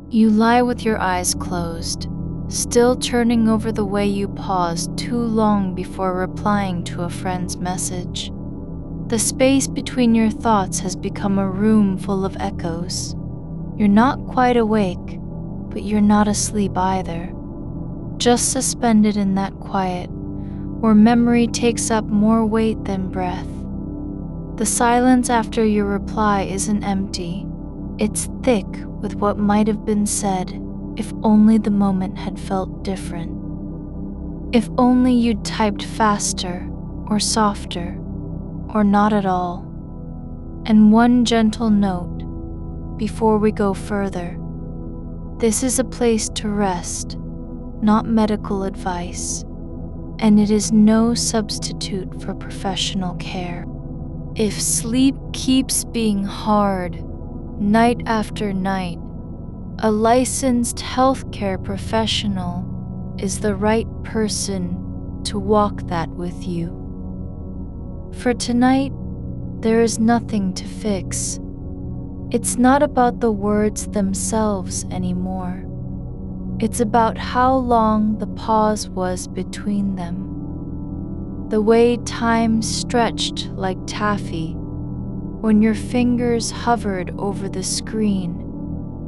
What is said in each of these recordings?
You lie with your eyes closed, still turning over the way you paused too long before replying to a friend's message. The space between your thoughts has become a room full of echoes. You're not quite awake, but you're not asleep either. Just suspended in that quiet, where memory takes up more weight than breath. The silence after your reply isn't empty. It's thick with what might have been said if only the moment had felt different. If only you'd typed faster or softer or not at all. And one gentle note before we go further. This is a place to rest, not medical advice, and it is no substitute for professional care. If sleep keeps being hard, night after night, a licensed healthcare professional is the right person to walk that with you. For tonight, there is nothing to fix. It's not about the words themselves anymore. It's about how long the pause was between them. The way time stretched like taffy when your fingers hovered over the screen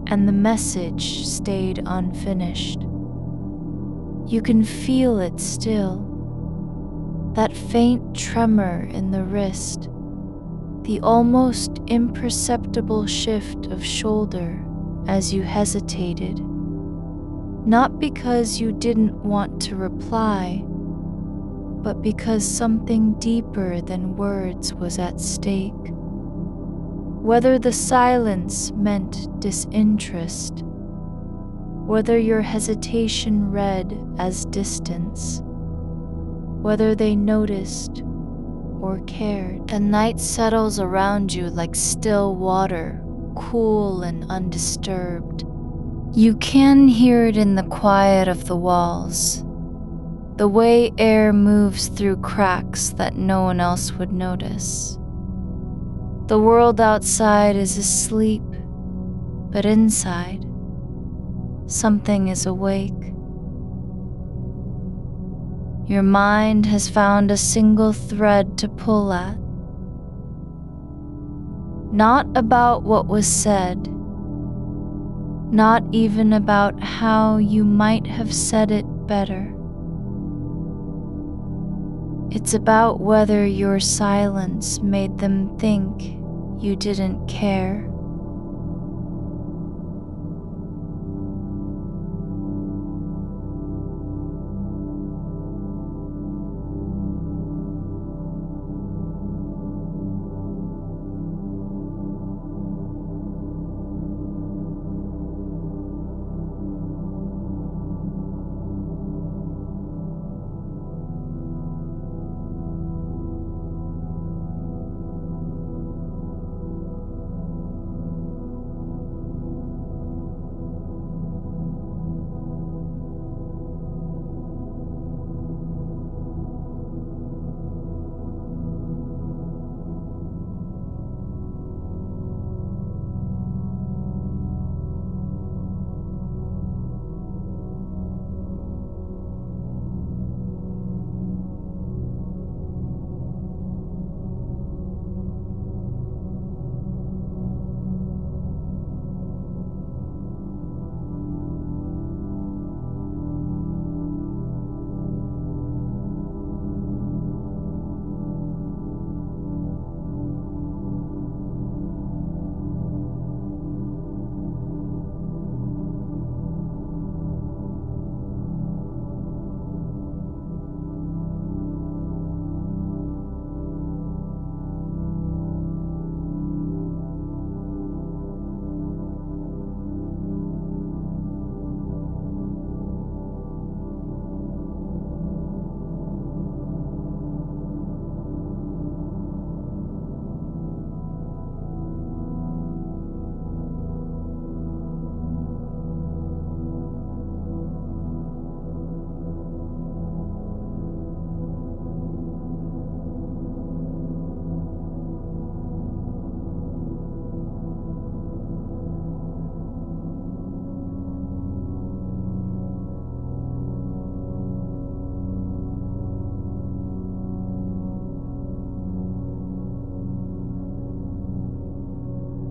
and the message stayed unfinished. You can feel it still, that faint tremor in the wrist, the almost imperceptible shift of shoulder as you hesitated, not because you didn't want to reply, but because something deeper than words was at stake. Whether the silence meant disinterest, whether your hesitation read as distance, whether they noticed or cared. The night settles around you like still water, cool and undisturbed. You can hear it in the quiet of the walls, the way air moves through cracks that no one else would notice. The world outside is asleep, but inside, something is awake. Your mind has found a single thread to pull at. Not about what was said, not even about how you might have said it better. It's about whether your silence made them think you didn't care.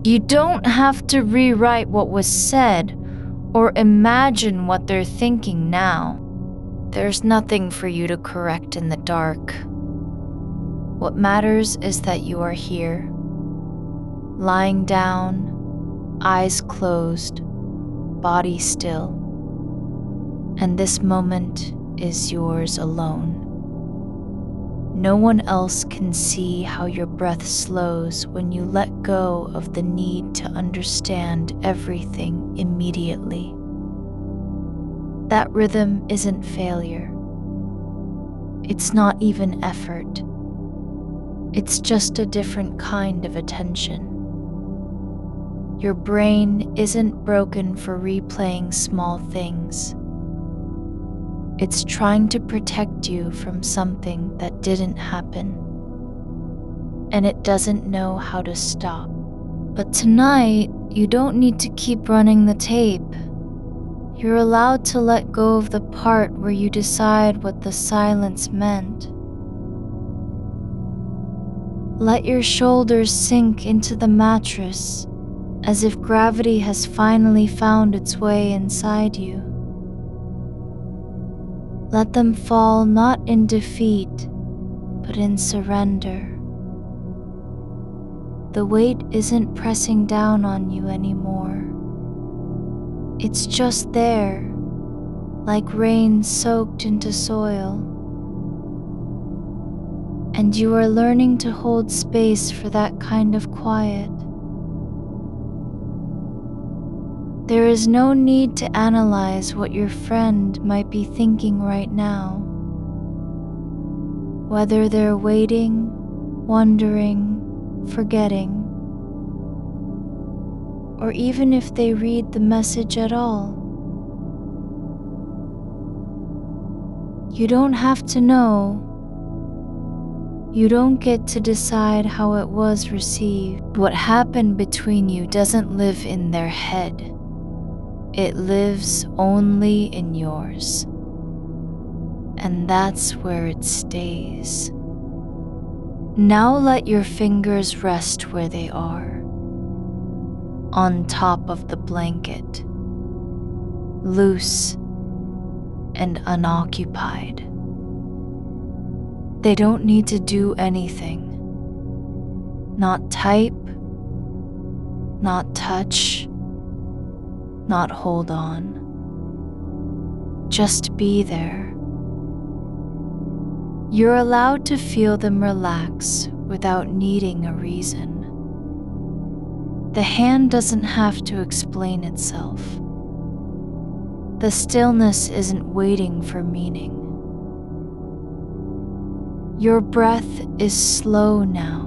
You don't have to rewrite what was said or imagine what they're thinking now. There's nothing for you to correct in the dark. What matters is that you are here, lying down, eyes closed, body still. And this moment is yours alone. No one else can see how your breath slows when you let go of the need to understand everything immediately. That rhythm isn't failure. It's not even effort. It's just a different kind of attention. Your brain isn't broken for replaying small things. It's trying to protect you from something that didn't happen, and it doesn't know how to stop. But tonight, you don't need to keep running the tape. You're allowed to let go of the part where you decide what the silence meant. Let your shoulders sink into the mattress as if gravity has finally found its way inside you. Let them fall not in defeat, but in surrender. The weight isn't pressing down on you anymore. It's just there, like rain soaked into soil. And you are learning to hold space for that kind of quiet. There is no need to analyze what your friend might be thinking right now. Whether they're waiting, wondering, forgetting, or even if they read the message at all. You don't have to know. You don't get to decide how it was received. What happened between you doesn't live in their head. It lives only in yours. And that's where it stays. Now let your fingers rest where they are, on top of the blanket, loose and unoccupied. They don't need to do anything. Not type, not touch, not hold on. Just be there. You're allowed to feel them relax without needing a reason. The hand doesn't have to explain itself. The stillness isn't waiting for meaning. Your breath is slow now,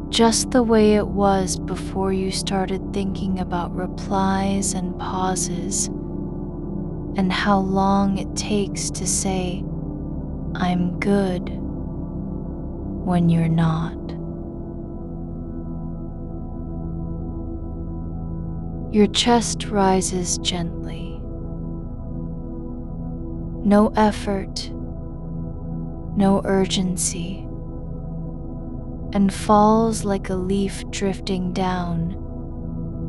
just the way it was before you started thinking about replies and pauses and how long it takes to say, "I'm good," when you're not. Your chest rises gently. No effort, no urgency, and falls like a leaf drifting down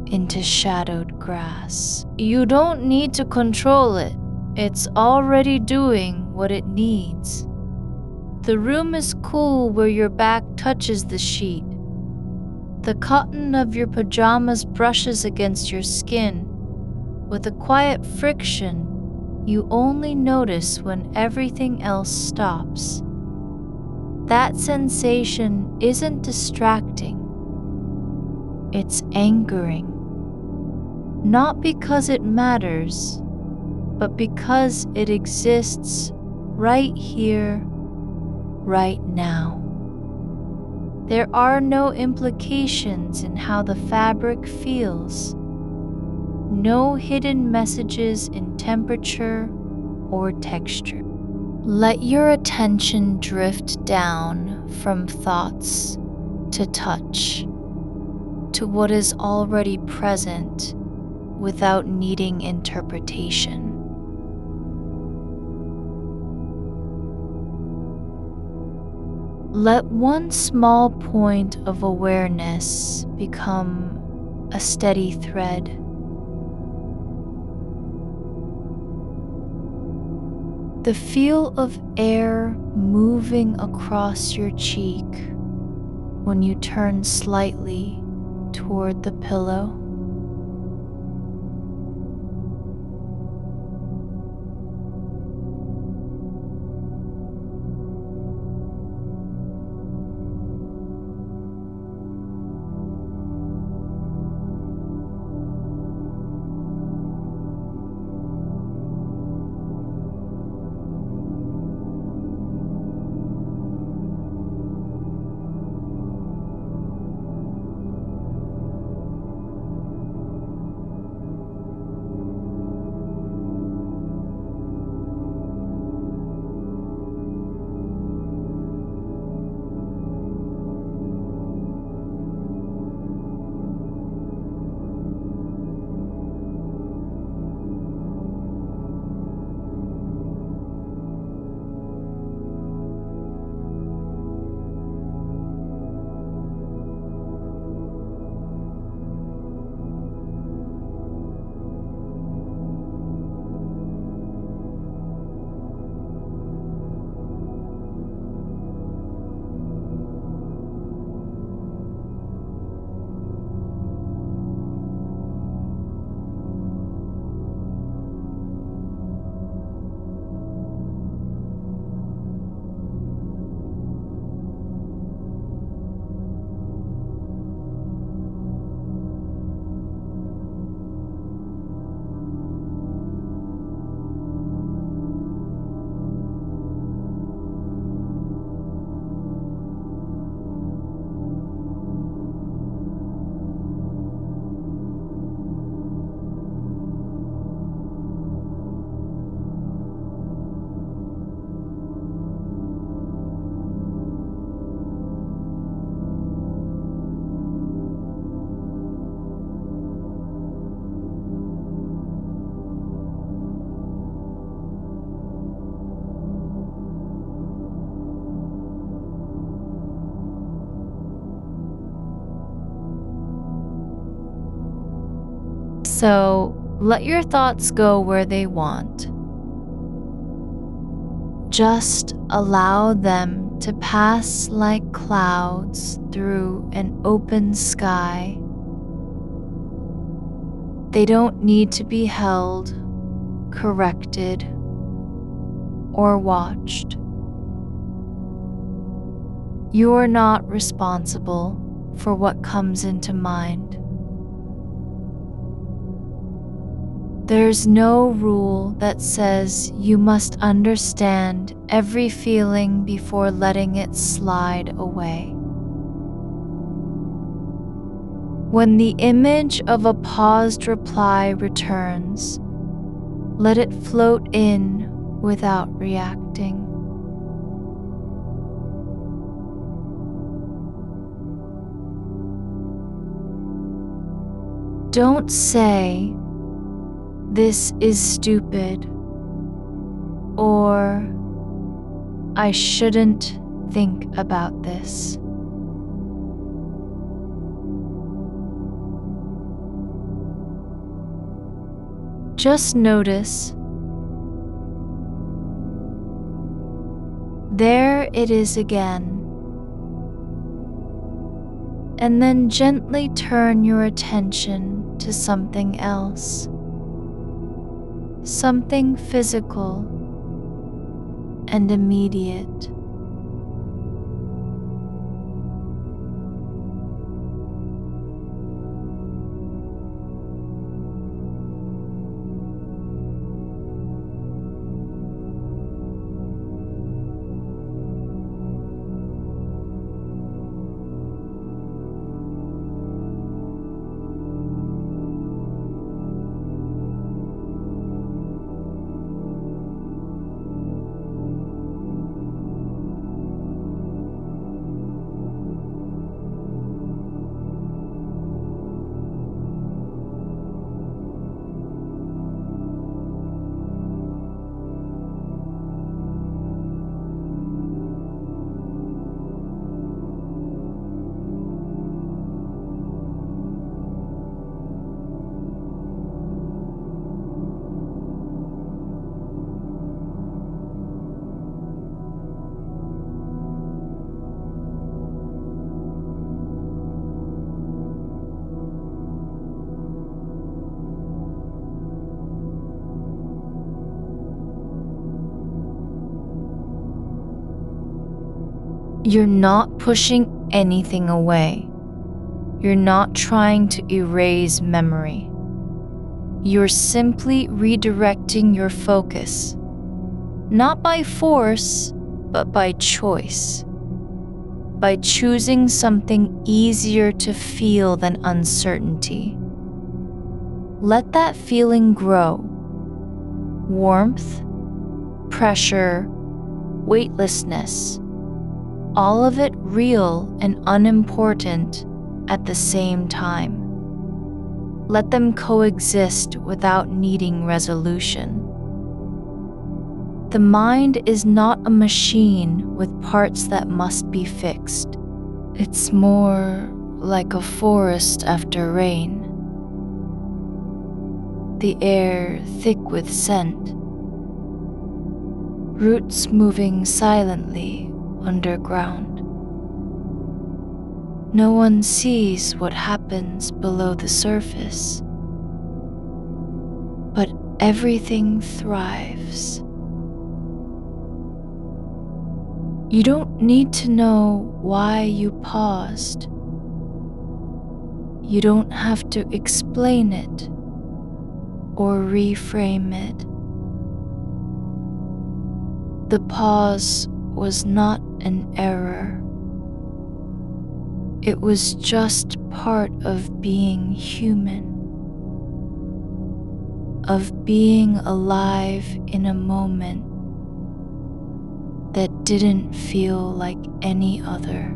into shadowed grass. You don't need to control it. It's already doing what it needs. The room is cool where your back touches the sheet. The cotton of your pajamas brushes against your skin with a quiet friction you only notice when everything else stops. That sensation isn't distracting. It's anchoring. Not because it matters, but because it exists right here, right now. There are no implications in how the fabric feels. No hidden messages in temperature or texture. Let your attention drift down from thoughts to touch, to what is already present without needing interpretation. Let one small point of awareness become a steady thread. The feel of air moving across your cheek when you turn slightly toward the pillow. So let your thoughts go where they want. Just allow them to pass like clouds through an open sky. They don't need to be held, corrected, or watched. You are not responsible for what comes into mind. There's no rule that says you must understand every feeling before letting it slide away. When the image of a paused reply returns, let it float in without reacting. Don't say, "This is stupid," or "I shouldn't think about this." Just notice, there it is again, and then gently turn your attention to something else, something physical and immediate. You're not pushing anything away. You're not trying to erase memory. You're simply redirecting your focus, not by force, but by choice. By choosing something easier to feel than uncertainty. Let that feeling grow. Warmth, pressure, weightlessness, all of it real and unimportant at the same time. Let them coexist without needing resolution. The mind is not a machine with parts that must be fixed. It's more like a forest after rain. The air thick with scent. Roots moving silently underground. No one sees what happens below the surface, but everything thrives. You don't need to know why you paused. You don't have to explain it or reframe it. The pause was not an error. It was just part of being human, of being alive in a moment that didn't feel like any other.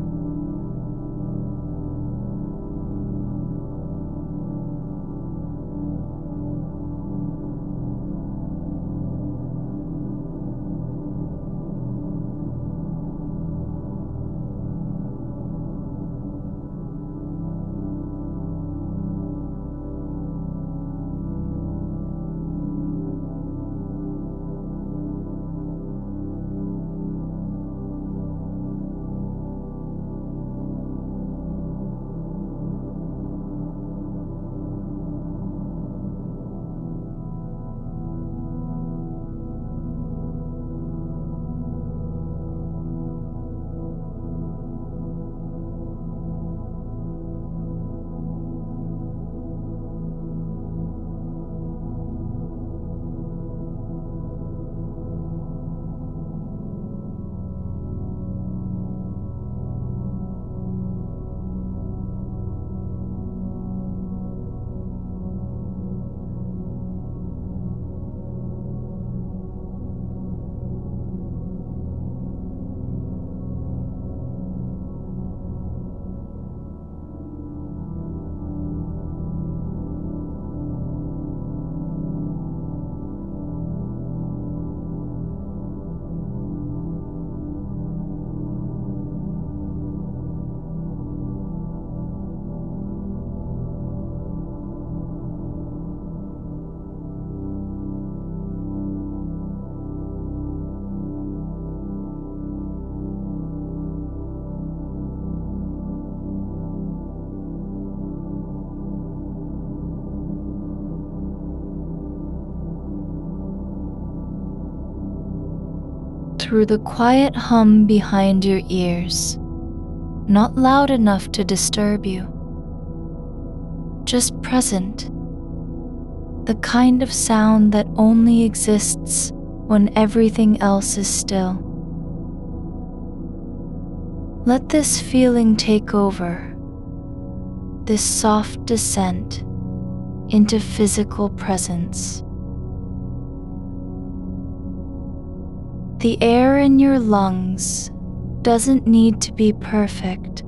Through the quiet hum behind your ears, not loud enough to disturb you, just present, the kind of sound that only exists when everything else is still. Let this feeling take over, this soft descent into physical presence. The air in your lungs doesn't need to be perfect.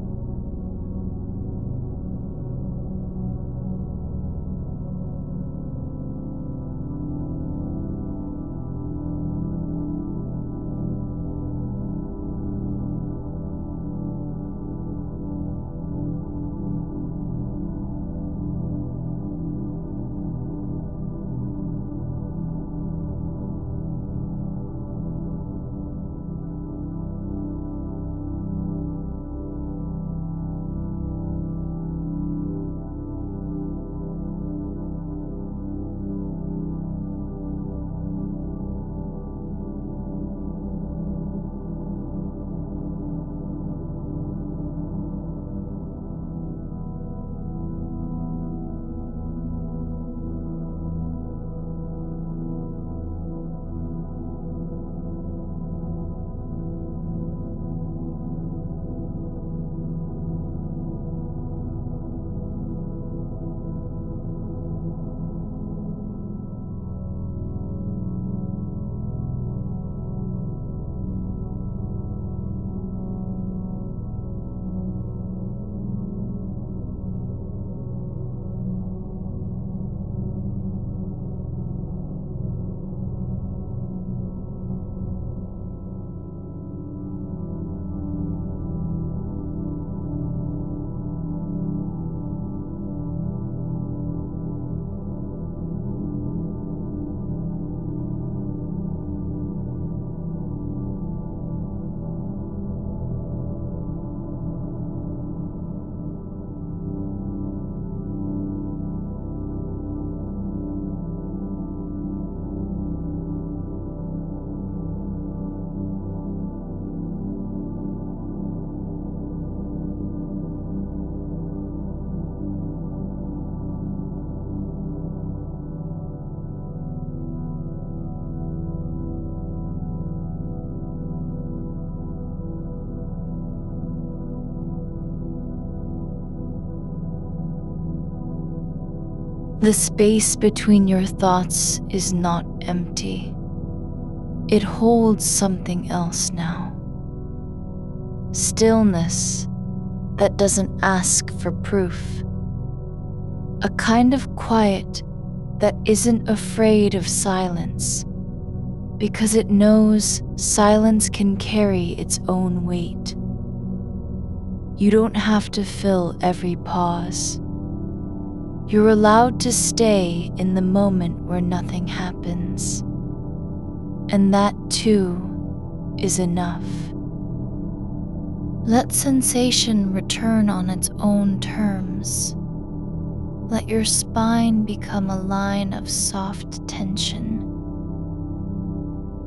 The space between your thoughts is not empty. It holds something else now. Stillness that doesn't ask for proof. A kind of quiet that isn't afraid of silence, because it knows silence can carry its own weight. You don't have to fill every pause. You're allowed to stay in the moment where nothing happens. And that too is enough. Let sensation return on its own terms. Let your spine become a line of soft tension.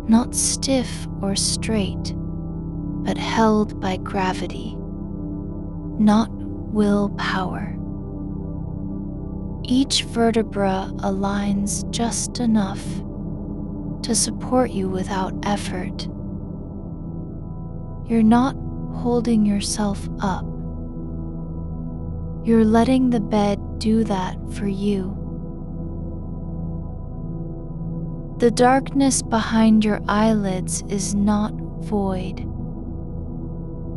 Not stiff or straight, but held by gravity, not willpower. Each vertebra aligns just enough to support you without effort. You're not holding yourself up. You're letting the bed do that for you. The darkness behind your eyelids is not void.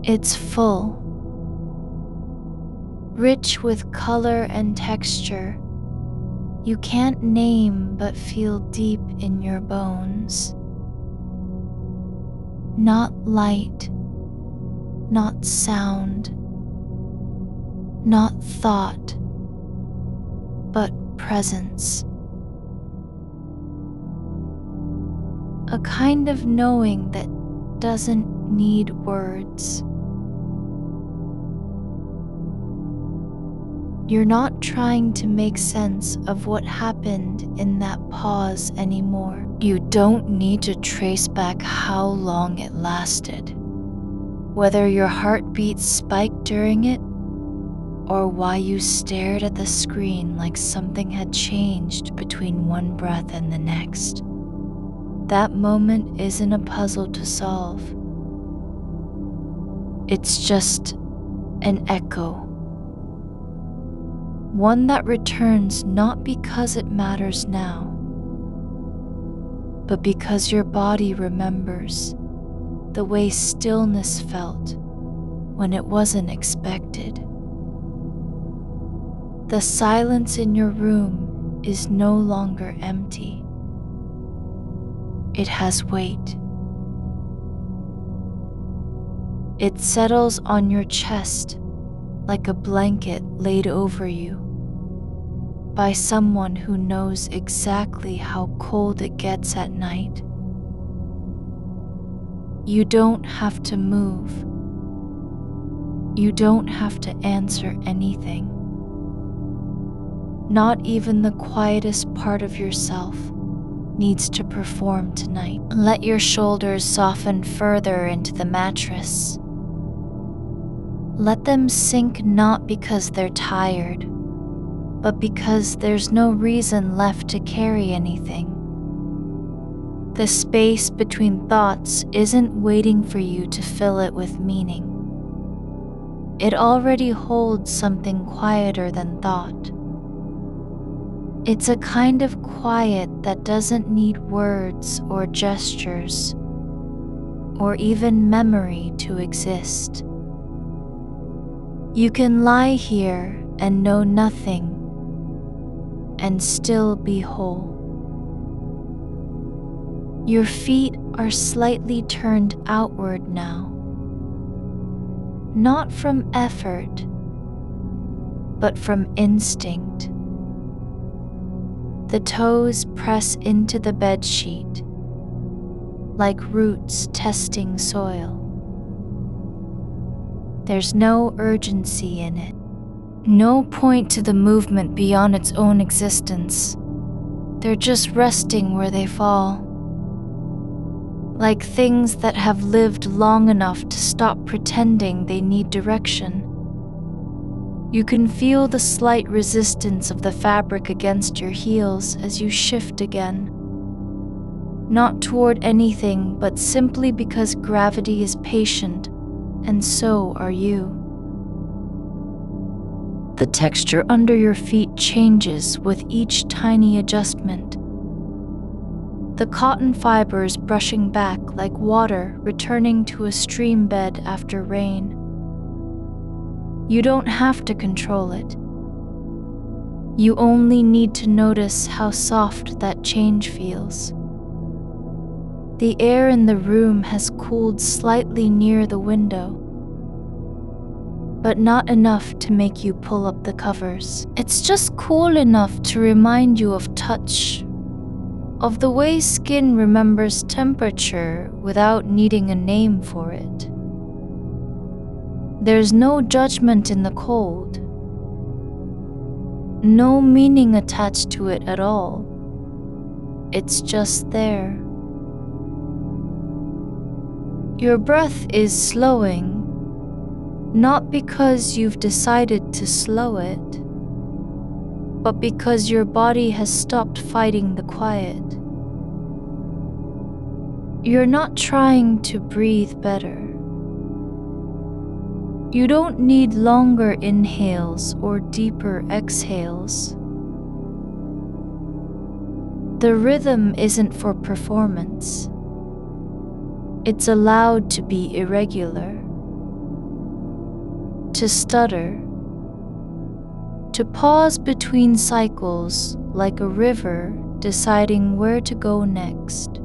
It's full, rich with color and texture you can't name but feel deep in your bones. Not light, not sound, not thought, but presence. A kind of knowing that doesn't need words. You're not trying to make sense of what happened in that pause anymore. You don't need to trace back how long it lasted, whether your heartbeat spiked during it, or why you stared at the screen like something had changed between one breath and the next. That moment isn't a puzzle to solve. It's just an echo. One that returns not because it matters now, but because your body remembers the way stillness felt when it wasn't expected. The silence in your room is no longer empty. It has weight. It settles on your chest like a blanket laid over you by someone who knows exactly how cold it gets at night. You don't have to move. You don't have to answer anything. Not even the quietest part of yourself needs to perform tonight. Let your shoulders soften further into the mattress. Let them sink not because they're tired, but because there's no reason left to carry anything. The space between thoughts isn't waiting for you to fill it with meaning. It already holds something quieter than thought. It's a kind of quiet that doesn't need words or gestures, or even memory to exist. You can lie here and know nothing, and still be whole. Your feet are slightly turned outward now, not from effort, but from instinct. The toes press into the bedsheet, like roots testing soil. There's no urgency in it, no point to the movement beyond its own existence. They're just resting where they fall, like things that have lived long enough to stop pretending they need direction. You can feel the slight resistance of the fabric against your heels as you shift again, not toward anything, but simply because gravity is patient, and so are you. The texture under your feet changes with each tiny adjustment. The cotton fibers brushing back like water returning to a stream bed after rain. You don't have to control it. You only need to notice how soft that change feels. The air in the room has cooled slightly near the window, but not enough to make you pull up the covers. It's just cool enough to remind you of touch, of the way skin remembers temperature without needing a name for it. There's no judgment in the cold, no meaning attached to it at all. It's just there. Your breath is slowing, not because you've decided to slow it, but because your body has stopped fighting the quiet. You're not trying to breathe better. You don't need longer inhales or deeper exhales. The rhythm isn't for performance. It's allowed to be irregular, to stutter, to pause between cycles like a river deciding where to go next.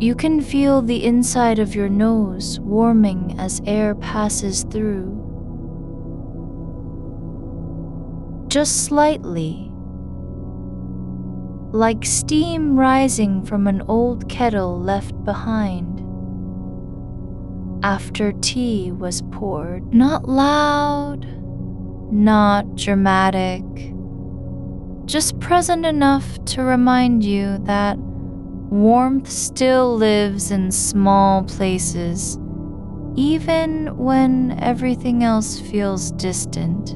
You can feel the inside of your nose warming as air passes through. Just slightly, like steam rising from an old kettle left behind after tea was poured. Not loud, not dramatic, just present enough to remind you that warmth still lives in small places, even when everything else feels distant.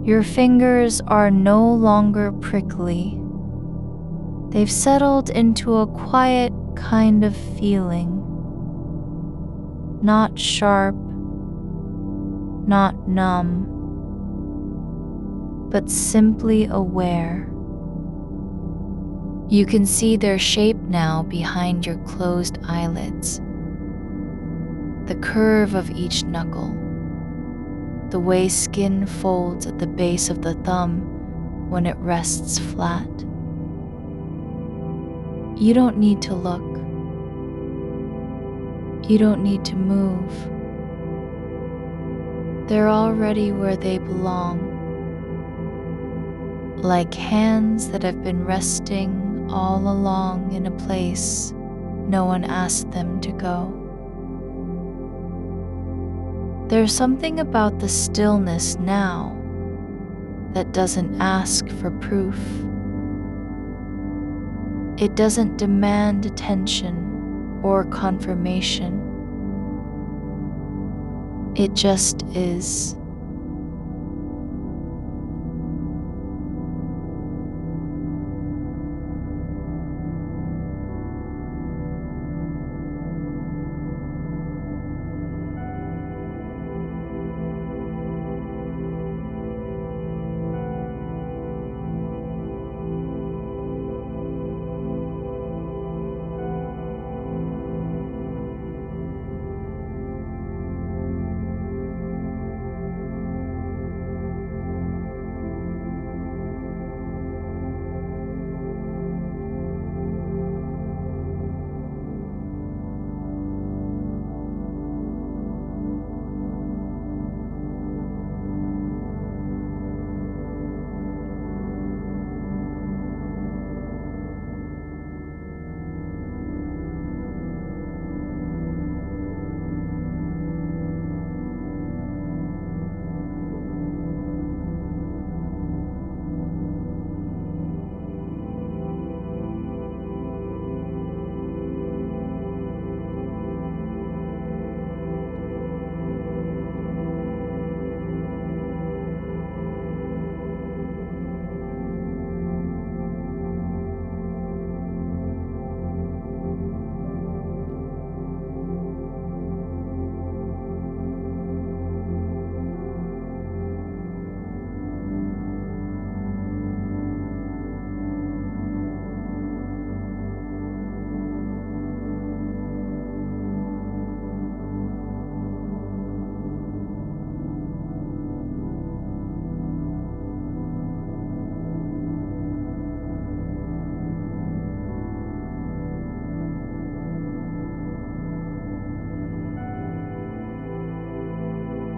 Your fingers are no longer prickly. They've settled into a quiet kind of feeling. Not sharp, not numb, but simply aware. You can see their shape now behind your closed eyelids. The curve of each knuckle, the way skin folds at the base of the thumb when it rests flat. You don't need to look. You don't need to move. They're already where they belong, like hands that have been resting all along in a place no one asked them to go. There's something about the stillness now that doesn't ask for proof. It doesn't demand attention or confirmation. It just is.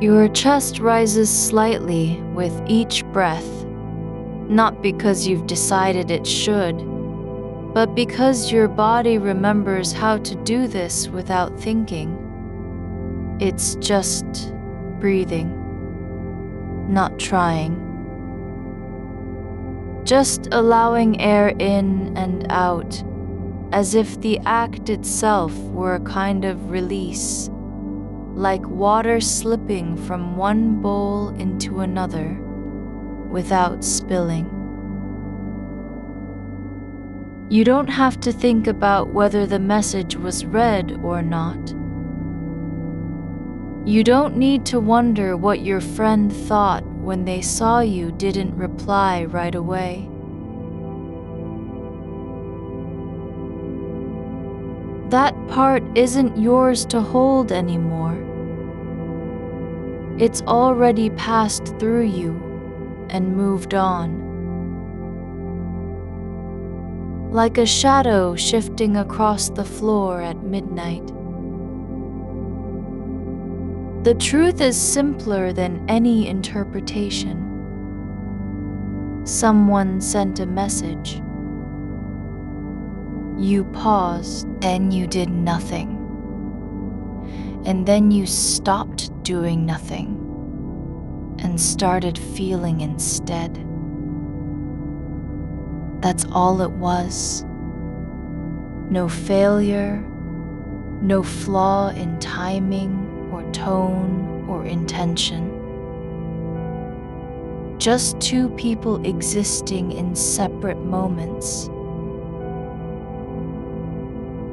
Your chest rises slightly with each breath, not because you've decided it should, but because your body remembers how to do this without thinking. It's just breathing, not trying. Just allowing air in and out, as if the act itself were a kind of release, like water slipping from one bowl into another without spilling. You don't have to think about whether the message was read or not. You don't need to wonder what your friend thought when they saw you didn't reply right away. That part isn't yours to hold anymore. It's already passed through you and moved on. Like a shadow shifting across the floor at midnight. The truth is simpler than any interpretation. Someone sent a message. You paused, then you did nothing. And then you stopped doing nothing and started feeling instead. That's all it was. No failure, no flaw in timing or tone or intention. Just two people existing in separate moments,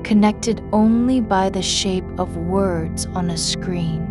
connected only by the shape of words on a screen.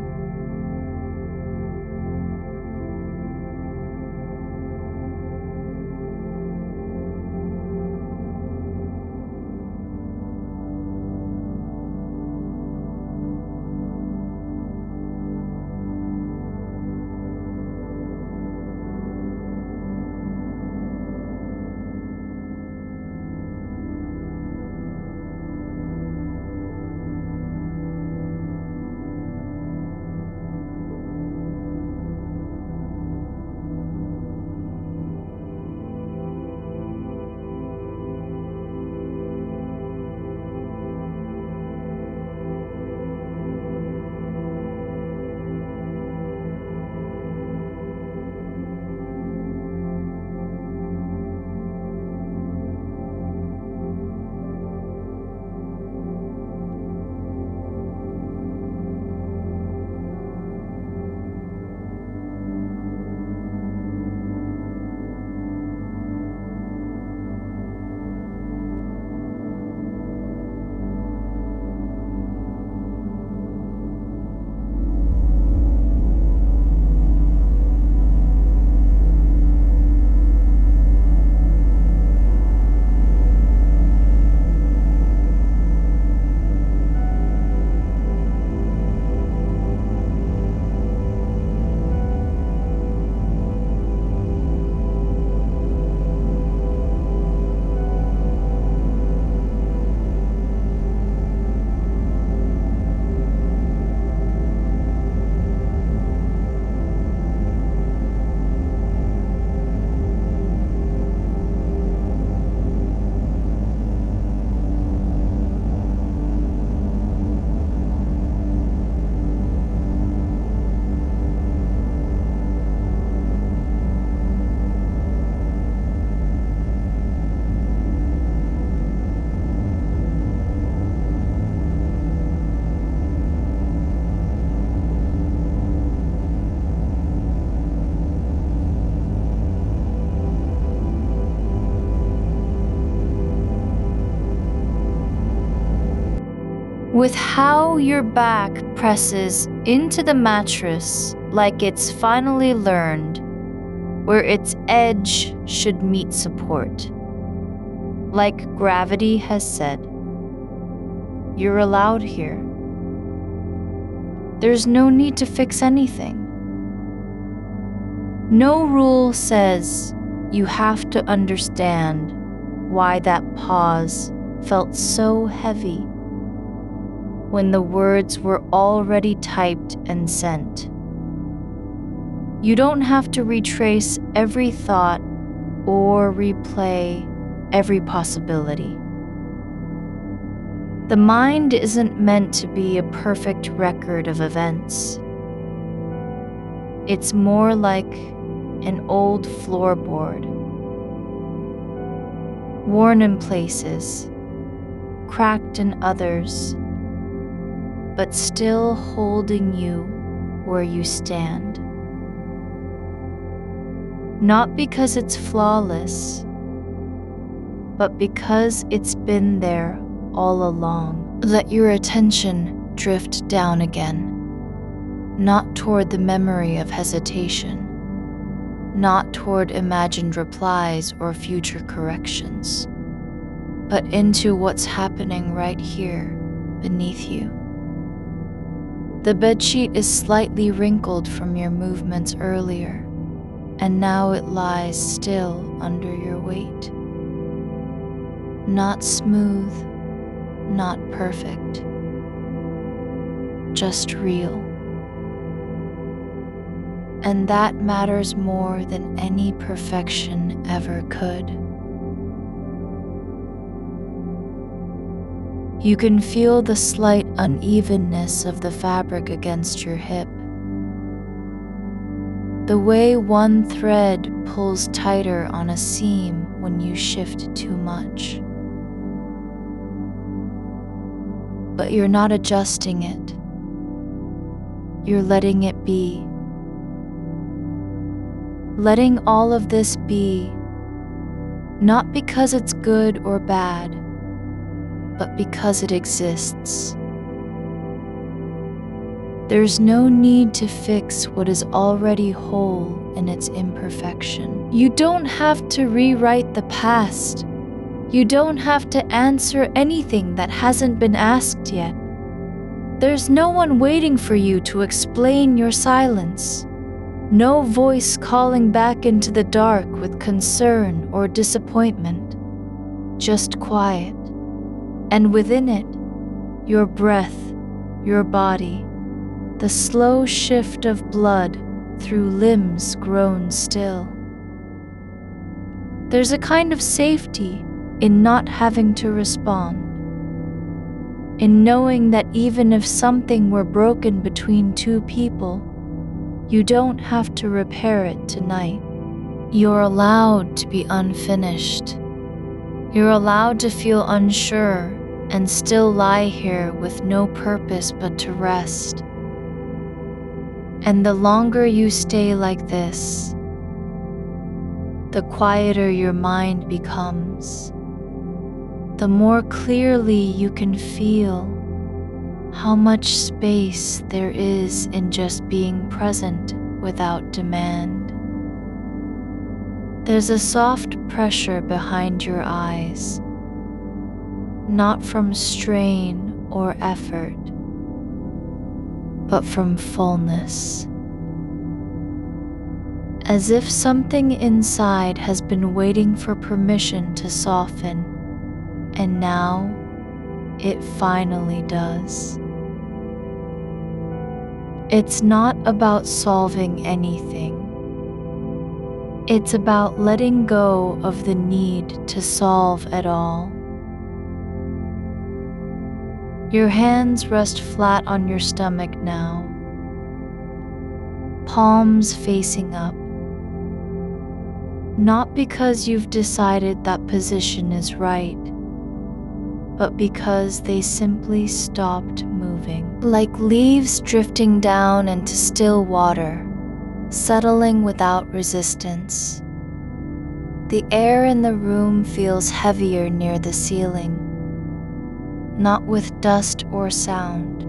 With how your back presses into the mattress like it's finally learned where its edge should meet support. Like gravity has said, you're allowed here. There's no need to fix anything. No rule says you have to understand why that pause felt so heavy when the words were already typed and sent. You don't have to retrace every thought or replay every possibility. The mind isn't meant to be a perfect record of events. It's more like an old floorboard, worn in places, cracked in others, but still holding you where you stand. Not because it's flawless, but because it's been there all along. Let your attention drift down again, not toward the memory of hesitation, not toward imagined replies or future corrections, but into what's happening right here beneath you. The bedsheet is slightly wrinkled from your movements earlier, and now it lies still under your weight. Not smooth, not perfect, just real. And that matters more than any perfection ever could. You can feel the slight unevenness of the fabric against your hip, the way one thread pulls tighter on a seam when you shift too much. But you're not adjusting it. You're letting it be. Letting all of this be, not because it's good or bad, but because it exists. There's no need to fix what is already whole in its imperfection. You don't have to rewrite the past. You don't have to answer anything that hasn't been asked yet. There's no one waiting for you to explain your silence. No voice calling back into the dark with concern or disappointment. Just quiet. And within it, your breath, your body, the slow shift of blood through limbs grown still. There's a kind of safety in not having to respond, in knowing that even if something were broken between two people, you don't have to repair it tonight. You're allowed to be unfinished. You're allowed to feel unsure and still lie here with no purpose but to rest. And the longer you stay like this, the quieter your mind becomes, the more clearly you can feel how much space there is in just being present without demand. There's a soft pressure behind your eyes, not from strain or effort, but from fullness. As if something inside has been waiting for permission to soften, and now it finally does. It's not about solving anything. It's about letting go of the need to solve at all. Your hands rest flat on your stomach now, palms facing up. Not because you've decided that position is right, but because they simply stopped moving. Like leaves drifting down into still water, settling without resistance. The air in the room feels heavier near the ceiling, not with dust or sound,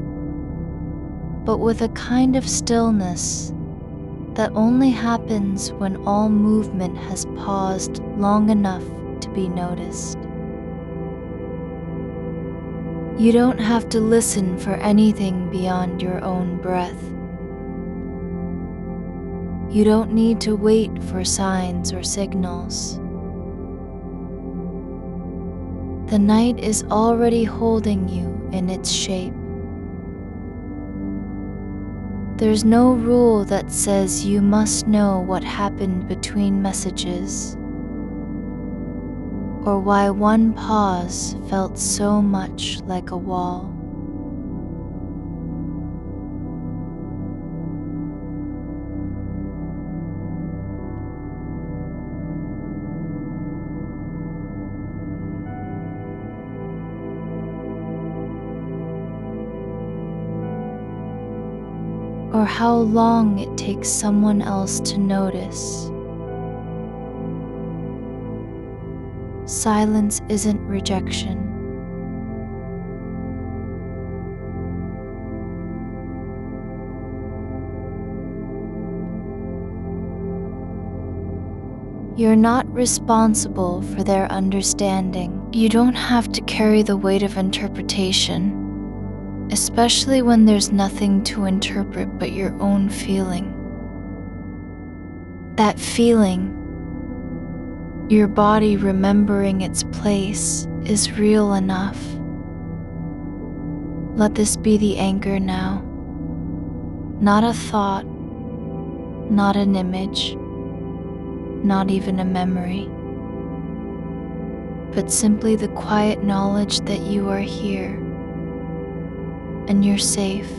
but with a kind of stillness that only happens when all movement has paused long enough to be noticed. You don't have to listen for anything beyond your own breath. You don't need to wait for signs or signals. The night is already holding you in its shape. There's no rule that says you must know what happened between messages, or why one pause felt so much like a wall. Or how long it takes someone else to notice. Silence isn't rejection. You're not responsible for their understanding. You don't have to carry the weight of interpretation, especially when there's nothing to interpret but your own feeling. That feeling, your body remembering its place, is real enough. Let this be the anchor now. Not a thought, not an image, not even a memory, but simply the quiet knowledge that you are here and you're safe,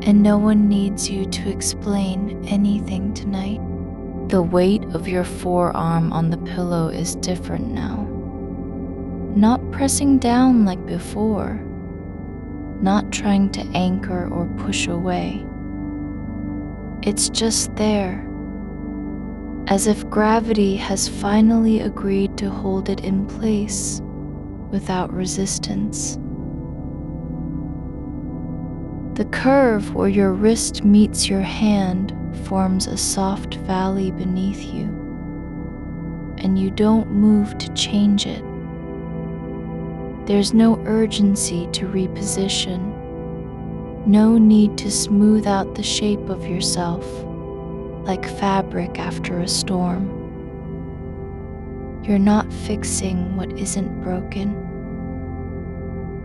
and no one needs you to explain anything tonight. The weight of your forearm on the pillow is different now. Not pressing down like before, not trying to anchor or push away. It's just there, as if gravity has finally agreed to hold it in place without resistance. The curve where your wrist meets your hand forms a soft valley beneath you, and you don't move to change it. There's no urgency to reposition, no need to smooth out the shape of yourself like fabric after a storm. You're not fixing what isn't broken.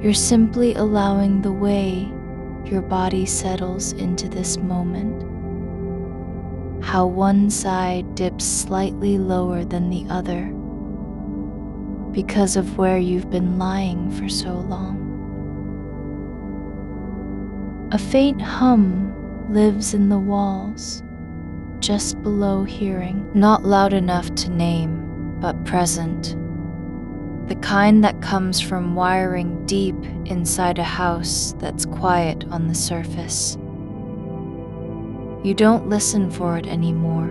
You're simply allowing the way your body settles into this moment. How one side dips slightly lower than the other because of where you've been lying for so long. A faint hum lives in the walls, just below hearing, not loud enough to name, but present. The kind that comes from wiring deep inside a house that's quiet on the surface. You don't listen for it anymore.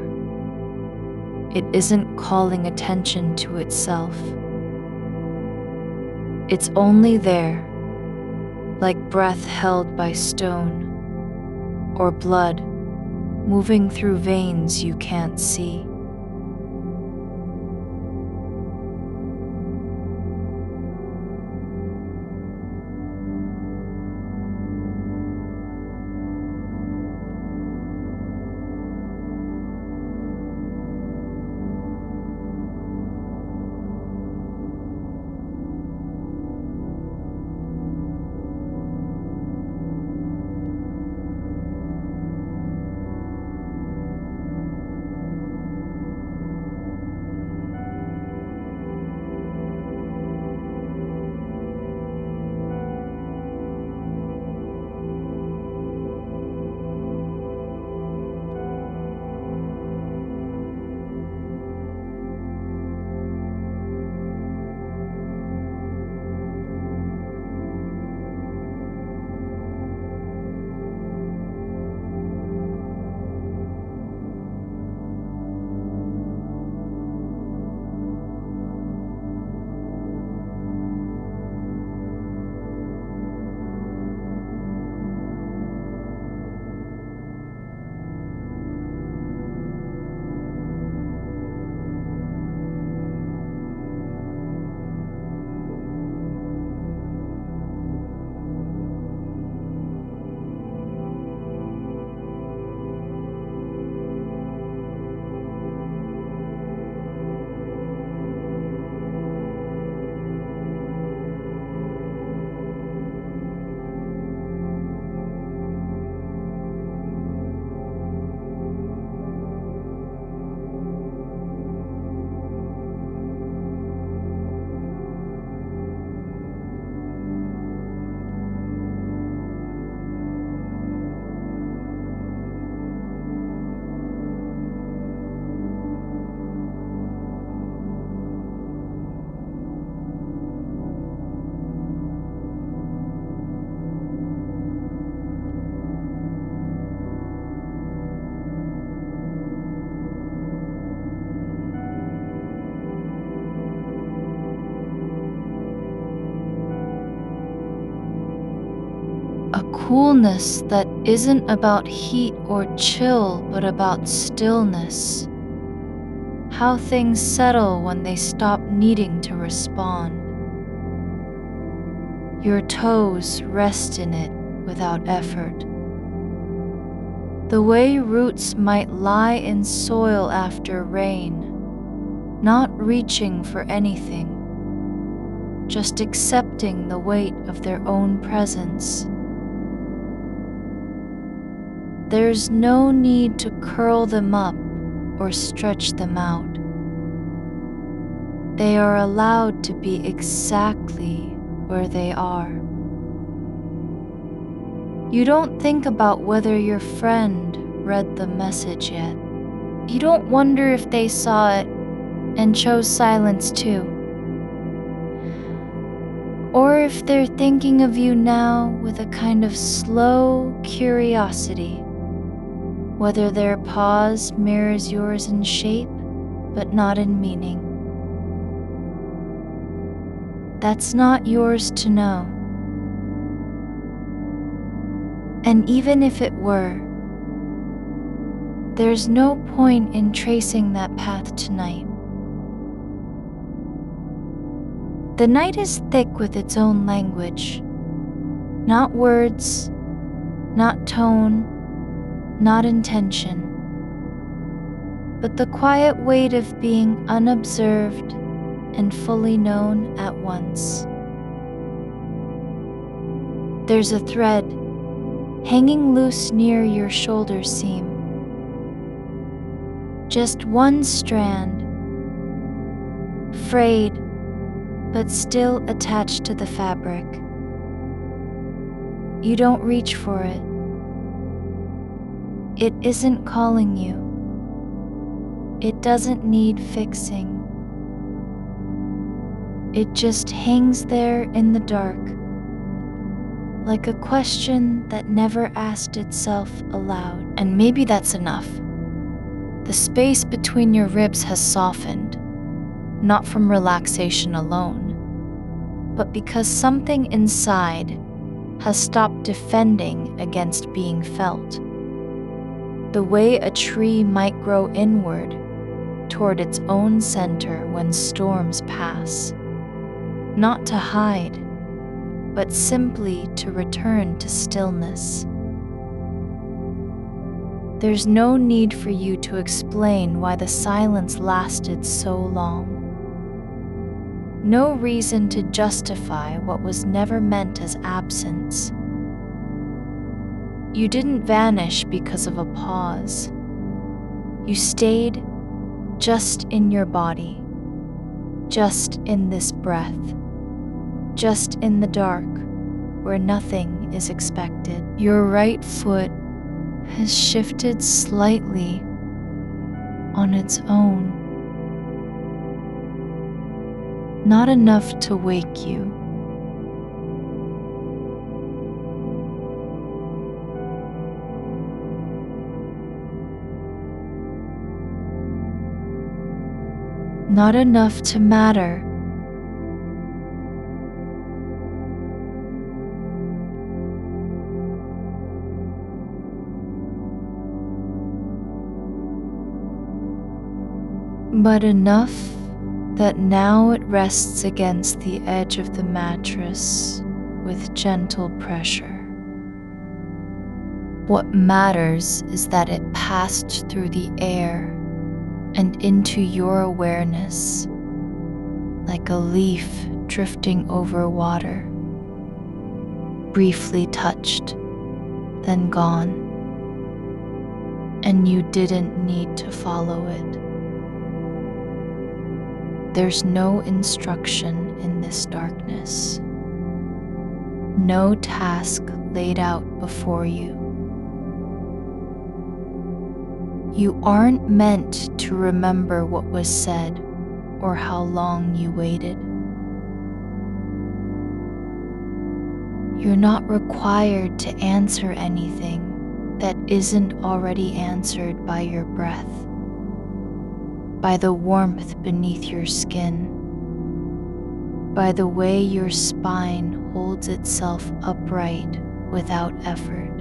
It isn't calling attention to itself. It's only there, like breath held by stone, or blood moving through veins you can't see. coolness that isn't about heat or chill, but about stillness. How things settle when they stop needing to respond. Your toes rest in it without effort. The way roots might lie in soil after rain, not reaching for anything, just accepting the weight of their own presence. There's no need to curl them up or stretch them out. They are allowed to be exactly where they are. You don't think about whether your friend read the message yet. You don't wonder if they saw it and chose silence too. Or if they're thinking of you now with a kind of slow curiosity, whether their pause mirrors yours in shape but not in meaning. That's not yours to know. And even if it were, there's no point in tracing that path tonight. The night is thick with its own language. Not words, not tone, not intention, but the quiet weight of being unobserved and fully known at once. There's a thread hanging loose near your shoulder seam. Just one strand, frayed but still attached to the fabric. You don't reach for it. It isn't calling you. It doesn't need fixing. It just hangs there in the dark, like a question that never asked itself aloud. And maybe that's enough. The space between your ribs has softened, not from relaxation alone, but because something inside has stopped defending against being felt. The way a tree might grow inward toward its own center when storms pass, not to hide, but simply to return to stillness. There's no need for you to explain why the silence lasted so long. No reason to justify what was never meant as absence. You didn't vanish because of a pause. You stayed just in your body, just in this breath, just in the dark where nothing is expected. Your right foot has shifted slightly on its own. Not enough to wake you. Not enough to matter. But enough that now it rests against the edge of the mattress with gentle pressure. What matters is that it passed through the air and into your awareness, like a leaf drifting over water, briefly touched, then gone, and you didn't need to follow it. There's no instruction in this darkness, no task laid out before you. You aren't meant to remember what was said or how long you waited. You're not required to answer anything that isn't already answered by your breath, by the warmth beneath your skin, by the way your spine holds itself upright without effort.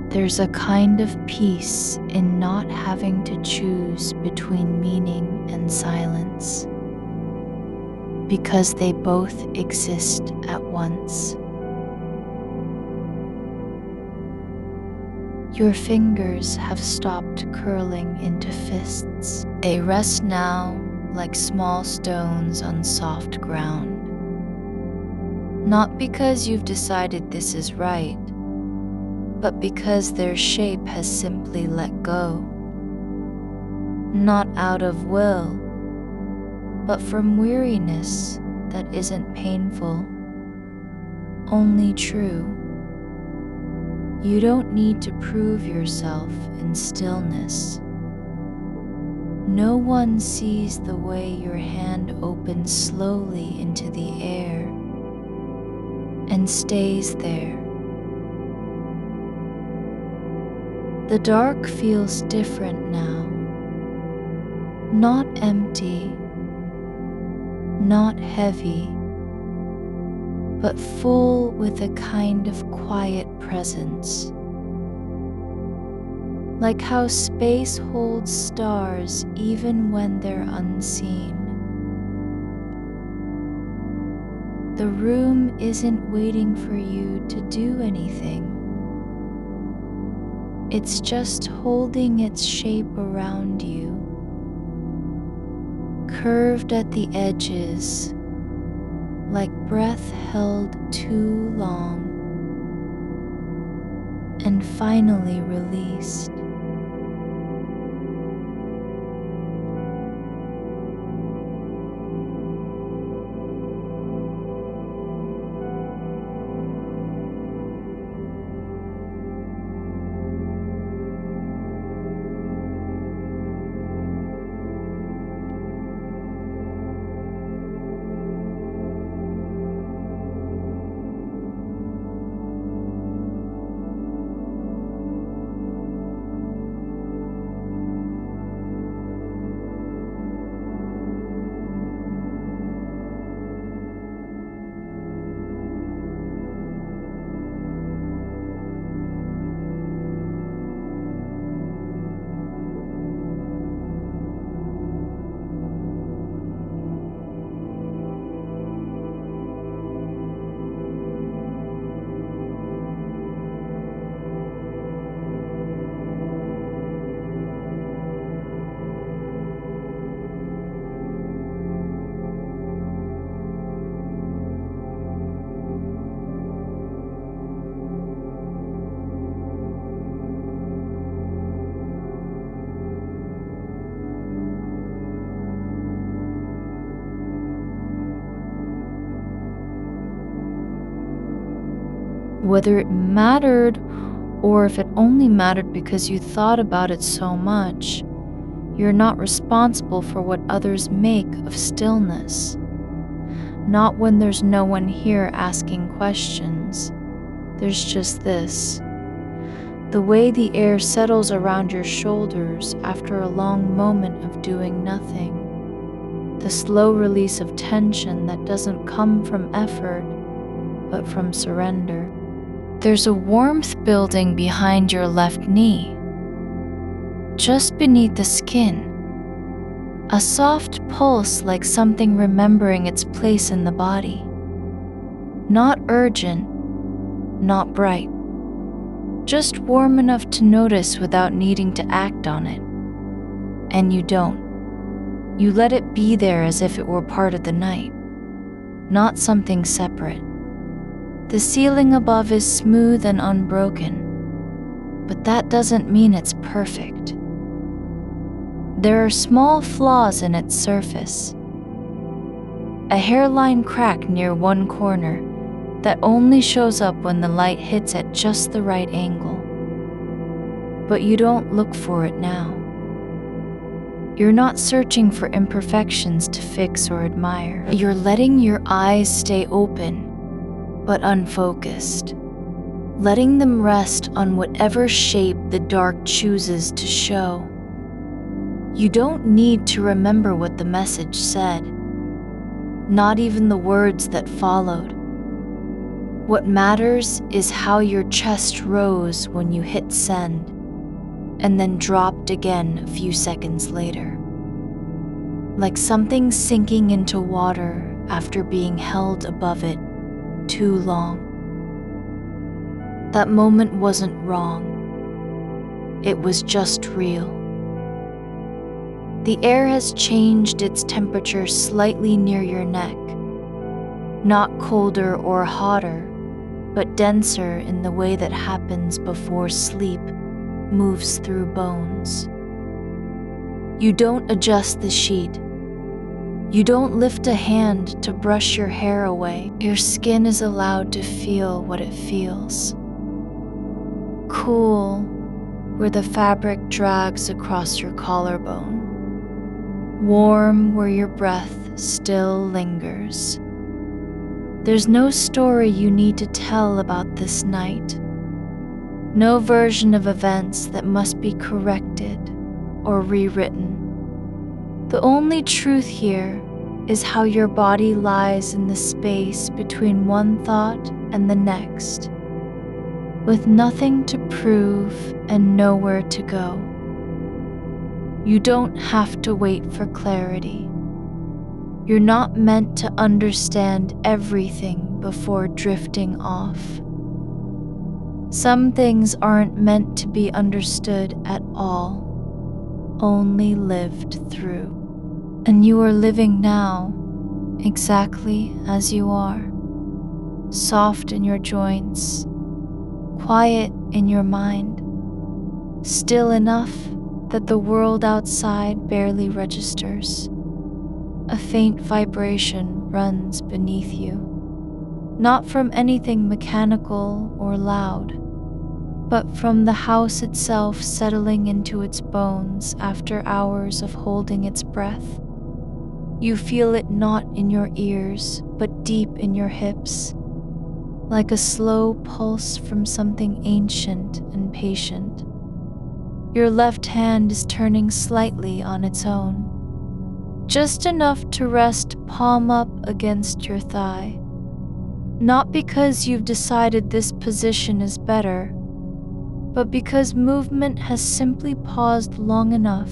There's a kind of peace in not having to choose between meaning and silence, because they both exist at once. Your fingers have stopped curling into fists. They rest now like small stones on soft ground. Not because you've decided this is right, but because their shape has simply let go. Not out of will, but from weariness that isn't painful, only true. You don't need to prove yourself in stillness. No one sees the way your hand opens slowly into the air and stays there. The dark feels different now. Not empty, not heavy, but full with a kind of quiet presence. Like how space holds stars even when they're unseen. The room isn't waiting for you to do anything. It's just holding its shape around you, curved at the edges, like breath held too long, and finally released. Whether it mattered or if it only mattered because you thought about it so much, you're not responsible for what others make of stillness. Not when there's no one here asking questions. There's just this. The way the air settles around your shoulders after a long moment of doing nothing. The slow release of tension that doesn't come from effort, but from surrender. There's a warmth building behind your left knee, just beneath the skin. A soft pulse like something remembering its place in the body. Not urgent, not bright. Just warm enough to notice without needing to act on it. And you don't. You let it be there as if it were part of the night, not something separate. The ceiling above is smooth and unbroken, but that doesn't mean it's perfect. There are small flaws in its surface. A hairline crack near one corner that only shows up when the light hits at just the right angle. But you don't look for it now. You're not searching for imperfections to fix or admire. You're letting your eyes stay open, but unfocused, letting them rest on whatever shape the dark chooses to show. You don't need to remember what the message said, not even the words that followed. What matters is how your chest rose when you hit send, and then dropped again a few seconds later. Like something sinking into water after being held above it too long. That moment wasn't wrong. It was just real. The air has changed its temperature slightly near your neck. Not colder or hotter, but denser in the way that happens before sleep moves through bones. You don't adjust the sheet. You don't lift a hand to brush your hair away. Your skin is allowed to feel what it feels. Cool, where the fabric drags across your collarbone. Warm, where your breath still lingers. There's no story you need to tell about this night. No version of events that must be corrected or rewritten. The only truth here is how your body lies in the space between one thought and the next, with nothing to prove and nowhere to go. You don't have to wait for clarity. You're not meant to understand everything before drifting off. Some things aren't meant to be understood at all, only lived through. And you are living now, exactly as you are. Soft in your joints, quiet in your mind, still enough that the world outside barely registers. A faint vibration runs beneath you, not from anything mechanical or loud, but from the house itself settling into its bones after hours of holding its breath. You feel it not in your ears, but deep in your hips, like a slow pulse from something ancient and patient. Your left hand is turning slightly on its own, just enough to rest palm up against your thigh. Not because you've decided this position is better, but because movement has simply paused long enough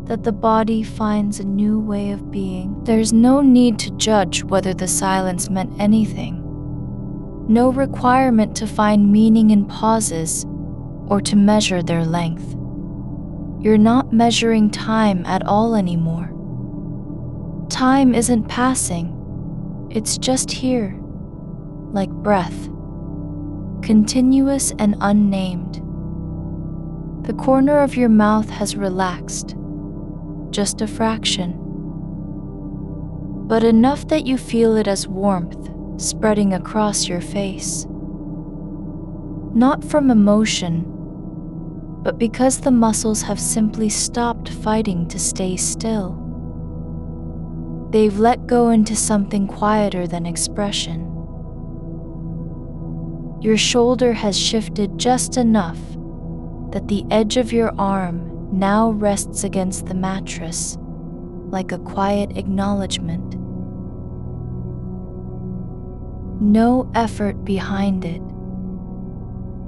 that the body finds a new way of being. There's no need to judge whether the silence meant anything. No requirement to find meaning in pauses or to measure their length. You're not measuring time at all anymore. Time isn't passing. It's just here, like breath, continuous and unnamed. The corner of your mouth has relaxed, just a fraction, but enough that you feel it as warmth spreading across your face. Not from emotion, but because the muscles have simply stopped fighting to stay still. They've let go into something quieter than expression. Your shoulder has shifted just enough that the edge of your arm now rests against the mattress, like a quiet acknowledgement. No effort behind it,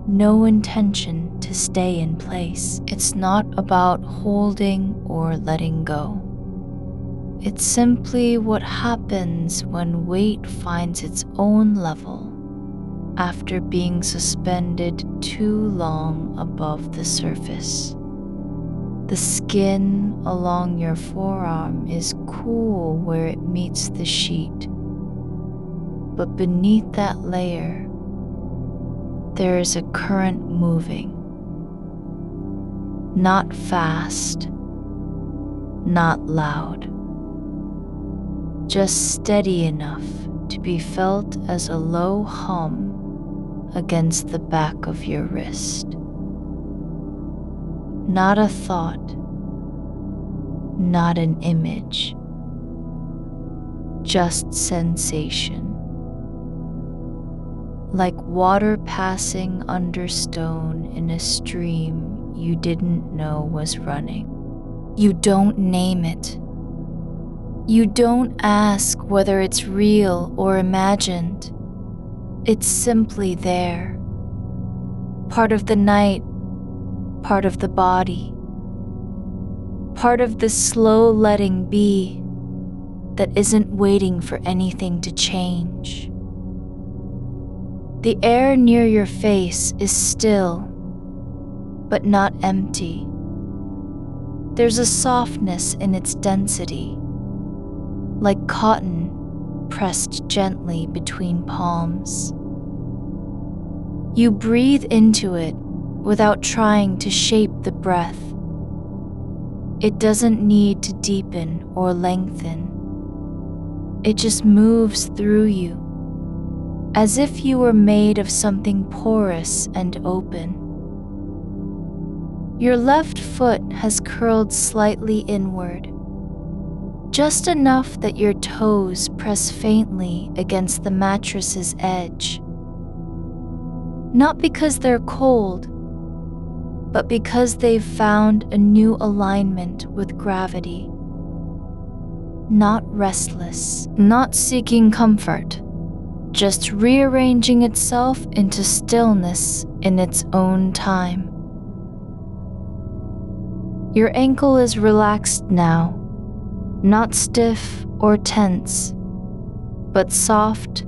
no intention to stay in place. It's not about holding or letting go. It's simply what happens when weight finds its own level after being suspended too long above the surface. The skin along your forearm is cool where it meets the sheet, but beneath that layer, there is a current moving. Not fast, not loud, just steady enough to be felt as a low hum against the back of your wrist. Not a thought, not an image, just sensation. Like water passing under stone in a stream you didn't know was running. You don't name it. You don't ask whether it's real or imagined. It's simply there. Part of the night, part of the body. Part of the slow letting be that isn't waiting for anything to change. The air near your face is still, but not empty. There's a softness in its density, like cotton pressed gently between palms. You breathe into it without trying to shape the breath. It doesn't need to deepen or lengthen. It just moves through you, as if you were made of something porous and open. Your left foot has curled slightly inward, just enough that your toes press faintly against the mattress's edge. Not because they're cold, but because they've found a new alignment with gravity. Not restless, not seeking comfort, just rearranging itself into stillness in its own time. Your ankle is relaxed now, not stiff or tense, but soft,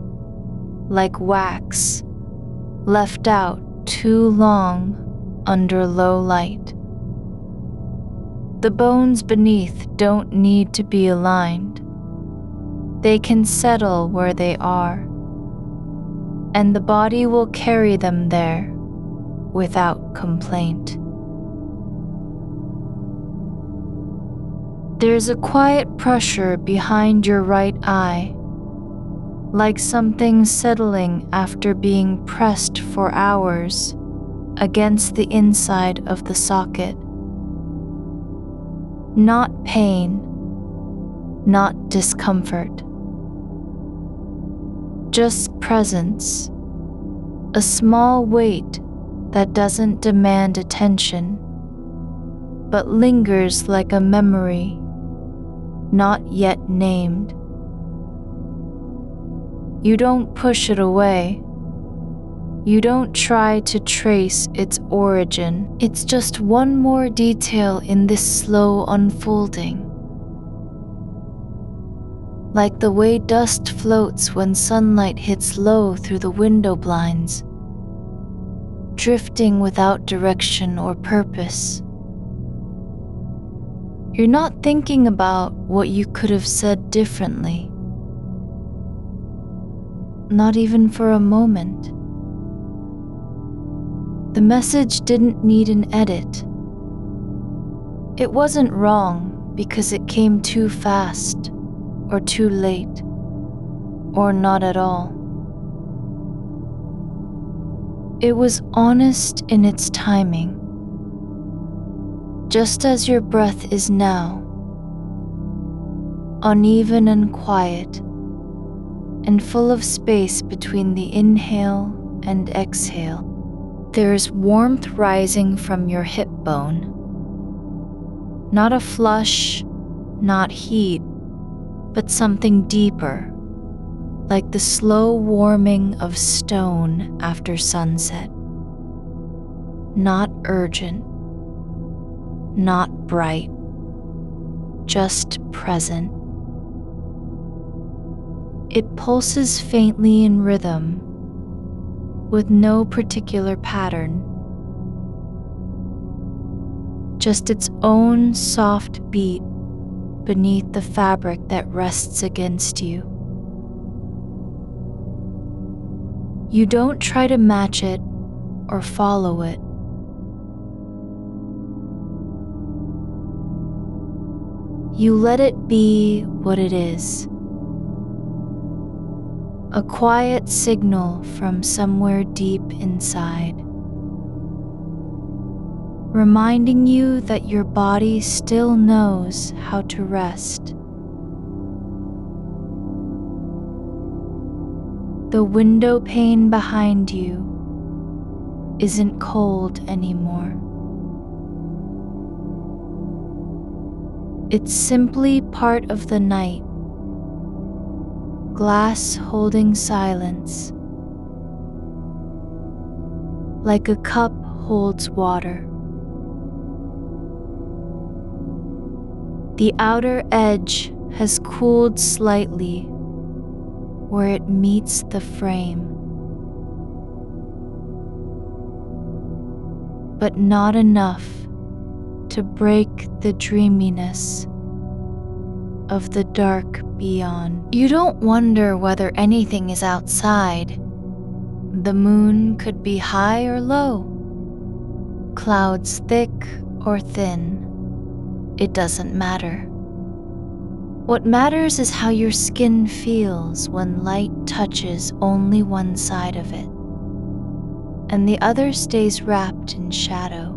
like wax, left out too long under low light. The bones beneath don't need to be aligned. They can settle where they are, and the body will carry them there without complaint. There's a quiet pressure behind your right eye, like something settling after being pressed for hours against the inside of the socket. Not pain, not discomfort. Just presence, a small weight that doesn't demand attention, but lingers like a memory not yet named. You don't push it away. You don't try to trace its origin. It's just one more detail in this slow unfolding. Like the way dust floats when sunlight hits low through the window blinds, drifting without direction or purpose. You're not thinking about what you could have said differently. Not even for a moment. The message didn't need an edit. It wasn't wrong because it came too fast, or too late, or not at all. It was honest in its timing, just as your breath is now, uneven and quiet, and full of space between the inhale and exhale. There is warmth rising from your hip bone. Not a flush, not heat, but something deeper, like the slow warming of stone after sunset. Not urgent, not bright, just present. It pulses faintly in rhythm, with no particular pattern. Just its own soft beat beneath the fabric that rests against you. You don't try to match it or follow it. You let it be what it is. A quiet signal from somewhere deep inside, reminding you that your body still knows how to rest. The window pane behind you isn't cold anymore. It's simply part of the night, glass holding silence, like a cup holds water. The outer edge has cooled slightly where it meets the frame, but not enough to break the dreaminess of the dark beyond. You don't wonder whether anything is outside. The moon could be high or low, clouds thick or thin. It doesn't matter. What matters is how your skin feels when light touches only one side of it, and the other stays wrapped in shadow.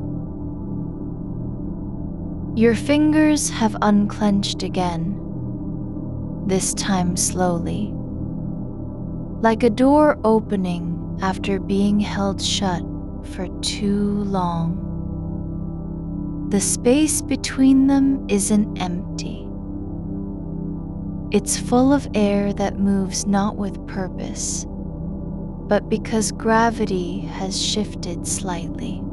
Your fingers have unclenched again, this time slowly, like a door opening after being held shut for too long. The space between them isn't empty. It's full of air that moves not with purpose, but because gravity has shifted slightly.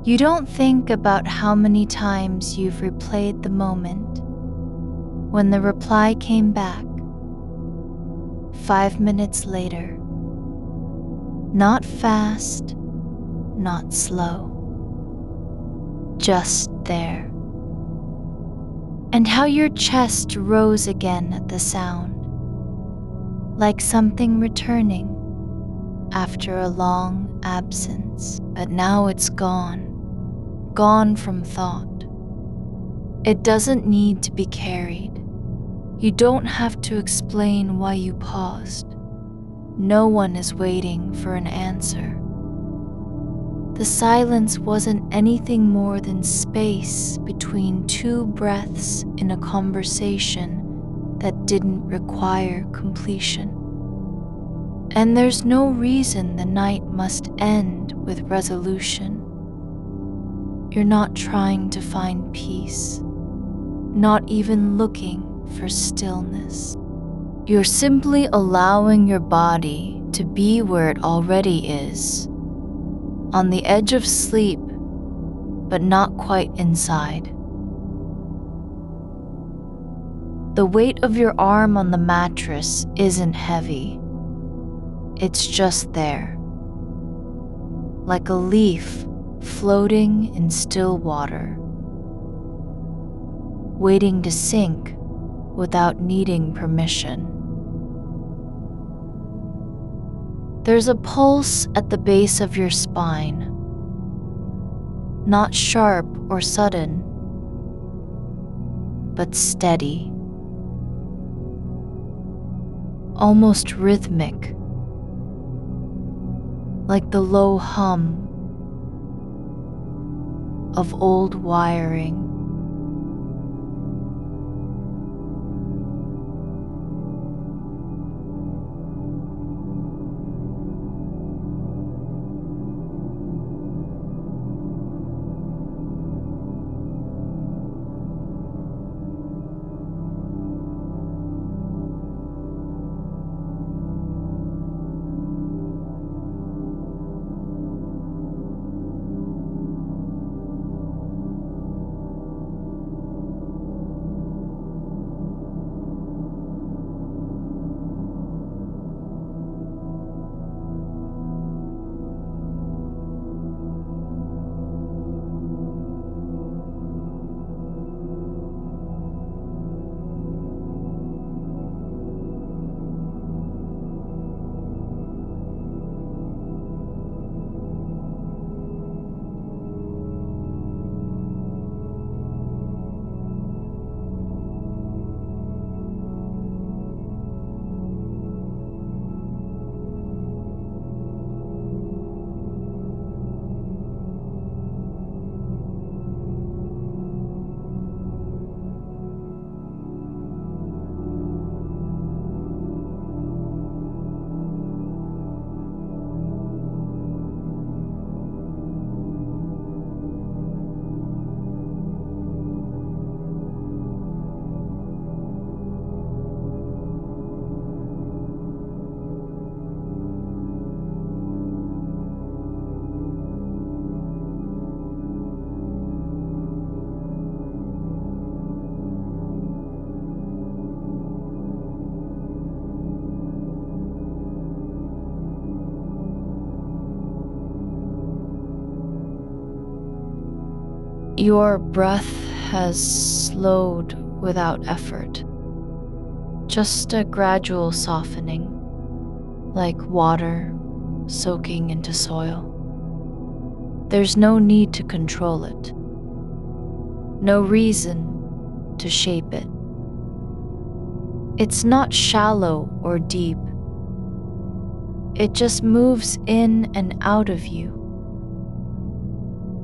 You don't think about how many times you've replayed the moment when the reply came back 5 minutes later. Not fast, not slow, just there. And how your chest rose again at the sound, like something returning after a long absence. But now it's gone from thought. It doesn't need to be carried. You don't have to explain why you paused. No one is waiting for an answer. The silence wasn't anything more than space between two breaths in a conversation that didn't require completion. And there's no reason the night must end with resolution. You're not trying to find peace, not even looking for stillness. You're simply allowing your body to be where it already is, on the edge of sleep, but not quite inside. The weight of your arm on the mattress isn't heavy. It's just there, like a leaf floating in still water, waiting to sink without needing permission. There's a pulse at the base of your spine, not sharp or sudden, but steady, almost rhythmic, like the low hum of old wiring. Your breath has slowed without effort, just a gradual softening, like water soaking into soil. There's no need to control it, no reason to shape it. It's not shallow or deep. It just moves in and out of you,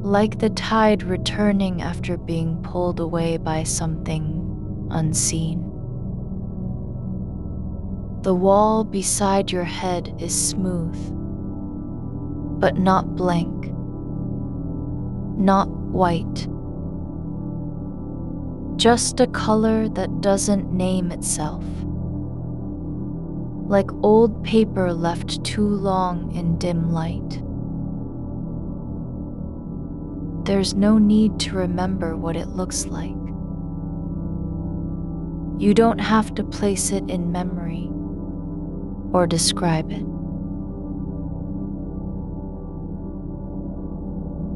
like the tide returning after being pulled away by something unseen. The wall beside your head is smooth, but not blank, not white. Just a color that doesn't name itself, like old paper left too long in dim light. There's no need to remember what it looks like. You don't have to place it in memory or describe it.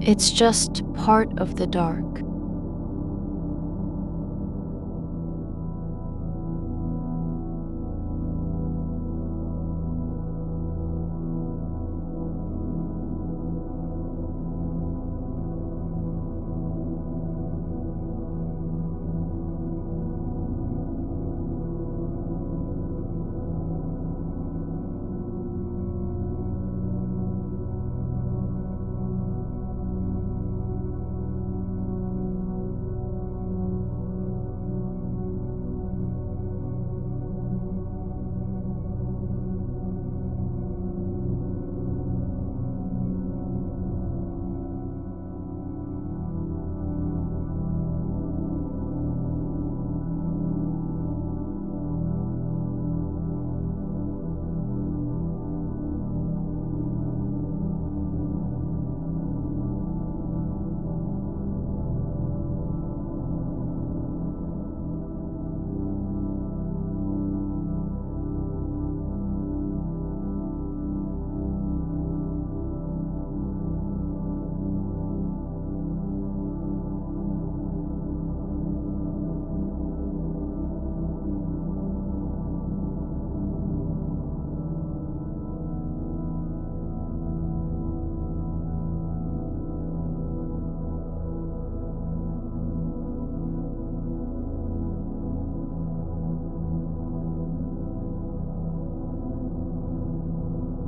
It's just part of the dark.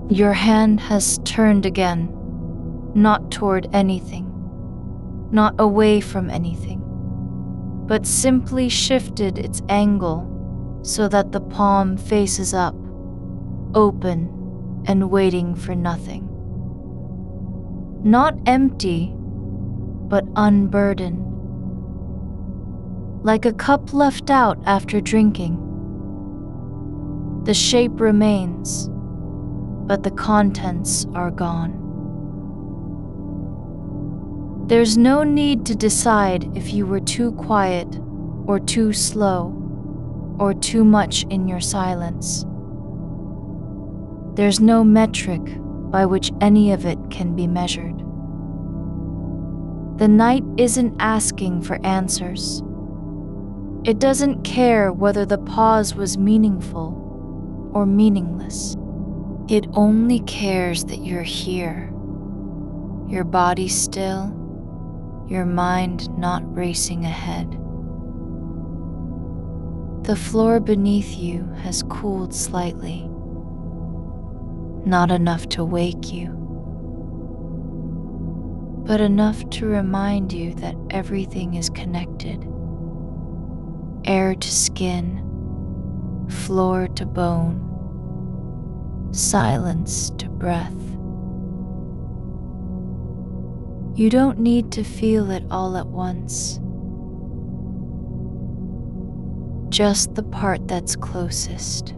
Your hand has turned again, not toward anything, not away from anything, but simply shifted its angle so that the palm faces up, open and waiting for nothing. Not empty, but unburdened. Like a cup left out after drinking. The shape remains, but the contents are gone. There's no need to decide if you were too quiet or too slow or too much in your silence. There's no metric by which any of it can be measured. The night isn't asking for answers. It doesn't care whether the pause was meaningful or meaningless. It only cares that you're here, your body still, your mind not racing ahead. The floor beneath you has cooled slightly, not enough to wake you, but enough to remind you that everything is connected. Air to skin, floor to bone, silence to breath. You don't need to feel it all at once. Just the part that's closest.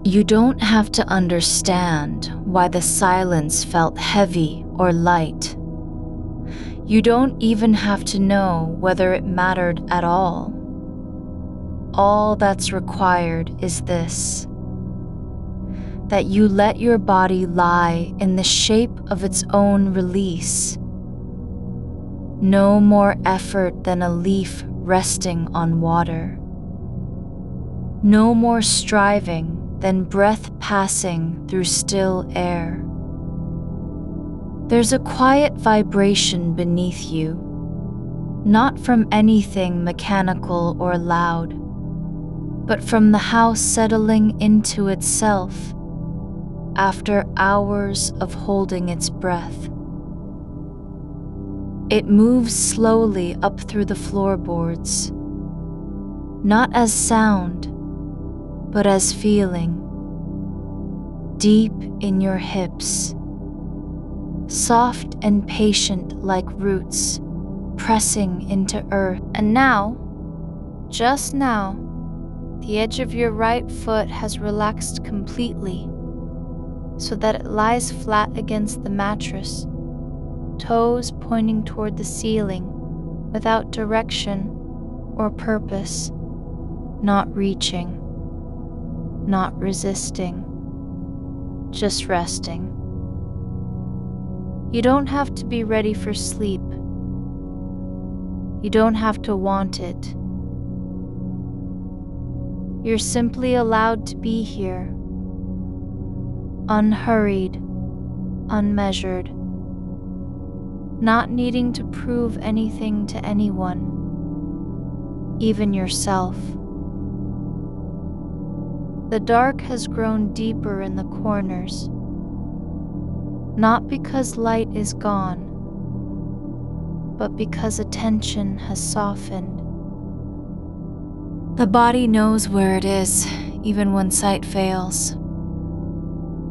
You don't have to understand why the silence felt heavy or light. You don't even have to know whether it mattered at all. All that's required is this: that you let your body lie in the shape of its own release. No more effort than a leaf resting on water. No more striving than breath passing through still air. There's a quiet vibration beneath you, not from anything mechanical or loud, but from the house settling into itself after hours of holding its breath. It moves slowly up through the floorboards, not as sound, but as feeling, deep in your hips, soft and patient like roots pressing into earth. And now, just now, the edge of your right foot has relaxed completely, so that it lies flat against the mattress, toes pointing toward the ceiling, without direction or purpose, not reaching, not resisting, just resting. You don't have to be ready for sleep. You don't have to want it. You're simply allowed to be here, unhurried, unmeasured, not needing to prove anything to anyone, even yourself. The dark has grown deeper in the corners, not because light is gone, but because attention has softened. The body knows where it is, even when sight fails.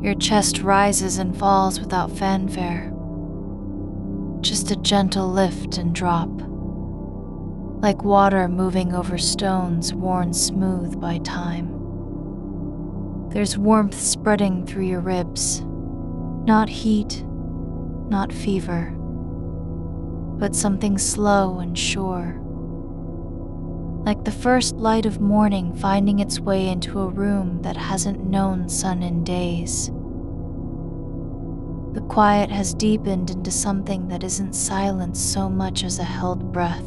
Your chest rises and falls without fanfare, just a gentle lift and drop, like water moving over stones worn smooth by time. There's warmth spreading through your ribs, not heat, not fever, but something slow and sure, like the first light of morning finding its way into a room that hasn't known sun in days. The quiet has deepened into something that isn't silence so much as a held breath,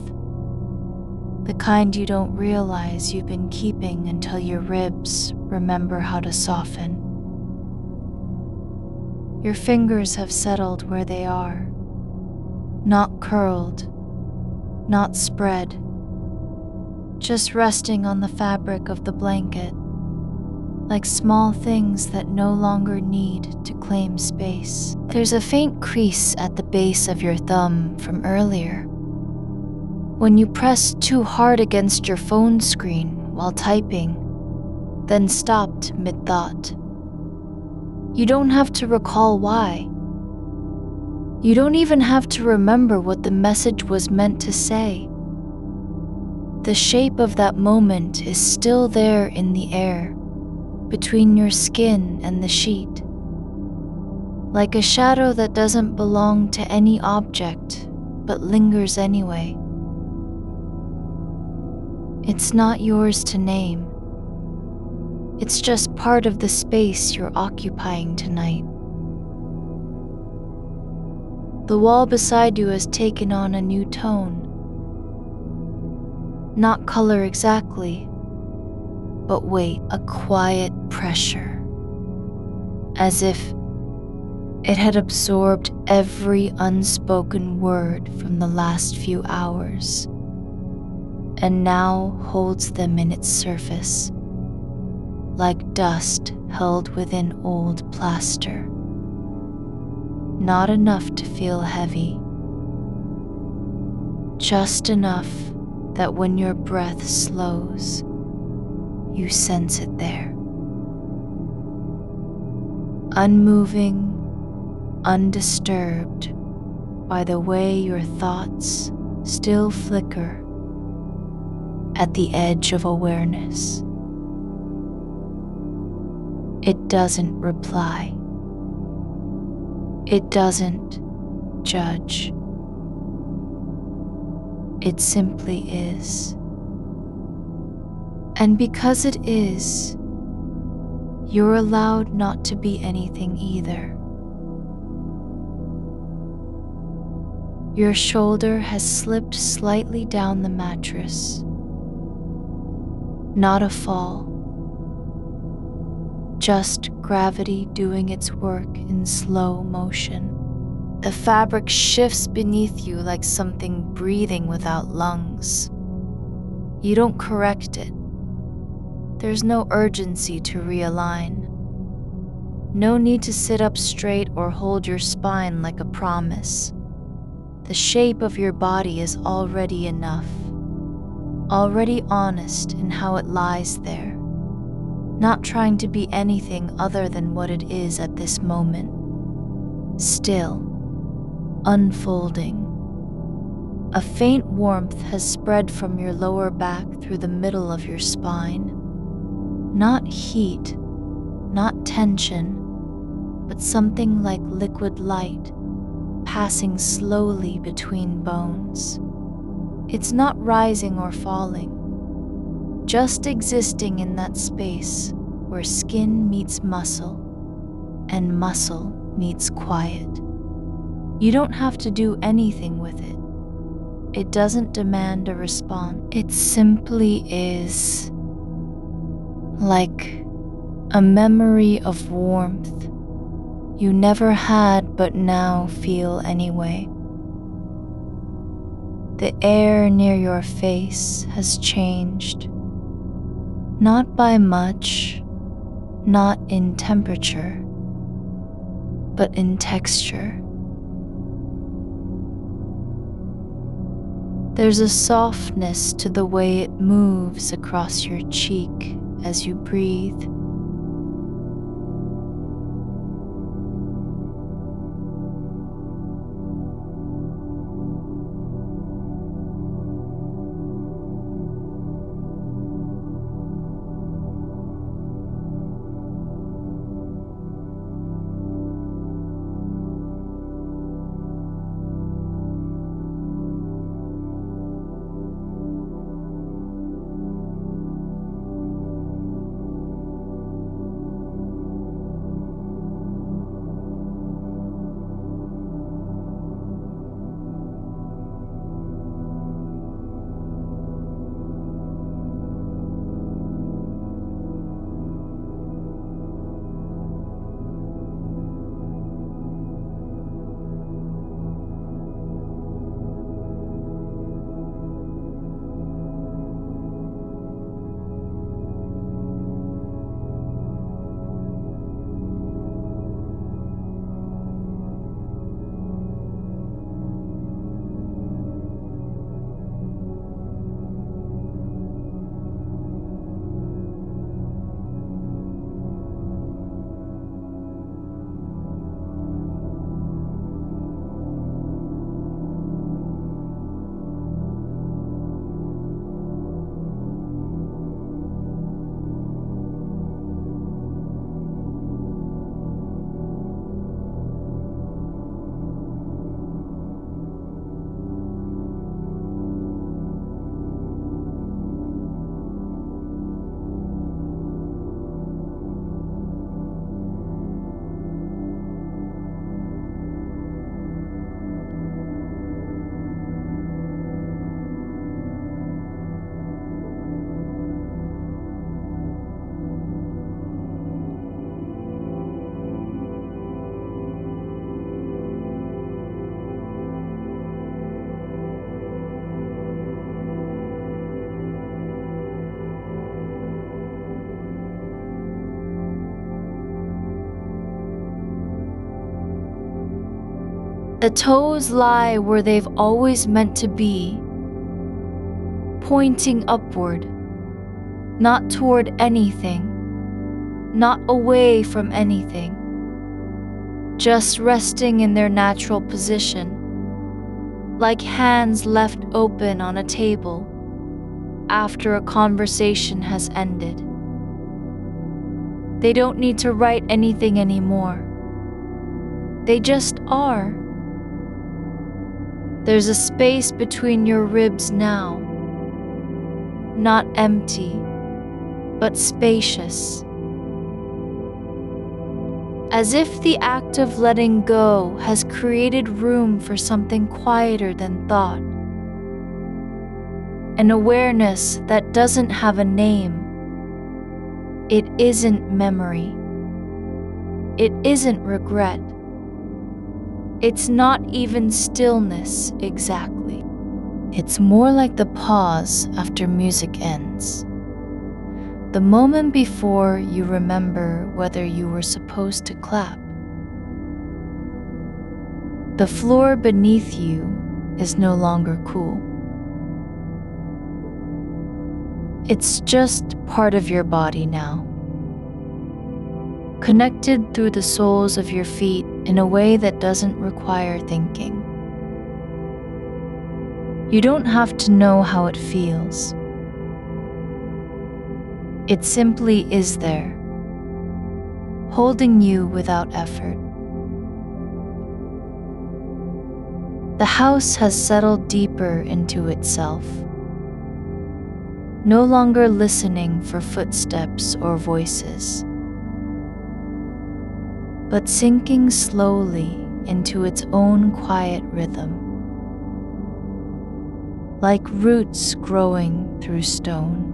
the kind you don't realize you've been keeping until your ribs remember how to soften. Your fingers have settled where they are, not curled, not spread, just resting on the fabric of the blanket, like small things that no longer need to claim space. There's a faint crease at the base of your thumb from earlier, when you pressed too hard against your phone screen while typing, then stopped mid-thought. You don't have to recall why. You don't even have to remember what the message was meant to say. The shape of that moment is still there in the air, between your skin and the sheet, like a shadow that doesn't belong to any object, but lingers anyway. It's not yours to name. It's just part of the space you're occupying tonight. The wall beside you has taken on a new tone. Not color exactly, but weight, a quiet pressure, as if it had absorbed every unspoken word from the last few hours, and now holds them in its surface, like dust held within old plaster. Not enough to feel heavy, just enough that when your breath slows, you sense it there. Unmoving, undisturbed by the way your thoughts still flicker at the edge of awareness. It doesn't reply. It doesn't judge. It simply is. And because it is, you're allowed not to be anything either. Your shoulder has slipped slightly down the mattress. Not a fall. Just gravity doing its work in slow motion. The fabric shifts beneath you like something breathing without lungs. You don't correct it. There's no urgency to realign. No need to sit up straight or hold your spine like a promise. The shape of your body is already enough, already honest in how it lies there, not trying to be anything other than what it is at this moment. Still, unfolding. A faint warmth has spread from your lower back through the middle of your spine. Not heat, not tension, but something like liquid light passing slowly between bones. It's not rising or falling, just existing in that space where skin meets muscle and muscle meets quiet. You don't have to do anything with it. It doesn't demand a response. It simply is, like a memory of warmth you never had but now feel anyway. The air near your face has changed, not by much, not in temperature, but in texture. There's a softness to the way it moves across your cheek as you breathe. The toes lie where they've always meant to be, pointing upward, not toward anything, not away from anything, just resting in their natural position, like hands left open on a table after a conversation has ended. They don't need to write anything anymore. They just are. There's a space between your ribs now, not empty, but spacious. As if the act of letting go has created room for something quieter than thought. An awareness that doesn't have a name. It isn't memory. It isn't regret. It's not even stillness exactly. It's more like the pause after music ends. The moment before you remember whether you were supposed to clap. The floor beneath you is no longer cool. It's just part of your body now, connected through the soles of your feet in a way that doesn't require thinking. You don't have to know how it feels. It simply is there, holding you without effort. The house has settled deeper into itself, no longer listening for footsteps or voices, but sinking slowly into its own quiet rhythm, like roots growing through stone.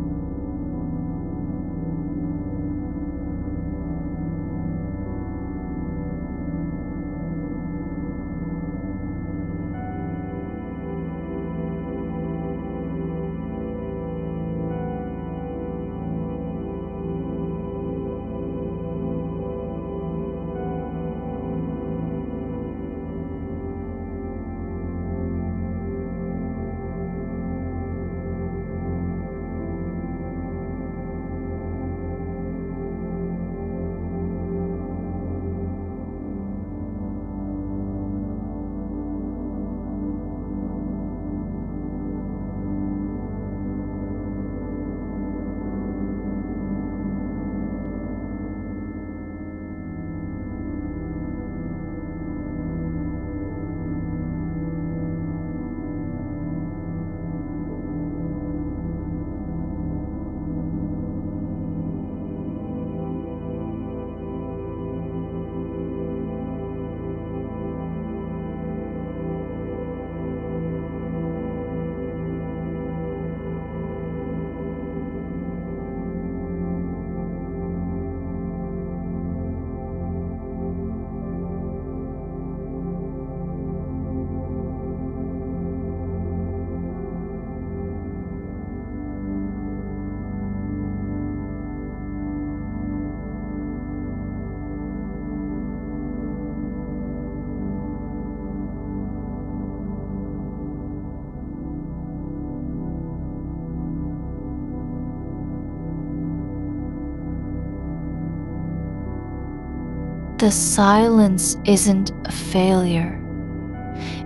The silence isn't a failure.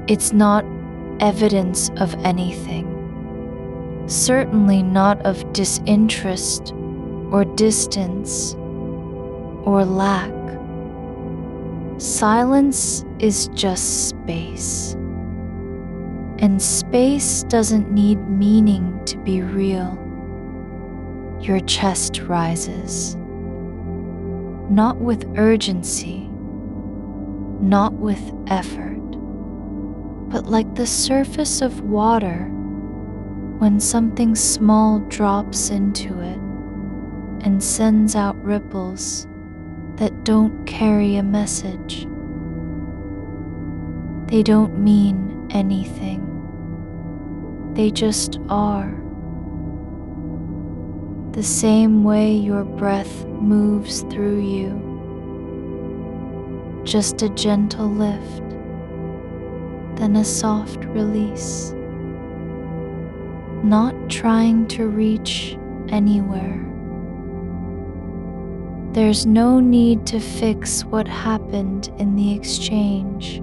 It's not evidence of anything. Certainly not of disinterest or distance or lack. Silence is just space. And space doesn't need meaning to be real. Your chest rises. Not with urgency, not with effort, but like the surface of water when something small drops into it and sends out ripples that don't carry a message. They don't mean anything. They just are. The same way your breath moves through you. Just a gentle lift, then a soft release. Not trying to reach anywhere. There's no need to fix what happened in the exchange.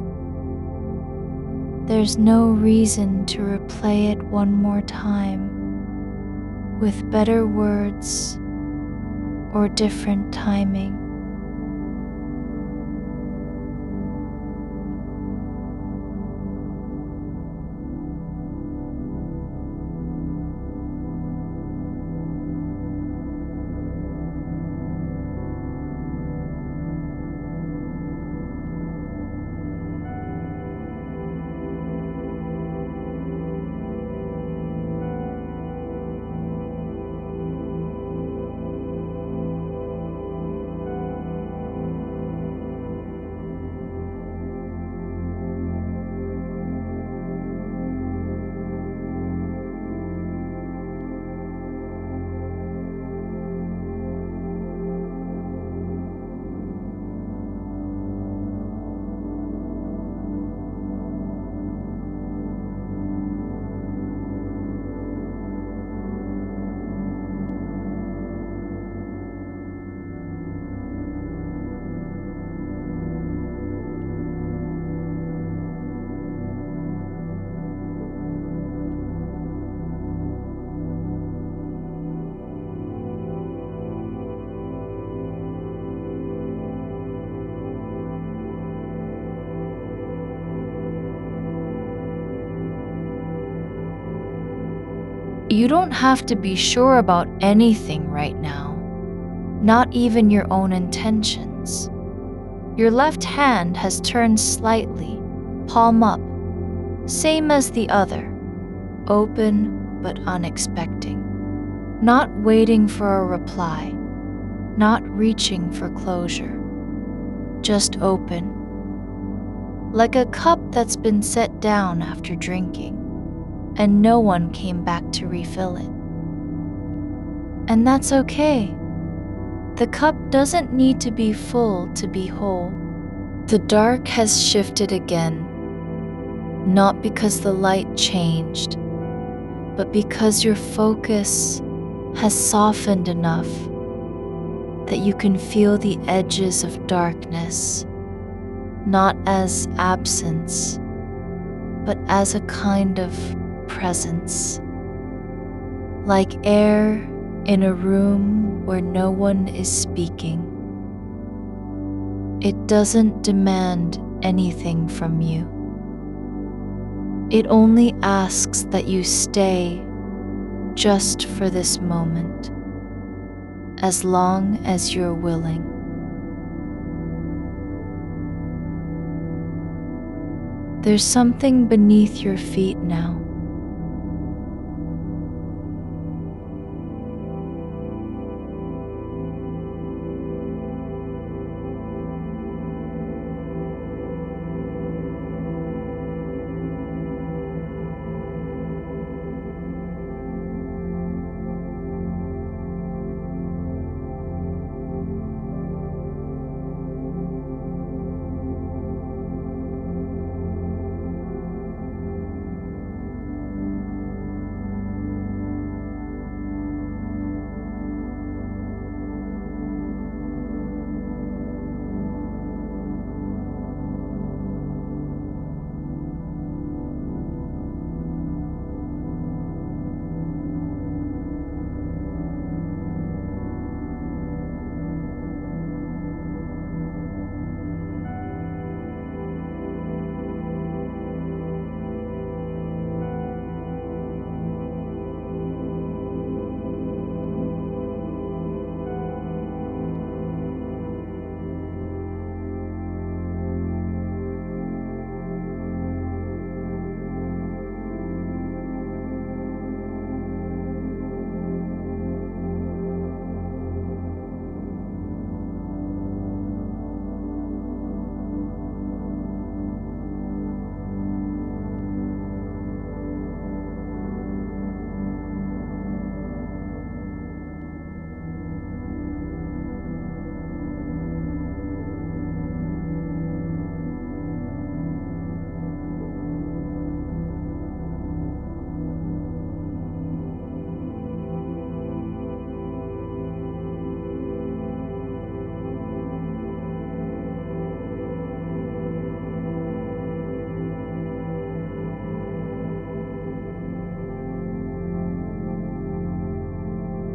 There's no reason to replay it one more time with better words or different timing. You don't have to be sure about anything right now, not even your own intentions. Your left hand has turned slightly, palm up, same as the other, open but unexpecting. Not waiting for a reply, not reaching for closure, just open. Like a cup that's been set down after drinking, and no one came back to refill it. And that's okay. The cup doesn't need to be full to be whole. The dark has shifted again, not because the light changed, but because your focus has softened enough that you can feel the edges of darkness, not as absence, but as a kind of presence, like air in a room where no one is speaking. It doesn't demand anything from you. It only asks that you stay just for this moment, as long as you're willing. There's something beneath your feet now.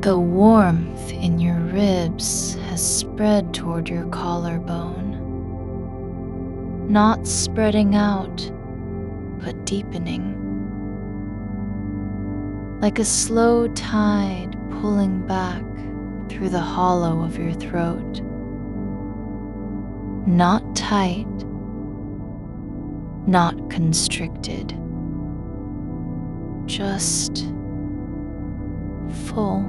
The warmth in your ribs has spread toward your collarbone, not spreading out, but deepening, like a slow tide pulling back through the hollow of your throat. Not tight, not constricted, just full.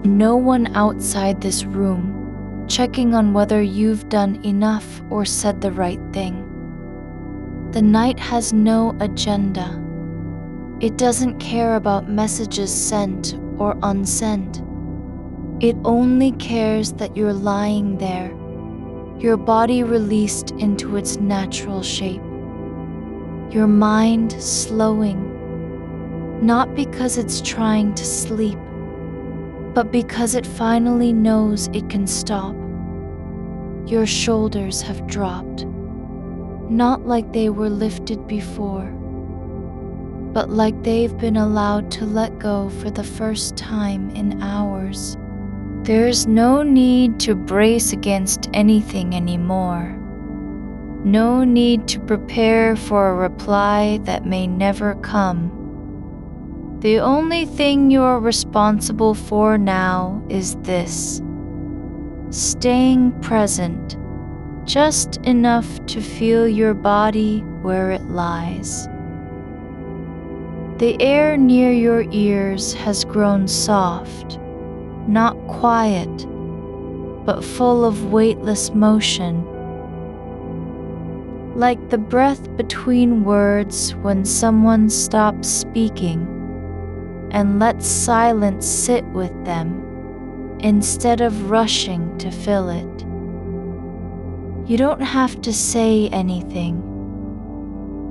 No one outside this room checking on whether you've done enough or said the right thing. The night has no agenda. It doesn't care about messages sent or unsent. It only cares that you're lying there, your body released into its natural shape, your mind slowing, not because it's trying to sleep, but because it finally knows it can stop. Your shoulders have dropped, not like they were lifted before, but like they've been allowed to let go for the first time in hours. There's no need to brace against anything anymore. No need to prepare for a reply that may never come. The only thing you're responsible for now is this: staying present, just enough to feel your body where it lies. The air near your ears has grown soft, not quiet, but full of weightless motion, like the breath between words when someone stops speaking and lets silence sit with them instead of rushing to fill it. You don't have to say anything.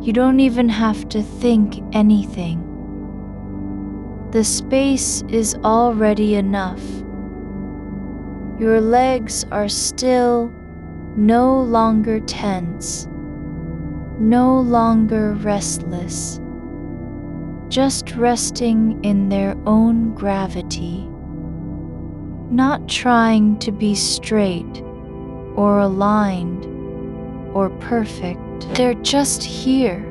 You don't even have to think anything. The space is already enough. Your legs are still, no longer tense, no longer restless, just resting in their own gravity, not trying to be straight or aligned or perfect. They're just here,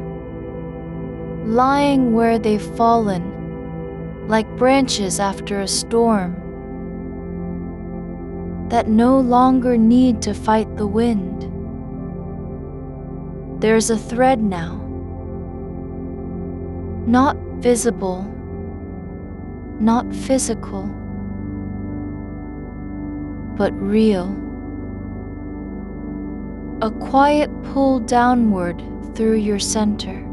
lying where they've fallen, like branches after a storm, that no longer need to fight the wind. There's a thread now, not visible, not physical, but real. A quiet pull downward through your center,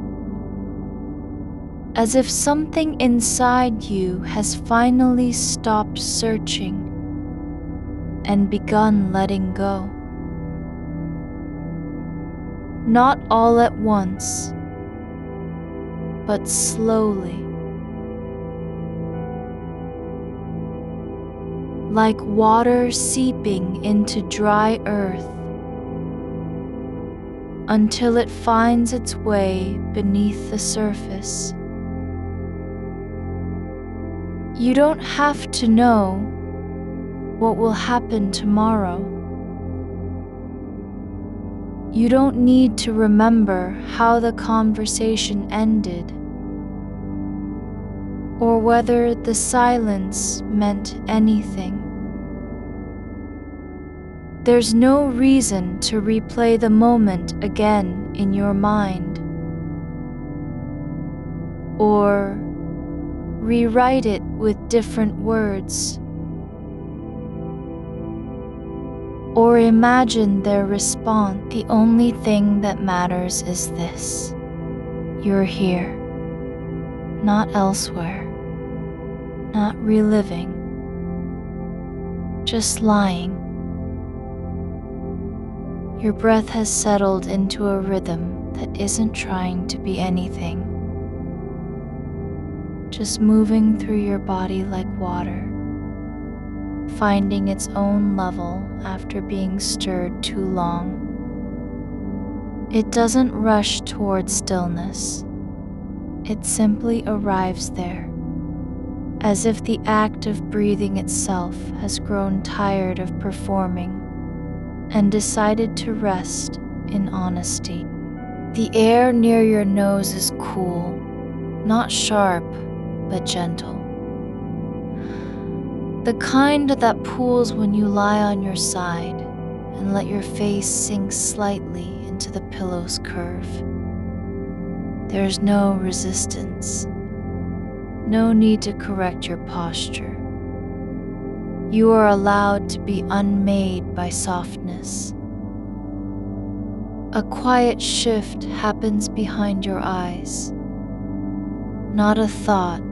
as if something inside you has finally stopped searching and begun letting go. Not all at once, but slowly. Like water seeping into dry earth until it finds its way beneath the surface. You don't have to know what will happen tomorrow. You don't need to remember how the conversation ended, or whether the silence meant anything. There's no reason to replay the moment again in your mind, or rewrite it with different words, or imagine their response. The only thing that matters is this: you're here, not elsewhere, not reliving, just lying. Your breath has settled into a rhythm that isn't trying to be anything, just moving through your body like water, finding its own level after being stirred too long. It doesn't rush towards stillness. It simply arrives there, as if the act of breathing itself has grown tired of performing and decided to rest in honesty. The air near your nose is cool, not sharp, but gentle. The kind that pools when you lie on your side and let your face sink slightly into the pillow's curve. There's no resistance, no need to correct your posture. You are allowed to be unmade by softness. A quiet shift happens behind your eyes. Not a thought,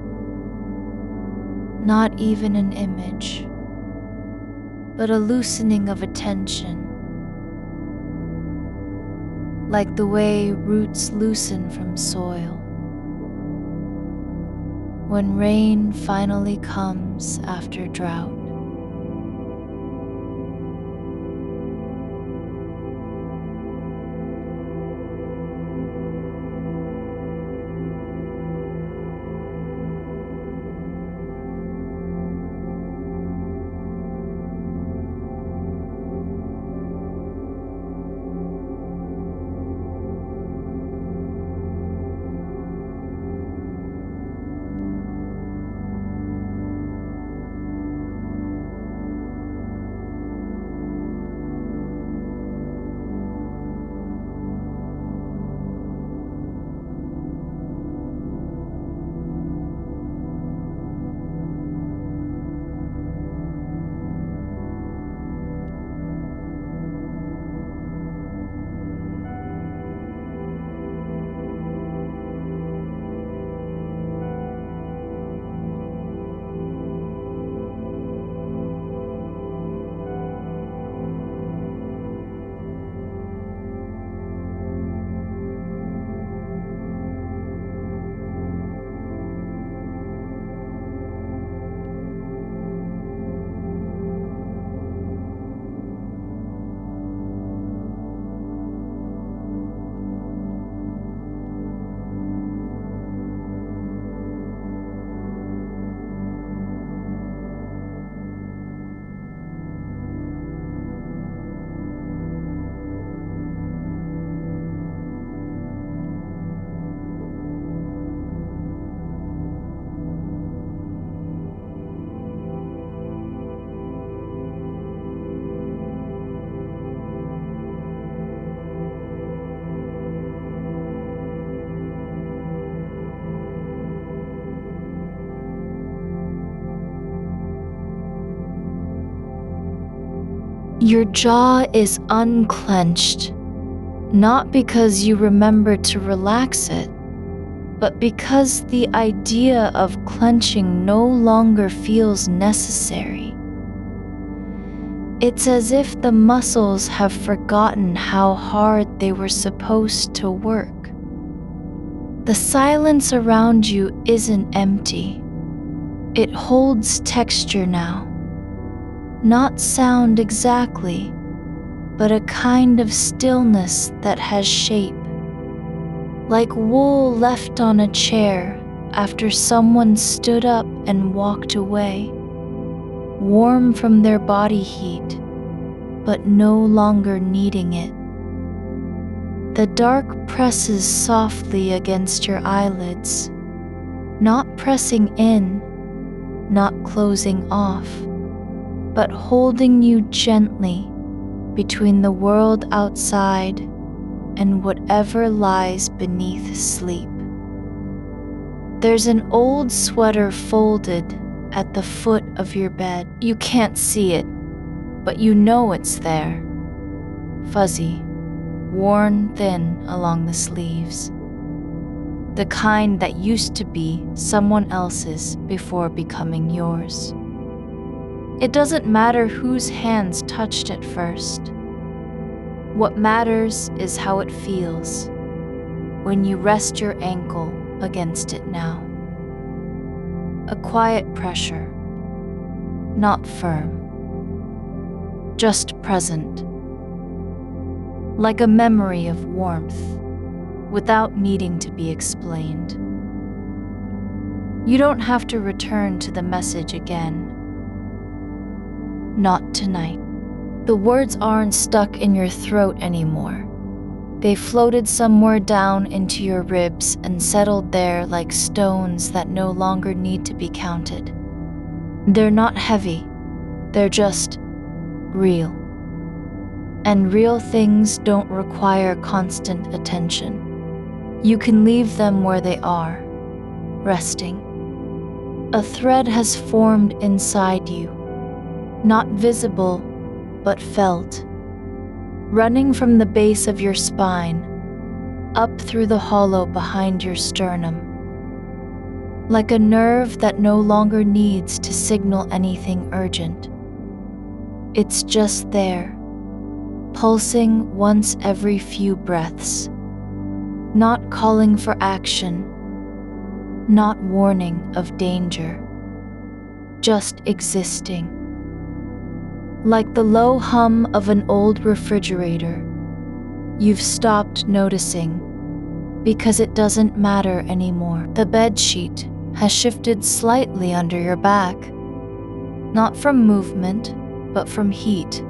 not even an image, but a loosening of attention, like the way roots loosen from soil. When rain finally comes after drought. Your jaw is unclenched, not because you remembered to relax it, but because the idea of clenching no longer feels necessary. It's as if the muscles have forgotten how hard they were supposed to work. The silence around you isn't empty. It holds texture now. Not sound exactly, but a kind of stillness that has shape. Like wool left on a chair after someone stood up and walked away. Warm from their body heat, but no longer needing it. The dark presses softly against your eyelids, not pressing in, not closing off, but holding you gently between the world outside and whatever lies beneath sleep. There's an old sweater folded at the foot of your bed. You can't see it, but you know it's there. Fuzzy, worn thin along the sleeves. The kind that used to be someone else's before becoming yours. It doesn't matter whose hands touched it first. What matters is how it feels when you rest your ankle against it now. A quiet pressure, not firm, just present, like a memory of warmth without needing to be explained. You don't have to return to the message again. Not tonight. The words aren't stuck in your throat anymore. They floated somewhere down into your ribs and settled there like stones that no longer need to be counted. They're not heavy, they're just real. And real things don't require constant attention. You can leave them where they are, resting. A thread has formed inside you, not visible, but felt, running from the base of your spine, up through the hollow behind your sternum, like a nerve that no longer needs to signal anything urgent. It's just there, pulsing once every few breaths, not calling for action, not warning of danger, just existing. Like the low hum of an old refrigerator, you've stopped noticing because it doesn't matter anymore. The bedsheet has shifted slightly under your back, not from movement, but from heat.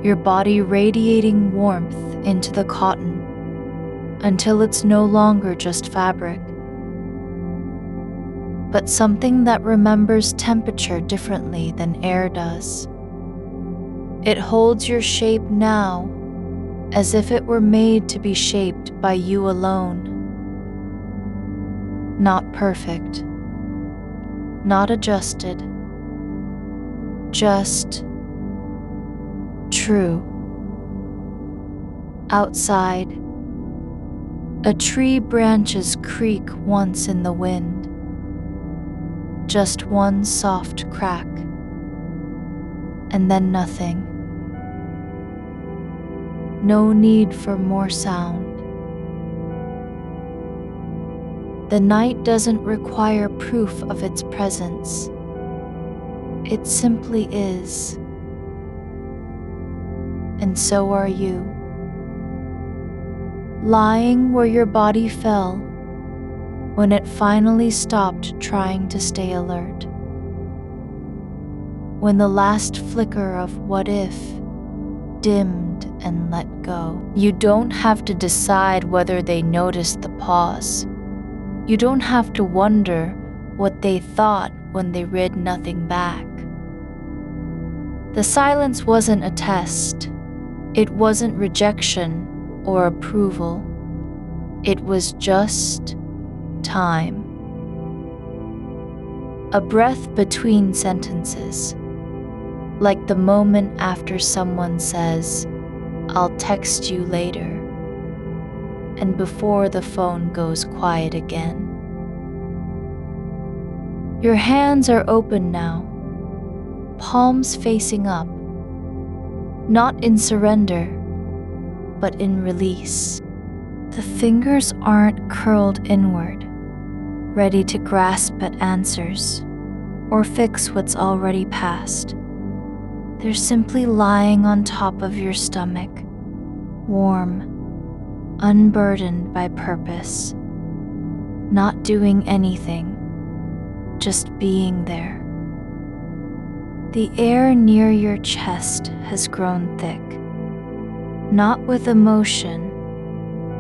Your body radiating warmth into the cotton until it's no longer just fabric, but something that remembers temperature differently than air does. It holds your shape now as if it were made to be shaped by you alone. Not perfect, not adjusted, just true. Outside, a tree branches creak once in the wind. Just one soft crack, and then nothing. No need for more sound. The night doesn't require proof of its presence. It simply is. And so are you. Lying where your body fell when it finally stopped trying to stay alert. When the last flicker of what if dimmed and let go. You don't have to decide whether they noticed the pause. You don't have to wonder what they thought when they read nothing back. The silence wasn't a test. It wasn't rejection or approval. It was just time. A breath between sentences. like the moment after someone says, "I'll text you later," and before the phone goes quiet again. Your hands are open now, palms facing up, not in surrender, but in release. The fingers aren't curled inward, ready to grasp at answers or fix what's already past. They're simply lying on top of your stomach, warm, unburdened by purpose, not doing anything, just being there. The air near your chest has grown thick, not with emotion,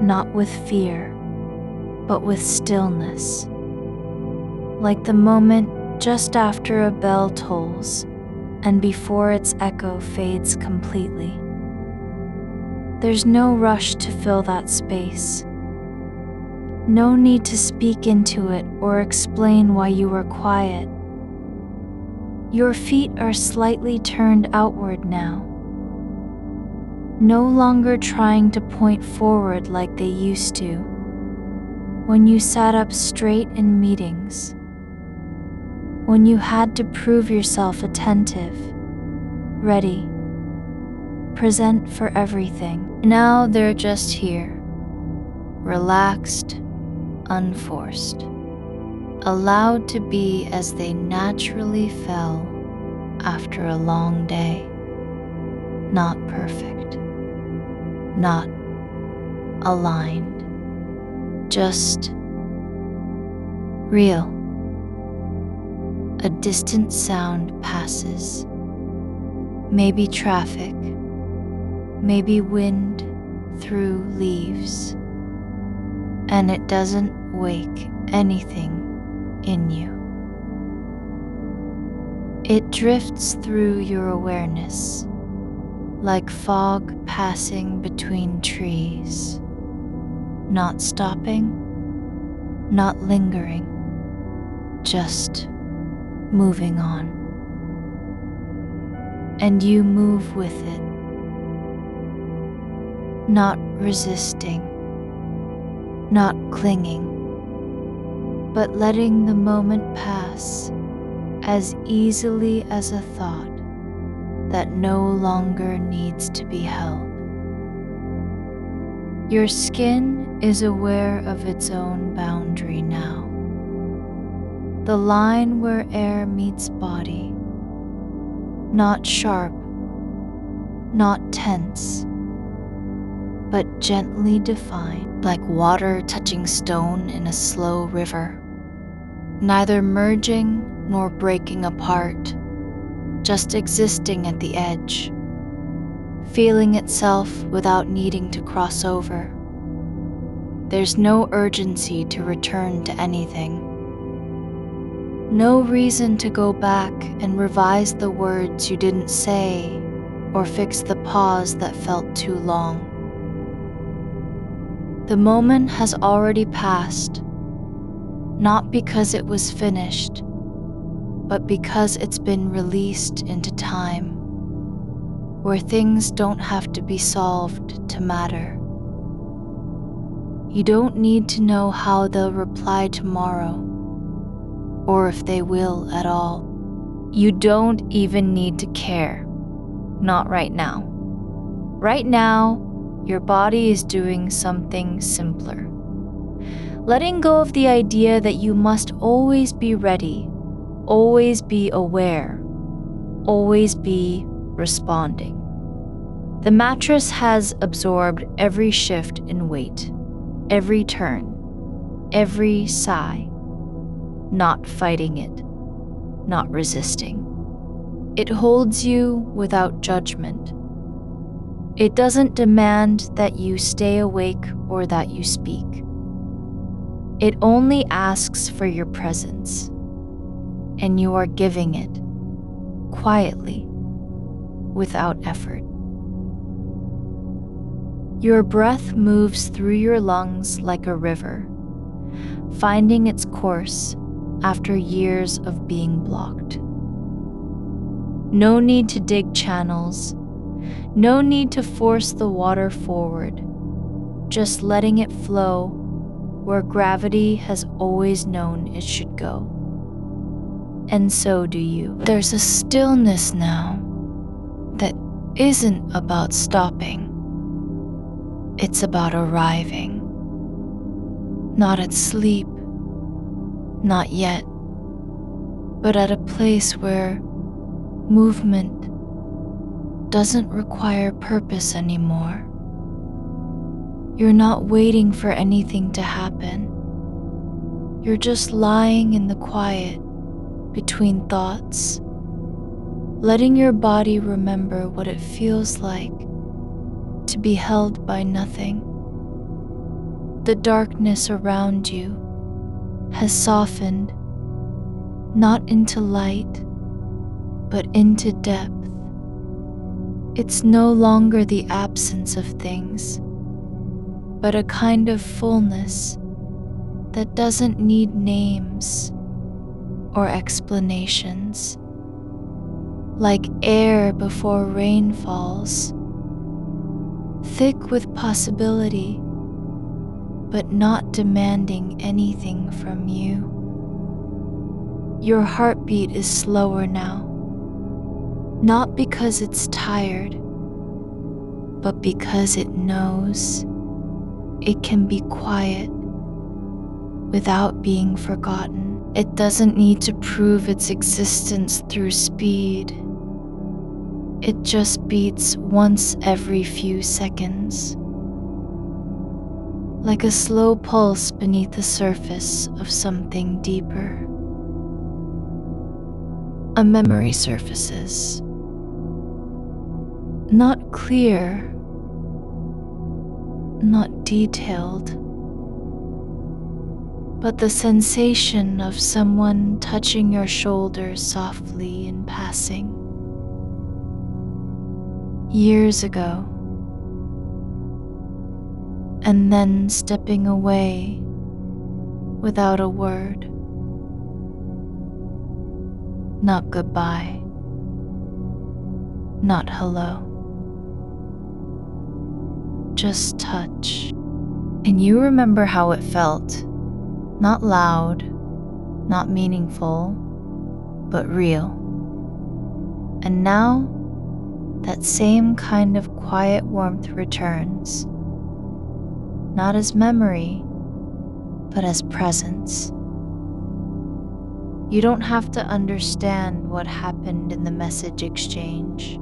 not with fear, but with stillness, like the moment just after a bell tolls and before its echo fades completely. There's no rush to fill that space. No need to speak into it or explain why you were quiet. Your feet are slightly turned outward now, no longer trying to point forward like they used to when you sat up straight in meetings, when you had to prove yourself attentive, ready, present for everything. Now they're just here, relaxed, unforced, allowed to be as they naturally fell after a long day. Not perfect, not aligned, just real. A distant sound passes, maybe traffic, maybe wind through leaves, and it doesn't wake anything in you. It drifts through your awareness, like fog passing between trees, not stopping, not lingering, just moving on. And you move with it, not resisting, not clinging, but letting the moment pass as easily as a thought that no longer needs to be held. Your skin is aware of its own boundary now, the line where air meets body, not sharp, not tense, but gently defined, like water touching stone in a slow river, neither merging nor breaking apart, just existing at the edge, feeling itself without needing to cross over. There's no urgency to return to anything. No reason to go back and revise the words you didn't say or fix the pause that felt too long. The moment has already passed, not because it was finished, but because it's been released into time, where things don't have to be solved to matter. You don't need to know how they'll reply tomorrow, or if they will at all. You don't even need to care. Not right now. Right now, your body is doing something simpler. Letting go of the idea that you must always be ready, always be aware, always be responding. The mattress has absorbed every shift in weight, every turn, every sigh, not fighting it, not resisting. It holds you without judgment. It doesn't demand that you stay awake or that you speak. It only asks for your presence, and you are giving it, quietly, without effort. Your breath moves through your lungs like a river, finding its course after years of being blocked. No need to dig channels. No need to force the water forward. Just letting it flow where gravity has always known it should go. And so do you. There's a stillness now that isn't about stopping. It's about arriving. Not at sleep, not yet, but at a place where movement doesn't require purpose anymore. You're not waiting for anything to happen. You're just lying in the quiet between thoughts, letting your body remember what it feels like to be held by nothing. The darkness around you has softened, not into light, but into depth. It's no longer the absence of things, but a kind of fullness that doesn't need names or explanations. Like air before rain falls, thick with possibility, but not demanding anything from you. Your heartbeat is slower now, not because it's tired, but because it knows it can be quiet without being forgotten. It doesn't need to prove its existence through speed. It just beats once every few seconds, like a slow pulse beneath the surface of something deeper. A memory surfaces, not clear, not detailed, but the sensation of someone touching your shoulder softly in passing. Years ago, and then stepping away without a word. Not goodbye, not hello, just touch. And you remember how it felt, not loud, not meaningful, but real. And now, that same kind of quiet warmth returns, not as memory, but as presence. You don't have to understand what happened in the message exchange.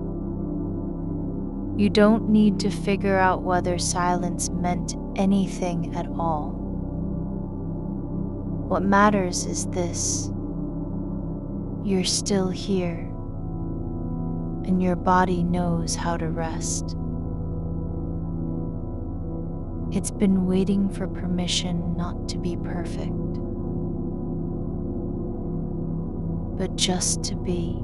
You don't need to figure out whether silence meant anything at all. What matters is this: you're still here, and your body knows how to rest. It's been waiting for permission not to be perfect, but just to be.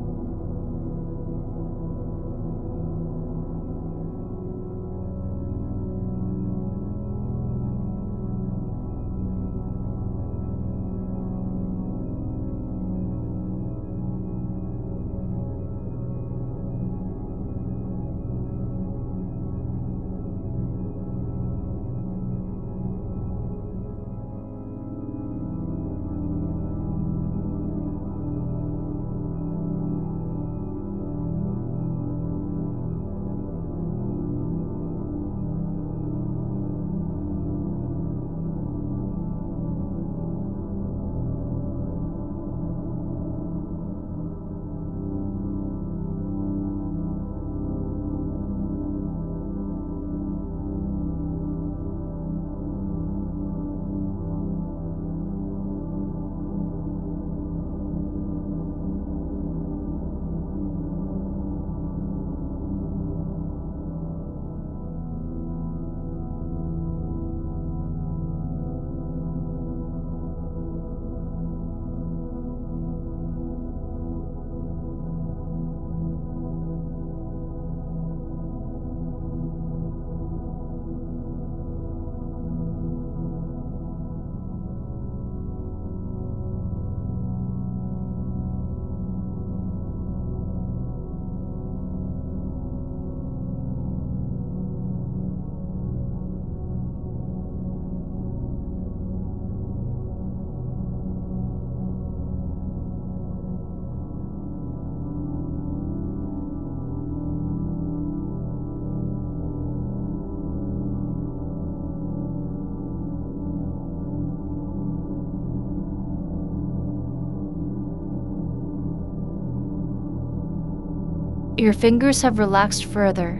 Your fingers have relaxed further,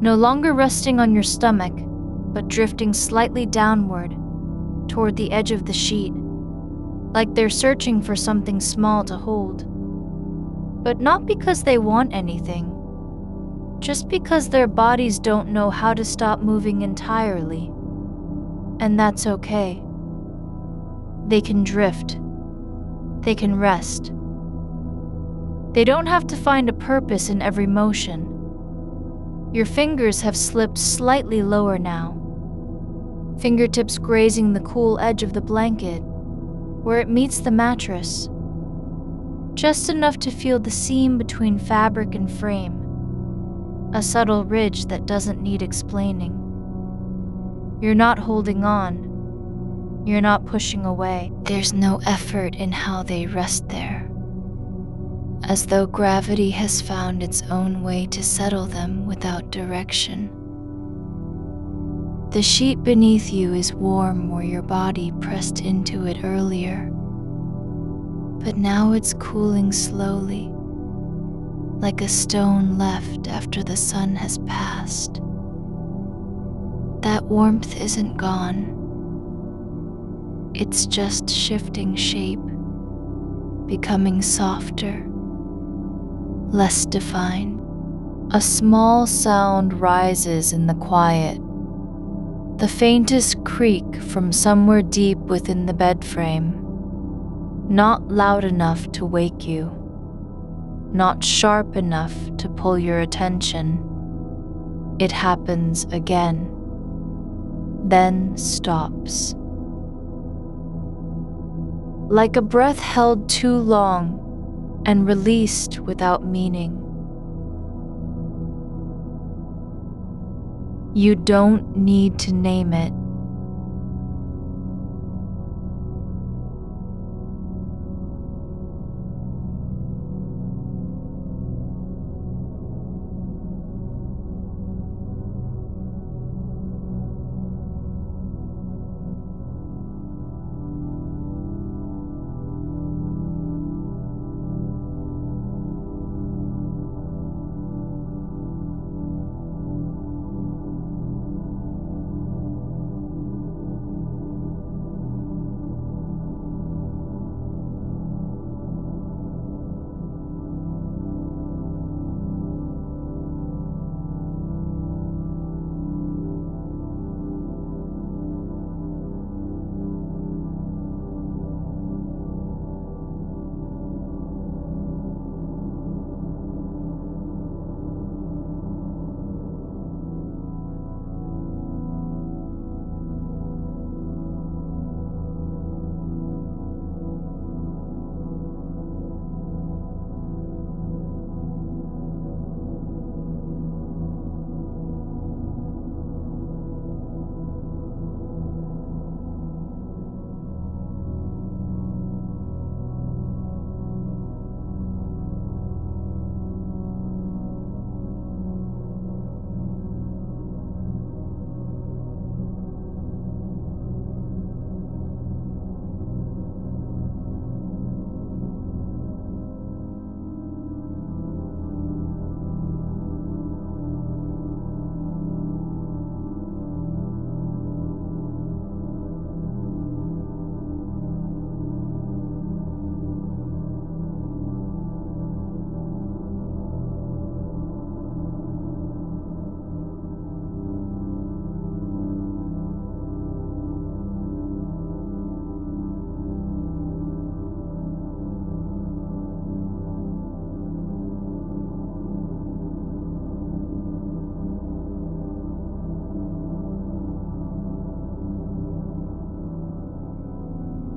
no longer resting on your stomach, but drifting slightly downward toward the edge of the sheet, like they're searching for something small to hold. But not because they want anything, just because their bodies don't know how to stop moving entirely. And that's okay. They can drift. They can rest. They don't have to find a purpose in every motion. Your fingers have slipped slightly lower now, fingertips grazing the cool edge of the blanket where it meets the mattress, just enough to feel the seam between fabric and frame, a subtle ridge that doesn't need explaining. You're not holding on. You're not pushing away. There's no effort in how they rest there, as though gravity has found its own way to settle them without direction. The sheet beneath you is warm where your body pressed into it earlier, but now it's cooling slowly, like a stone left after the sun has passed. That warmth isn't gone. It's just shifting shape, becoming softer, less defined. A small sound rises in the quiet, the faintest creak from somewhere deep within the bed frame, not loud enough to wake you, not sharp enough to pull your attention. It happens again, then stops. Like a breath held too long and released without meaning. You don't need to name it.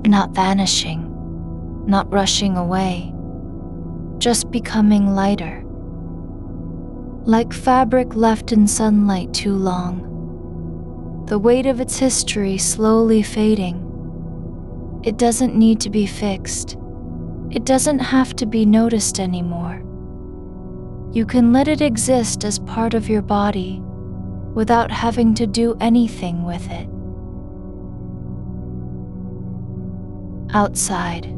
Not vanishing, not rushing away, just becoming lighter. Like fabric left in sunlight too long, the weight of its history slowly fading. It doesn't need to be fixed. It doesn't have to be noticed anymore. You can let it exist as part of your body without having to do anything with it. Outside,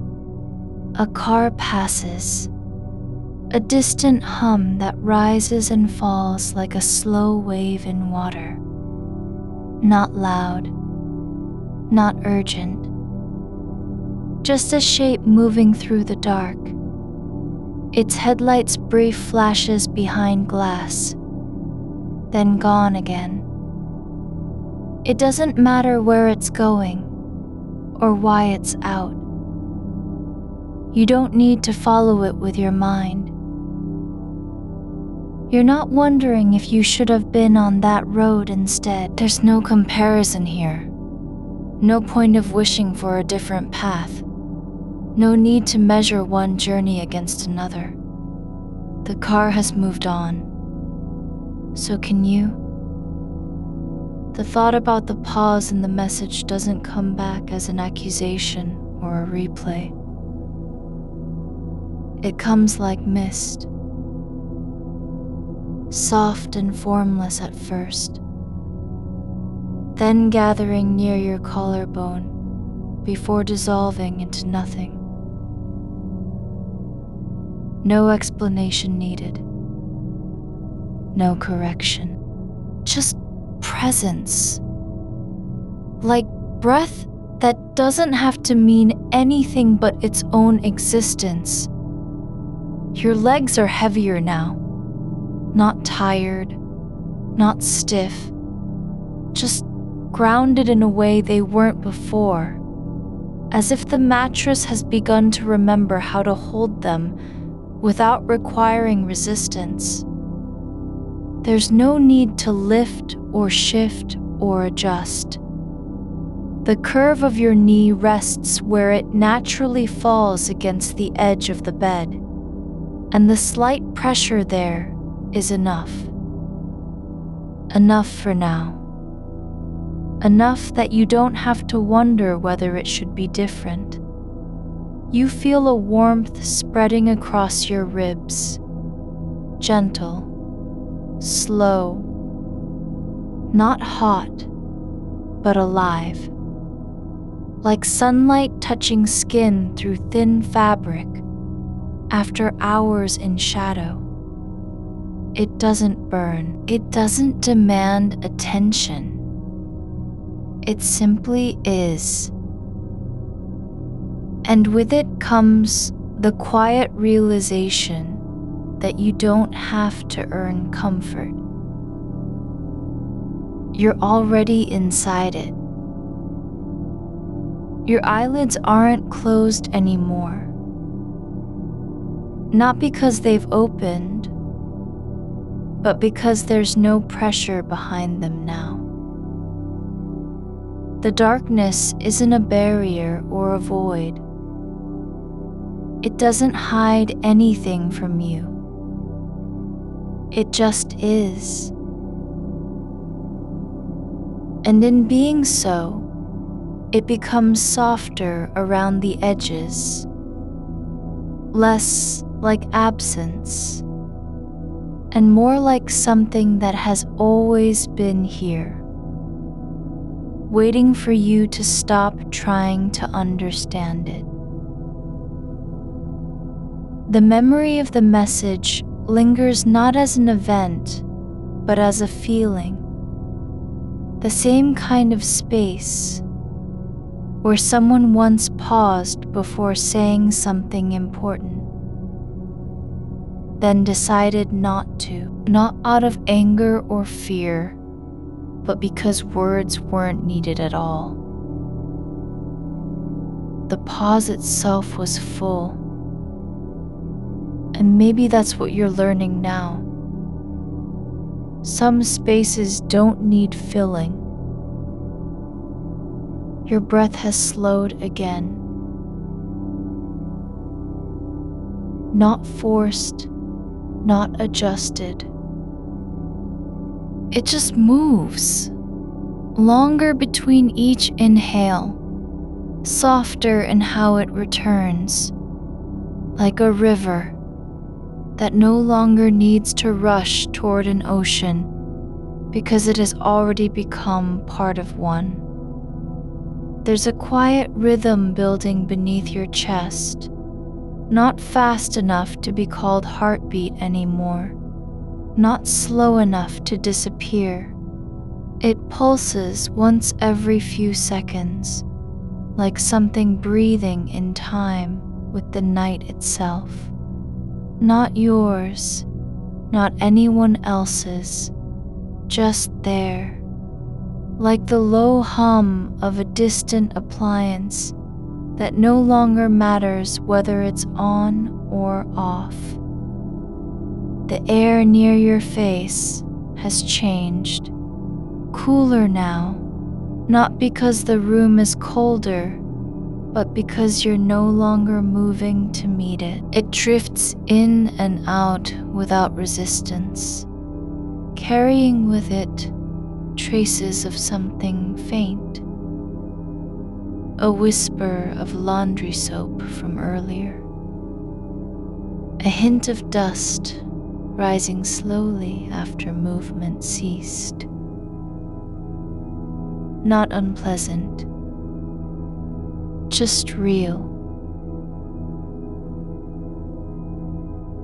a car passes, a distant hum that rises and falls like a slow wave in water. Not loud, not urgent, just a shape moving through the dark, its headlights brief flashes behind glass, then gone again. It doesn't matter where it's going or why it's out. You don't need to follow it with your mind. You're not wondering if you should have been on that road instead. There's no comparison here. No point of wishing for a different path. No need to measure one journey against another. The car has moved on. So can you? The thought about the pause in the message doesn't come back as an accusation or a replay. It comes like mist, soft and formless at first, then gathering near your collarbone before dissolving into nothing. No explanation needed, no correction, just presence. Like breath that doesn't have to mean anything but its own existence. Your legs are heavier now, not tired, not stiff, just grounded in a way they weren't before, as if the mattress has begun to remember how to hold them without requiring resistance. There's no need to lift or shift or adjust. The curve of your knee rests where it naturally falls against the edge of the bed, and the slight pressure there is enough. Enough for now. Enough that you don't have to wonder whether it should be different. You feel a warmth spreading across your ribs, gentle, slow, not hot, but alive, like sunlight touching skin through thin fabric after hours in shadow. It doesn't burn, it doesn't demand attention. It simply is. And with it comes the quiet realization that you don't have to earn comfort. You're already inside it. Your eyelids aren't closed anymore. Not because they've opened, but because there's no pressure behind them now. The darkness isn't a barrier or a void. It doesn't hide anything from you. It just is. And in being so, it becomes softer around the edges, less like absence, and more like something that has always been here, waiting for you to stop trying to understand it. The memory of the message lingers not as an event, but as a feeling. The same kind of space where someone once paused before saying something important, then decided not to, not out of anger or fear, but because words weren't needed at all. The pause itself was full. And maybe that's what you're learning now. Some spaces don't need filling. Your breath has slowed again. Not forced, not adjusted. It just moves. Longer between each inhale, softer in how it returns, like a river that no longer needs to rush toward an ocean because it has already become part of one. There's a quiet rhythm building beneath your chest, Not fast enough to be called heartbeat anymore, not slow enough to disappear. It pulses once every few seconds, like something breathing in time with the night itself. Not yours, not anyone else's, just there, like the low hum of a distant appliance that no longer matters whether it's on or off. The air near your face has changed, cooler now, not because the room is colder, but because you're no longer moving to meet it. It drifts in and out without resistance, carrying with it traces of something faint. A whisper of laundry soap from earlier. A hint of dust rising slowly after movement ceased. Not unpleasant, just real.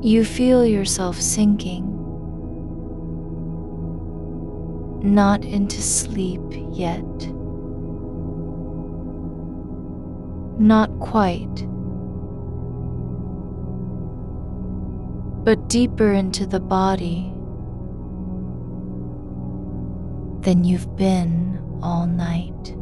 You feel yourself sinking, not into sleep yet. Not quite, but deeper into the body than you've been all night.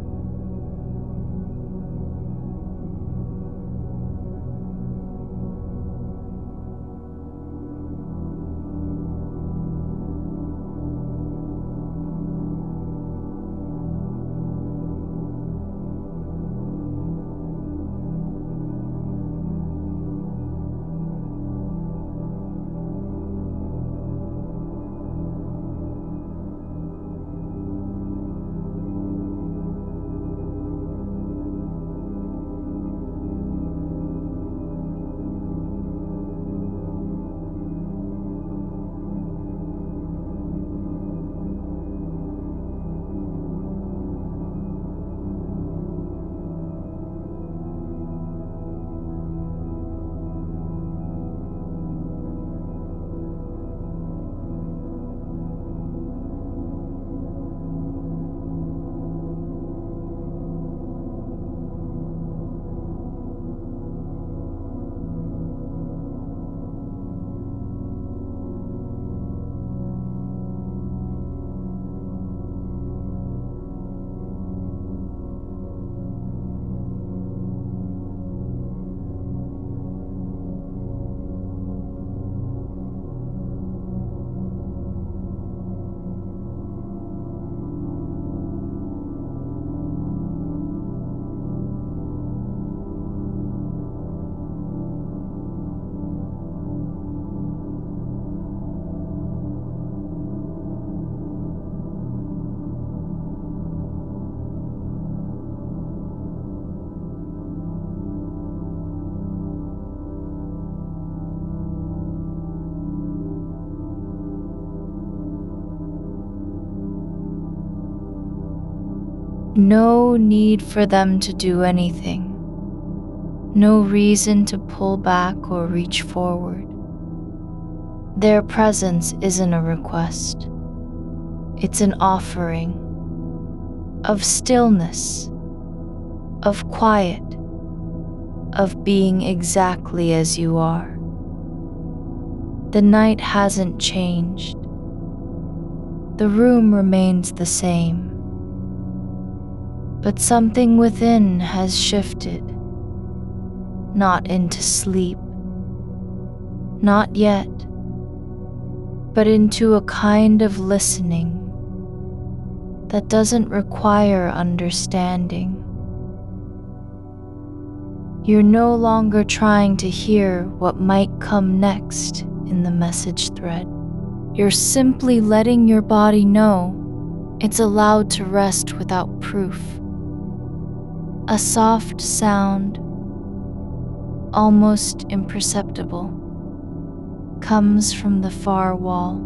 No need for them to do anything. No reason to pull back or reach forward. Their presence isn't a request. It's an offering of stillness, of quiet, of being exactly as you are. The night hasn't changed. The room remains the same. But something within has shifted, not into sleep, not yet, but into a kind of listening that doesn't require understanding. You're no longer trying to hear what might come next in the message thread. You're simply letting your body know it's allowed to rest without proof. A soft sound, almost imperceptible, comes from the far wall,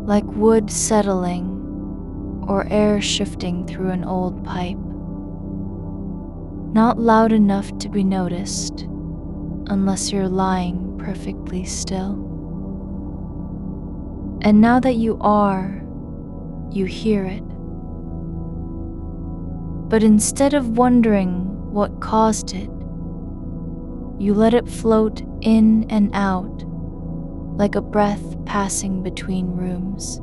like wood settling or air shifting through an old pipe. Not loud enough to be noticed, unless you're lying perfectly still. And now that you are, you hear it. But instead of wondering what caused it, you let it float in and out like a breath passing between rooms.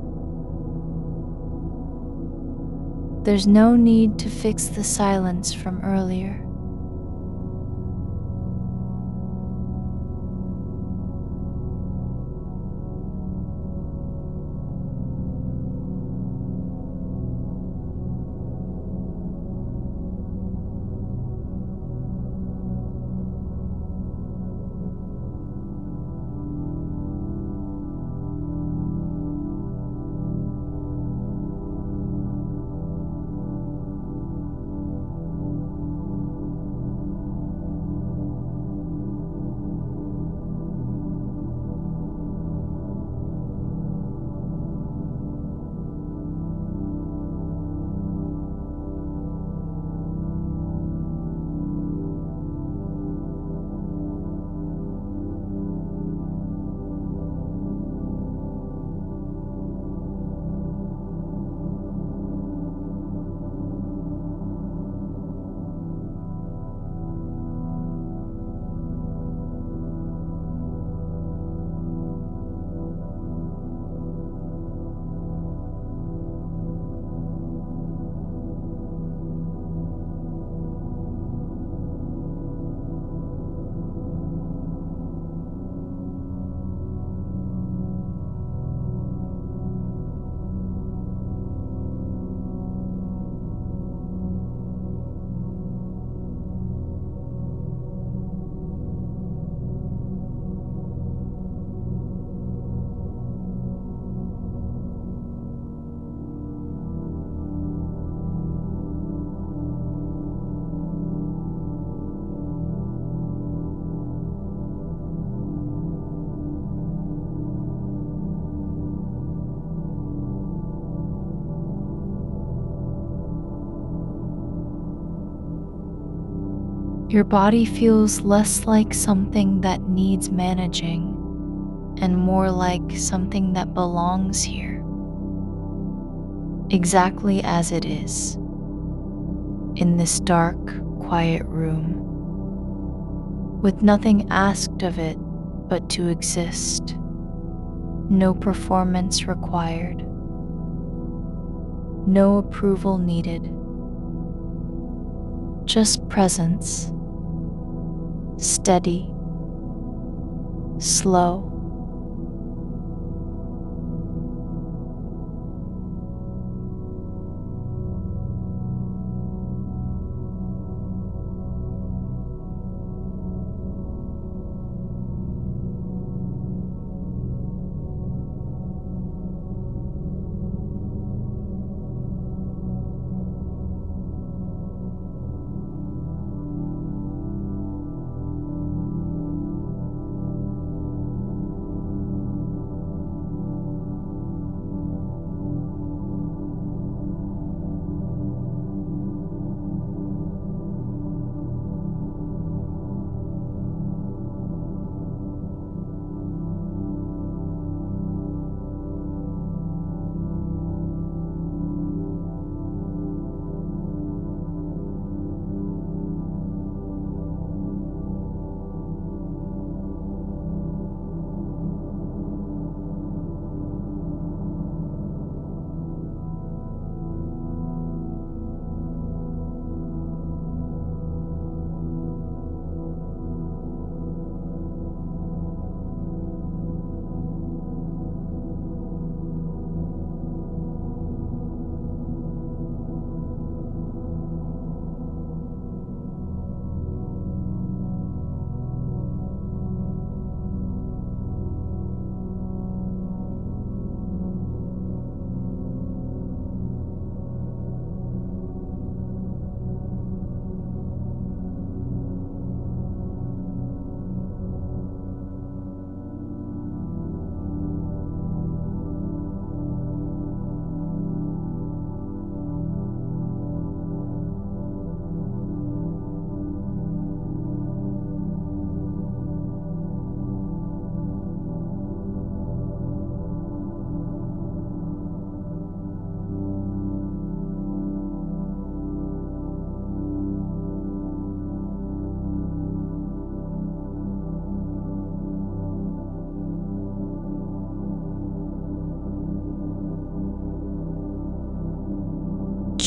There's no need to fix the silence from earlier. Your body feels less like something that needs managing and more like something that belongs here, exactly as it is, in this dark, quiet room, with nothing asked of it but to exist, no performance required, no approval needed, just presence. Steady, slow.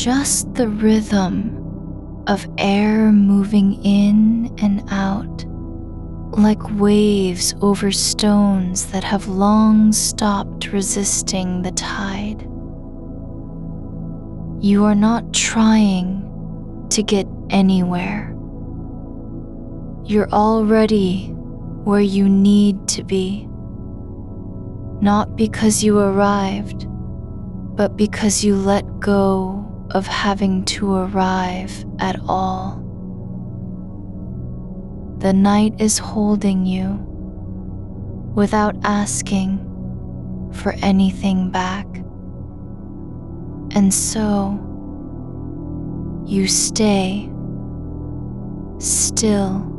just the rhythm of air moving in and out, like waves over stones that have long stopped resisting the tide. You are not trying to get anywhere. You're already where you need to be, not because you arrived, but because you let go of having to arrive at all. The night is holding you without asking for anything back. And so you stay still,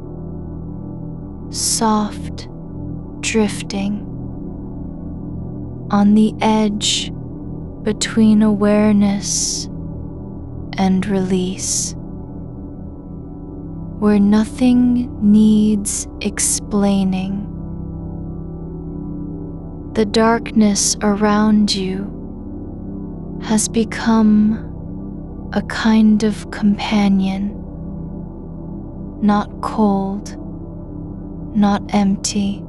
soft, drifting on the edge between awareness and release, where nothing needs explaining. The darkness around you has become a kind of companion, not cold, not empty,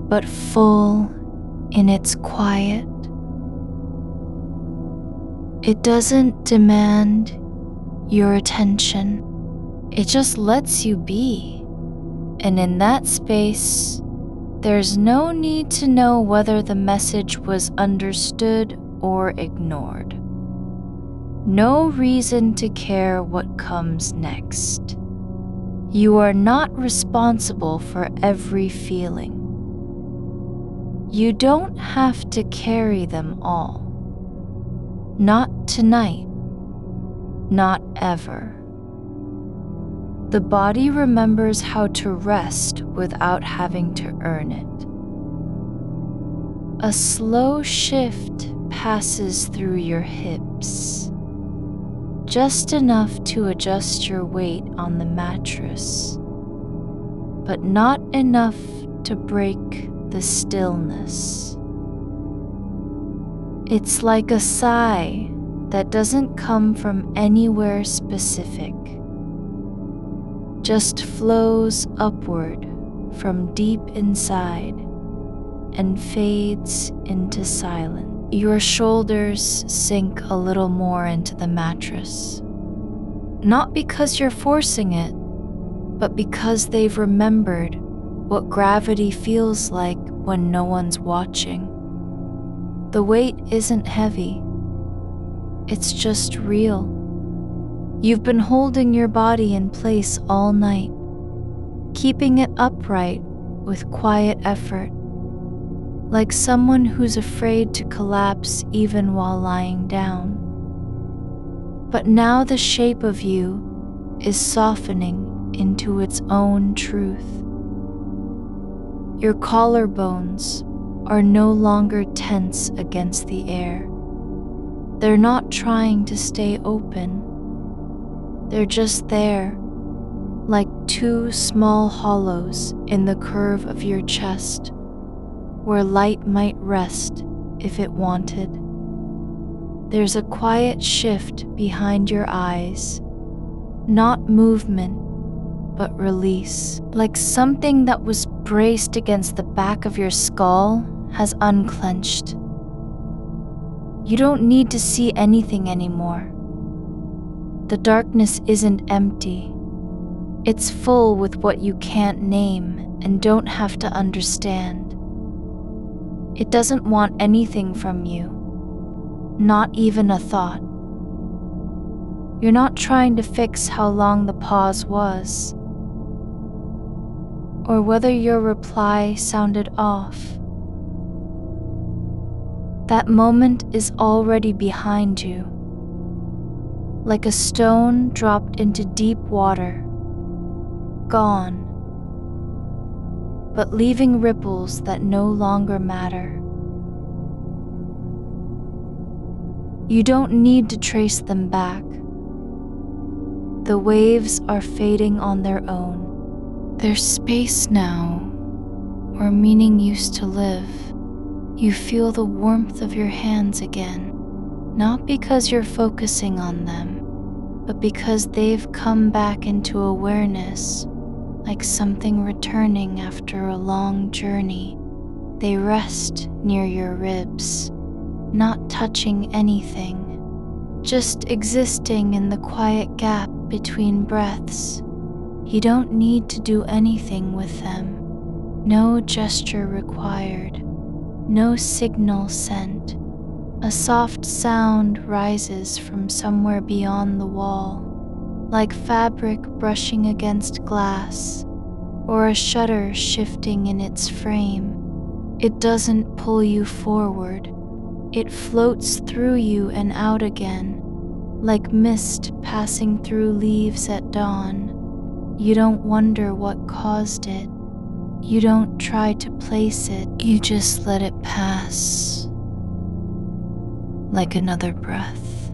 but full in its quiet. It doesn't demand your attention. It just lets you be. And in that space, there's no need to know whether the message was understood or ignored. No reason to care what comes next. You are not responsible for every feeling. You don't have to carry them all. Not tonight. Not ever. The body remembers how to rest without having to earn it. A slow shift passes through your hips, just enough to adjust your weight on the mattress, but not enough to break the stillness. It's like a sigh that doesn't come from anywhere specific, just flows upward from deep inside and fades into silence. Your shoulders sink a little more into the mattress, not because you're forcing it, but because they've remembered what gravity feels like when no one's watching. The weight isn't heavy, it's just real. You've been holding your body in place all night, keeping it upright with quiet effort, like someone who's afraid to collapse even while lying down. But now the shape of you is softening into its own truth. Your collarbones are no longer tense against the air. They're not trying to stay open. They're just there, like two small hollows in the curve of your chest, where light might rest if it wanted. There's a quiet shift behind your eyes, not movement, but release, like something that was braced against the back of your skull has unclenched. You don't need to see anything anymore. The darkness isn't empty. It's full with what you can't name and don't have to understand. It doesn't want anything from you, not even a thought. You're not trying to fix how long the pause was, or whether your reply sounded off. That moment is already behind you, like a stone dropped into deep water, gone, but leaving ripples that no longer matter. You don't need to trace them back. The waves are fading on their own. There's space now where meaning used to live. You feel the warmth of your hands again, not because you're focusing on them, but because they've come back into awareness, like something returning after a long journey. They rest near your ribs, not touching anything, just existing in the quiet gap between breaths. You don't need to do anything with them. No gesture required, no signal sent. A soft sound rises from somewhere beyond the wall, like fabric brushing against glass, or a shutter shifting in its frame. It doesn't pull you forward. It floats through you and out again, like mist passing through leaves at dawn. You don't wonder what caused it. You don't try to place it. You just let it pass, like another breath.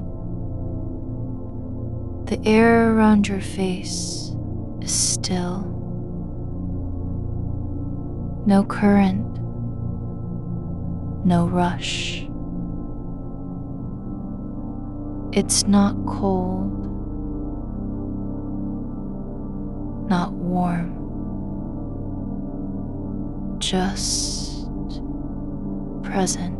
The air around your face is still. No current, no rush. It's not cold, not warm, just present.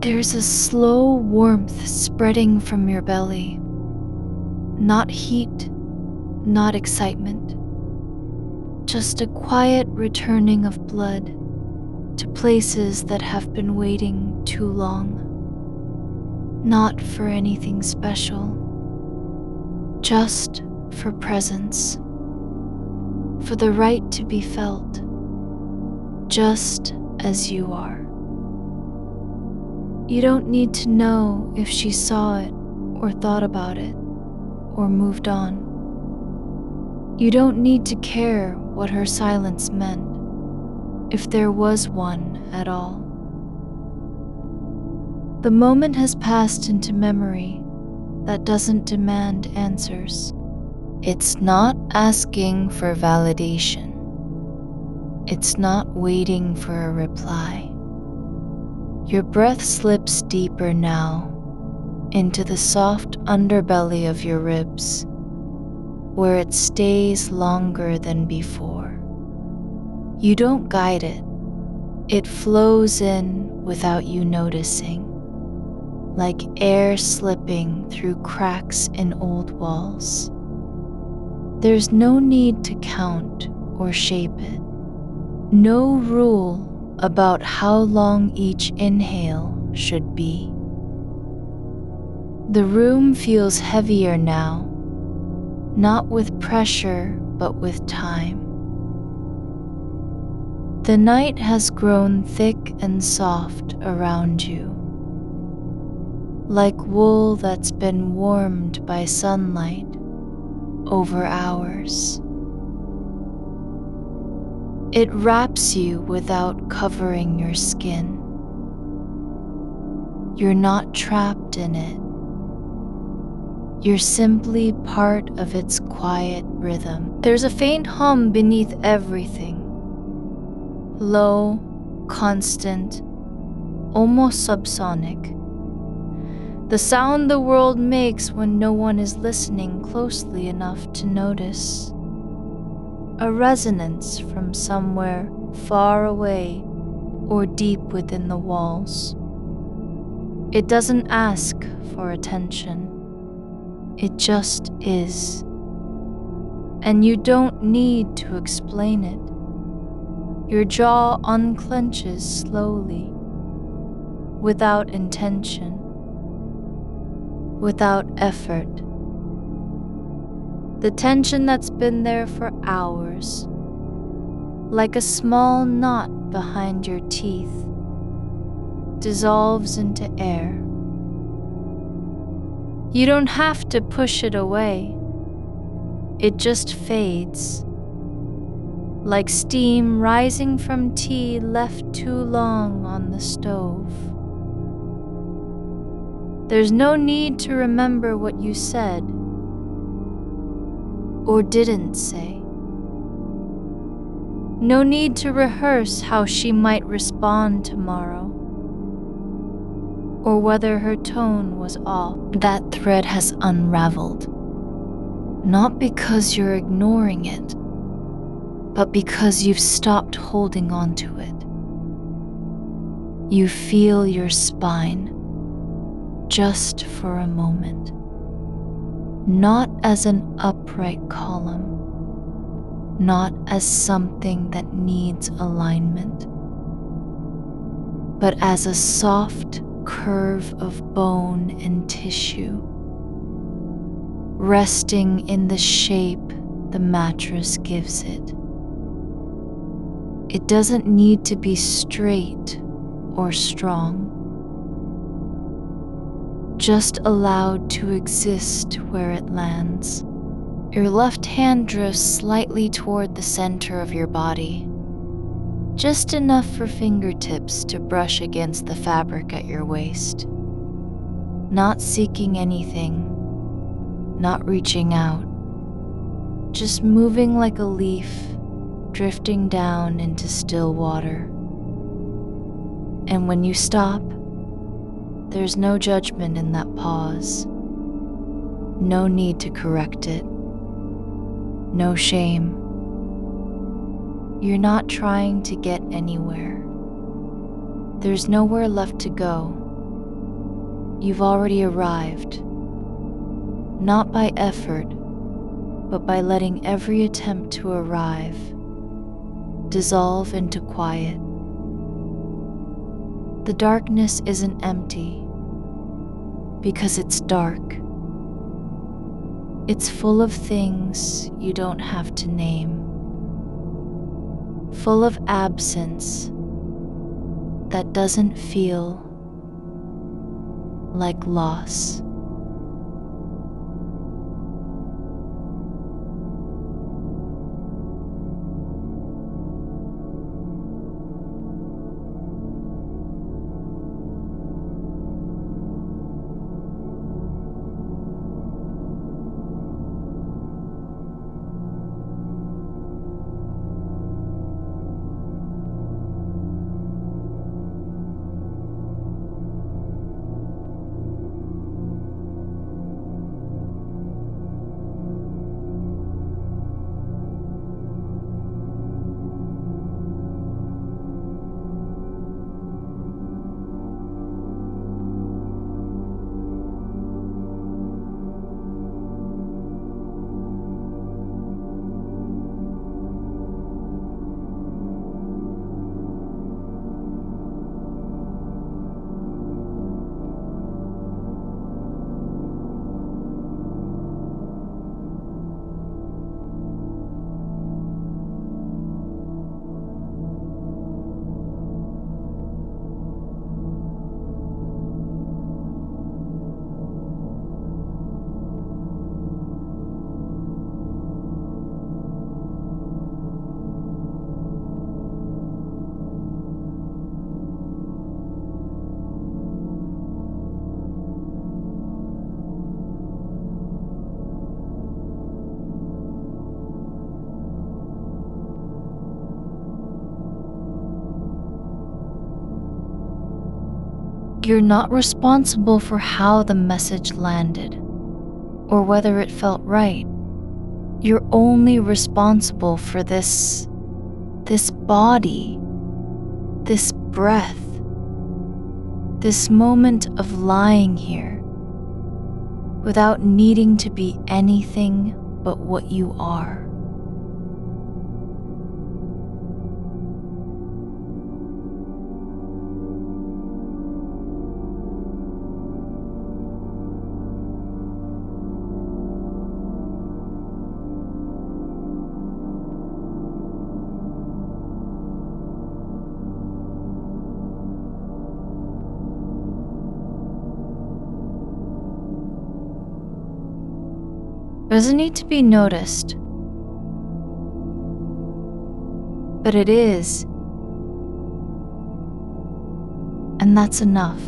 There's a slow warmth spreading from your belly. Not heat, not excitement. Just a quiet returning of blood to places that have been waiting too long. Not for anything special, just for presence, for the right to be felt, just as you are. You don't need to know if she saw it or thought about it or moved on. You don't need to care what her silence meant, if there was one at all. The moment has passed into memory that doesn't demand answers. It's not asking for validation. It's not waiting for a reply. Your breath slips deeper now into the soft underbelly of your ribs, where it stays longer than before. You don't guide it. It flows in without you noticing, like air slipping through cracks in old walls. There's no need to count or shape it. No rule about how long each inhale should be. The room feels heavier now, not with pressure, but with time. The night has grown thick and soft around you, like wool that's been warmed by sunlight over hours. It wraps you without covering your skin. You're not trapped in it. You're simply part of its quiet rhythm. There's a faint hum beneath everything. Low, constant, almost subsonic. The sound the world makes when no one is listening closely enough to notice. A resonance from somewhere far away or deep within the walls. It doesn't ask for attention. It just is. And you don't need to explain it. Your jaw unclenches slowly, without intention, without effort. The tension that's been there for hours, like a small knot behind your teeth, dissolves into air. You don't have to push it away. It just fades, like steam rising from tea left too long on the stove. There's no need to remember what you said or didn't say. No need to rehearse how she might respond tomorrow, or whether her tone was off. That thread has unraveled, not because you're ignoring it, but because you've stopped holding on to it. You feel your spine, just for a moment, not as an upright column, not as something that needs alignment, but as a soft curve of bone and tissue, resting in the shape the mattress gives it. It doesn't need to be straight or strong, just allowed to exist where it lands. Your left hand drifts slightly toward the center of your body, just enough for fingertips to brush against the fabric at your waist. Not seeking anything, not reaching out, just moving like a leaf, drifting down into still water. And when you stop, there's no judgment in that pause. No need to correct it. No shame. You're not trying to get anywhere. There's nowhere left to go. You've already arrived. Not by effort, but by letting every attempt to arrive dissolve into quiet. The darkness isn't empty, because it's dark. It's full of things you don't have to name. Full of absence that doesn't feel like loss. You're not responsible for how the message landed or whether it felt right. You're only responsible for this body, this breath, this moment of lying here without needing to be anything but what you are. Doesn't need to be noticed, but it is, and that's enough.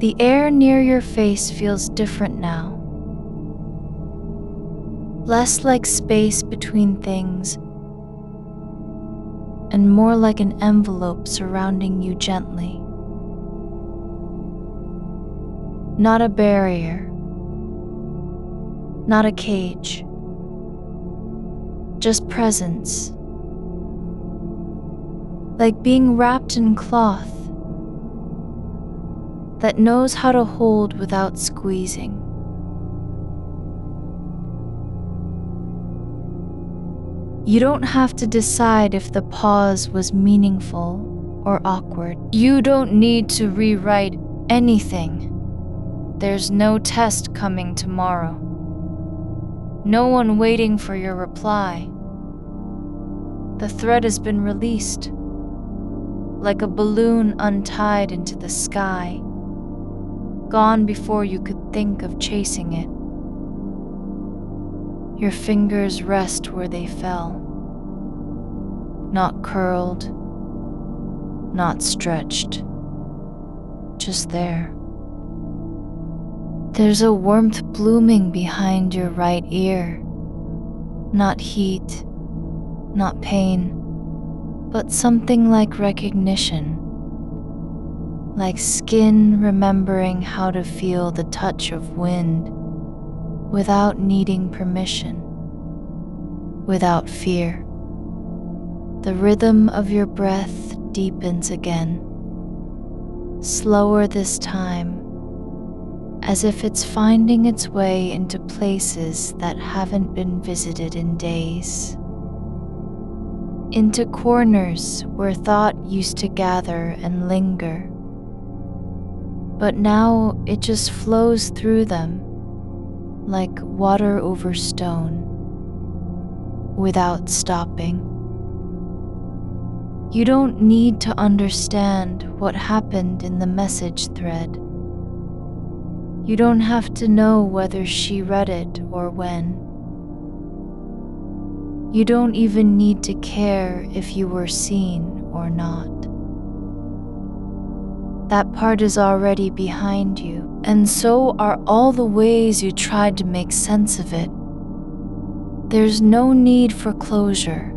The air near your face feels different now, less like space between things and more like an envelope surrounding you gently. Not a barrier, not a cage, just presence, like being wrapped in cloth that knows how to hold without squeezing. You don't have to decide if the pause was meaningful or awkward. You don't need to rewrite anything. There's no test coming tomorrow. No one waiting for your reply. The thread has been released, like a balloon untied into the sky, gone before you could think of chasing it. Your fingers rest where they fell, not curled, not stretched, just there. There's a warmth blooming behind your right ear. Not heat, not pain, but something like recognition. Like skin remembering how to feel the touch of wind without needing permission, without fear. The rhythm of your breath deepens again, slower this time, as if it's finding its way into places that haven't been visited in days. Into corners where thought used to gather and linger. But now it just flows through them like water over stone, without stopping. You don't need to understand what happened in the message thread. You don't have to know whether she read it or when. You don't even need to care if you were seen or not. That part is already behind you, and so are all the ways you tried to make sense of it. There's no need for closure,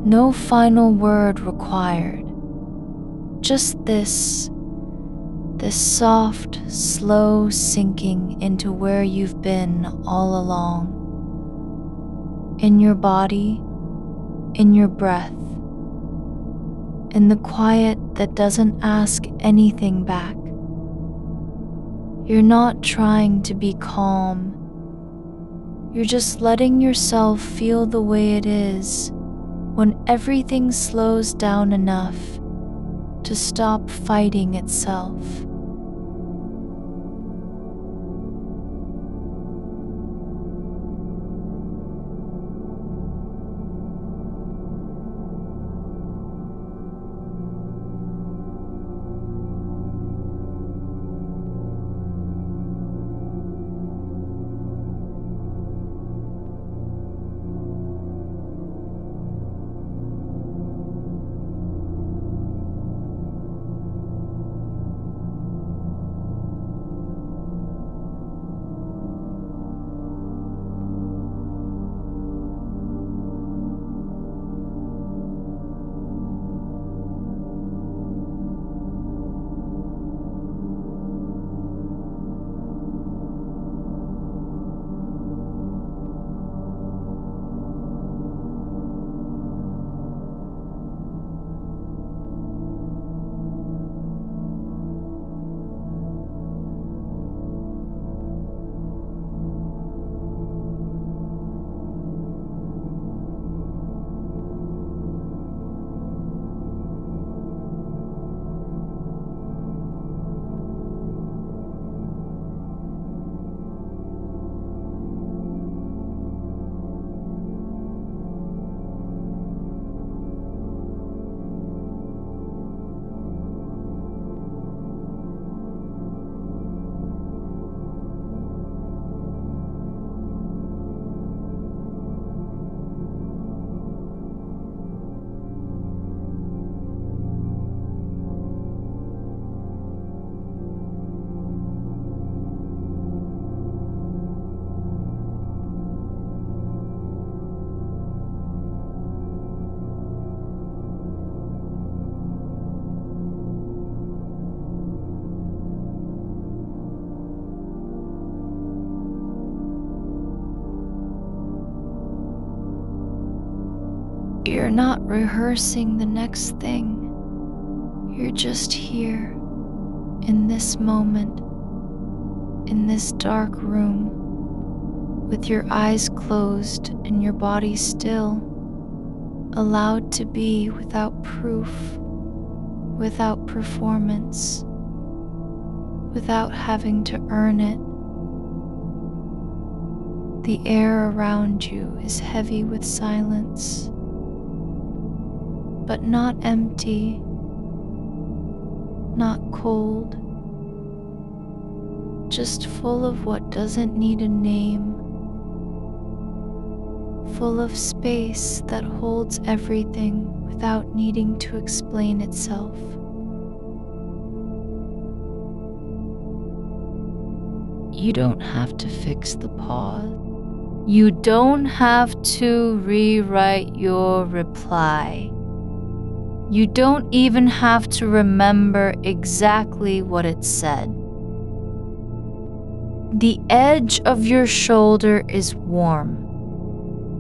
no final word required. Just this soft, slow sinking into where you've been all along. In your body, in your breath, in the quiet that doesn't ask anything back. You're not trying to be calm. You're just letting yourself feel the way it is when everything slows down enough to stop fighting itself. You're not rehearsing the next thing. You're just here, in this moment, in this dark room, with your eyes closed and your body still, allowed to be without proof, without performance, without having to earn it. The air around you is heavy with silence, but not empty, not cold, just full of what doesn't need a name, full of space that holds everything without needing to explain itself. You don't have to fix the pause. You don't have to rewrite your reply. You don't even have to remember exactly what it said. The edge of your shoulder is warm,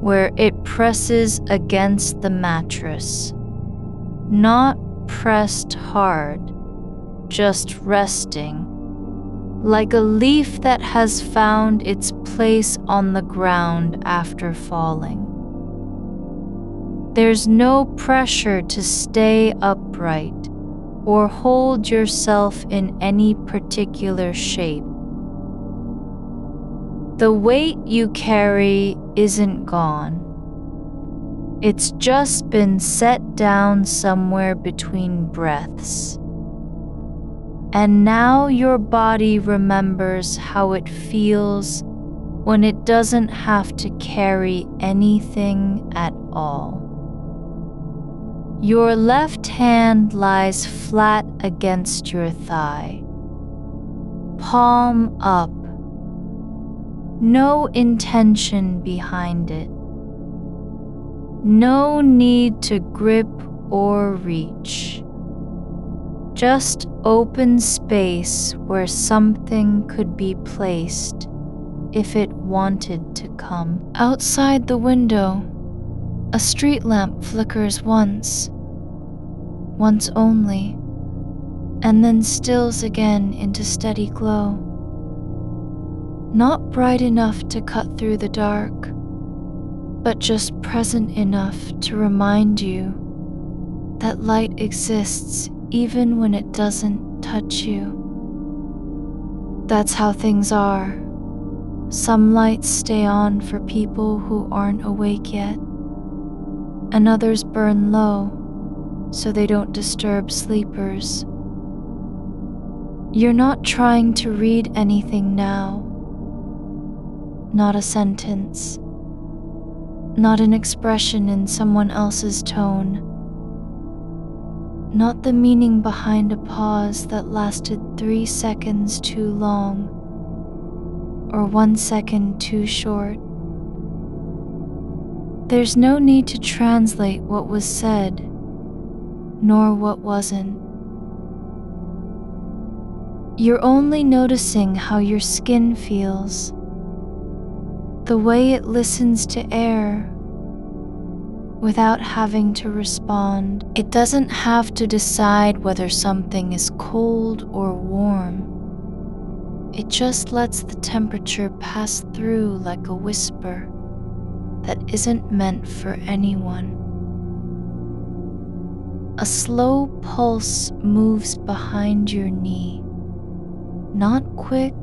where it presses against the mattress. Not pressed hard, just resting, like a leaf that has found its place on the ground after falling. There's no pressure to stay upright or hold yourself in any particular shape. The weight you carry isn't gone. It's just been set down somewhere between breaths. And now your body remembers how it feels when it doesn't have to carry anything at all. Your left hand lies flat against your thigh, palm up. No intention behind it. No need to grip or reach. Just open space where something could be placed if it wanted to come. Outside the window, a street lamp flickers once only, and then stills again into steady glow. Not bright enough to cut through the dark, but just present enough to remind you that light exists even when it doesn't touch you. That's how things are. Some lights stay on for people who aren't awake yet, and others burn low so they don't disturb sleepers. You're not trying to read anything now. Not a sentence. Not an expression in someone else's tone. Not the meaning behind a pause that lasted 3 seconds too long, or 1 second too short. There's no need to translate what was said, nor what wasn't. You're only noticing how your skin feels, the way it listens to air, without having to respond. It doesn't have to decide whether something is cold or warm. It just lets the temperature pass through like a whisper that isn't meant for anyone. A slow pulse moves behind your knee. Not quick,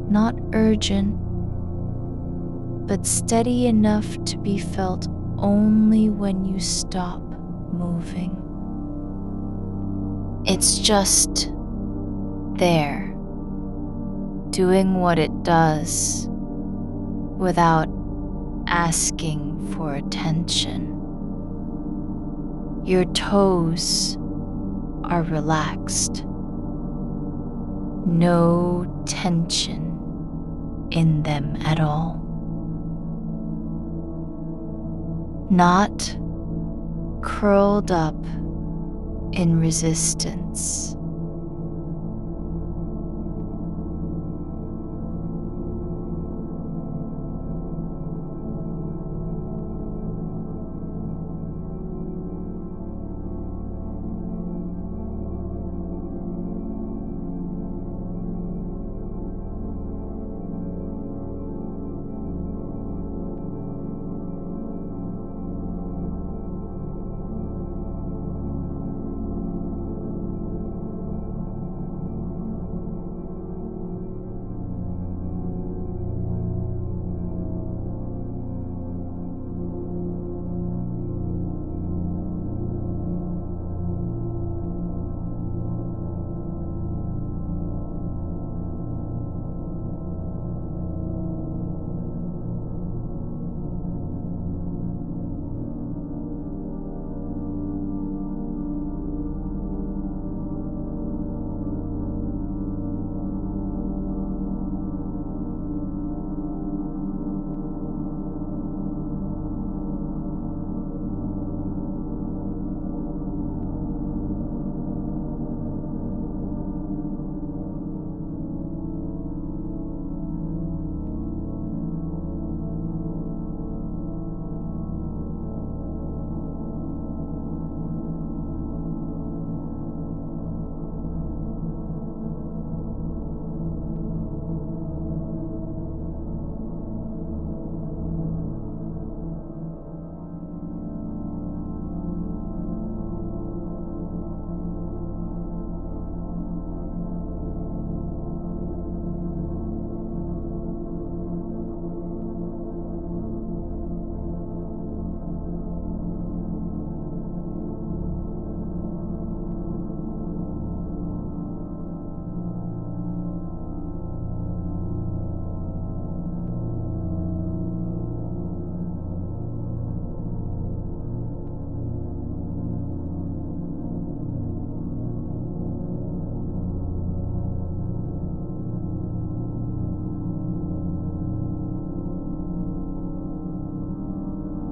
not urgent, but steady enough to be felt only when you stop moving. It's just there, doing what it does without asking for attention. Your toes are relaxed. No tension in them at all. Not curled up in resistance.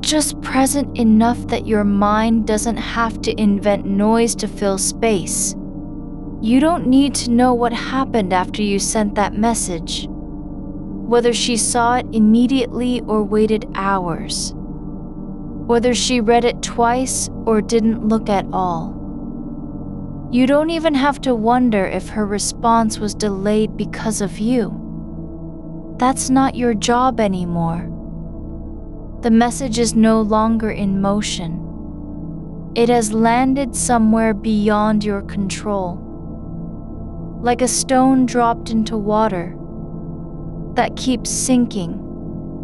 just present enough that your mind doesn't have to invent noise to fill space. You don't need to know what happened after you sent that message, whether she saw it immediately or waited hours, whether she read it twice or didn't look at all. You don't even have to wonder if her response was delayed because of you. That's not your job anymore. The message is no longer in motion. It has landed somewhere beyond your control, like a stone dropped into water that keeps sinking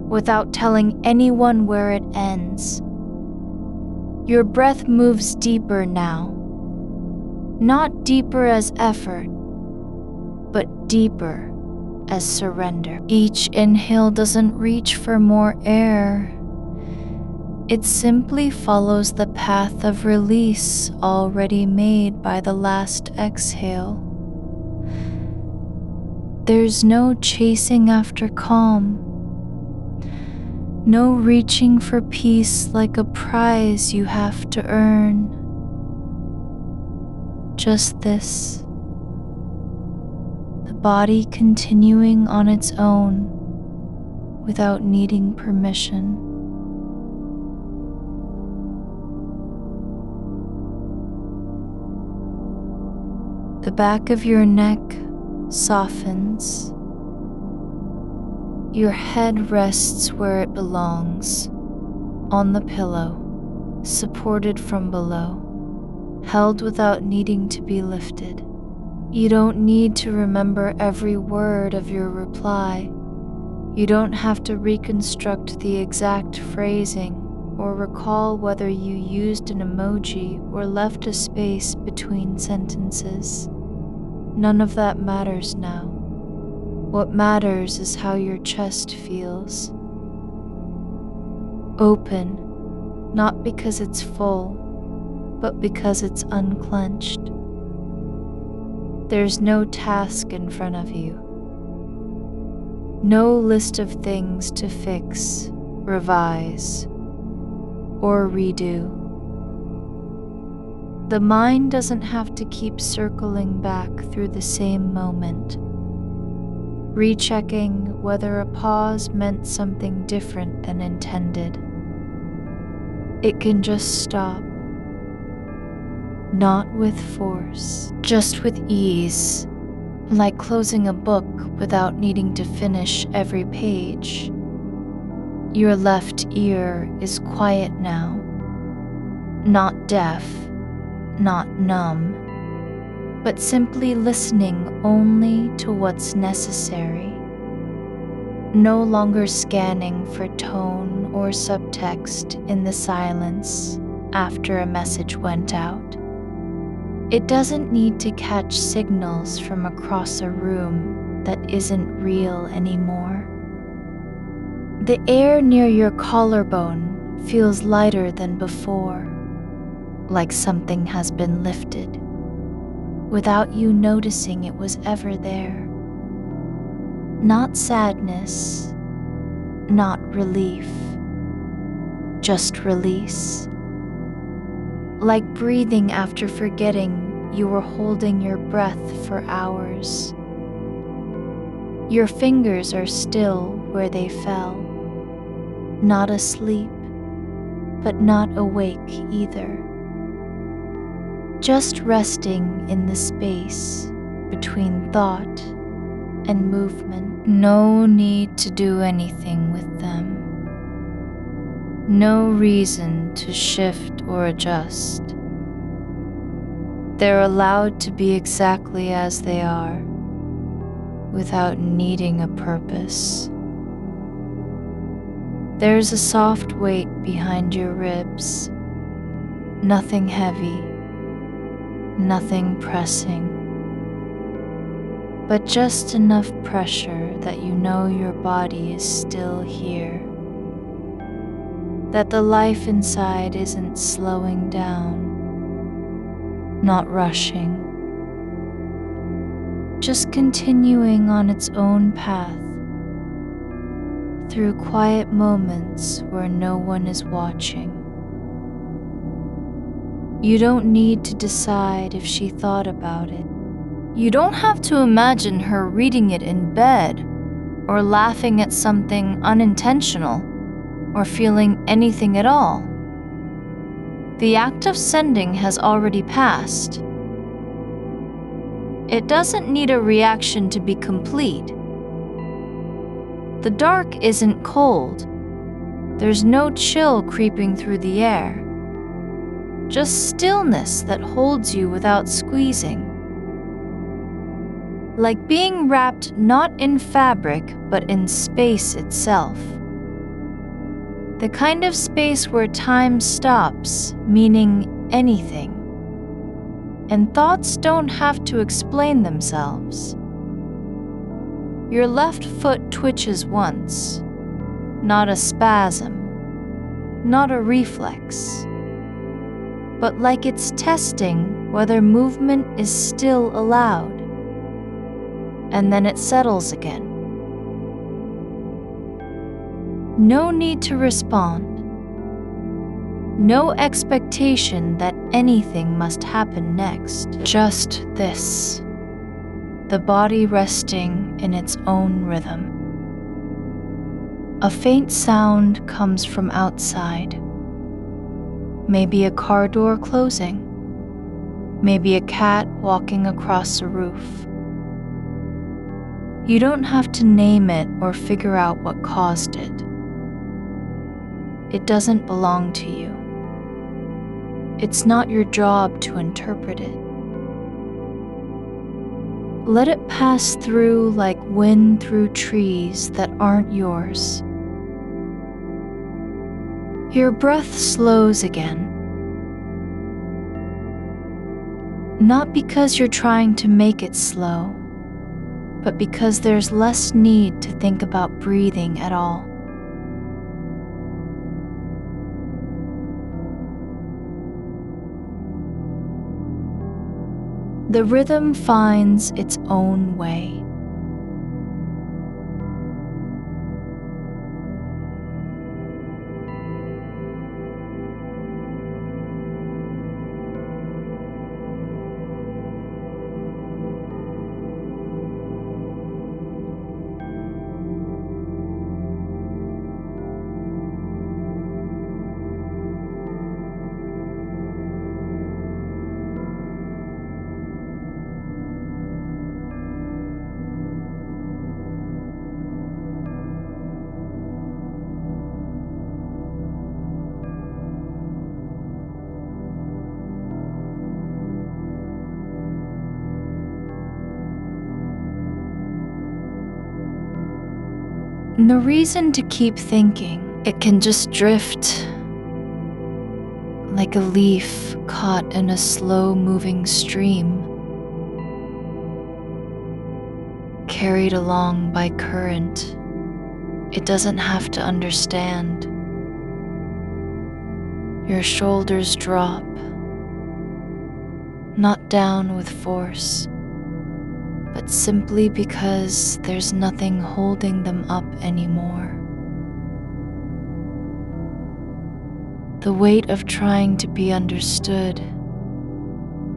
without telling anyone where it ends. Your breath moves deeper now, not deeper as effort, but deeper as surrender. Each inhale doesn't reach for more air. It simply follows the path of release already made by the last exhale. There's no chasing after calm, no reaching for peace like a prize you have to earn. Just this, the body continuing on its own without needing permission. The back of your neck softens. Your head rests where it belongs, on the pillow, supported from below, held without needing to be lifted. You don't need to remember every word of your reply. You don't have to reconstruct the exact phrasing or recall whether you used an emoji or left a space between sentences. None of that matters now. What matters is how your chest feels. Open, not because it's full, but because it's unclenched. There's no task in front of you. No list of things to fix, revise, or redo. The mind doesn't have to keep circling back through the same moment, rechecking whether a pause meant something different than intended. It can just stop, not with force, just with ease, like closing a book without needing to finish every page. Your left ear is quiet now, not deaf, not numb, but simply listening only to what's necessary, no longer scanning for tone or subtext in the silence after a message went out. It doesn't need to catch signals from across a room that isn't real anymore. The air near your collarbone feels lighter than before, like something has been lifted, without you noticing it was ever there. Not sadness, not relief, just release. Like breathing after forgetting you were holding your breath for hours. Your fingers are still where they fell, not asleep, but not awake either. Just resting in the space between thought and movement. No need to do anything with them. No reason to shift or adjust. They're allowed to be exactly as they are, without needing a purpose. There's a soft weight behind your ribs, nothing heavy, nothing pressing, but just enough pressure that you know your body is still here, that the life inside isn't slowing down, not rushing, just continuing on its own path through quiet moments where no one is watching. You don't need to decide if she thought about it. You don't have to imagine her reading it in bed, or laughing at something unintentional, or feeling anything at all. The act of sending has already passed. It doesn't need a reaction to be complete. The dark isn't cold. There's no chill creeping through the air. Just stillness that holds you without squeezing. Like being wrapped not in fabric, but in space itself. The kind of space where time stops, meaning anything. And thoughts don't have to explain themselves. Your left foot twitches once, not a spasm, not a reflex, but like it's testing whether movement is still allowed, and then it settles again. No need to respond. No expectation that anything must happen next. Just this. The body resting in its own rhythm. A faint sound comes from outside. Maybe a car door closing. Maybe a cat walking across a roof. You don't have to name it or figure out what caused it. It doesn't belong to you. It's not your job to interpret it. Let it pass through like wind through trees that aren't yours. Your breath slows again. Not because you're trying to make it slow, but because there's less need to think about breathing at all. The rhythm finds its own way. No reason to keep thinking. It can just drift like a leaf caught in a slow-moving stream, carried along by current. It doesn't have to understand. Your shoulders drop, not down with force, but simply because there's nothing holding them up anymore. The weight of trying to be understood,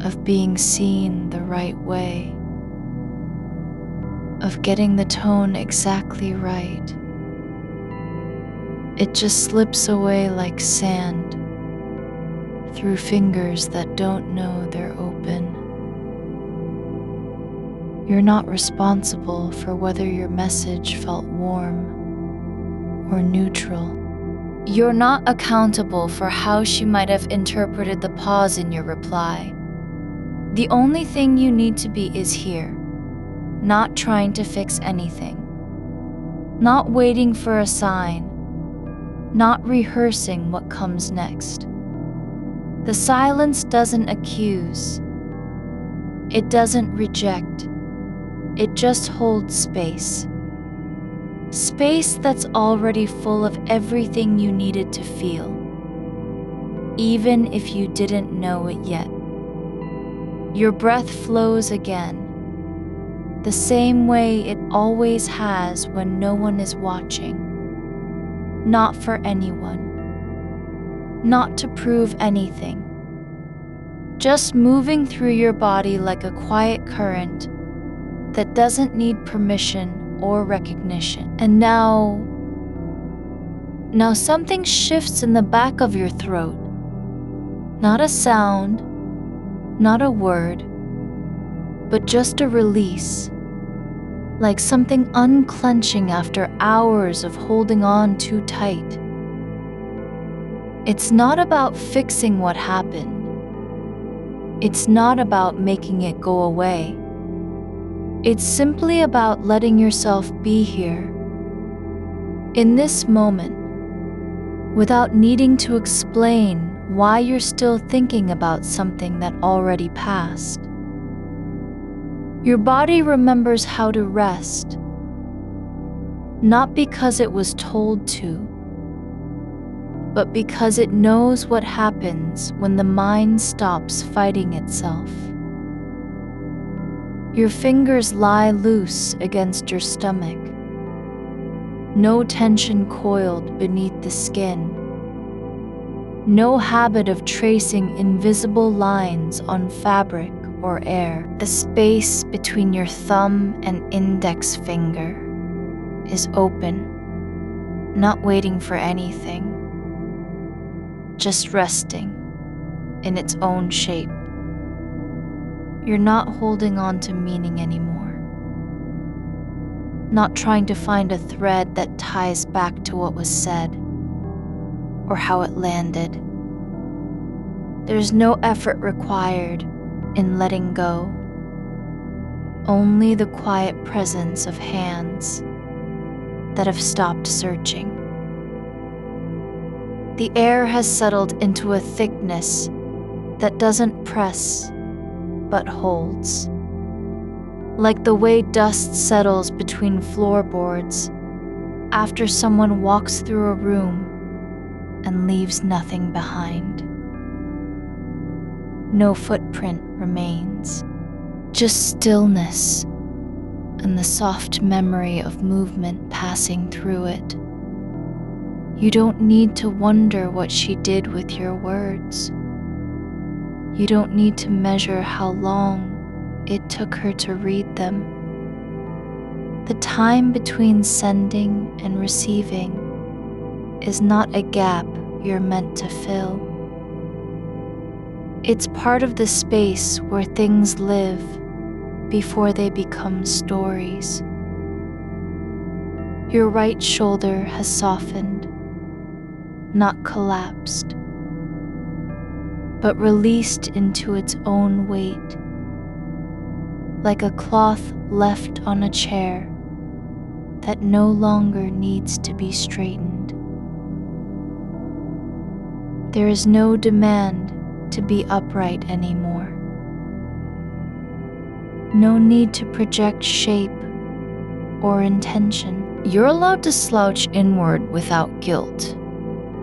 of being seen the right way, of getting the tone exactly right. It just slips away like sand through fingers that don't know they're open. You're not responsible for whether your message felt warm or neutral. You're not accountable for how she might have interpreted the pause in your reply. The only thing you need to be is here, not trying to fix anything, not waiting for a sign, not rehearsing what comes next. The silence doesn't accuse. It doesn't reject. It just holds space. Space that's already full of everything you needed to feel, even if you didn't know it yet. Your breath flows again, the same way it always has when no one is watching. not for anyone, not to prove anything. Just moving through your body like a quiet current that doesn't need permission or recognition. And now something shifts in the back of your throat. Not a sound, not a word, but just a release. Like something unclenching after hours of holding on too tight. It's not about fixing what happened. It's not about making it go away. It's simply about letting yourself be here, in this moment, without needing to explain why you're still thinking about something that already passed. Your body remembers how to rest, not because it was told to, but because it knows what happens when the mind stops fighting itself. Your fingers lie loose against your stomach, no tension coiled beneath the skin, no habit of tracing invisible lines on fabric or air. The space between your thumb and index finger is open, not waiting for anything, just resting in its own shape. You're not holding on to meaning anymore, not trying to find a thread that ties back to what was said or how it landed. There's no effort required in letting go, only the quiet presence of hands that have stopped searching. The air has settled into a thickness that doesn't press, but holds. Like the way dust settles between floorboards after someone walks through a room and leaves nothing behind. No footprint remains, just stillness and the soft memory of movement passing through it. You don't need to wonder what she did with your words. You don't need to measure how long it took her to read them. The time between sending and receiving is not a gap you're meant to fill. It's part of the space where things live before they become stories. Your right shoulder has softened, not collapsed, but released into its own weight, like a cloth left on a chair that no longer needs to be straightened. There is no demand to be upright anymore. No need to project shape or intention. You're allowed to slouch inward without guilt,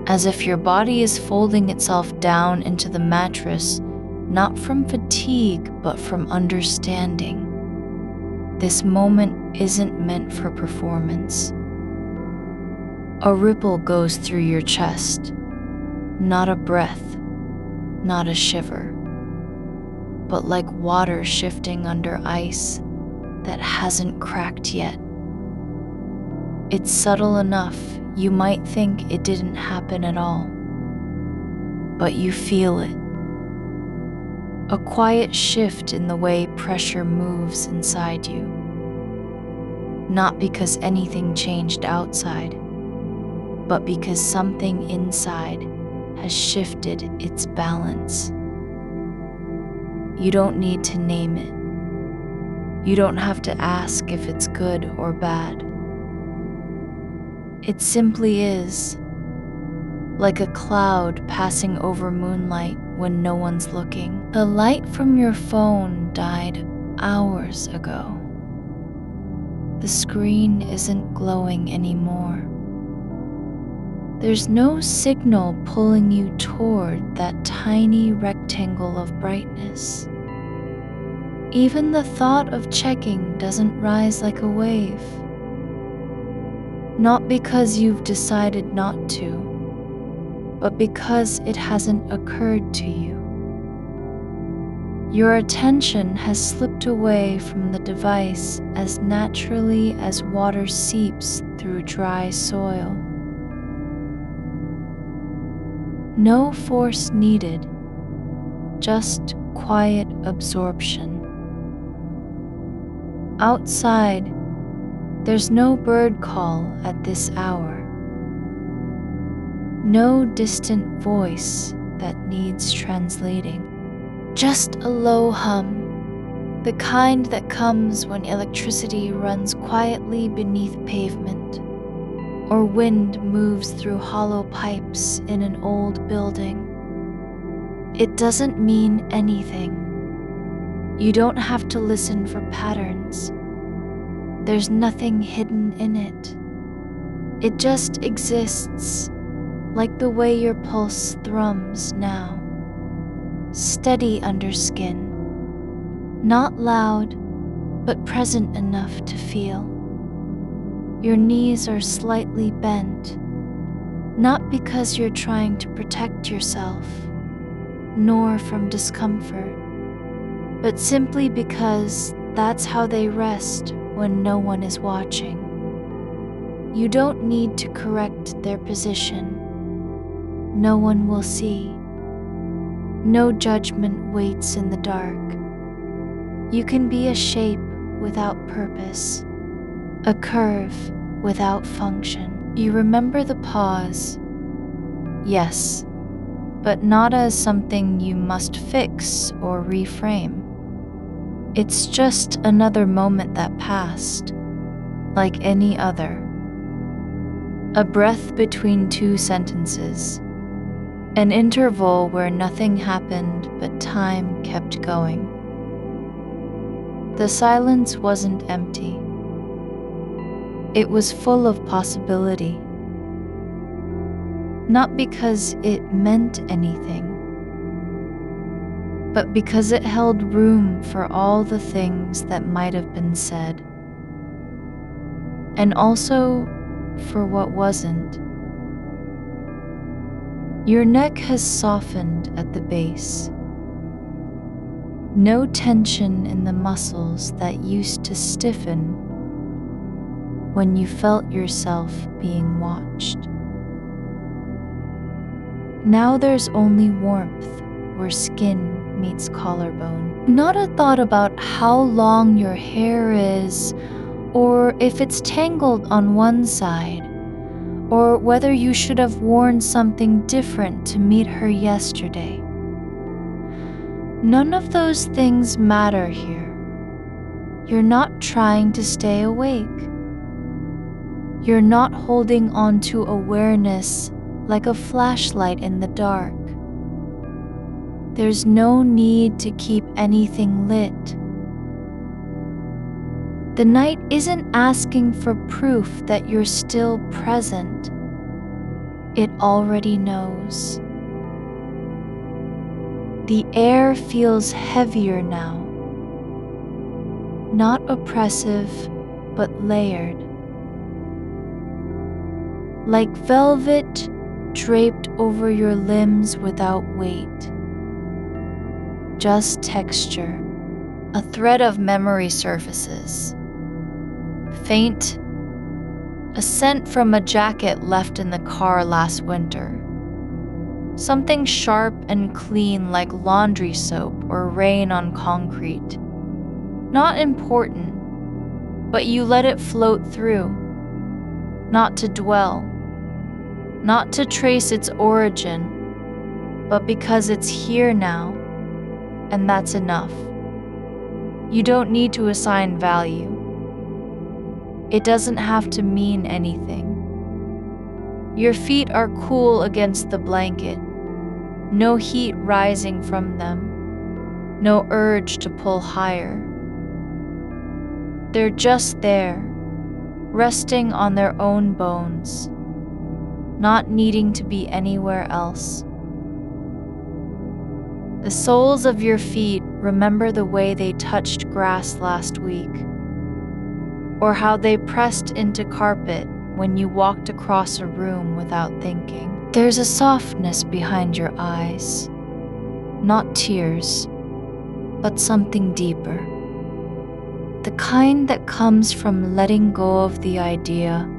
as if your body is folding itself down into the mattress, not from fatigue, but from understanding. This moment isn't meant for performance. A ripple goes through your chest, not a breath, not a shiver, but like water shifting under ice that hasn't cracked yet. It's subtle enough you might think it didn't happen at all, but you feel it. A quiet shift in the way pressure moves inside you, not because anything changed outside, but because something inside has shifted its balance. You don't need to name it. You don't have to ask if it's good or bad. It simply is, like a cloud passing over moonlight when no one's looking. The light from your phone died hours ago. The screen isn't glowing anymore. There's no signal pulling you toward that tiny rectangle of brightness. Even the thought of checking doesn't rise like a wave. Not because you've decided not to, but because it hasn't occurred to you. Your attention has slipped away from the device as naturally as water seeps through dry soil. No force needed, just quiet absorption. Outside, there's no bird call at this hour. No distant voice that needs translating. Just a low hum, the kind that comes when electricity runs quietly beneath pavement, or wind moves through hollow pipes in an old building. It doesn't mean anything. You don't have to listen for patterns. There's nothing hidden in it. It just exists, like the way your pulse thrums now. Steady under skin, not loud, but present enough to feel. Your knees are slightly bent, not because you're trying to protect yourself, nor from discomfort, but simply because that's how they rest when no one is watching. You don't need to correct their position. No one will see. No judgment waits in the dark. You can be a shape without purpose, a curve without function. You remember the pause, yes, but not as something you must fix or reframe. It's just another moment that passed, like any other. A breath between two sentences, an interval where nothing happened but time kept going. The silence wasn't empty. It was full of possibility. Not because it meant anything, but because it held room for all the things that might have been said, and also for what wasn't. Your neck has softened at the base. No tension in the muscles that used to stiffen when you felt yourself being watched. Now there's only warmth where skin meets collarbone. Not a thought about how long your hair is, or if it's tangled on one side, or whether you should have worn something different to meet her yesterday. None of those things matter here. You're not trying to stay awake. You're not holding on to awareness like a flashlight in the dark. There's no need to keep anything lit. The night isn't asking for proof that you're still present. It already knows. The air feels heavier now. Not oppressive, but layered. Like velvet draped over your limbs without weight. Just texture. A thread of memory surfaces. Faint, a scent from a jacket left in the car last winter. Something sharp and clean like laundry soap or rain on concrete. Not important, but you let it float through. Not to dwell, not to trace its origin, but because it's here now, and that's enough. You don't need to assign value. It doesn't have to mean anything. Your feet are cool against the blanket, no heat rising from them, no urge to pull higher. They're just there, resting on their own bones, not needing to be anywhere else. The soles of your feet remember the way they touched grass last week, or how they pressed into carpet when you walked across a room without thinking. There's a softness behind your eyes, not tears, but something deeper. The kind that comes from letting go of the idea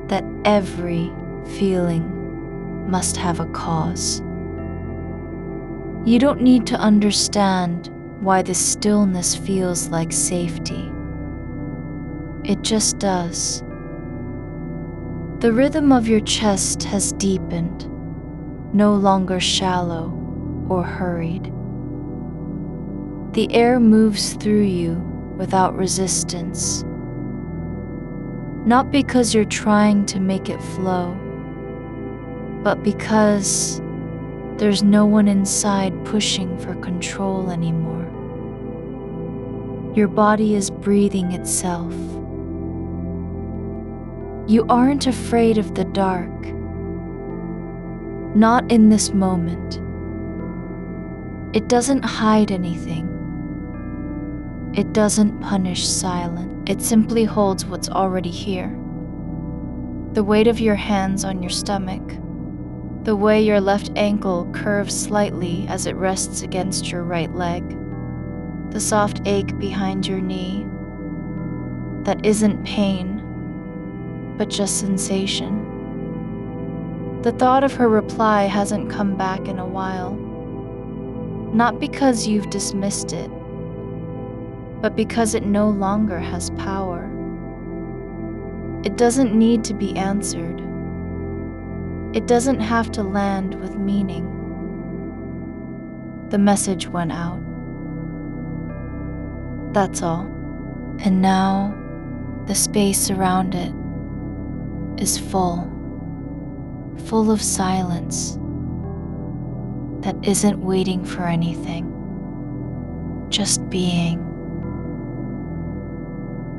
that every feeling must have a cause. You don't need to understand why the stillness feels like safety. It just does. The rhythm of your chest has deepened, no longer shallow or hurried. The air moves through you without resistance, not because you're trying to make it flow, but because there's no one inside pushing for control anymore. Your body is breathing itself. You aren't afraid of the dark. Not in this moment. It doesn't hide anything. It doesn't punish silence. It simply holds what's already here. The weight of your hands on your stomach, the way your left ankle curves slightly as it rests against your right leg, the soft ache behind your knee that isn't pain, but just sensation. The thought of her reply hasn't come back in a while, not because you've dismissed it, but because it no longer has power. It doesn't need to be answered. It doesn't have to land with meaning. The message went out. That's all. And now, the space around it is full of silence that isn't waiting for anything, just being.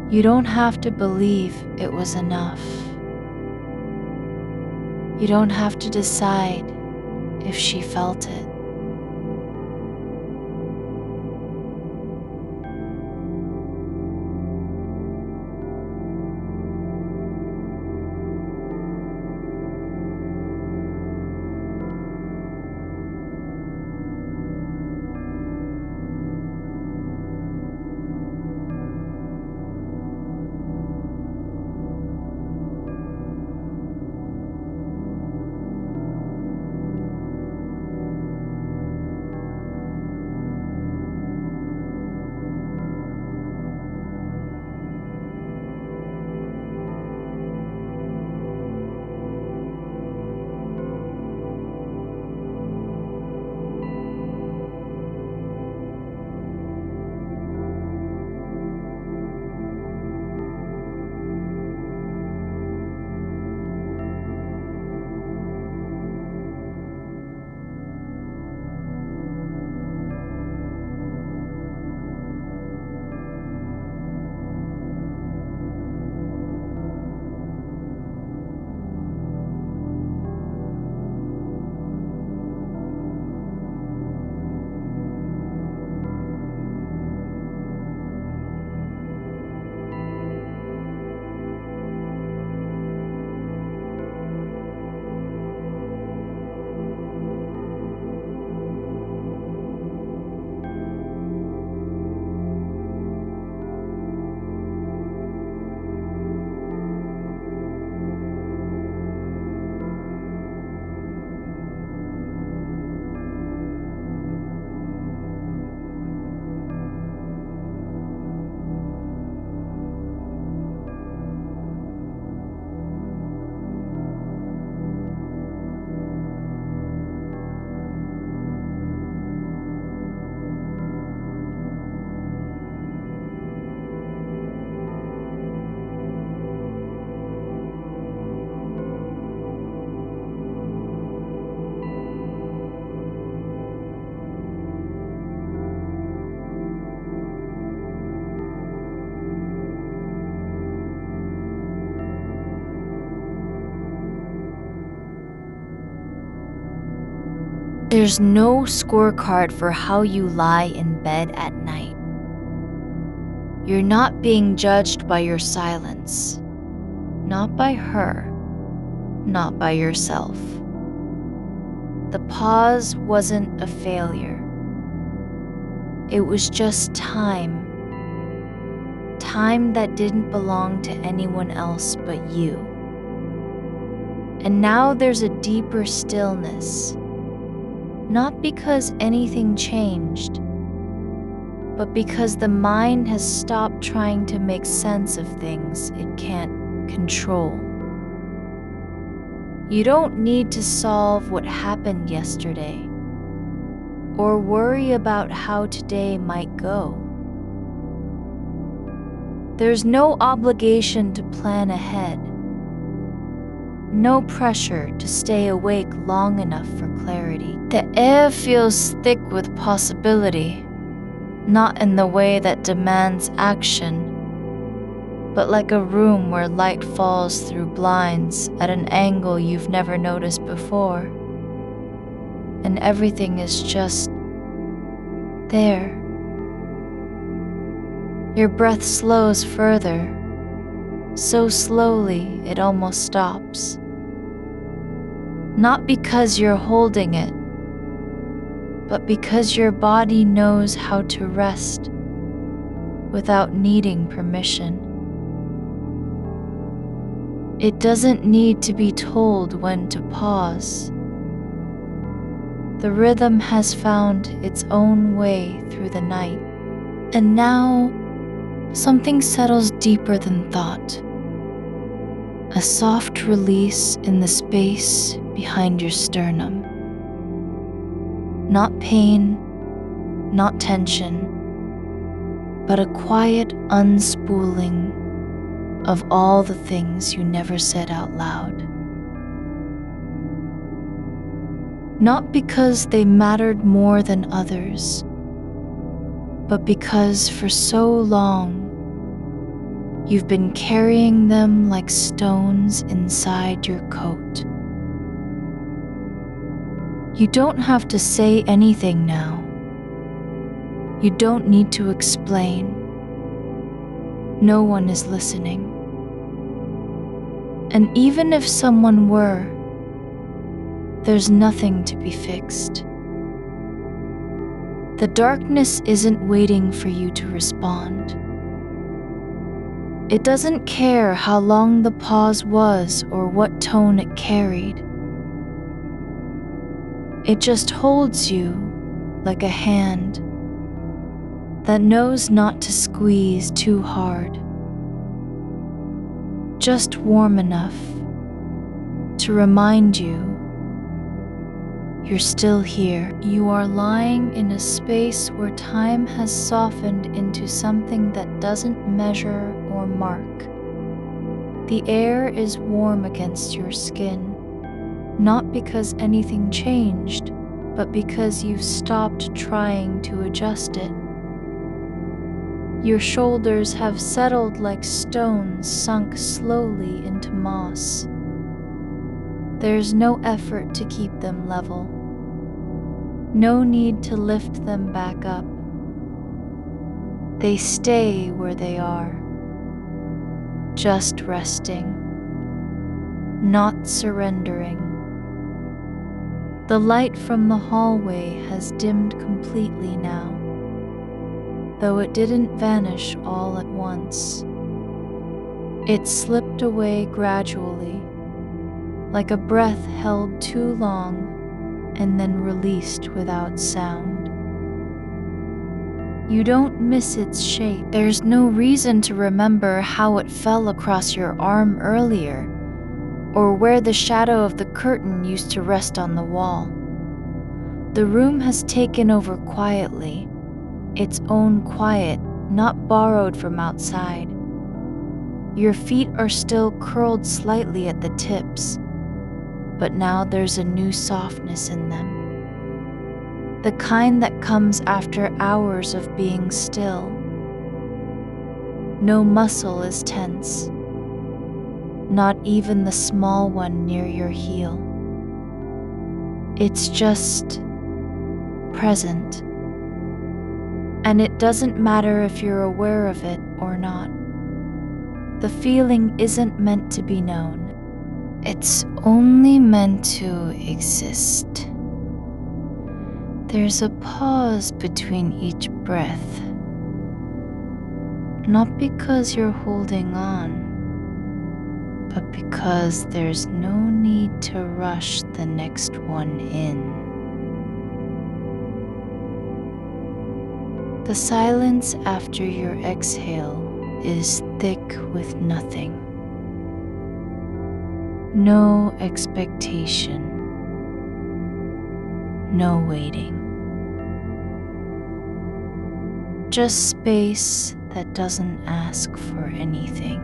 You don't have to believe it was enough. You don't have to decide if she felt it. There's no scorecard for how you lie in bed at night. You're not being judged by your silence. not by her, not by yourself. The pause wasn't a failure. It was just time. Time that didn't belong to anyone else but you. And now there's a deeper stillness. Not because anything changed, but because the mind has stopped trying to make sense of things it can't control. You don't need to solve what happened yesterday, or worry about how today might go. There's no obligation to plan ahead, no pressure to stay awake long enough for clarity. The air feels thick with possibility, not in the way that demands action, but like a room where light falls through blinds at an angle you've never noticed before, and everything is just there. Your breath slows further, so slowly it almost stops. Not because you're holding it, but because your body knows how to rest without needing permission. It doesn't need to be told when to pause. The rhythm has found its own way through the night. And now, something settles deeper than thought. A soft release in the space behind your sternum. Not pain, not tension, but a quiet unspooling of all the things you never said out loud. Not because they mattered more than others, but because for so long you've been carrying them like stones inside your coat. You don't have to say anything now. You don't need to explain. No one is listening. And even if someone were, there's nothing to be fixed. The darkness isn't waiting for you to respond. It doesn't care how long the pause was or what tone it carried. It just holds you like a hand that knows not to squeeze too hard. Just warm enough to remind you you're still here. You are lying in a space where time has softened into something that doesn't measure or mark. The air is warm against your skin, not because anything changed, but because you've stopped trying to adjust it. Your shoulders have settled like stones sunk slowly into moss. There's no effort to keep them level. No need to lift them back up. They stay where they are, just resting, not surrendering. The light from the hallway has dimmed completely now, though it didn't vanish all at once. It slipped away gradually, like a breath held too long and then released without sound. You don't miss its shape. There's no reason to remember how it fell across your arm earlier, or where the shadow of the curtain used to rest on the wall. The room has taken over quietly, its own quiet, not borrowed from outside. Your feet are still curled slightly at the tips, but now there's a new softness in them. The kind that comes after hours of being still. No muscle is tense, not even the small one near your heel. It's just present. And it doesn't matter if you're aware of it or not. The feeling isn't meant to be known. It's only meant to exist. There's a pause between each breath. Not because you're holding on, but because there's no need to rush the next one in. The silence after your exhale is thick with nothing. No expectation. No waiting. Just space that doesn't ask for anything.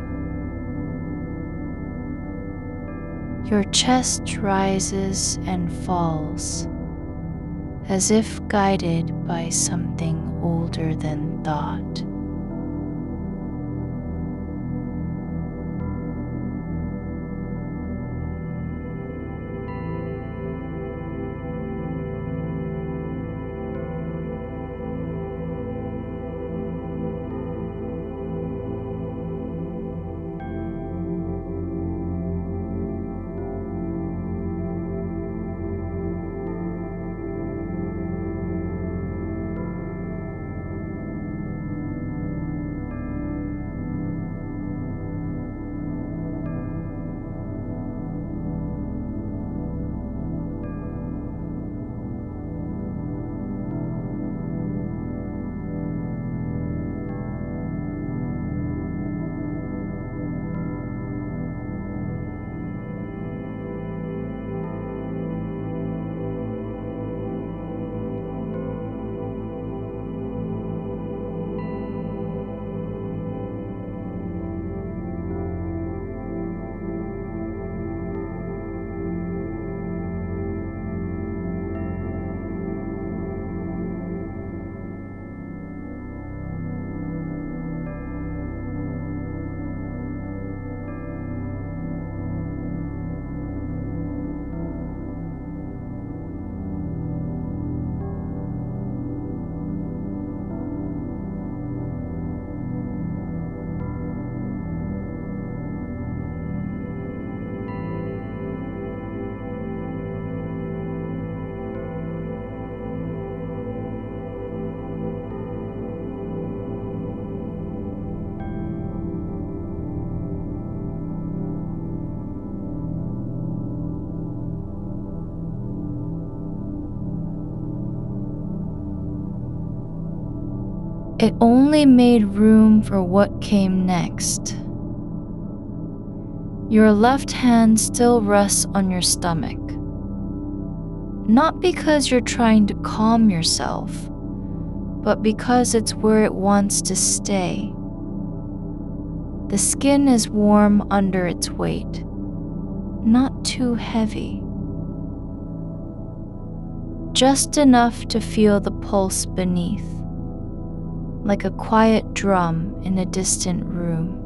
Your chest rises and falls, as if guided by something older than thought. It only made room for what came next. Your left hand still rests on your stomach. Not because you're trying to calm yourself, but because it's where it wants to stay. The skin is warm under its weight, not too heavy. Just enough to feel the pulse beneath, like a quiet drum in a distant room.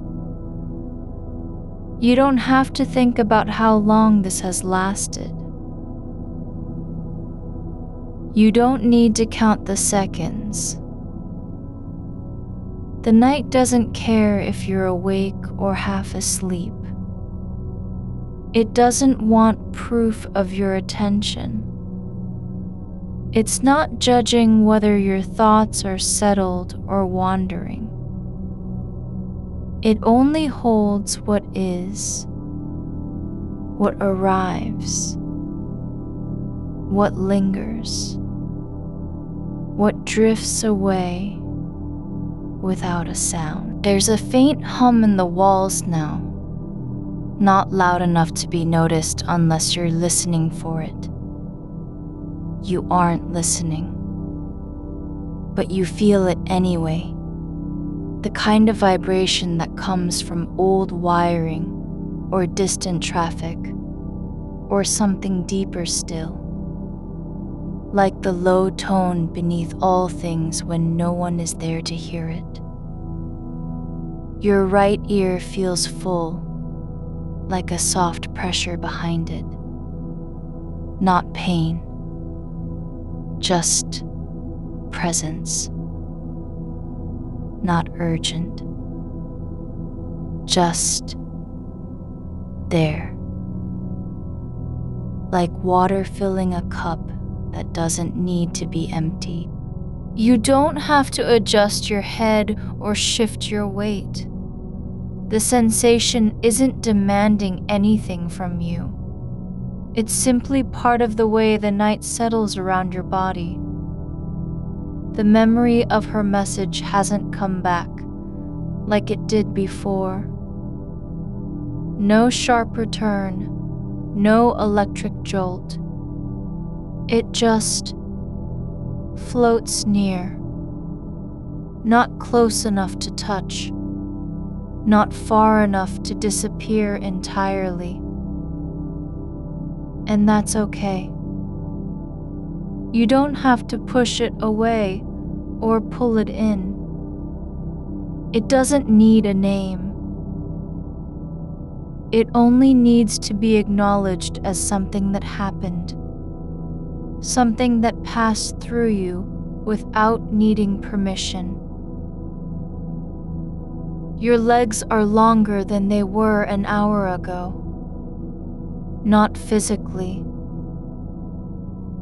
You don't have to think about how long this has lasted. You don't need to count the seconds. The night doesn't care if you're awake or half asleep. It doesn't want proof of your attention. It's not judging whether your thoughts are settled or wandering. It only holds what is, what arrives, what lingers, what drifts away without a sound. There's a faint hum in the walls now, not loud enough to be noticed unless you're listening for it. You aren't listening, but you feel it anyway. The kind of vibration that comes from old wiring or distant traffic or something deeper still, like the low tone beneath all things when no one is there to hear it. Your right ear feels full, like a soft pressure behind it. Not pain, just presence. Not urgent, just there, like water filling a cup that doesn't need to be empty. You don't have to adjust your head or shift your weight. The sensation isn't demanding anything from you. It's simply part of the way the night settles around your body. The memory of her message hasn't come back like it did before. No sharp return, no electric jolt. It just floats near, not close enough to touch, not far enough to disappear entirely. And that's okay. You don't have to push it away or pull it in. It doesn't need a name. It only needs to be acknowledged as something that happened, something that passed through you without needing permission. Your legs are longer than they were an hour ago. Not physically,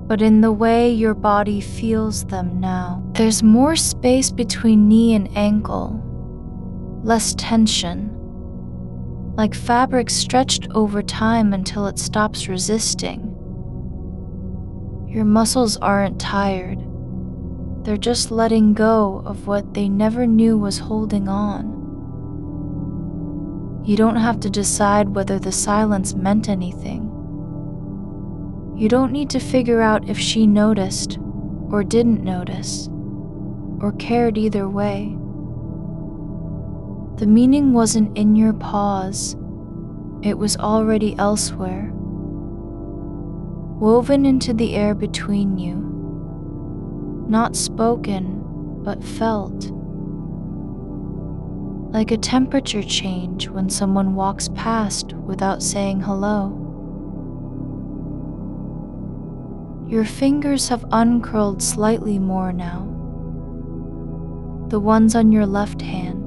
but in the way your body feels them now. There's more space between knee and ankle, less tension, like fabric stretched over time until it stops resisting. Your muscles aren't tired. They're just letting go of what they never knew was holding on. You don't have to decide whether the silence meant anything. You don't need to figure out if she noticed or didn't notice, or cared either way. The meaning wasn't in your pause. It was already elsewhere, woven into the air between you, not spoken, but felt. Like a temperature change when someone walks past without saying hello. Your fingers have uncurled slightly more now, the ones on your left hand.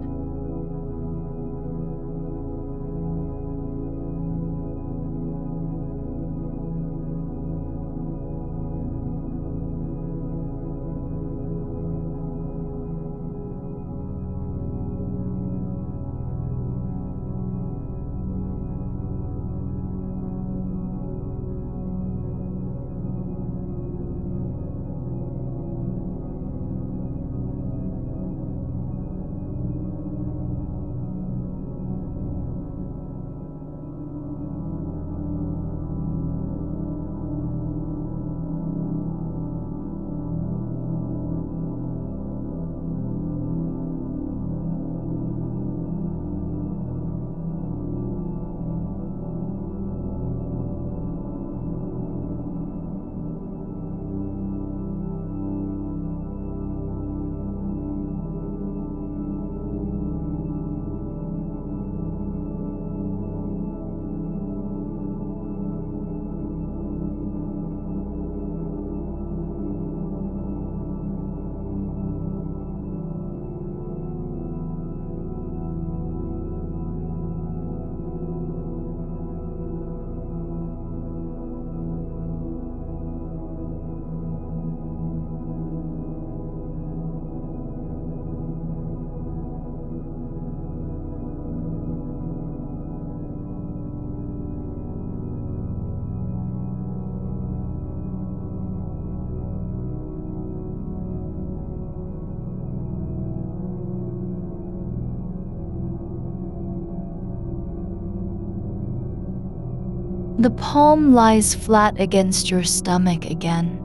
The palm lies flat against your stomach again,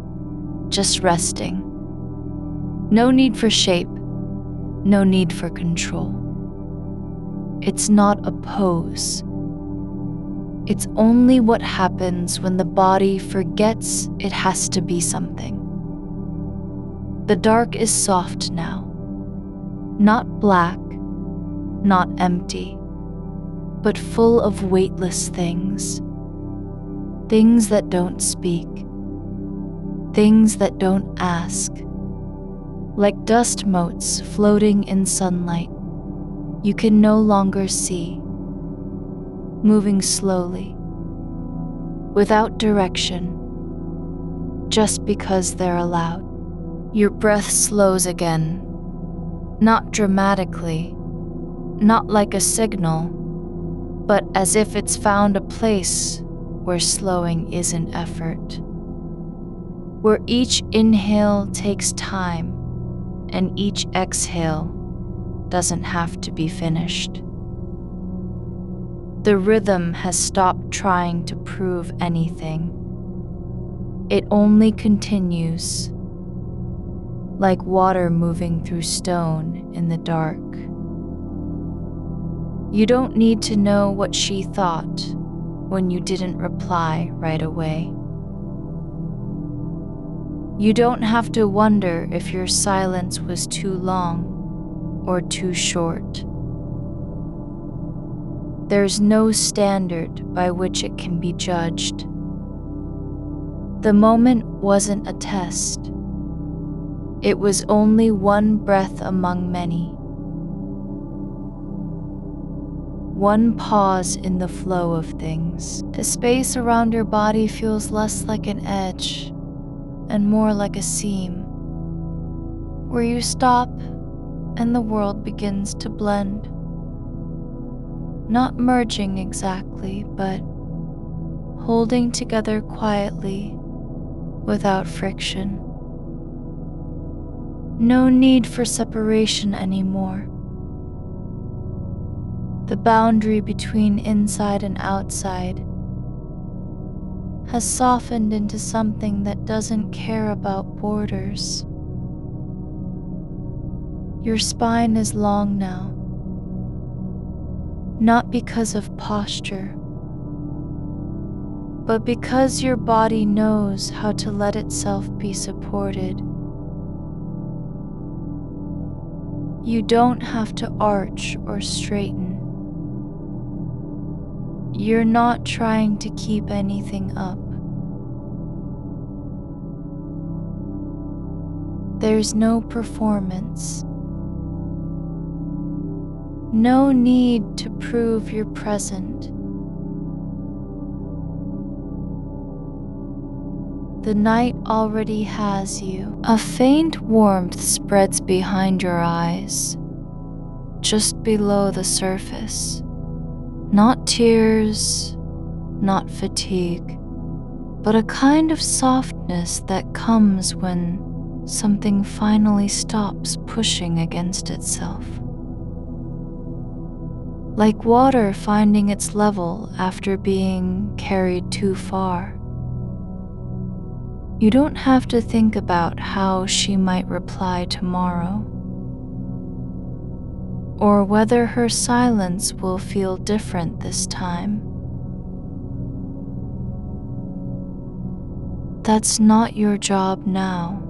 just resting. No need for shape, no need for control. It's not a pose. It's only what happens when the body forgets it has to be something. The dark is soft now, not black, not empty, but full of weightless things. Things that don't speak, things that don't ask. Like dust motes floating in sunlight, you can no longer see, moving slowly, without direction, just because they're allowed. Your breath slows again, not dramatically, not like a signal, but as if it's found a place where slowing isn't effort, where each inhale takes time and each exhale doesn't have to be finished. The rhythm has stopped trying to prove anything. It only continues, like water moving through stone in the dark. You don't need to know what she thought when you didn't reply right away. You don't have to wonder if your silence was too long or too short. There's no standard by which it can be judged. The moment wasn't a test. It was only one breath among many. One pause in the flow of things. The space around your body feels less like an edge and more like a seam, where you stop and the world begins to blend. Not merging exactly, but holding together quietly without friction. No need for separation anymore. The boundary between inside and outside has softened into something that doesn't care about borders. Your spine is long now, not because of posture, but because your body knows how to let itself be supported. You don't have to arch or straighten. You're not trying to keep anything up. There's no performance. No need to prove you're present. The night already has you. A faint warmth spreads behind your eyes, just below the surface. Not tears, not fatigue, but a kind of softness that comes when something finally stops pushing against itself. Like water finding its level after being carried too far. You don't have to think about how she might reply tomorrow, or whether her silence will feel different this time. That's not your job now.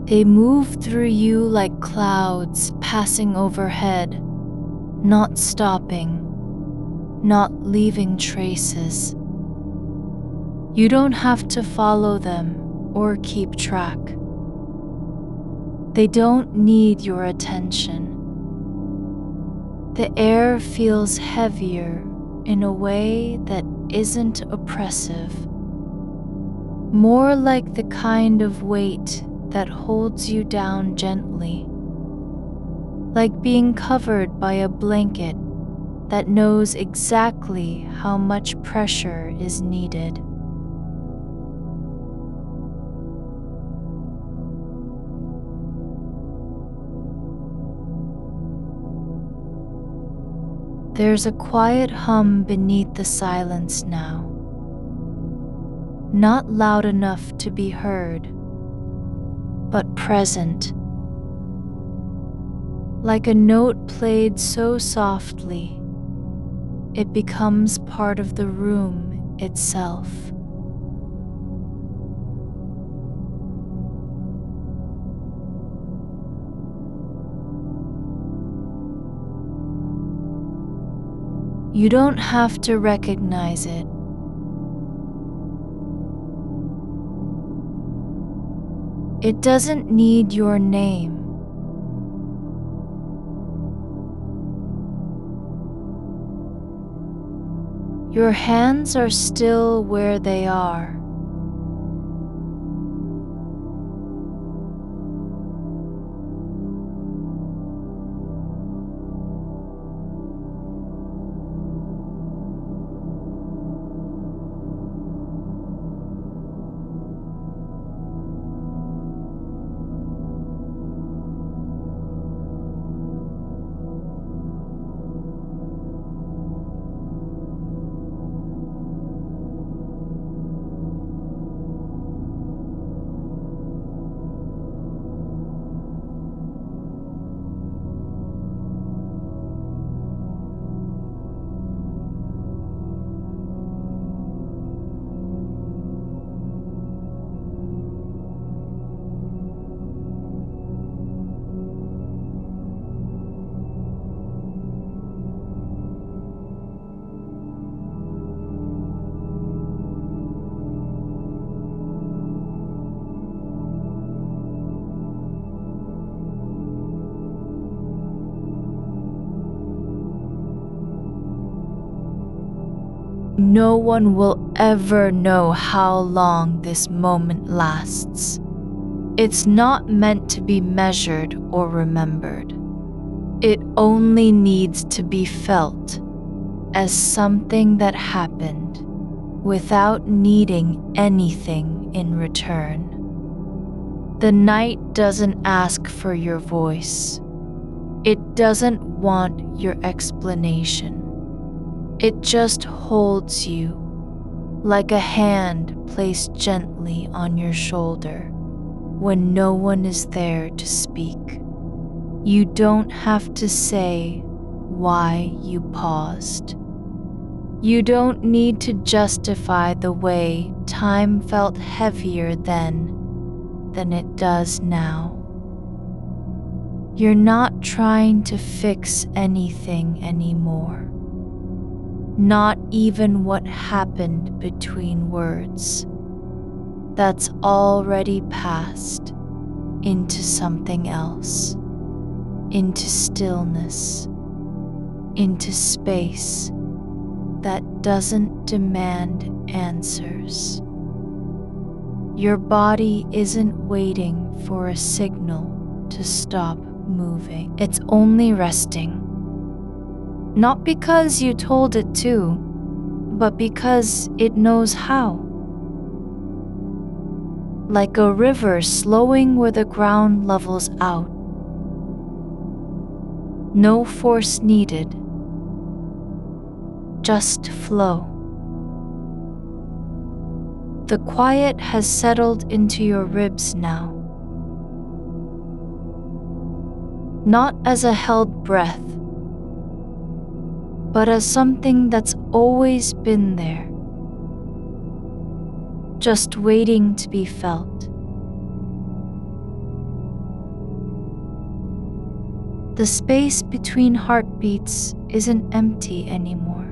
They move through you like clouds passing overhead, not stopping, not leaving traces. You don't have to follow them or keep track. They don't need your attention. The air feels heavier in a way that isn't oppressive, more like the kind of weight that holds you down gently, like being covered by a blanket that knows exactly how much pressure is needed. There's a quiet hum beneath the silence now, not loud enough to be heard, but present, like a note played so softly, it becomes part of the room itself. You don't have to recognize it. It doesn't need your name. Your hands are still where they are. No one will ever know how long this moment lasts. It's not meant to be measured or remembered. It only needs to be felt as something that happened without needing anything in return. The night doesn't ask for your voice. It doesn't want your explanation. It just holds you, like a hand placed gently on your shoulder when no one is there to speak. You don't have to say why you paused. You don't need to justify the way time felt heavier then than it does now. You're not trying to fix anything anymore. Not even what happened between words. That's already passed into something else, into stillness, into space that doesn't demand answers. Your body isn't waiting for a signal to stop moving. It's only resting. Not because you told it to, but because it knows how. Like a river slowing where the ground levels out. No force needed, just flow. The quiet has settled into your ribs now. Not as a held breath, but as something that's always been there, just waiting to be felt. The space between heartbeats isn't empty anymore.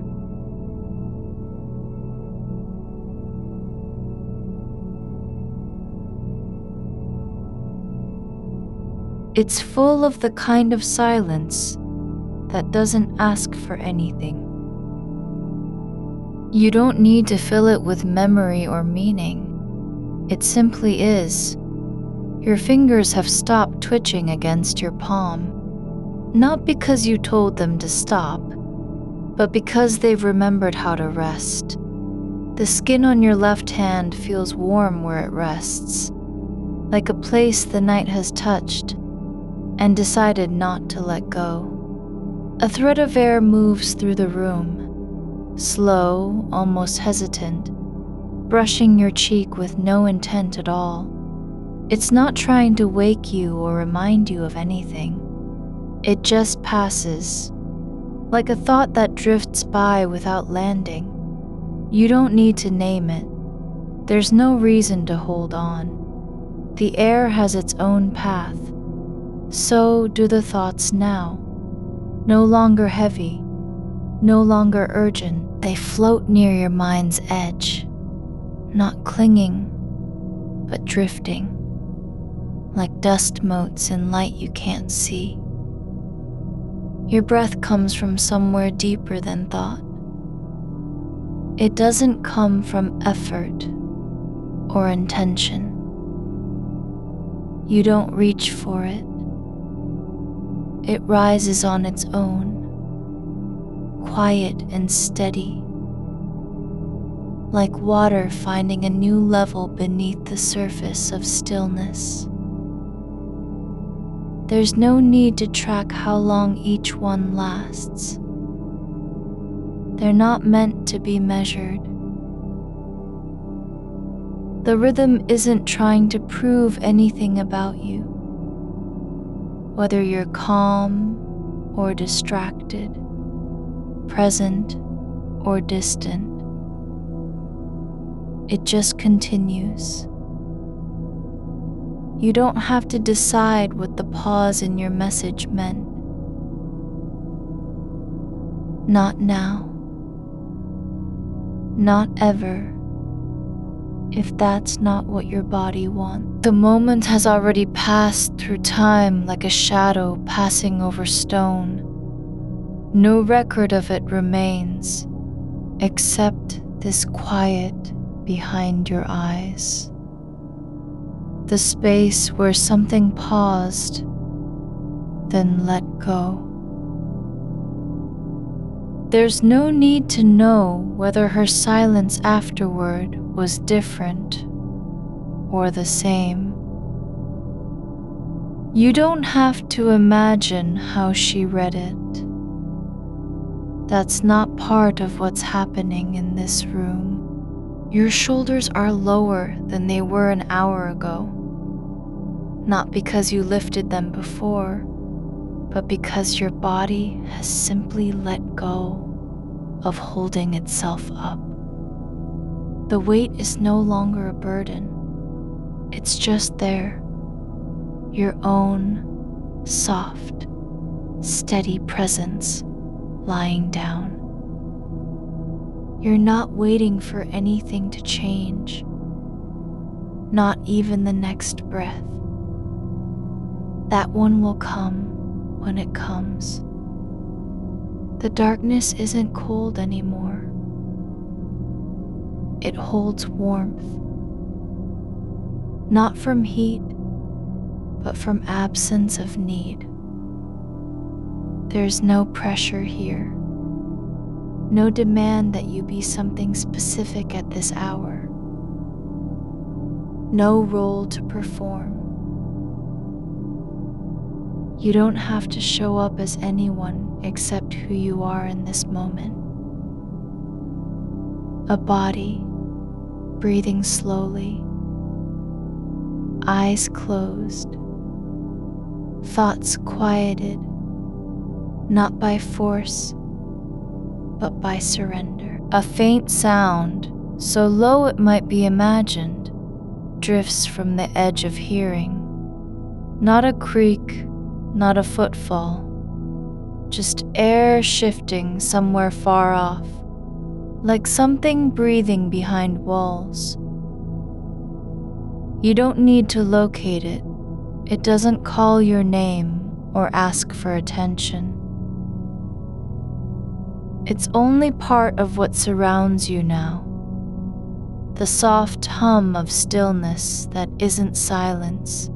It's full of the kind of silence that doesn't ask for anything. You don't need to fill it with memory or meaning. It simply is. Your fingers have stopped twitching against your palm. Not because you told them to stop, but because they've remembered how to rest. The skin on your left hand feels warm where it rests, like a place the night has touched and decided not to let go. A thread of air moves through the room, slow, almost hesitant, brushing your cheek with no intent at all. It's not trying to wake you or remind you of anything. It just passes, like a thought that drifts by without landing. You don't need to name it. There's no reason to hold on. The air has its own path. So do the thoughts now. No longer heavy, no longer urgent. They float near your mind's edge, not clinging, but drifting, like dust motes in light you can't see. Your breath comes from somewhere deeper than thought. It doesn't come from effort or intention. You don't reach for it. It rises on its own, quiet and steady, like water finding a new level beneath the surface of stillness. There's no need to track how long each one lasts. They're not meant to be measured. The rhythm isn't trying to prove anything about you. Whether you're calm or distracted, present or distant, it just continues. You don't have to decide what the pause in your message meant. Not now. Not ever, if that's not what your body wants. The moment has already passed through time like a shadow passing over stone. No record of it remains, except this quiet behind your eyes. The space where something paused, then let go. There's no need to know whether her silence afterward was different or the same. You don't have to imagine how she read it. That's not part of what's happening in this room. Your shoulders are lower than they were an hour ago, not because you lifted them before, but because your body has simply let go of holding itself up. The weight is no longer a burden. It's just there, your own soft, steady presence lying down. You're not waiting for anything to change, not even the next breath. That one will come when it comes. The darkness isn't cold anymore. It holds warmth, not from heat, but from absence of need. There's no pressure here, no demand that you be something specific at this hour, no role to perform. You don't have to show up as anyone except who you are in this moment. A body, breathing slowly, eyes closed, thoughts quieted, not by force, but by surrender. A faint sound, so low it might be imagined, drifts from the edge of hearing. Not a creak, not a footfall, just air shifting somewhere far off, like something breathing behind walls. You don't need to locate it. It doesn't call your name or ask for attention. It's only part of what surrounds you now. The soft hum of stillness that isn't silence,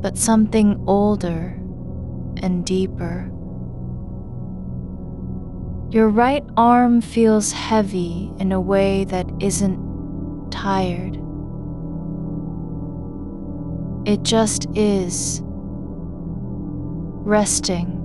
but something older and deeper. Your right arm feels heavy in a way that isn't tired. It just is, resting.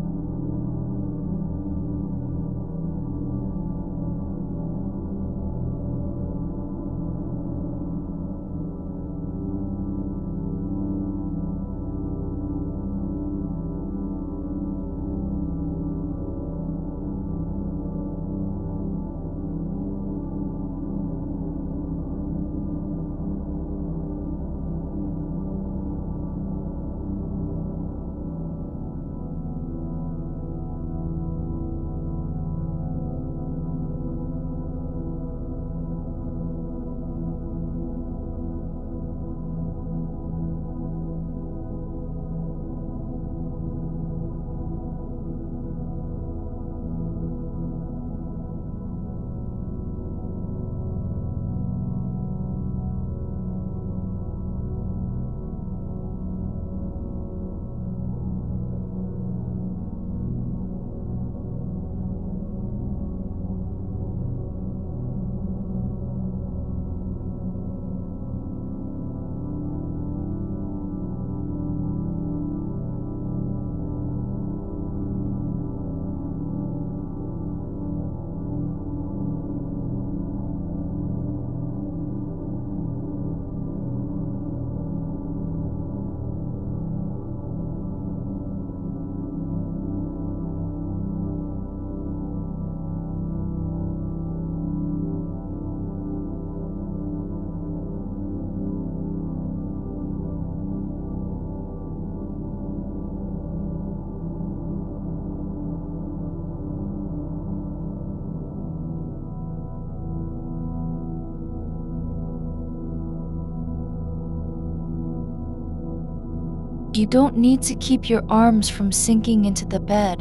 You don't need to keep your arms from sinking into the bed.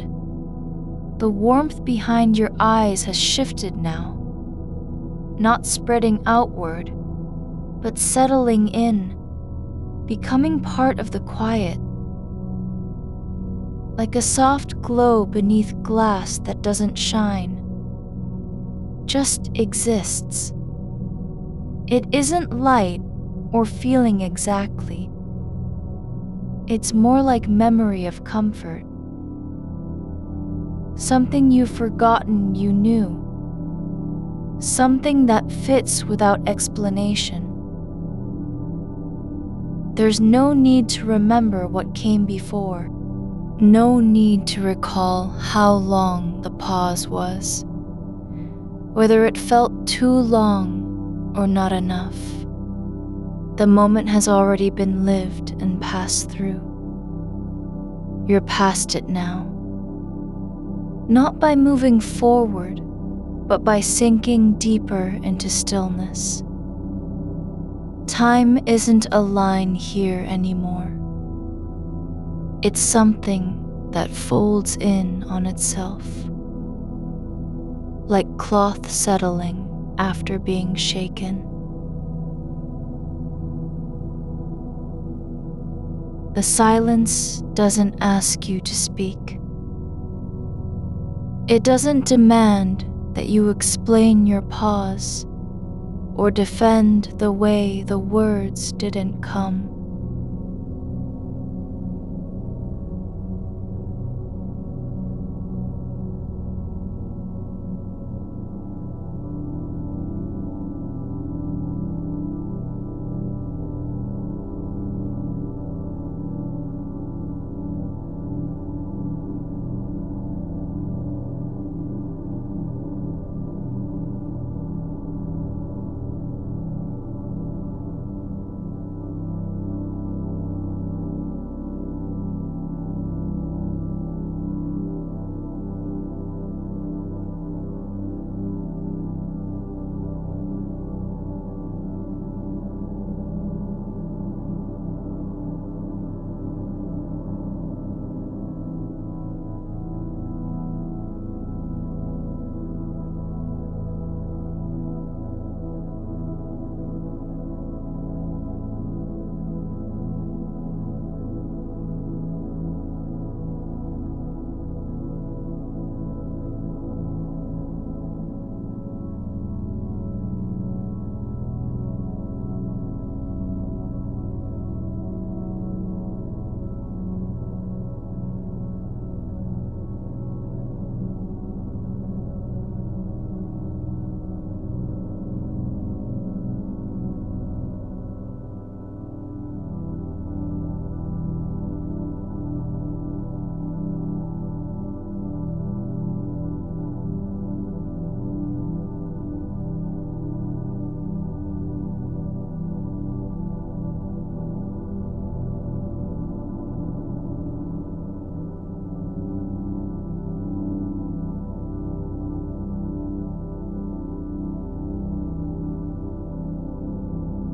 The warmth behind your eyes has shifted now, not spreading outward, but settling in, becoming part of the quiet, like a soft glow beneath glass that doesn't shine, just exists. It isn't light or feeling exactly. It's more like memory of comfort, something you've forgotten you knew, something that fits without explanation. There's no need to remember what came before, no need to recall how long the pause was, whether it felt too long or not enough. The moment has already been lived and passed through. You're past it now. Not by moving forward, but by sinking deeper into stillness. Time isn't a line here anymore. It's something that folds in on itself, like cloth settling after being shaken. The silence doesn't ask you to speak. It doesn't demand that you explain your pause or defend the way the words didn't come.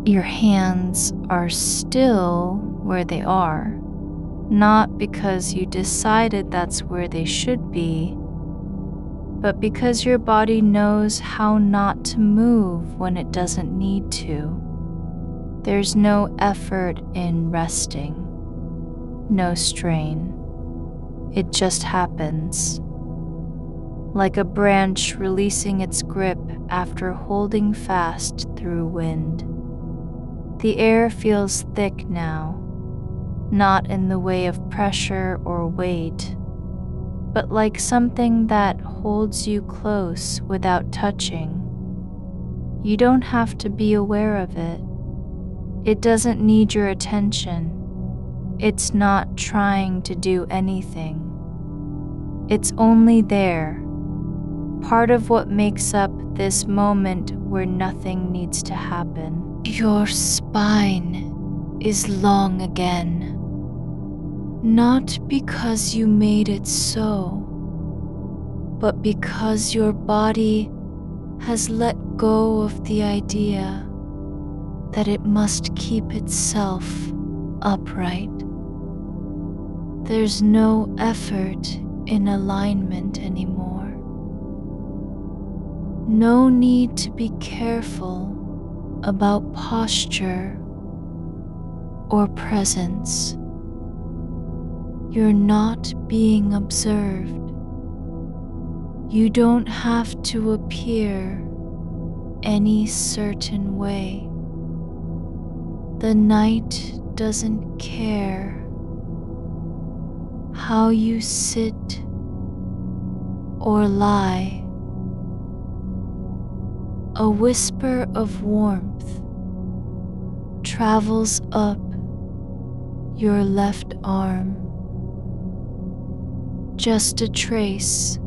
Your hands are still where they are, not because you decided that's where they should be, but because your body knows how not to move when it doesn't need to. There's no effort in resting, no strain. It just happens, like a branch releasing its grip after holding fast through wind. The air feels thick now, not in the way of pressure or weight, but like something that holds you close without touching. You don't have to be aware of it. It doesn't need your attention. It's not trying to do anything. It's only there, part of what makes up this moment where nothing needs to happen. Your spine is long again, not because you made it so, but because your body has let go of the idea that it must keep itself upright. There's no effort in alignment anymore. No need to be careful about posture or presence. You're not being observed. You don't have to appear any certain way. The night doesn't care how you sit or lie. A whisper of warmth travels up your left arm. Just a trace,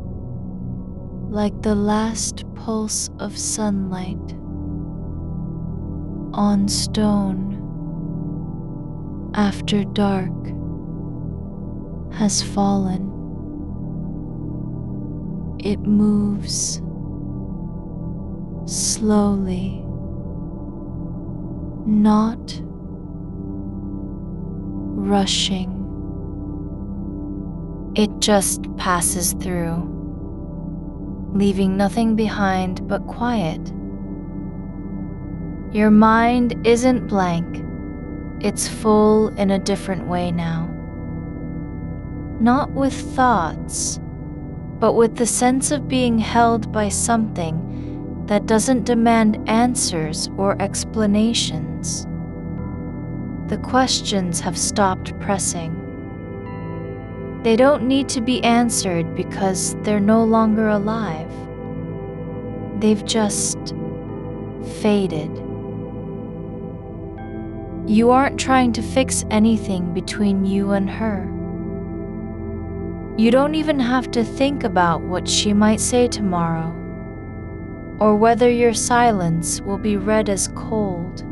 like the last pulse of sunlight on stone after dark has fallen. It moves slowly, not rushing. It just passes through, leaving nothing behind but quiet. Your mind isn't blank. It's full in a different way now. Not with thoughts, but with the sense of being held by something that doesn't demand answers or explanations. The questions have stopped pressing. They don't need to be answered because they're no longer alive. They've just faded. You aren't trying to fix anything between you and her. You don't even have to think about what she might say tomorrow, or whether your silence will be read as cold.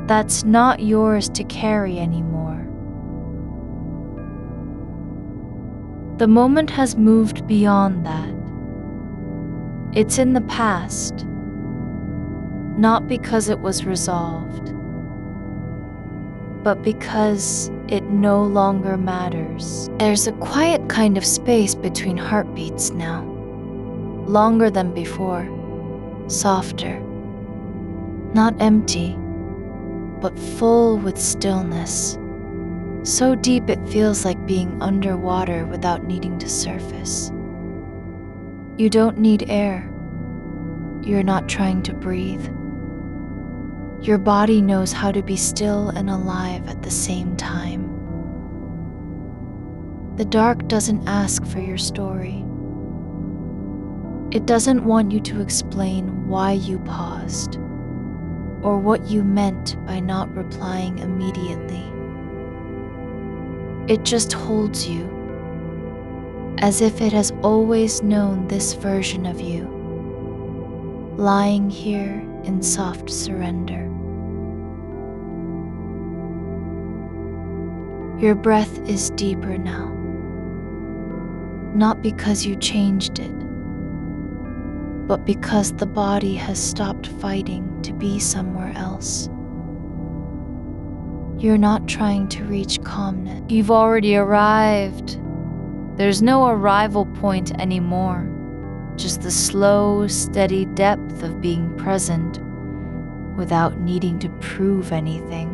That's not yours to carry anymore. The moment has moved beyond that. It's in the past, not because it was resolved, but because it no longer matters. There's a quiet kind of space between heartbeats now, longer than before, softer, not empty, but full with stillness. So deep it feels like being underwater without needing to surface. You don't need air. You're not trying to breathe. Your body knows how to be still and alive at the same time. The dark doesn't ask for your story. It doesn't want you to explain why you paused or what you meant by not replying immediately. It just holds you, as if it has always known this version of you, lying here in soft surrender. Your breath is deeper now, not because you changed it, but because the body has stopped fighting to be somewhere else. You're not trying to reach calmness. You've already arrived. There's no arrival point anymore, just the slow, steady depth of being present without needing to prove anything.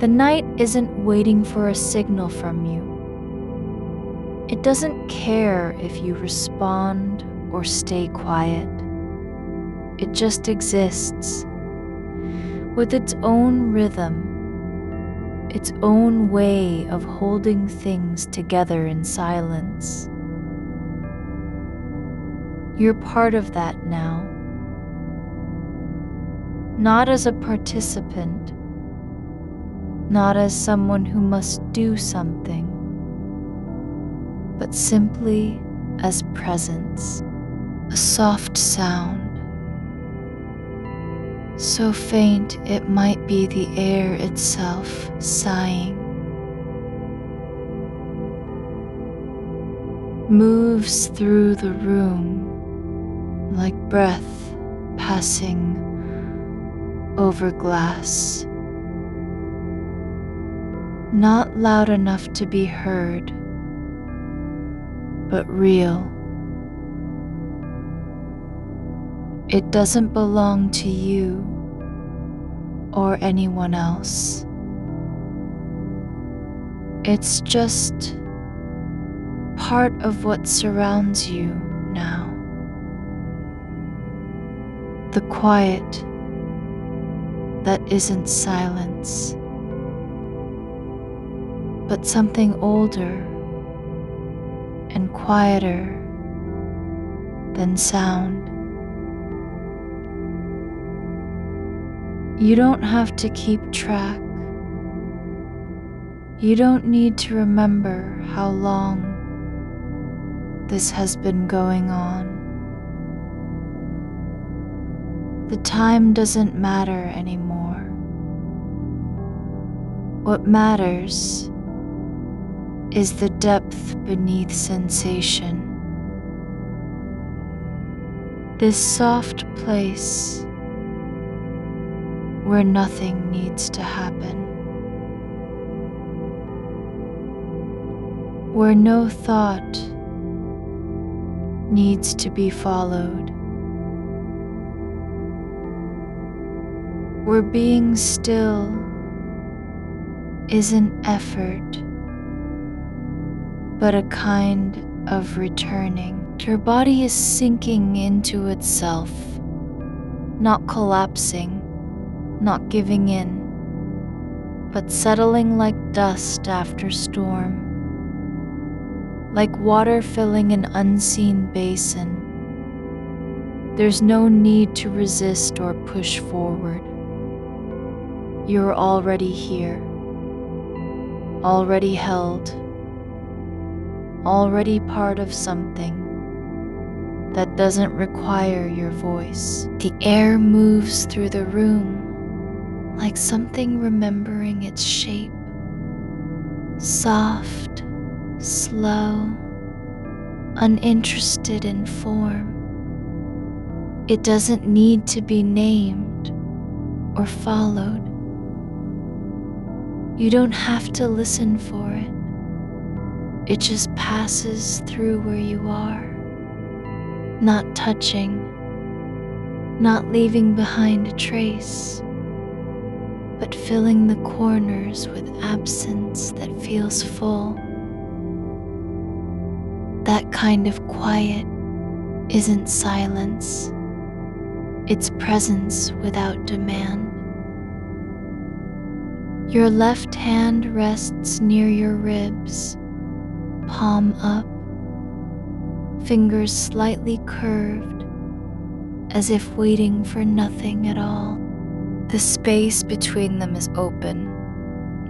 The night isn't waiting for a signal from you. It doesn't care if you respond or stay quiet. It just exists, with its own rhythm, its own way of holding things together in silence. You're part of that now, not as a participant, not as someone who must do something, but simply as presence. A soft sound, so faint it might be the air itself sighing, moves through the room like breath passing over glass. not loud enough to be heard, but real. It doesn't belong to you or anyone else. It's just part of what surrounds you now. The quiet that isn't silence, but something older and quieter than sound. You don't have to keep track. You don't need to remember how long this has been going on. The time doesn't matter anymore. What matters is the depth beneath sensation. This soft place where nothing needs to happen, where no thought needs to be followed, where being still isn't effort, but a kind of returning. Your body is sinking into itself, not collapsing, not giving in, but settling like dust after storm, like water filling an unseen basin. There's no need to resist or push forward. You're already here, already held, already part of something that doesn't require your voice. The air moves through the room like something remembering its shape. Soft, slow, uninterested in form. It doesn't need to be named or followed. You don't have to listen for it. It just passes through where you are, not touching, not leaving behind a trace, but filling the corners with absence that feels full. That kind of quiet isn't silence. It's presence without demand. Your left hand rests near your ribs, palm up, fingers slightly curved, as if waiting for nothing at all. The space between them is open,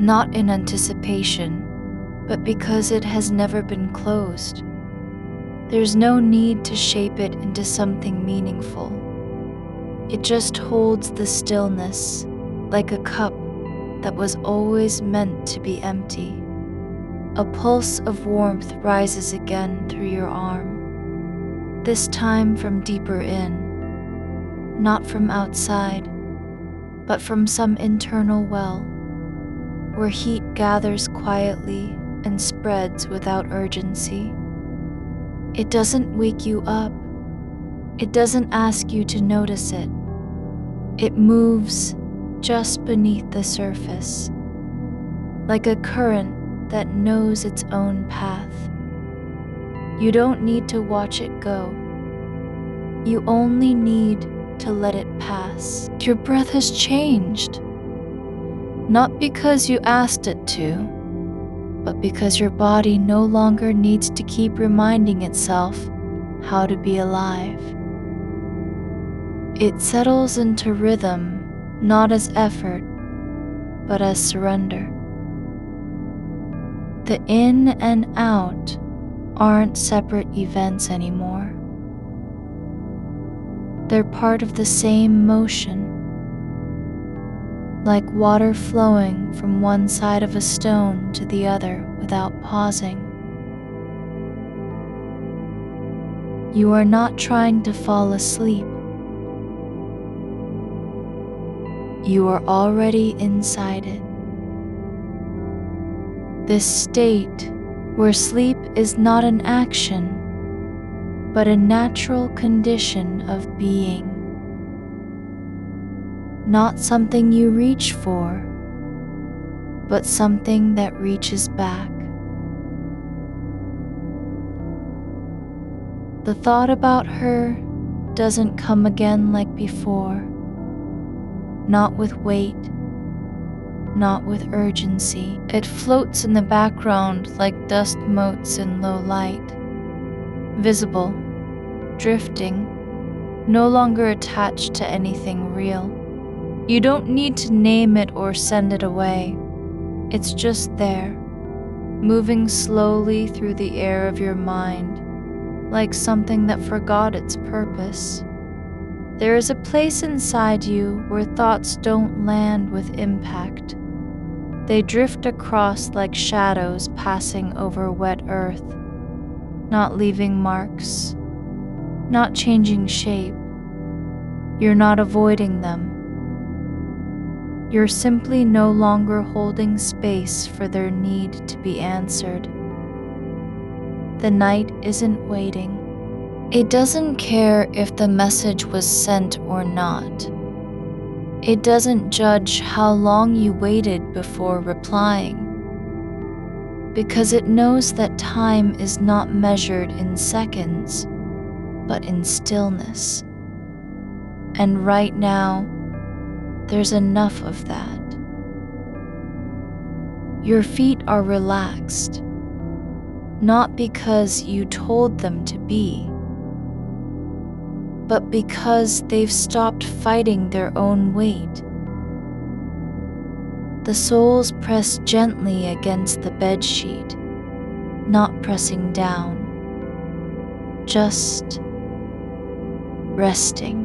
not in anticipation, but because it has never been closed. There's no need to shape it into something meaningful. It just holds the stillness, like a cup that was always meant to be empty. A pulse of warmth rises again through your arm, this time from deeper in, not from outside, but from some internal well, where heat gathers quietly and spreads without urgency. It doesn't wake you up. It doesn't ask you to notice it. It moves just beneath the surface, like a current that knows its own path. You don't need to watch it go. You only need to let it pass. Your breath has changed, not because you asked it to, but because your body no longer needs to keep reminding itself how to be alive. It settles into rhythm, not as effort, but as surrender. The in and out aren't separate events anymore. They're part of the same motion, like water flowing from one side of a stone to the other without pausing. You are not trying to fall asleep. You are already inside it. This state where sleep is not an action, but a natural condition of being. Not something you reach for, but something that reaches back. The thought about her doesn't come again like before, not with weight, not with urgency. It floats in the background like dust motes in low light, visible, drifting, no longer attached to anything real. You don't need to name it or send it away. It's just there, moving slowly through the air of your mind, like something that forgot its purpose. There is a place inside you where thoughts don't land with impact. They drift across like shadows passing over wet earth, not leaving marks, not changing shape. You're not avoiding them. You're simply no longer holding space for their need to be answered. The night isn't waiting. It doesn't care if the message was sent or not. It doesn't judge how long you waited before replying, because it knows that time is not measured in seconds, but in stillness. And right now, there's enough of that. Your feet are relaxed, not because you told them to be, but because they've stopped fighting their own weight. The soles press gently against the bedsheet, not pressing down, just resting.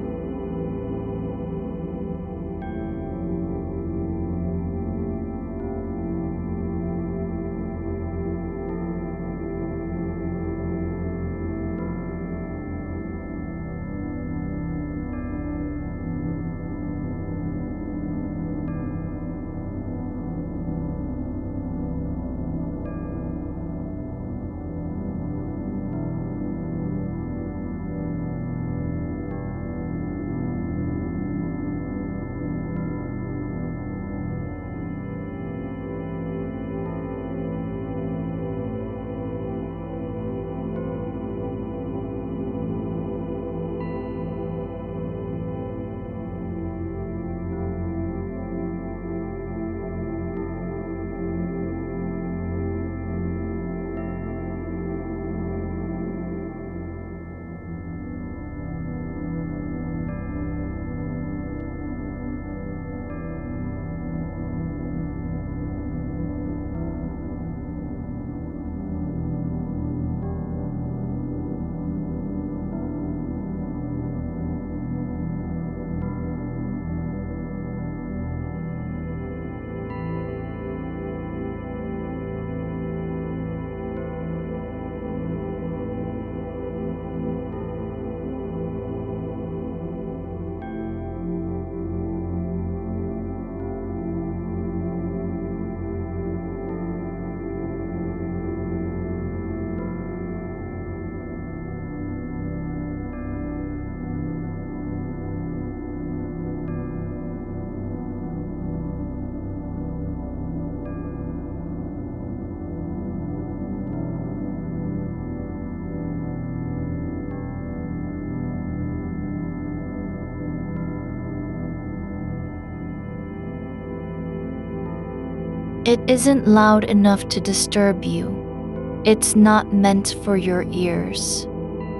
It isn't loud enough to disturb you. It's not meant for your ears.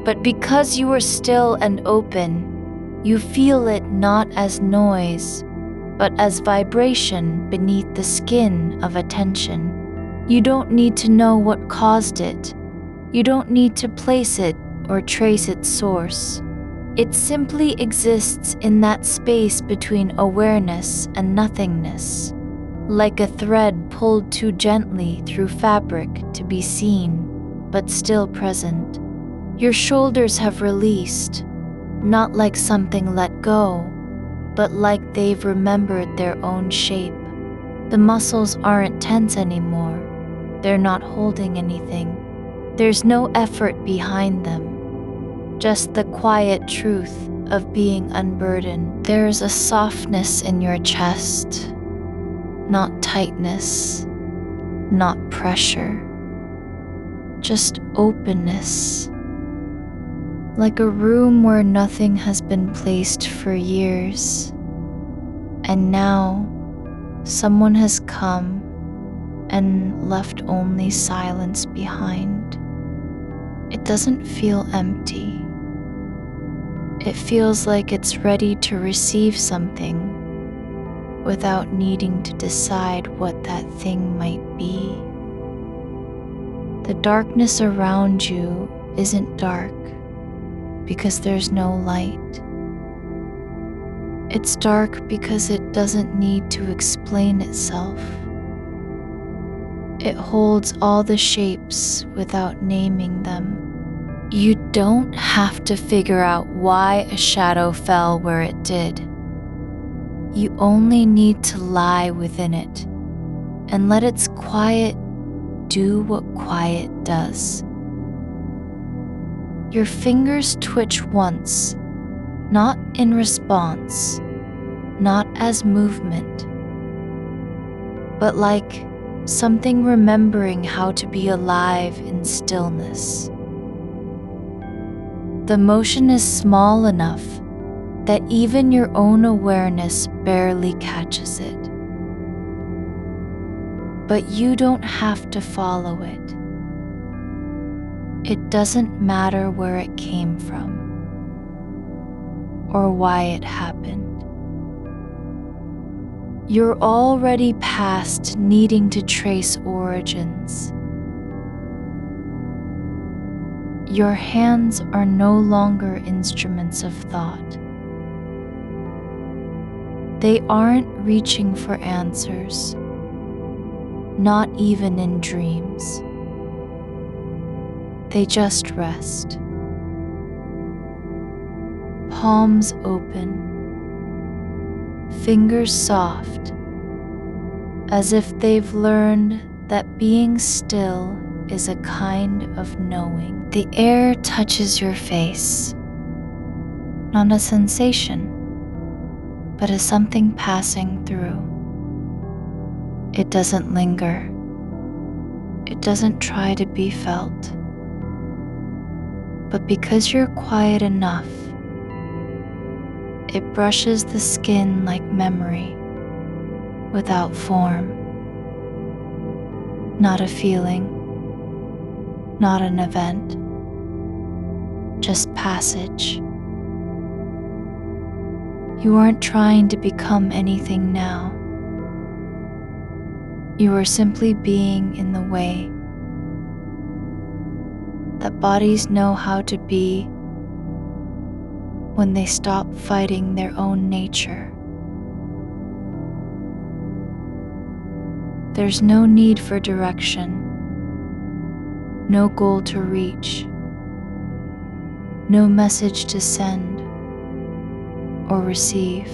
But because you are still and open, you feel it not as noise, but as vibration beneath the skin of attention. You don't need to know what caused it. You don't need to place it or trace its source. It simply exists in that space between awareness and nothingness, like a thread pulled too gently through fabric to be seen, but still present. Your shoulders have released, not like something let go, but like they've remembered their own shape. The muscles aren't tense anymore. They're not holding anything. There's no effort behind them, just the quiet truth of being unburdened. There's a softness in your chest, not tightness, not pressure, just openness. Like a room where nothing has been placed for years, and now someone has come and left only silence behind. It doesn't feel empty. It feels like it's ready to receive something without needing to decide what that thing might be. The darkness around you isn't dark because there's no light. It's dark because it doesn't need to explain itself. It holds all the shapes without naming them. You don't have to figure out why a shadow fell where it did. You only need to lie within it and let its quiet do what quiet does. Your fingers twitch once, not in response, not as movement, but like something remembering how to be alive in stillness. The motion is small enough that even your own awareness barely catches it. But you don't have to follow it. It doesn't matter where it came from or why it happened. You're already past needing to trace origins. Your hands are no longer instruments of thought. They aren't reaching for answers, not even in dreams. They just rest. Palms open, fingers soft, as if they've learned that being still is a kind of knowing. The air touches your face, not a sensation, but as something passing through. It doesn't linger. It doesn't try to be felt. But because you're quiet enough, it brushes the skin like memory, without form. Not a feeling, not an event, just passage. You aren't trying to become anything now. You are simply being in the way that bodies know how to be when they stop fighting their own nature. There's no need for direction, no goal to reach, no message to send or receive.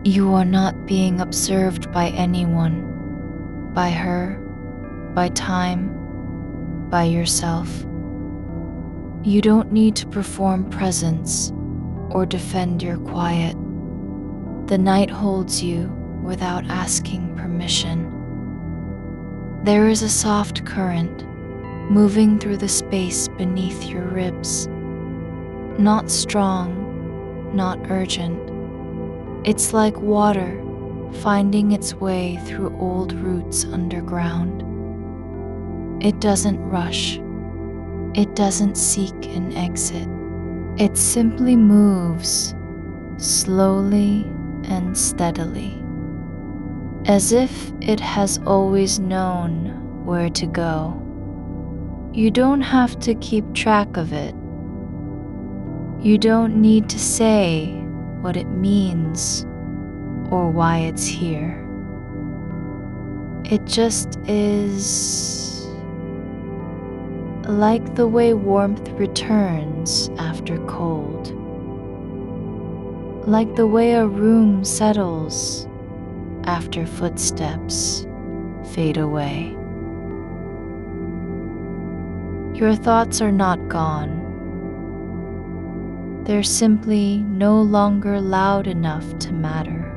You are not being observed by anyone, by her, by time, by yourself. You don't need to perform presence or defend your quiet. The night holds you without asking permission. There is a soft current moving through the space beneath your ribs. Not strong, not urgent. It's like water finding its way through old roots underground. It doesn't rush. It doesn't seek an exit. It simply moves slowly and steadily, as if it has always known where to go. You don't have to keep track of it. You don't need to say what it means or why it's here. It just is, like the way warmth returns after cold, like the way a room settles after footsteps fade away. Your thoughts are not gone. They're simply no longer loud enough to matter.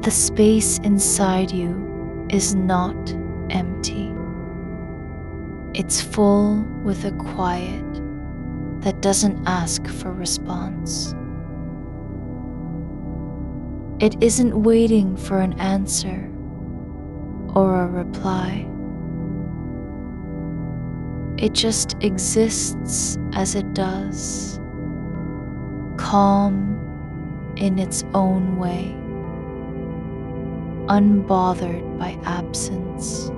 The space inside you is not empty. It's full with a quiet that doesn't ask for response. It isn't waiting for an answer or a reply. It just exists as it does, calm in its own way, unbothered by absence.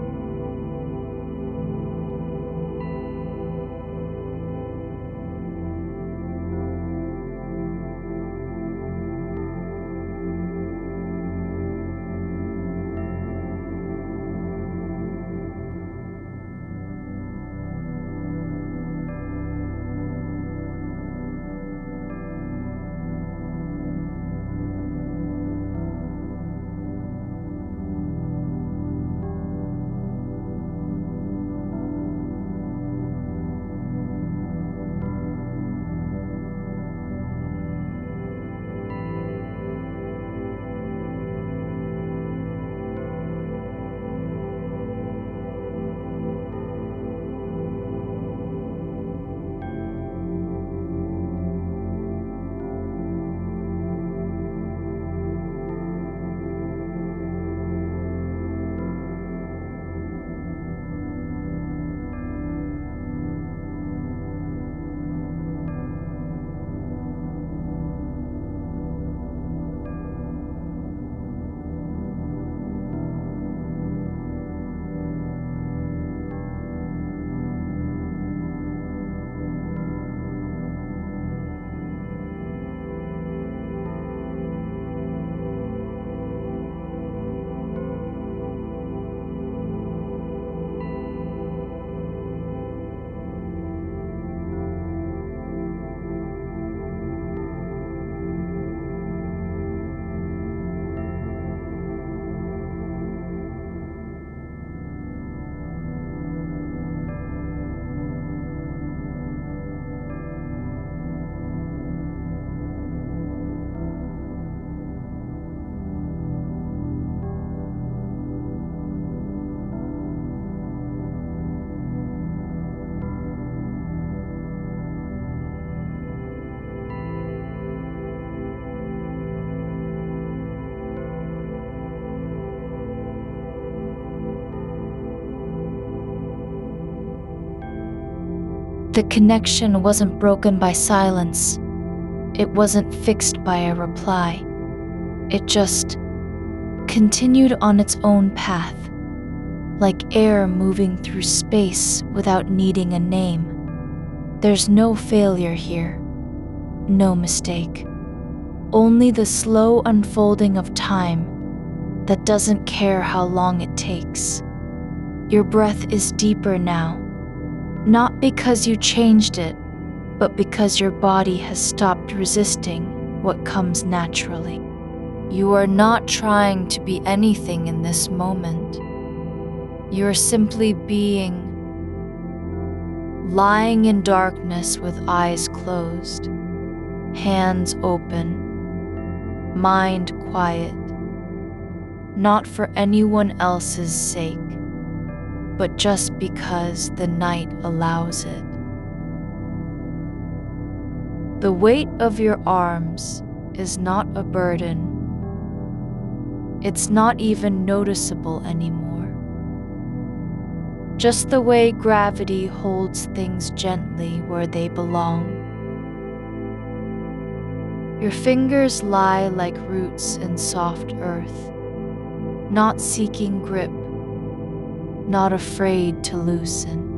The connection wasn't broken by silence. It wasn't fixed by a reply. It just continued on its own path, like air moving through space without needing a name. There's no failure here, no mistake. Only the slow unfolding of time that doesn't care how long it takes. Your breath is deeper now, not because you changed it, but because your body has stopped resisting what comes naturally. You are not trying to be anything in this moment. You are simply being, lying in darkness with eyes closed, hands open, mind quiet, not for anyone else's sake, but just because the night allows it. The weight of your arms is not a burden. It's not even noticeable anymore. Just the way gravity holds things gently where they belong. Your fingers lie like roots in soft earth, not seeking grip, not afraid to loosen.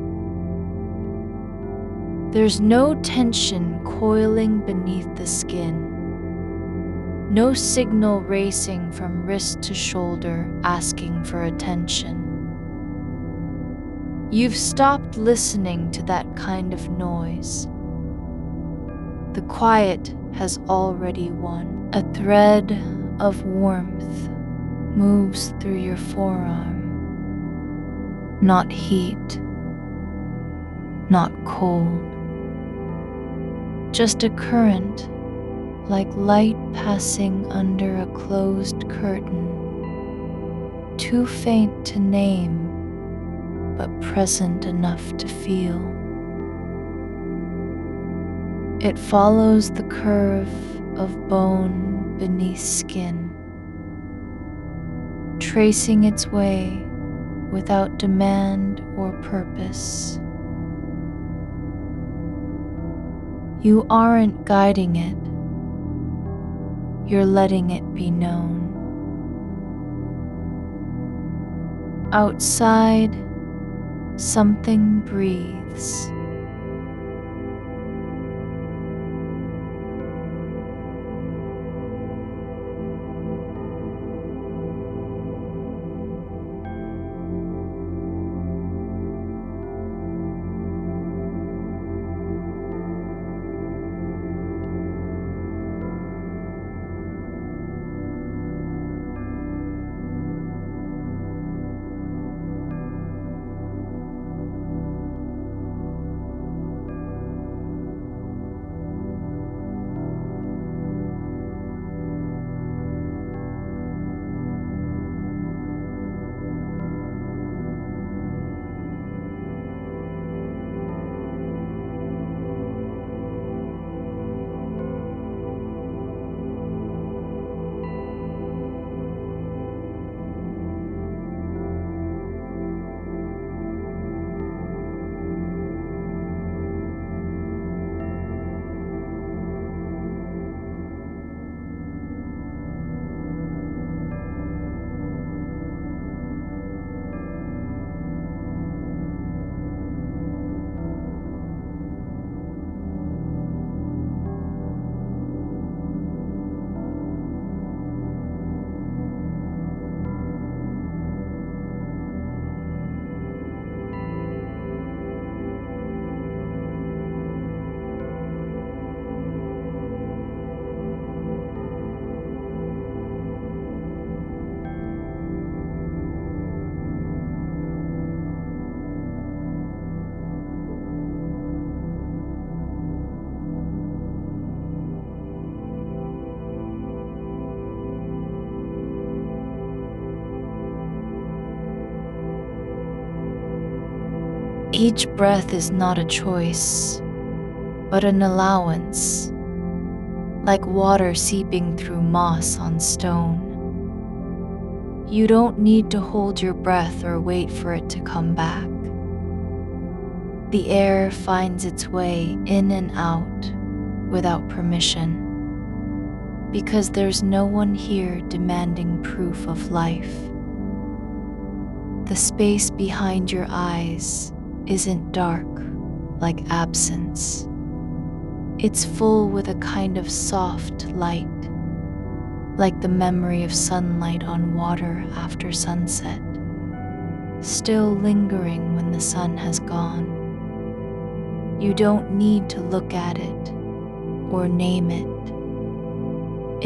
There's no tension coiling beneath the skin, no signal racing from wrist to shoulder asking for attention. You've stopped listening to that kind of noise. The quiet has already won. A thread of warmth moves through your forearm. Not heat, not cold. Just a current, like light passing under a closed curtain. Too faint to name, but present enough to feel. It follows the curve of bone beneath skin, tracing its way without demand or purpose. You aren't guiding it, you're letting it be known. Outside, something breathes. Each breath is not a choice, but an allowance, like water seeping through moss on stone. You don't need to hold your breath or wait for it to come back. The air finds its way in and out without permission, because there's no one here demanding proof of life. The space behind your eyes isn't dark like absence. It's full with a kind of soft light, like the memory of sunlight on water after sunset, still lingering when the sun has gone. You don't need to look at it or name it.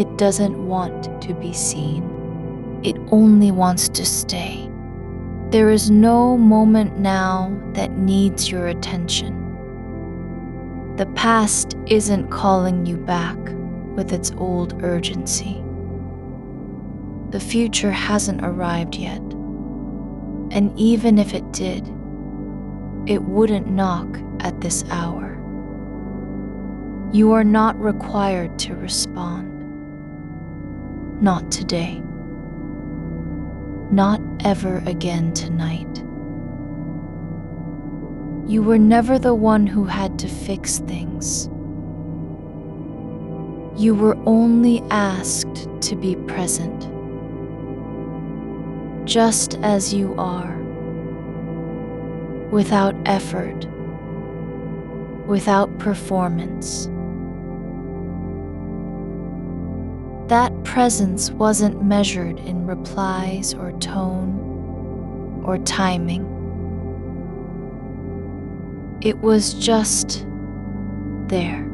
It doesn't want to be seen. It only wants to stay. There is no moment now that needs your attention. The past isn't calling you back with its old urgency. The future hasn't arrived yet, and even if it did, it wouldn't knock at this hour. You are not required to respond. Not today. Not ever again tonight. You were never the one who had to fix things. You were only asked to be present, just as you are, without effort, without performance. That presence wasn't measured in replies or tone or timing. It was just there.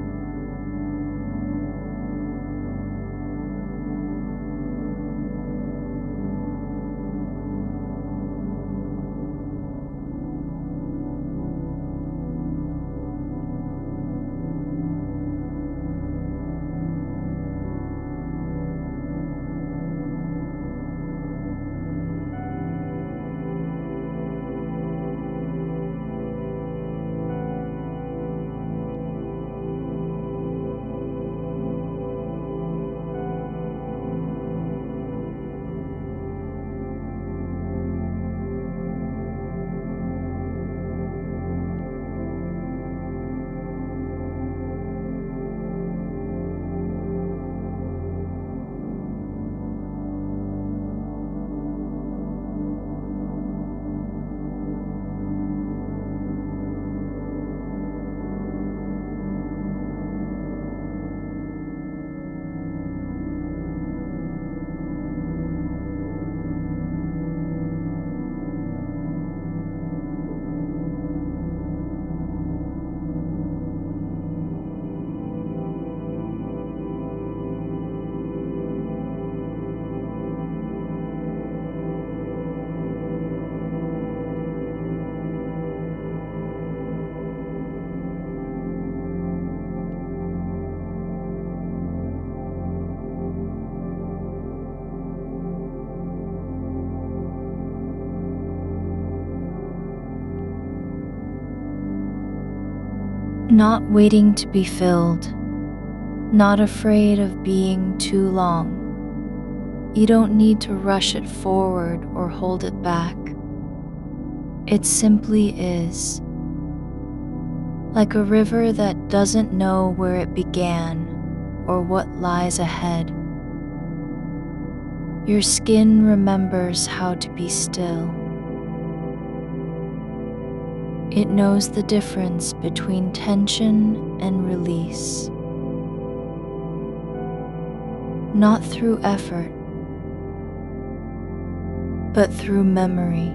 Not waiting to be filled, not afraid of being too long. You don't need to rush it forward or hold it back. It simply is. Like a river that doesn't know where it began or what lies ahead. Your skin remembers how to be still. It knows the difference between tension and release. Not through effort, but through memory.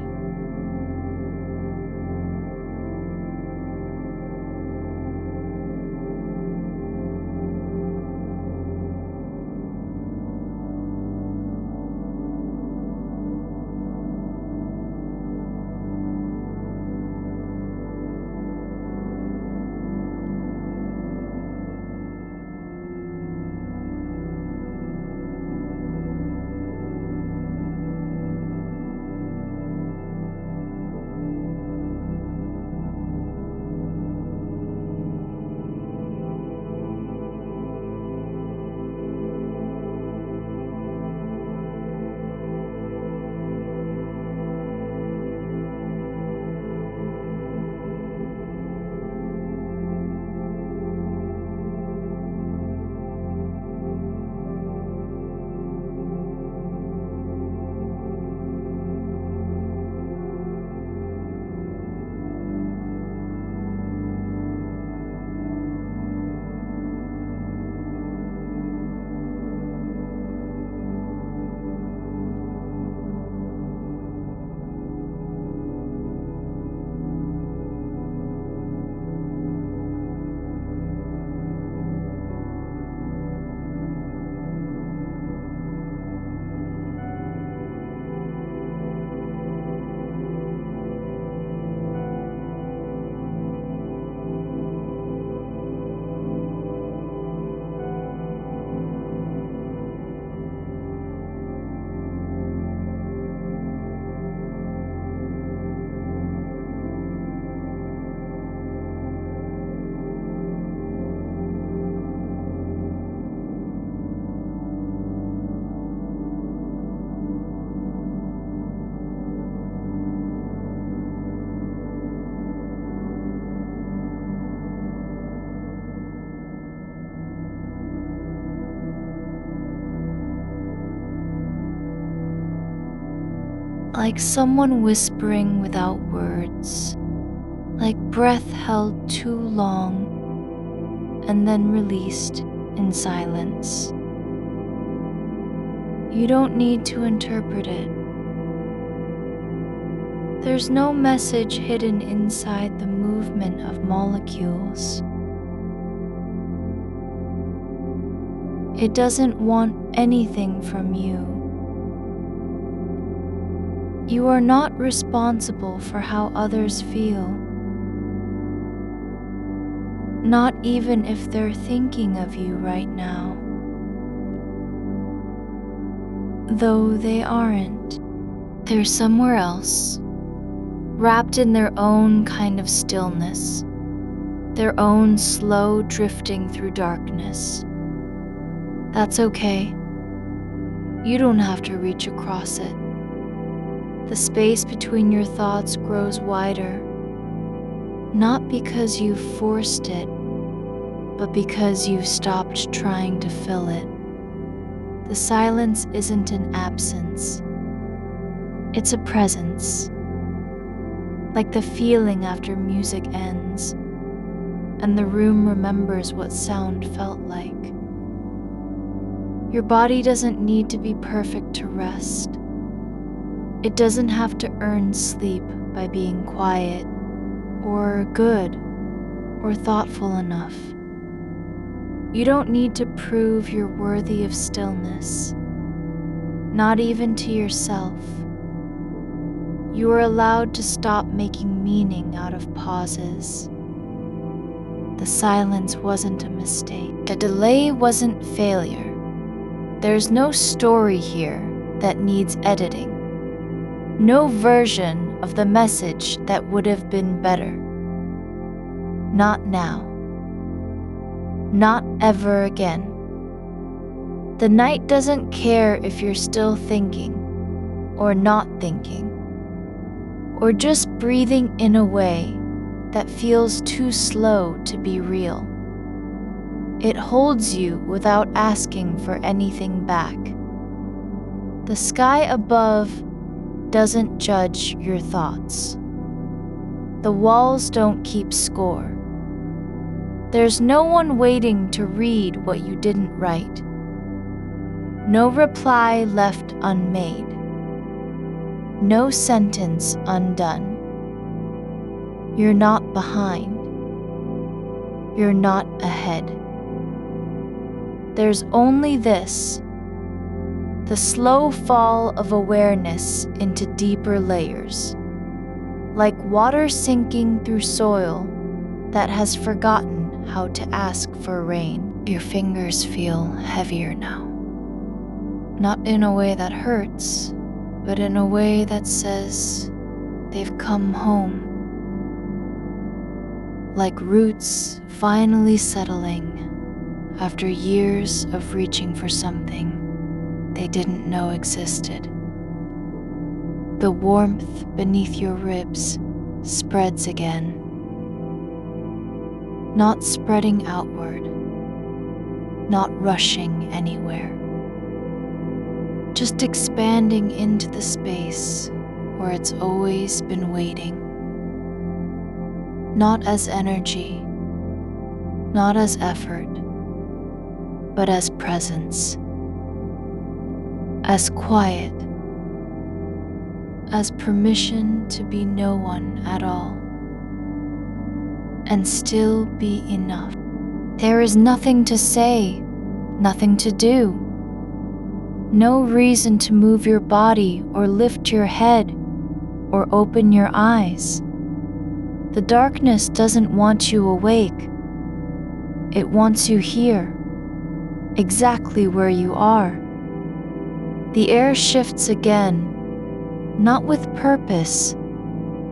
like someone whispering without words, like breath held too long and then released in silence. You don't need to interpret it. There's no message hidden inside the movement of molecules. It doesn't want anything from you. You are not responsible for how others feel, not even if they're thinking of you right now. Though they aren't. They're somewhere else, wrapped in their own kind of stillness, their own slow drifting through darkness. That's okay. You don't have to reach across it. The space between your thoughts grows wider, not because you've forced it, but because you've stopped trying to fill it. The silence isn't an absence. It's a presence, like the feeling after music ends, and the room remembers what sound felt like. Your body doesn't need to be perfect to rest. It doesn't have to earn sleep by being quiet, or good, or thoughtful enough. You don't need to prove you're worthy of stillness, not even to yourself. You are allowed to stop making meaning out of pauses. The silence wasn't a mistake. The delay wasn't failure. There's no story here that needs editing. No version of the message that would have been better. Not now. Not ever again. The night doesn't care if you're still thinking, or not thinking, or just breathing in a way that feels too slow to be real. It holds you without asking for anything back. The sky above doesn't judge your thoughts. The walls don't keep score. There's no one waiting to read what you didn't write. No reply left unmade. No sentence undone. You're not behind. You're not ahead. There's only this, the slow fall of awareness into deeper layers, like water sinking through soil that has forgotten how to ask for rain. Your fingers feel heavier now. Not in a way that hurts, but in a way that says they've come home. Like roots finally settling after years of reaching for something they didn't know existed. The warmth beneath your ribs spreads again, not spreading outward, not rushing anywhere, just expanding into the space where it's always been waiting. Not as energy, not as effort, but as presence, as quiet, as permission to be no one at all, and still be enough. There is nothing to say, nothing to do. No reason to move your body or lift your head or open your eyes. The darkness doesn't want you awake. It wants you here, exactly where you are. The air shifts again, not with purpose,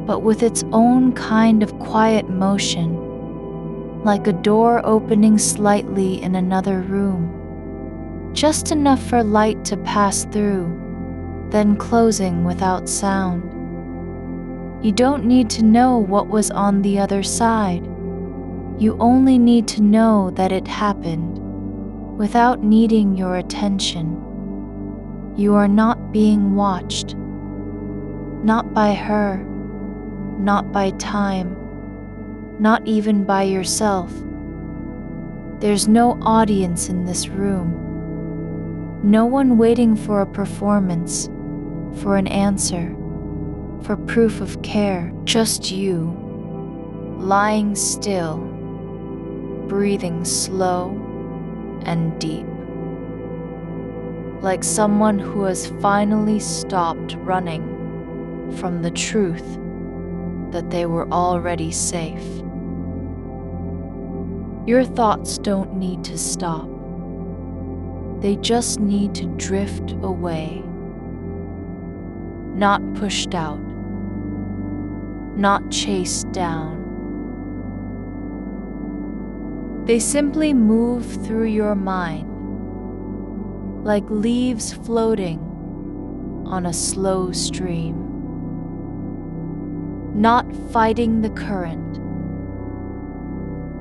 but with its own kind of quiet motion, like a door opening slightly in another room, just enough for light to pass through, then closing without sound. You don't need to know what was on the other side. You only need to know that it happened, without needing your attention. You are not being watched. Not by her, not by time, not even by yourself. There's no audience in this room. No one waiting for a performance, for an answer, for proof of care. Just you, lying still, breathing slow and deep. Like someone who has finally stopped running from the truth that they were already safe. Your thoughts don't need to stop. They just need to drift away. Not pushed out, not chased down. They simply move through your mind like leaves floating on a slow stream. Not fighting the current,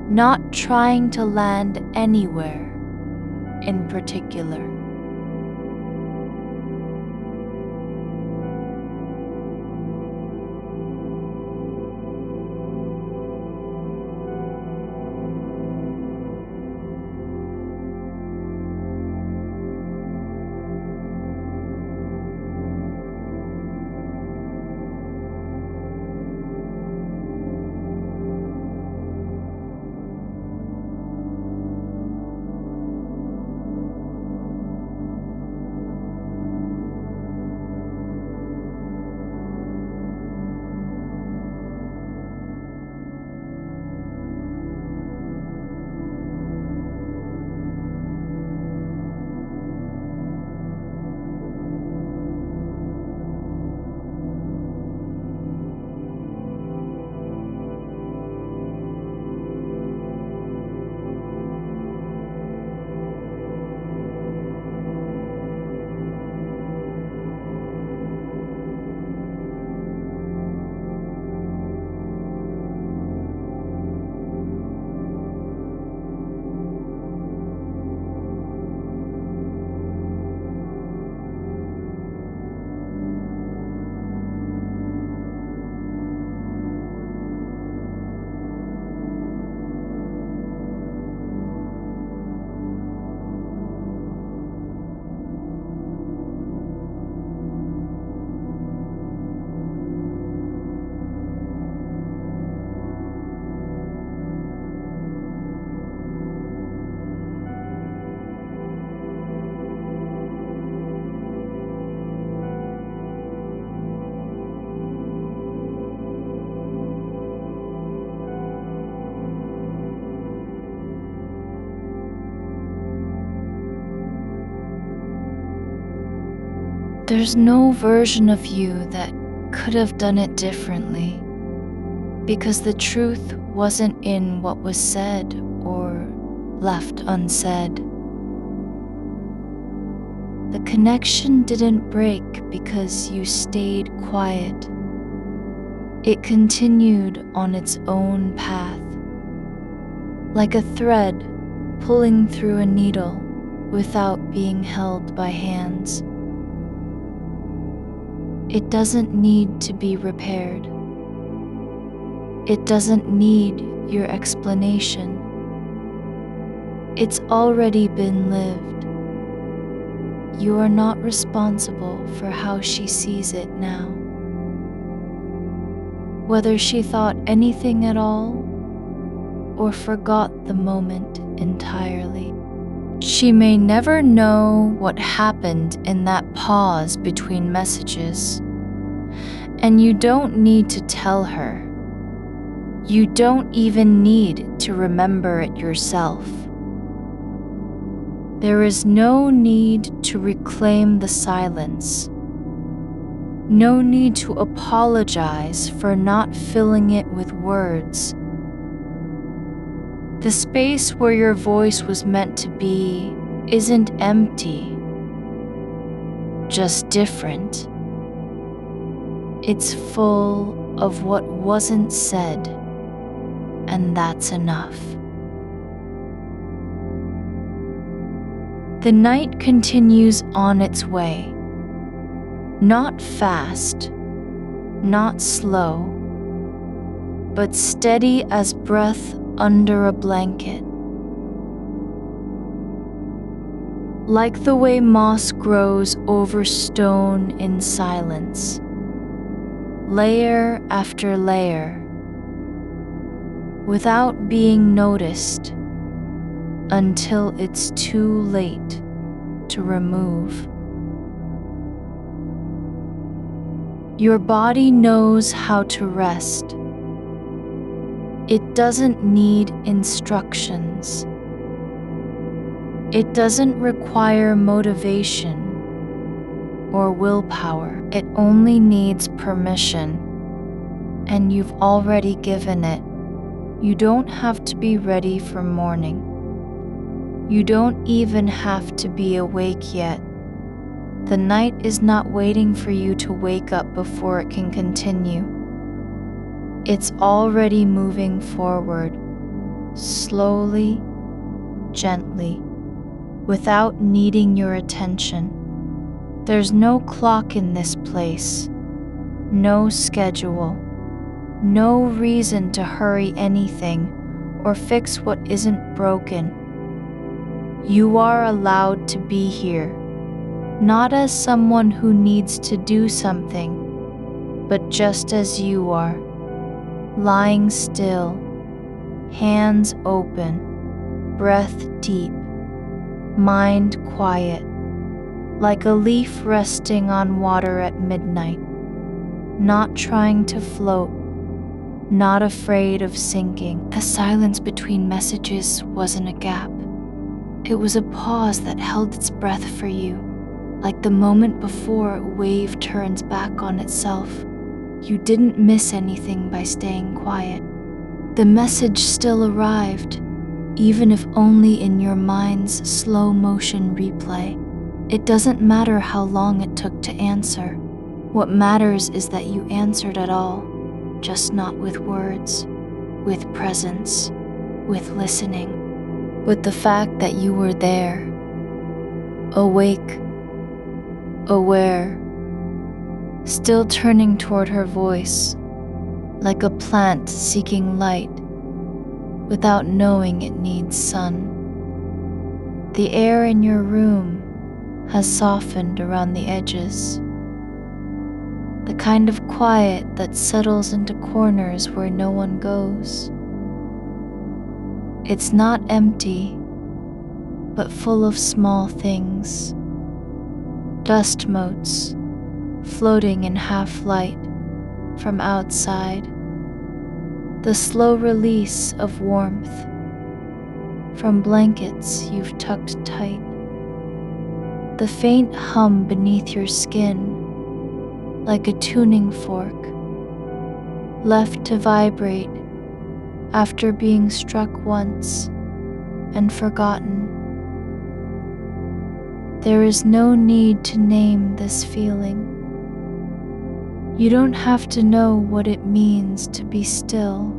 not trying to land anywhere in particular. There's no version of you that could have done it differently, because the truth wasn't in what was said or left unsaid. The connection didn't break because you stayed quiet. It continued on its own path, like a thread pulling through a needle without being held by hands. It doesn't need to be repaired. It doesn't need your explanation. It's already been lived. You are not responsible for how she sees it now. Whether she thought anything at all or forgot the moment entirely. She may never know what happened in that pause between messages, and you don't need to tell her. You don't even need to remember it yourself. There is no need to reclaim the silence. No need to apologize for not filling it with words. The space where your voice was meant to be isn't empty, just different. It's full of what wasn't said, and that's enough. The night continues on its way, not fast, not slow, but steady as breath under a blanket. Like the way moss grows over stone in silence, layer after layer, without being noticed until it's too late to remove. Your body knows how to rest. It doesn't need instructions. It doesn't require motivation or willpower. It only needs permission, and you've already given it. You don't have to be ready for morning. You don't even have to be awake yet. The night is not waiting for you to wake up before it can continue. It's already moving forward, slowly, gently, without needing your attention. There's no clock in this place, no schedule, no reason to hurry anything or fix what isn't broken. You are allowed to be here, not as someone who needs to do something, but just as you are, lying still, hands open, breath deep, mind quiet, like a leaf resting on water at midnight, not trying to float, not afraid of sinking. The silence between messages wasn't a gap. It was a pause that held its breath for you, like the moment before a wave turns back on itself. You didn't miss anything by staying quiet. The message still arrived, even if only in your mind's slow motion replay. It doesn't matter how long it took to answer. What matters is that you answered at all, just not with words, with presence, with listening, with the fact that you were there, awake, aware, still turning toward her voice, like a plant seeking light, without knowing it needs sun. The air in your room has softened around the edges, the kind of quiet that settles into corners where no one goes. It's not empty, but full of small things, dust motes floating in half light from outside, the slow release of warmth from blankets you've tucked tight, the faint hum beneath your skin like a tuning fork, left to vibrate after being struck once and forgotten. There is no need to name this feeling. You don't have to know what it means to be still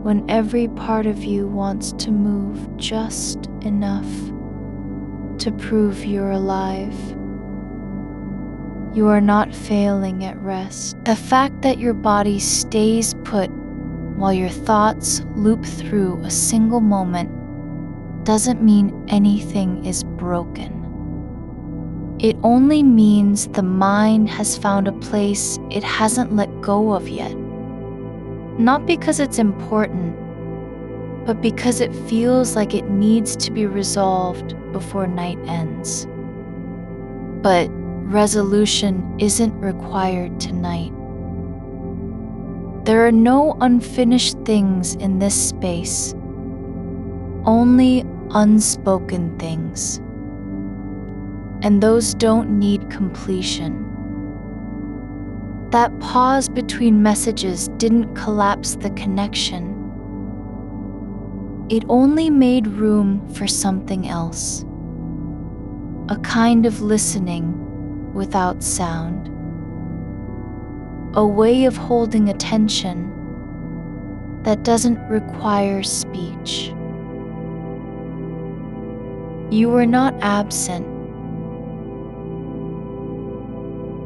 when every part of you wants to move just enough to prove you're alive. You are not failing at rest. The fact that your body stays put while your thoughts loop through a single moment doesn't mean anything is broken. It only means the mind has found a place it hasn't let go of yet. Not because it's important, but because it feels like it needs to be resolved before night ends. But resolution isn't required tonight. There are no unfinished things in this space, only unspoken things. And those don't need completion. That pause between messages didn't collapse the connection. It only made room for something else. A kind of listening without sound. A way of holding attention that doesn't require speech. You were not absent.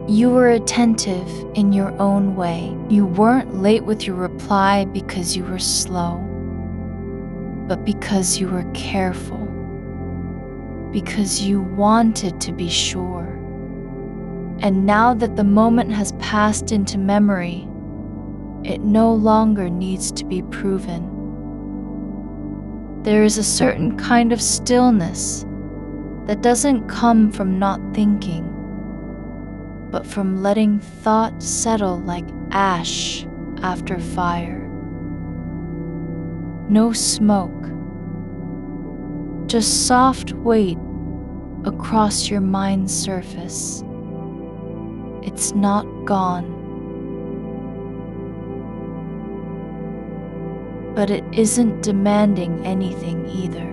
You were attentive in your own way. You weren't late with your reply because you were slow, but because you were careful, because you wanted to be sure. And now that the moment has passed into memory, it no longer needs to be proven. There is a certain kind of stillness that doesn't come from not thinking, but from letting thought settle like ash after fire. No smoke, just soft weight across your mind's surface. It's not gone, but it isn't demanding anything either.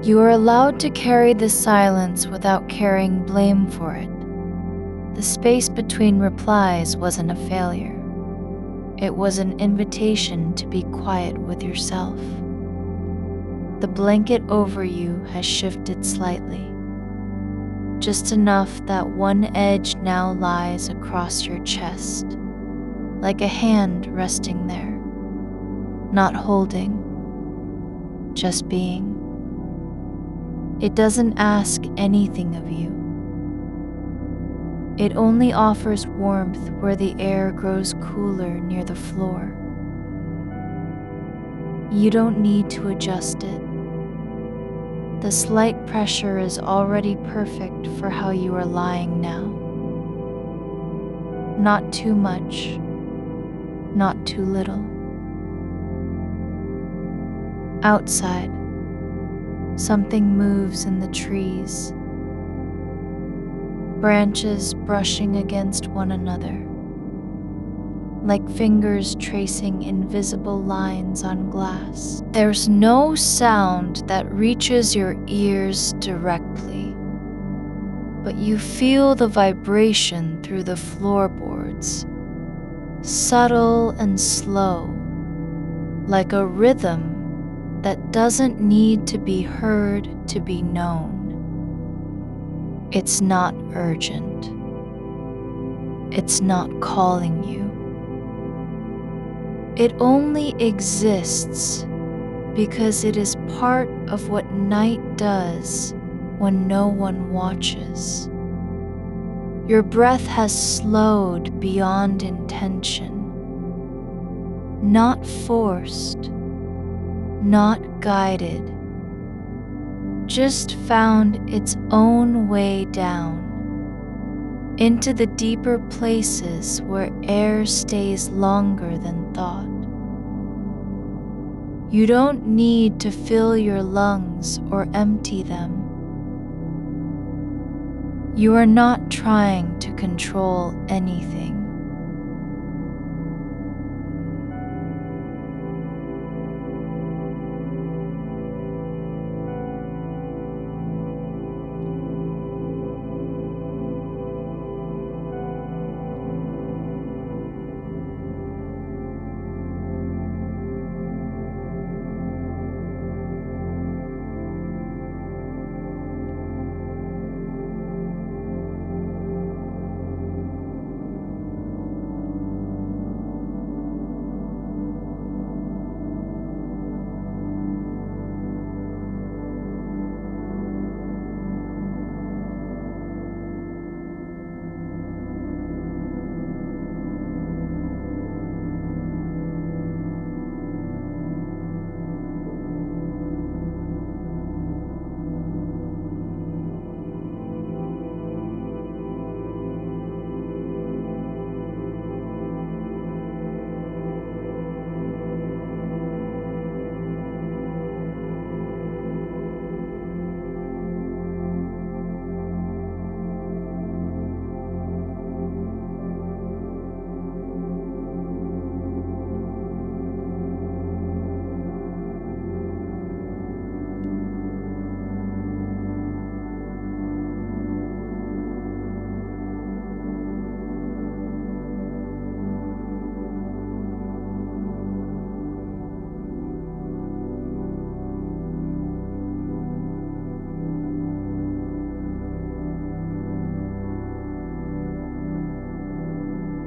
You are allowed to carry the silence without carrying blame for it. The space between replies wasn't a failure. It was an invitation to be quiet with yourself. The blanket over you has shifted slightly, just enough that one edge now lies across your chest, like a hand resting there, not holding, just being. It doesn't ask anything of you. It only offers warmth where the air grows cooler near the floor. You don't need to adjust it. The slight pressure is already perfect for how you are lying now. Not too much, not too little. Outside, something moves in the trees, branches brushing against one another, like fingers tracing invisible lines on glass. There's no sound that reaches your ears directly, but you feel the vibration through the floorboards, subtle and slow, like a rhythm that doesn't need to be heard to be known. It's not urgent. It's not calling you. It only exists because it is part of what night does when no one watches. Your breath has slowed beyond intention, not forced, not guided, just found its own way down into the deeper places where air stays longer than thought. You don't need to fill your lungs or empty them. You are not trying to control anything.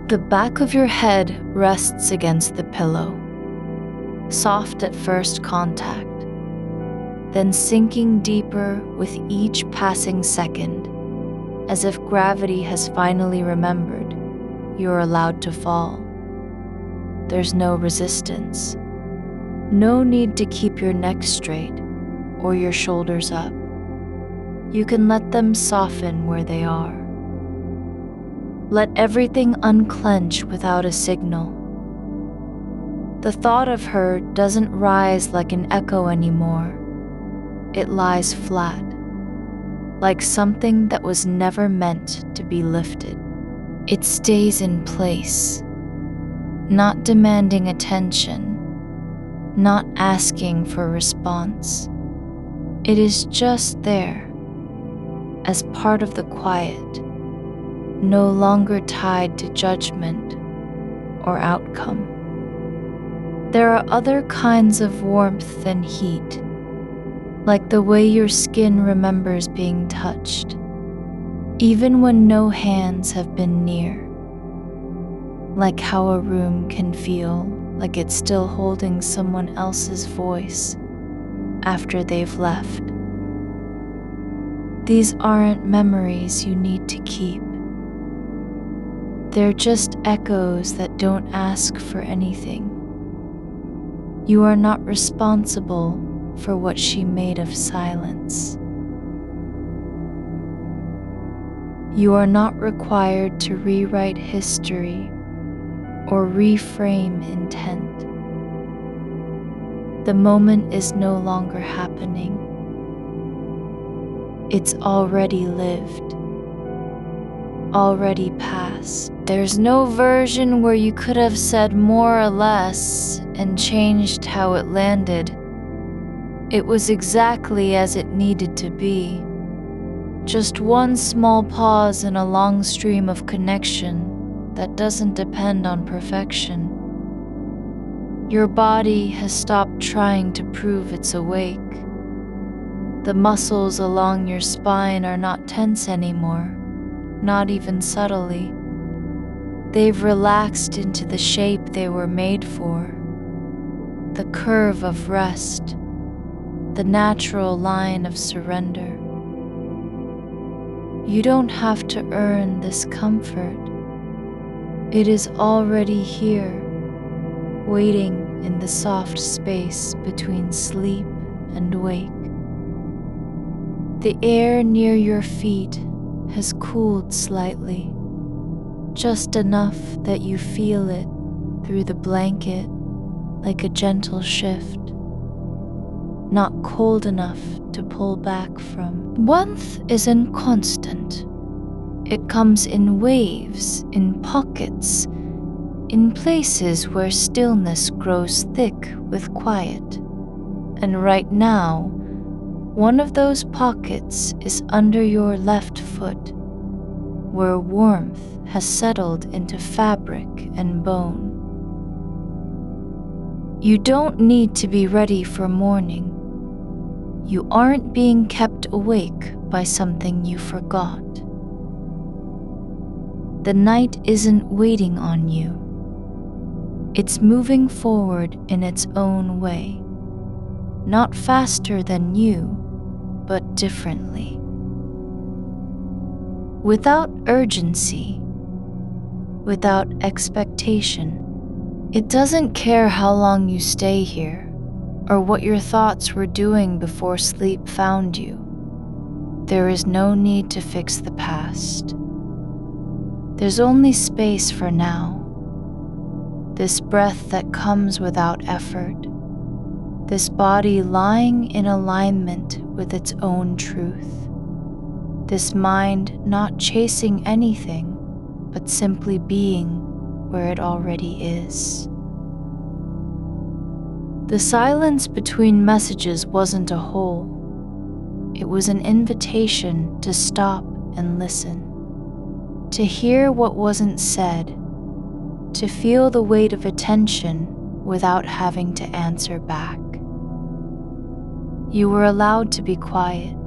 The back of your head rests against the pillow, soft at first contact, then sinking deeper with each passing second, as if gravity has finally remembered you're allowed to fall. There's no resistance, no need to keep your neck straight or your shoulders up. You can let them soften where they are. Let everything unclench without a signal. The thought of her doesn't rise like an echo anymore. It lies flat, like something that was never meant to be lifted. It stays in place, not demanding attention, not asking for response. It is just there, as part of the quiet, no longer tied to judgment or outcome. There are other kinds of warmth than heat, like the way your skin remembers being touched, even when no hands have been near. Like how a room can feel like it's still holding someone else's voice after they've left. These aren't memories you need to keep. They're just echoes that don't ask for anything. You are not responsible for what she made of silence. You are not required to rewrite history or reframe intent. The moment is no longer happening. It's already lived, already passed. There's no version where you could have said more or less and changed how it landed. It was exactly as it needed to be. Just one small pause in a long stream of connection that doesn't depend on perfection. Your body has stopped trying to prove it's awake. The muscles along your spine are not tense anymore, not even subtly. They've relaxed into the shape they were made for. The curve of rest, the natural line of surrender. You don't have to earn this comfort. It is already here, waiting in the soft space between sleep and wake. The air near your feet has cooled slightly, just enough that you feel it through the blanket like a gentle shift, not cold enough to pull back from. Warmth isn't constant. It comes in waves, in pockets, in places where stillness grows thick with quiet. And right now, one of those pockets is under your left foot, where warmth has settled into fabric and bone. You don't need to be ready for morning. You aren't being kept awake by something you forgot. The night isn't waiting on you. It's moving forward in its own way, not faster than you, but differently. Without urgency, without expectation. It doesn't care how long you stay here, or what your thoughts were doing before sleep found you. There is no need to fix the past. There's only space for now. This breath that comes without effort. This body lying in alignment with its own truth. This mind not chasing anything, but simply being where it already is. The silence between messages wasn't a hole. It was an invitation to stop and listen, to hear what wasn't said, to feel the weight of attention without having to answer back. You were allowed to be quiet,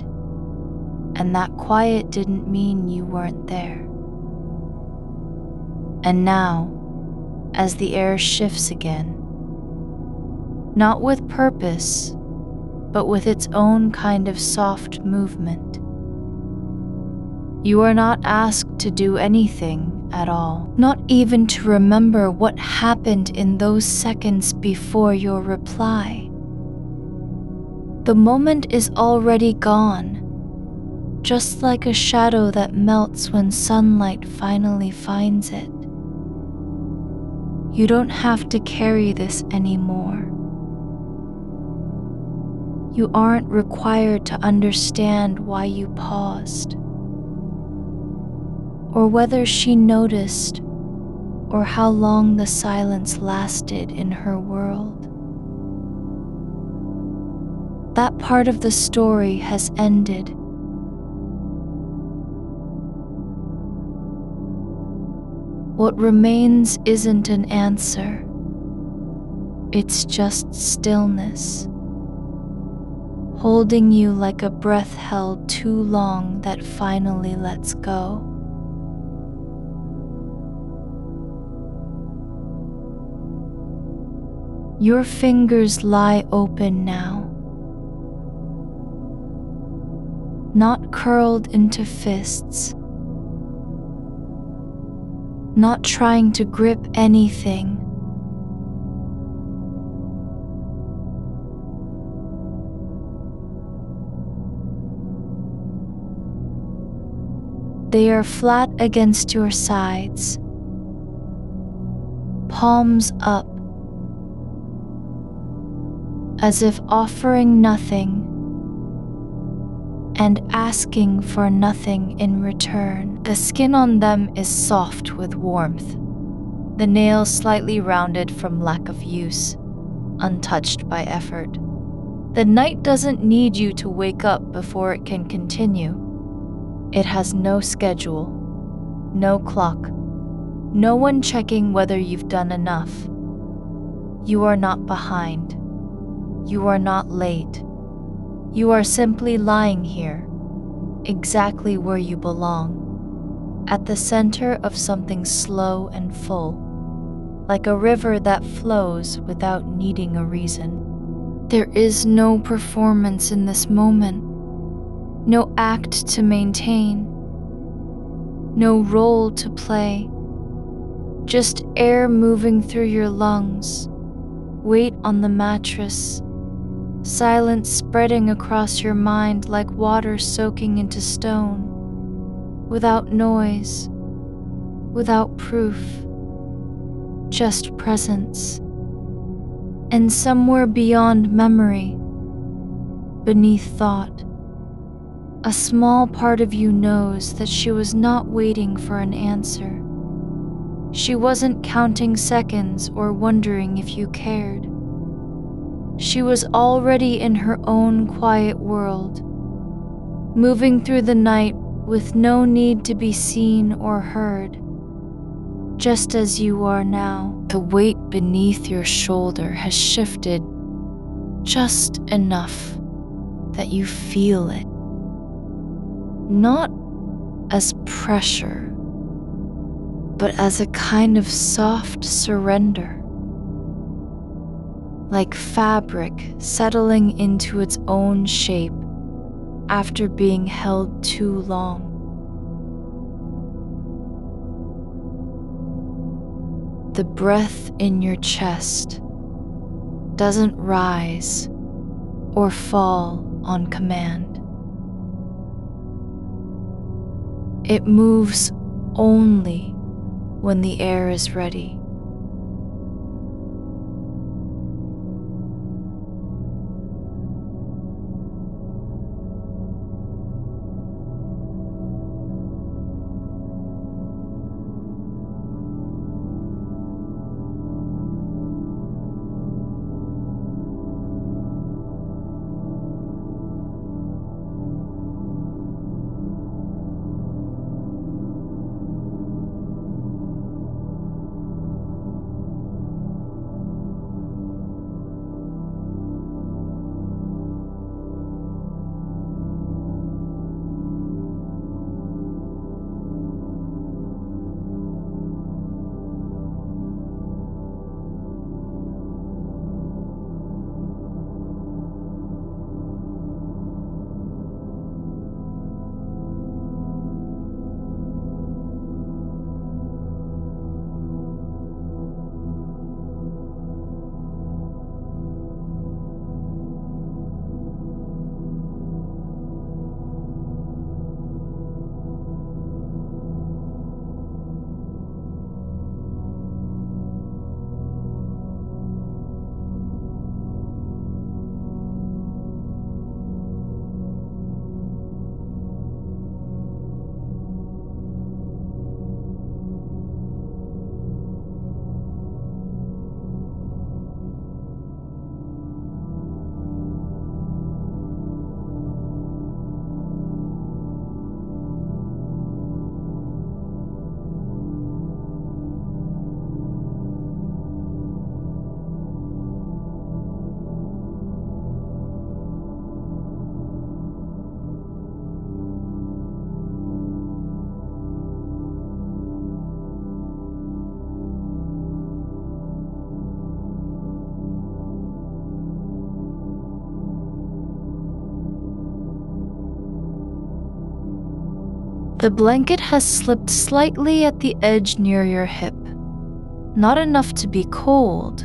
and that quiet didn't mean you weren't there. And now, as the air shifts again, not with purpose, but with its own kind of soft movement, you are not asked to do anything at all, not even to remember what happened in those seconds before your reply. The moment is already gone, just like a shadow that melts when sunlight finally finds it. You don't have to carry this anymore. You aren't required to understand why you paused, or whether she noticed, or how long the silence lasted in her world. That part of the story has ended. What remains isn't an answer. It's just stillness, holding you like a breath held too long that finally lets go. Your fingers lie open now, not curled into fists, not trying to grip anything. They are flat against your sides, palms up, as if offering nothing and asking for nothing in return. The skin on them is soft with warmth, the nails slightly rounded from lack of use, untouched by effort. The night doesn't need you to wake up before it can continue. It has no schedule, no clock, no one checking whether you've done enough. You are not behind. You are not late. You are simply lying here, exactly where you belong, at the center of something slow and full, like a river that flows without needing a reason. There is no performance in this moment, no act to maintain, no role to play, just air moving through your lungs, weight on the mattress, silence spreading across your mind like water soaking into stone, without noise, without proof, just presence. And somewhere beyond memory, beneath thought, a small part of you knows that she was not waiting for an answer. She wasn't counting seconds or wondering if you cared. She was already in her own quiet world, moving through the night with no need to be seen or heard, just as you are now. The weight beneath your shoulder has shifted just enough that you feel it, not as pressure, but as a kind of soft surrender. Like fabric settling into its own shape after being held too long. The breath in your chest doesn't rise or fall on command. It moves only when the air is ready. The blanket has slipped slightly at the edge near your hip. Not enough to be cold,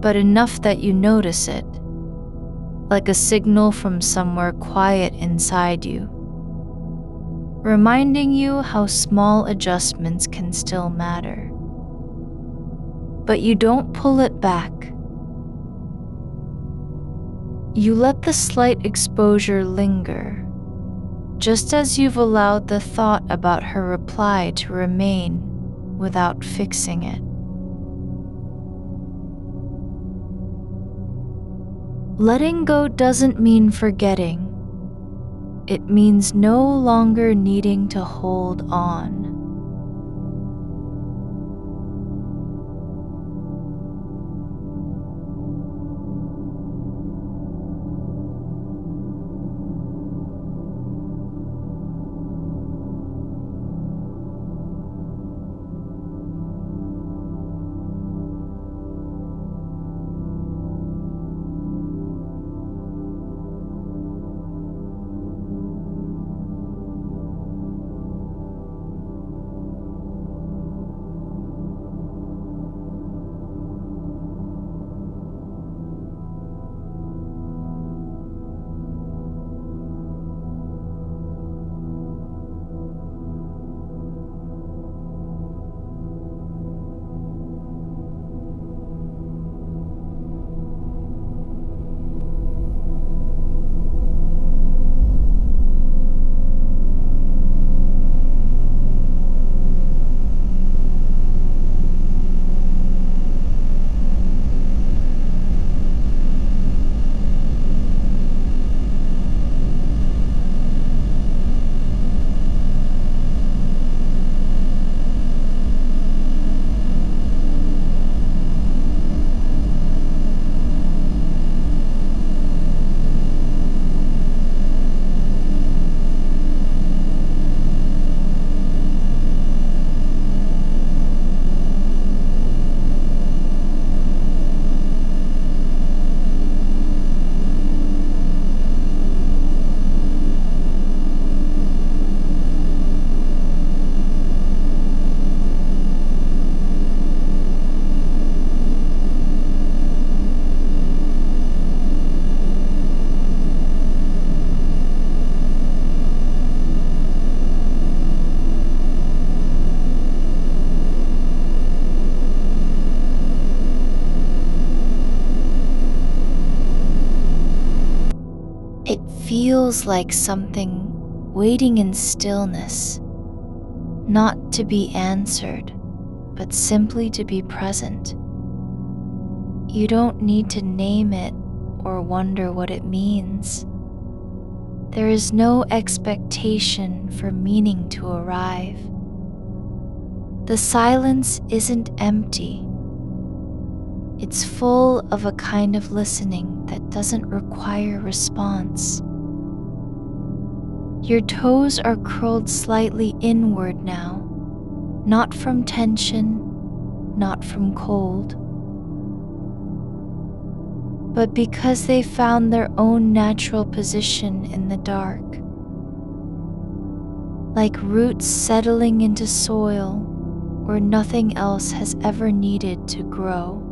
but enough that you notice it, like a signal from somewhere quiet inside you, reminding you how small adjustments can still matter. But you don't pull it back. You let the slight exposure linger, just as you've allowed the thought about her reply to remain without fixing it. Letting go doesn't mean forgetting. It means no longer needing to hold on. It feels like something waiting in stillness, not to be answered, but simply to be present. You don't need to name it or wonder what it means. There is no expectation for meaning to arrive. The silence isn't empty. It's full of a kind of listening that doesn't require response. Your toes are curled slightly inward now, not from tension, not from cold, but because they found their own natural position in the dark, like roots settling into soil where nothing else has ever needed to grow.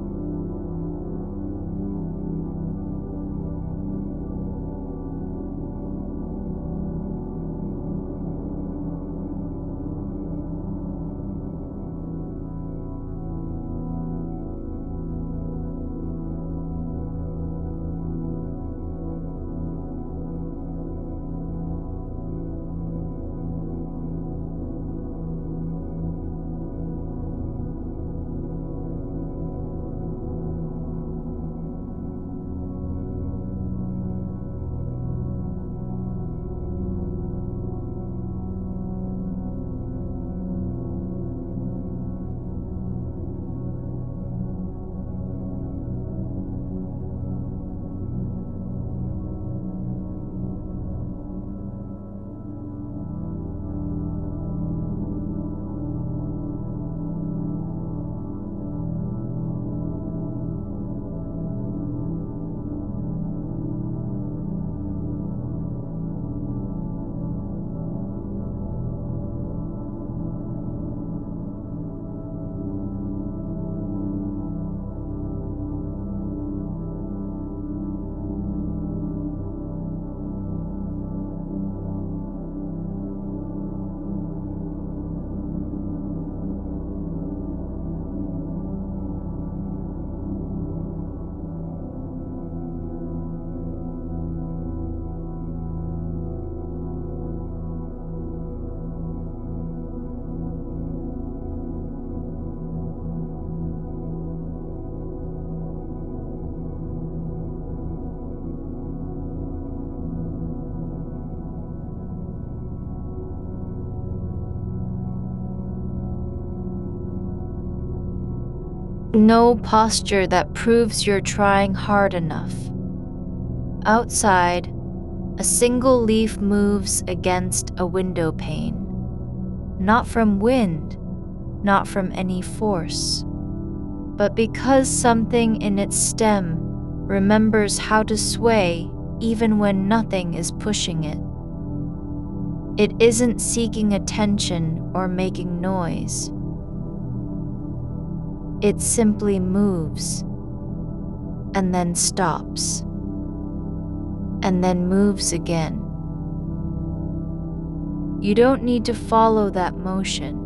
No posture that proves you're trying hard enough. Outside, a single leaf moves against a window pane. Not from wind, not from any force, but because something in its stem remembers how to sway even when nothing is pushing it. It isn't seeking attention or making noise. It simply moves, and then stops, and then moves again. You don't need to follow that motion.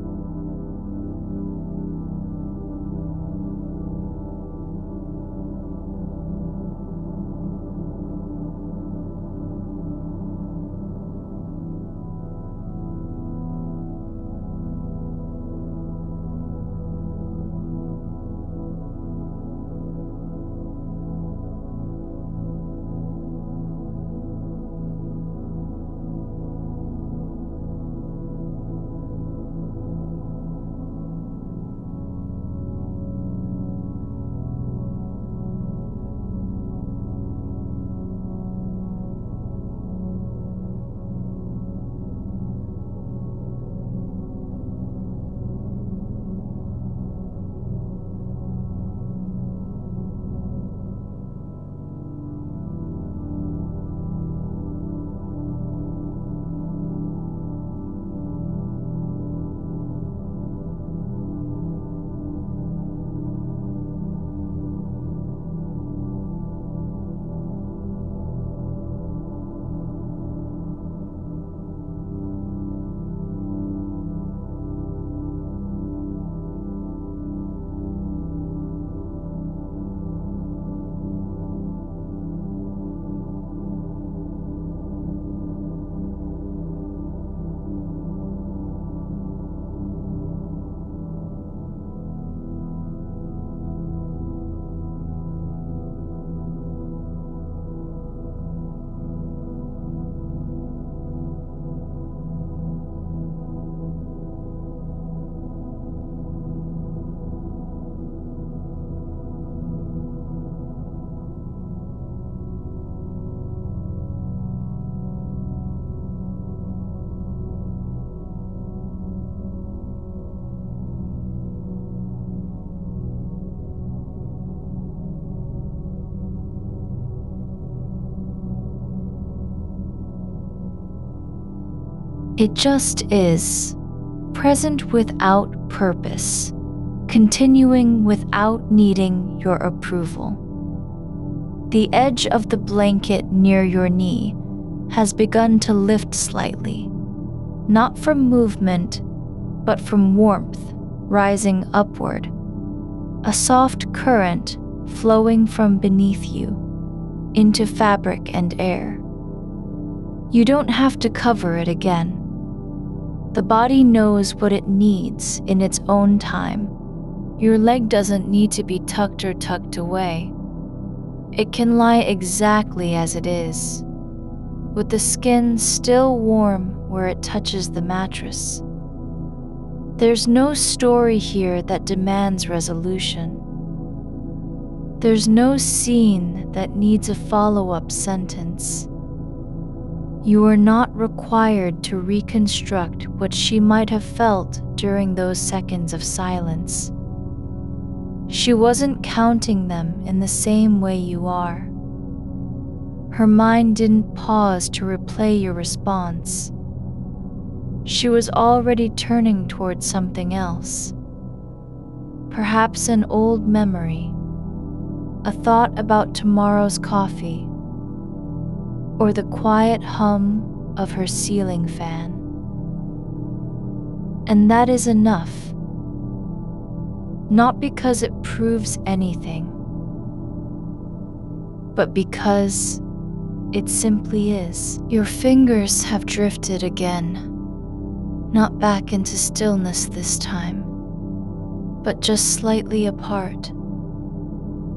It just is, present without purpose, continuing without needing your approval. The edge of the blanket near your knee has begun to lift slightly, not from movement, but from warmth rising upward, a soft current flowing from beneath you into fabric and air. You don't have to cover it again. The body knows what it needs in its own time. Your leg doesn't need to be tucked or tucked away. It can lie exactly as it is, with the skin still warm where it touches the mattress. There's no story here that demands resolution. There's no scene that needs a follow-up sentence. You are not required to reconstruct what she might have felt during those seconds of silence. She wasn't counting them in the same way you are. Her mind didn't pause to replay your response. She was already turning towards something else. Perhaps an old memory, a thought about tomorrow's coffee, or the quiet hum of her ceiling fan. And that is enough. Not because it proves anything, but because it simply is. Your fingers have drifted again, not back into stillness this time, but just slightly apart,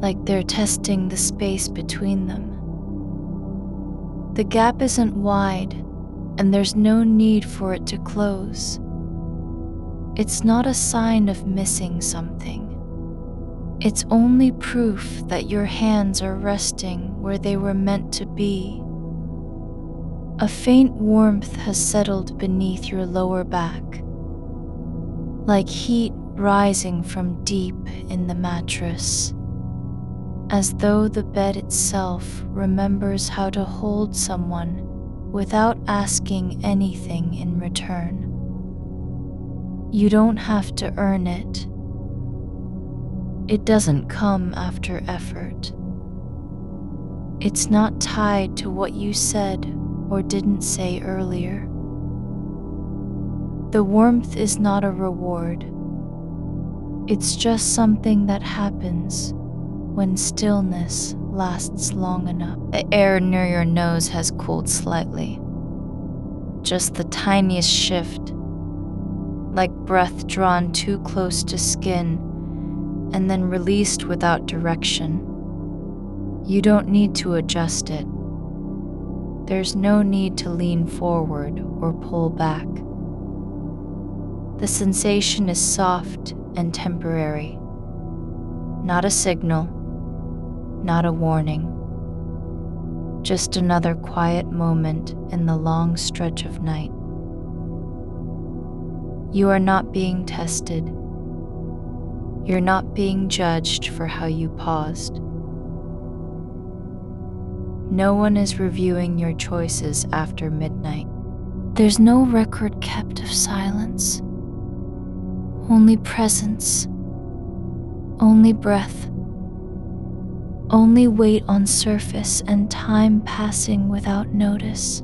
like they're testing the space between them. The gap isn't wide, and there's no need for it to close. It's not a sign of missing something. It's only proof that your hands are resting where they were meant to be. A faint warmth has settled beneath your lower back, like heat rising from deep in the mattress, as though the bed itself remembers how to hold someone without asking anything in return. You don't have to earn it. It doesn't come after effort. It's not tied to what you said or didn't say earlier. The warmth is not a reward. It's just something that happens when stillness lasts long enough. The air near your nose has cooled slightly. Just the tiniest shift, like breath drawn too close to skin and then released without direction. You don't need to adjust it. There's no need to lean forward or pull back. The sensation is soft and temporary. Not a signal, not a warning. Just another quiet moment in the long stretch of night. You are not being tested. You're not being judged for how you paused. No one is reviewing your choices after midnight. There's no record kept of silence. Only presence. Only breath. Only weight on surface and time passing without notice.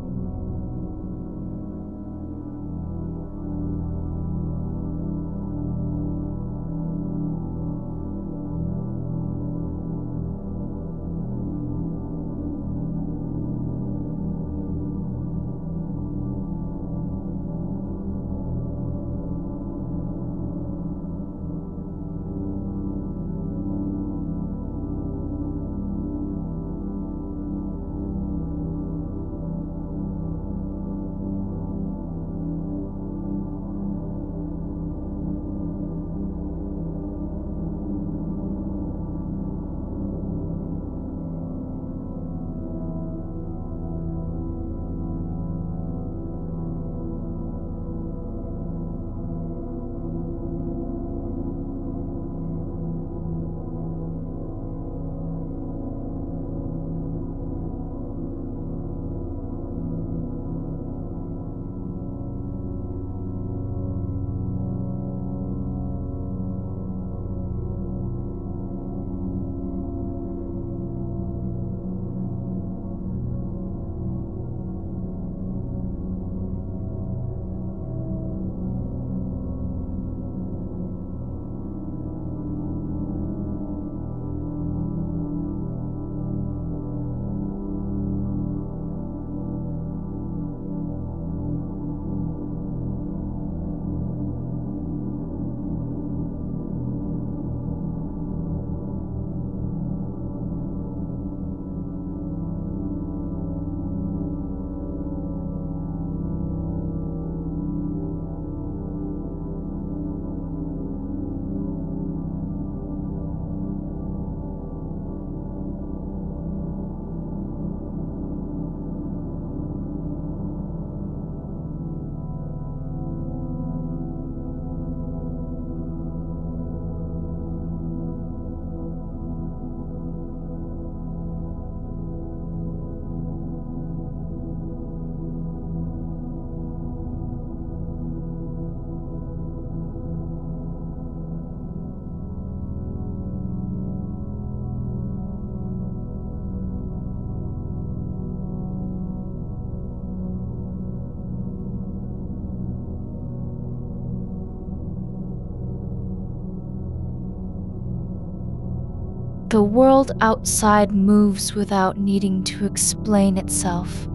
The world outside moves without needing to explain itself.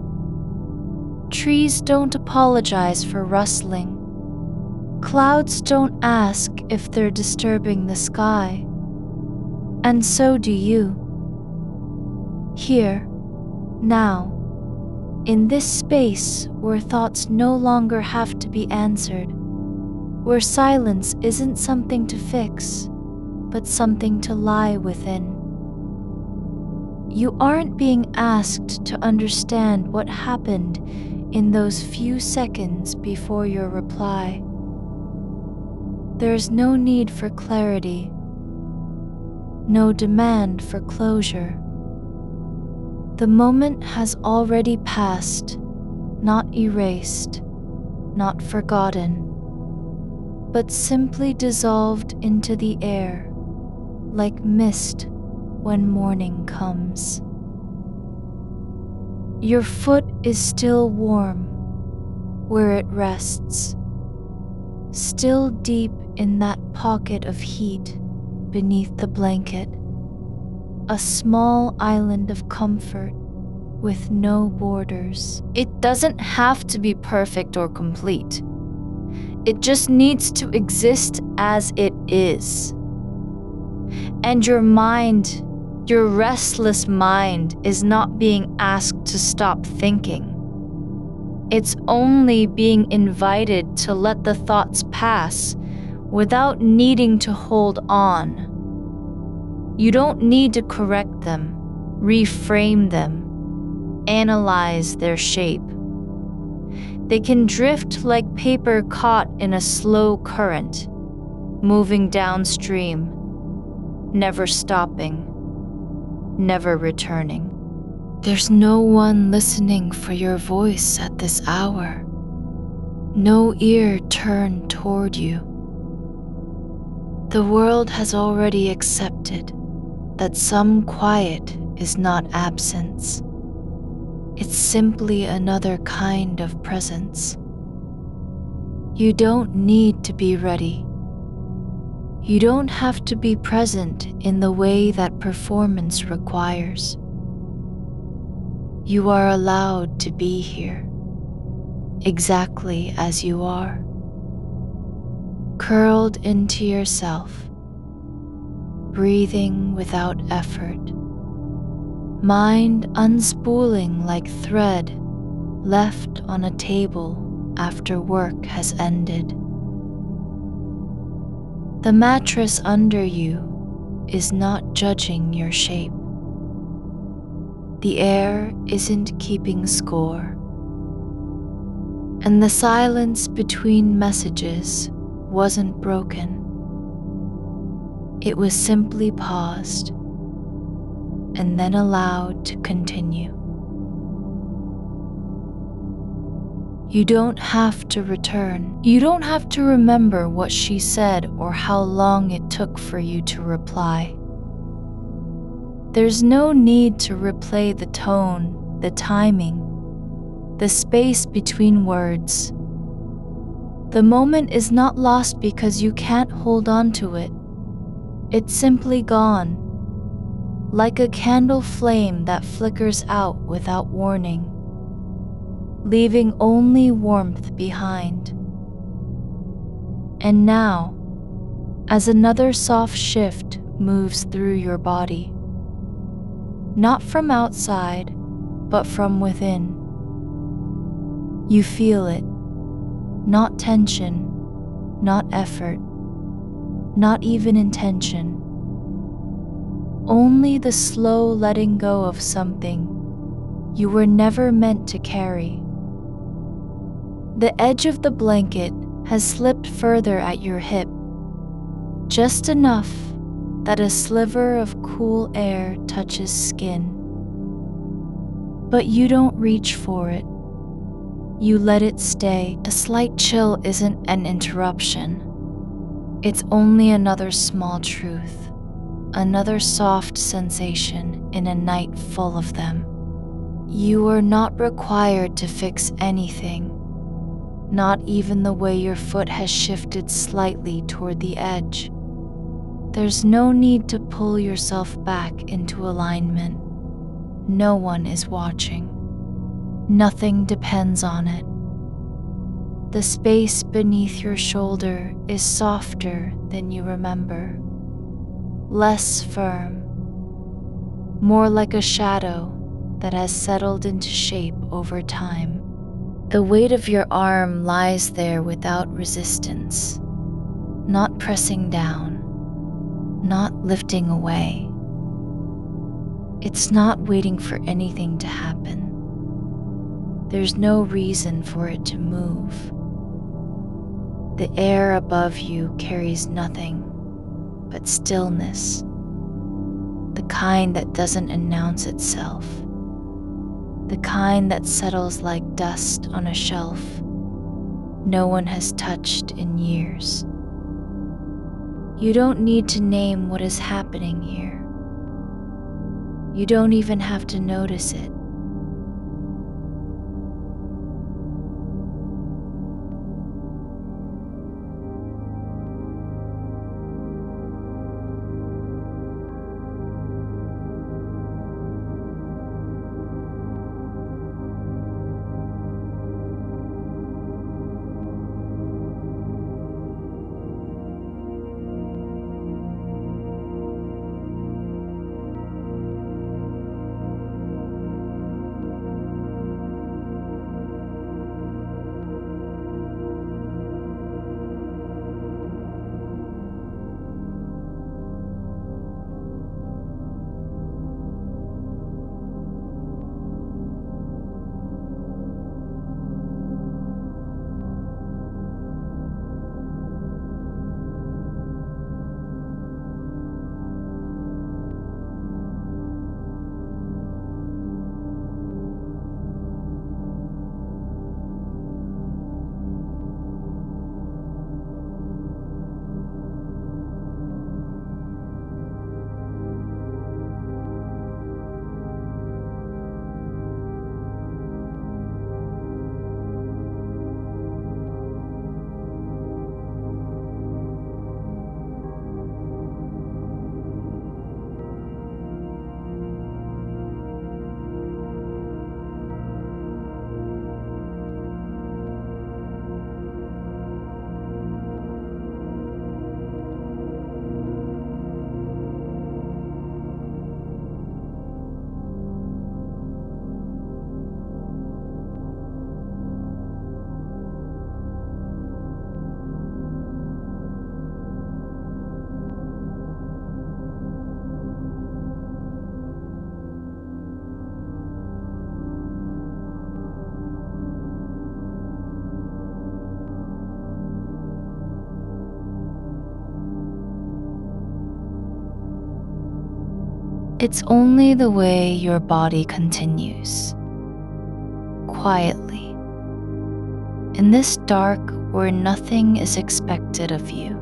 Trees don't apologize for rustling. Clouds don't ask if they're disturbing the sky. And so do you. Here, now, in this space where thoughts no longer have to be answered, where silence isn't something to fix, but something to lie within. You aren't being asked to understand what happened in those few seconds before your reply. There's no need for clarity, no demand for closure. The moment has already passed, not erased, not forgotten, but simply dissolved into the air, like mist when morning comes. Your foot is still warm where it rests, still deep in that pocket of heat beneath the blanket, a small island of comfort with no borders. It doesn't have to be perfect or complete. It just needs to exist as it is. And your mind, your restless mind, is not being asked to stop thinking. It's only being invited to let the thoughts pass without needing to hold on. You don't need to correct them, reframe them, analyze their shape. They can drift like paper caught in a slow current, moving downstream, never stopping, never returning. There's no one listening for your voice at this hour, no ear turned toward you. The world has already accepted that some quiet is not absence. It's simply another kind of presence. You don't need to be ready. You don't have to be present in the way that performance requires. You are allowed to be here, exactly as you are, curled into yourself, breathing without effort, mind unspooling like thread left on a table after work has ended. The mattress under you is not judging your shape. The air isn't keeping score. And the silence between messages wasn't broken. It was simply paused and then allowed to continue. You don't have to return. You don't have to remember what she said or how long it took for you to reply. There's no need to replay the tone, the timing, the space between words. The moment is not lost because you can't hold on to it. It's simply gone, like a candle flame that flickers out without warning, leaving only warmth behind. And now, as another soft shift moves through your body, not from outside, but from within, you feel it, not tension, not effort, not even intention, only the slow letting go of something you were never meant to carry. The edge of the blanket has slipped further at your hip, just enough that a sliver of cool air touches skin. But you don't reach for it. You let it stay. A slight chill isn't an interruption. It's only another small truth, another soft sensation in a night full of them. You are not required to fix anything, not even the way your foot has shifted slightly toward the edge. There's no need to pull yourself back into alignment. No one is watching. Nothing depends on it. The space beneath your shoulder is softer than you remember, less firm, more like a shadow that has settled into shape over time. The weight of your arm lies there without resistance, not pressing down, not lifting away. It's not waiting for anything to happen. There's no reason for it to move. The air above you carries nothing but stillness, the kind that doesn't announce itself, the kind that settles like dust on a shelf no one has touched in years. You don't need to name what is happening here. You don't even have to notice it. It's only the way your body continues, quietly, in this dark where nothing is expected of you.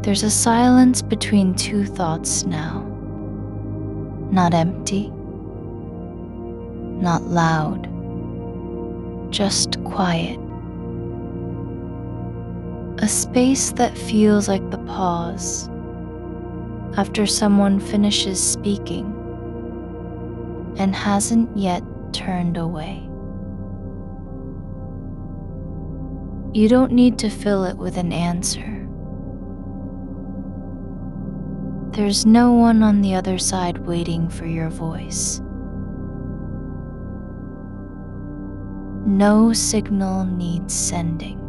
There's a silence between two thoughts now, not empty, not loud, just quiet. A space that feels like the pause after someone finishes speaking and hasn't yet turned away. You don't need to fill it with an answer. There's no one on the other side waiting for your voice. No signal needs sending.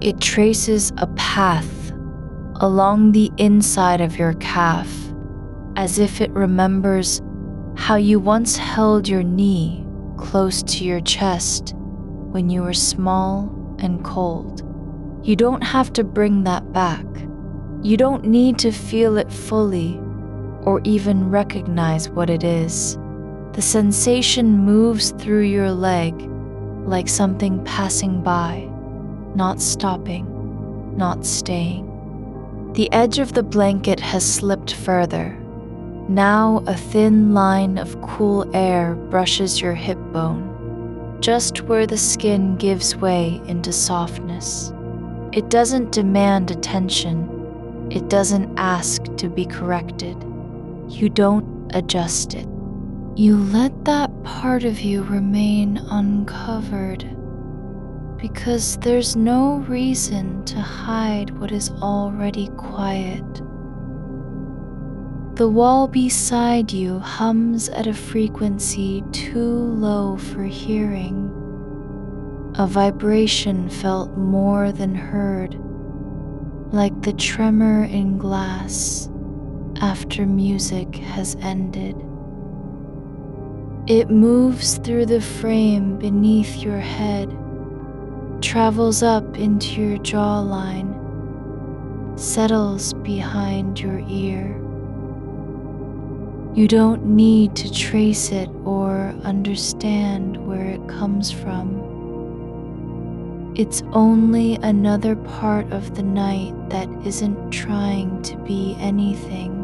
It traces a path along the inside of your calf, as if it remembers how you once held your knee close to your chest when you were small and cold. You don't have to bring that back. You don't need to feel it fully or even recognize what it is. The sensation moves through your leg like something passing by, not stopping, not staying. The edge of the blanket has slipped further. Now a thin line of cool air brushes your hip bone, just where the skin gives way into softness. It doesn't demand attention. It doesn't ask to be corrected. You don't adjust it. You let that part of you remain uncovered because there's no reason to hide what is already quiet. The wall beside you hums at a frequency too low for hearing, a vibration felt more than heard, like the tremor in glass after music has ended. It moves through the frame beneath your head, travels up into your jawline, settles behind your ear. You don't need to trace it or understand where it comes from. It's only another part of the night that isn't trying to be anything.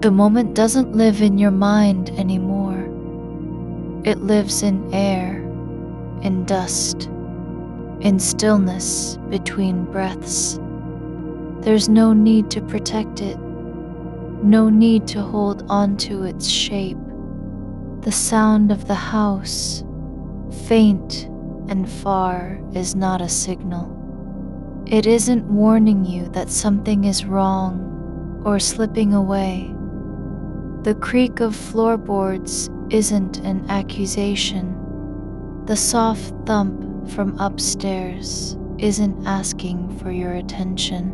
The moment doesn't live in your mind anymore. It lives in air, in dust, in stillness between breaths. There's no need to protect it, no need to hold on to its shape. The sound of the house, faint and far, is not a signal. It isn't warning you that something is wrong or slipping away. The creak of floorboards isn't an accusation. The soft thump from upstairs isn't asking for your attention.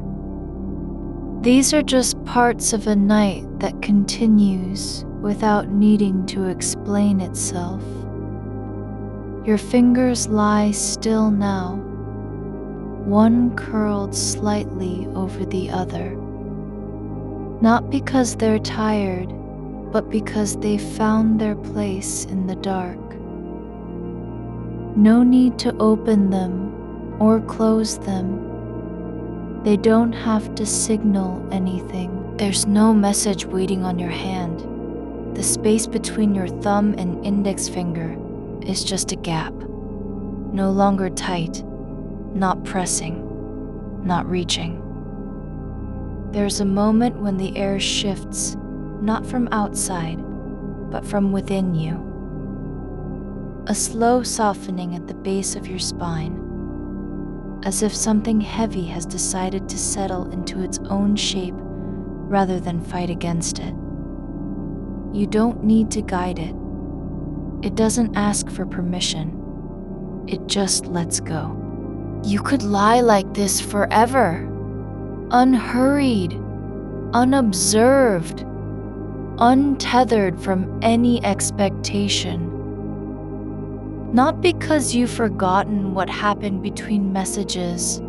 These are just parts of a night that continues without needing to explain itself. Your fingers lie still now, one curled slightly over the other. Not because they're tired, but because they found their place in the dark. No need to open them or close them. They don't have to signal anything. There's no message waiting on your hand. The space between your thumb and index finger is just a gap. No longer tight, not pressing, not reaching. There's a moment when the air shifts, not from outside, but from within you. A slow softening at the base of your spine, as if something heavy has decided to settle into its own shape rather than fight against it. You don't need to guide it. It doesn't ask for permission. It just lets go. You could lie like this forever, unhurried, unobserved, untethered from any expectation. Not because you've forgotten what happened between messages,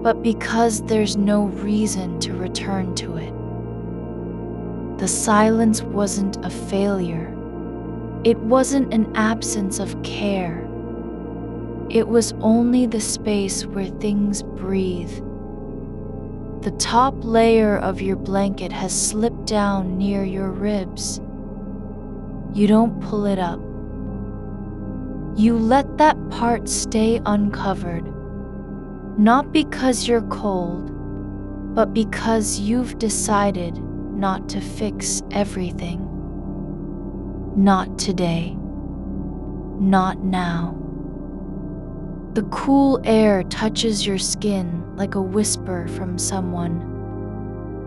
but because there's no reason to return to it. The silence wasn't a failure. It wasn't an absence of care. It was only the space where things breathe. The top layer of your blanket has slipped down near your ribs. You don't pull it up. You let that part stay uncovered, not because you're cold, but because you've decided not to fix everything. Not today. Not now. The cool air touches your skin like a whisper from someone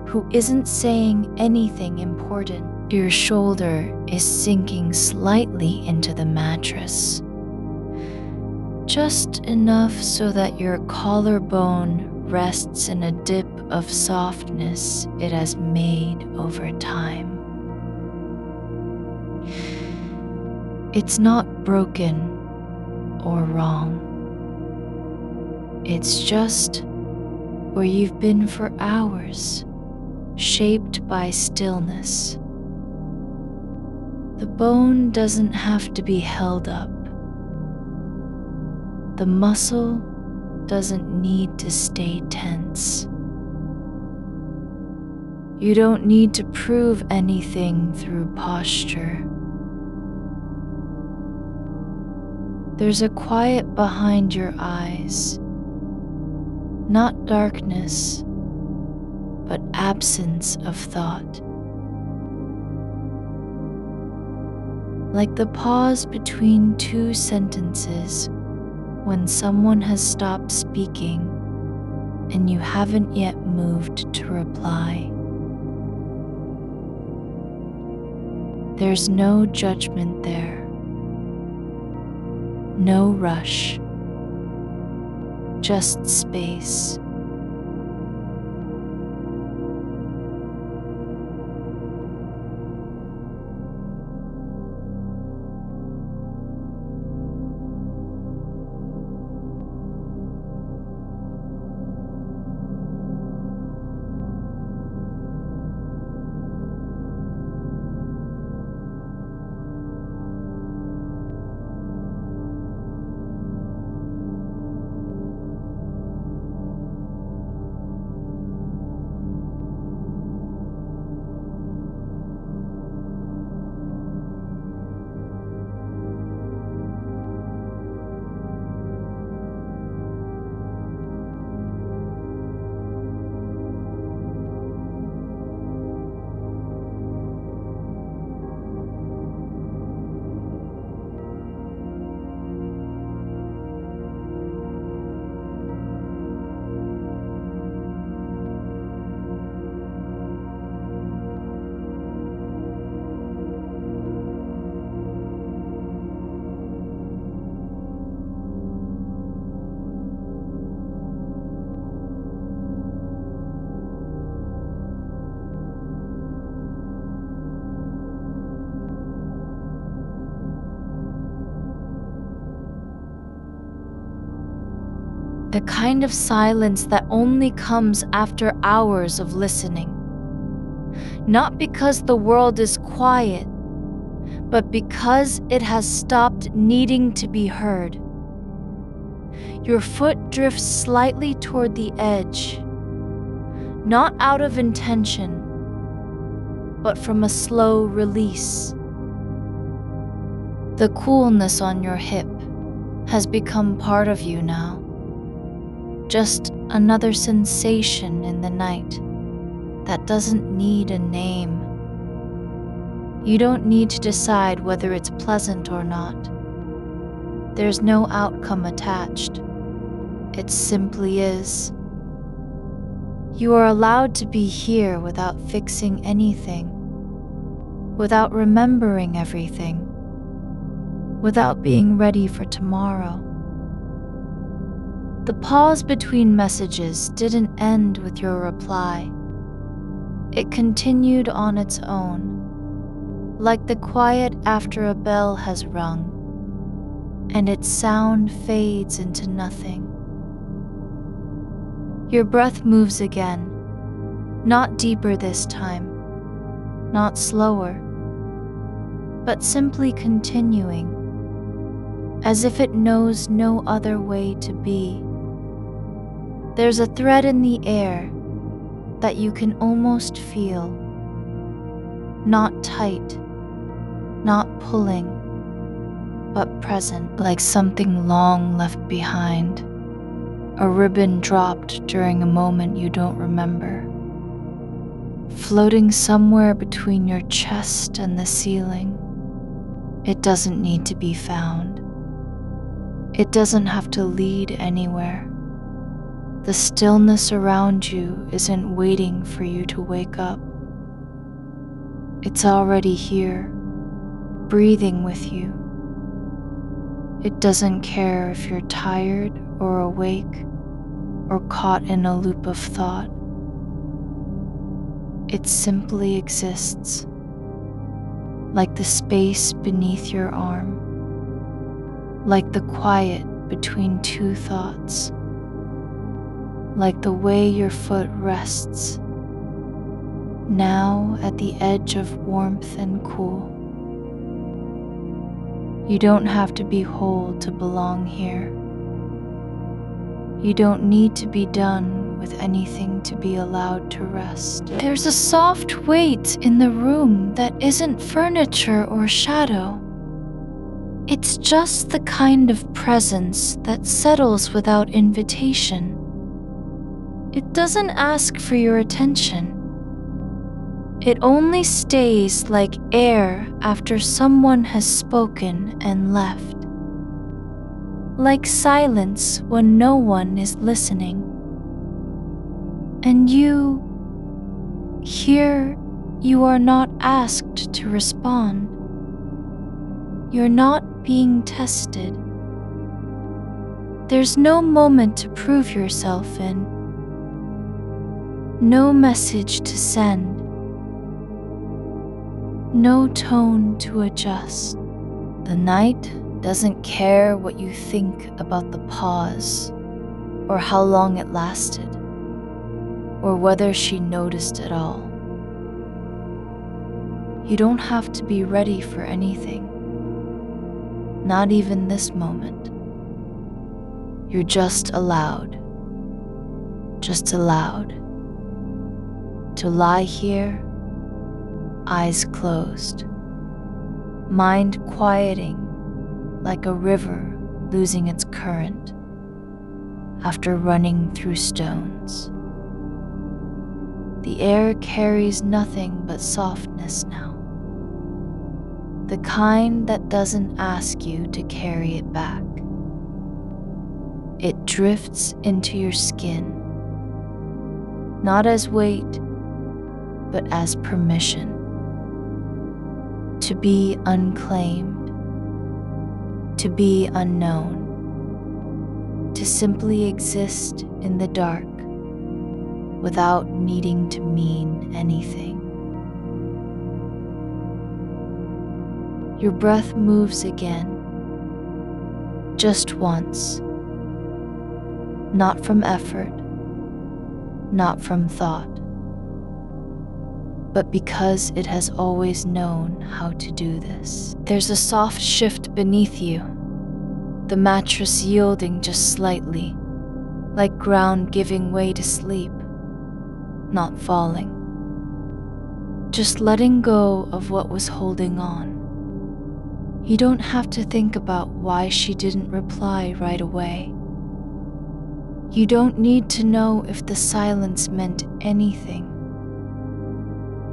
who isn't saying anything important. Your shoulder is sinking slightly into the mattress, just enough so that your collarbone rests in a dip of softness it has made over time. It's not broken or wrong. It's just where you've been for hours, shaped by stillness. The bone doesn't have to be held up. The muscle doesn't need to stay tense. You don't need to prove anything through posture. There's a quiet behind your eyes, not darkness, but absence of thought. Like the pause between two sentences when someone has stopped speaking and you haven't yet moved to reply. There's no judgment there, no rush, just space. The kind of silence that only comes after hours of listening. Not because the world is quiet, but because it has stopped needing to be heard. Your foot drifts slightly toward the edge, not out of intention, but from a slow release. The coolness on your hip has become part of you now, just another sensation in the night that doesn't need a name. You don't need to decide whether it's pleasant or not. There's no outcome attached. It simply is. You are allowed to be here without fixing anything, without remembering everything, without being ready for tomorrow. The pause between messages didn't end with your reply. It continued on its own, like the quiet after a bell has rung, and its sound fades into nothing. Your breath moves again, not deeper this time, not slower, but simply continuing, as if it knows no other way to be. There's a thread in the air that you can almost feel, not tight, not pulling, but present, like something long left behind, a ribbon dropped during a moment you don't remember, floating somewhere between your chest and the ceiling. It doesn't need to be found. It doesn't have to lead anywhere. The stillness around you isn't waiting for you to wake up. It's already here, breathing with you. It doesn't care if you're tired or awake or caught in a loop of thought. It simply exists, like the space beneath your arm, like the quiet between two thoughts, like the way your foot rests, now at the edge of warmth and cool. You don't have to be whole to belong here. You don't need to be done with anything to be allowed to rest. There's a soft weight in the room that isn't furniture or shadow. It's just the kind of presence that settles without invitation. It doesn't ask for your attention. It only stays like air after someone has spoken and left, like silence when no one is listening. And you, here, you are not asked to respond. You're not being tested. There's no moment to prove yourself in, no message to send, no tone to adjust. The night doesn't care what you think about the pause, or how long it lasted, or whether she noticed at all. You don't have to be ready for anything, not even this moment. You're just allowed to lie here, eyes closed, mind quieting like a river losing its current after running through stones. The air carries nothing but softness now, the kind that doesn't ask you to carry it back. It drifts into your skin, not as weight, but as permission to be unclaimed, to be unknown, to simply exist in the dark without needing to mean anything. Your breath moves again, just once, not from effort, not from thought, but because it has always known how to do this. There's a soft shift beneath you, the mattress yielding just slightly, like ground giving way to sleep, not falling. Just letting go of what was holding on. You don't have to think about why she didn't reply right away. You don't need to know if the silence meant anything.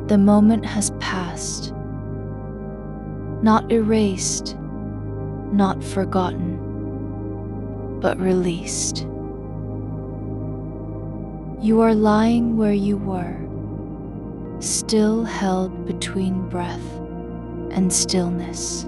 The moment has passed. Not erased, not forgotten, but released. You are lying where you were, still held between breath and stillness.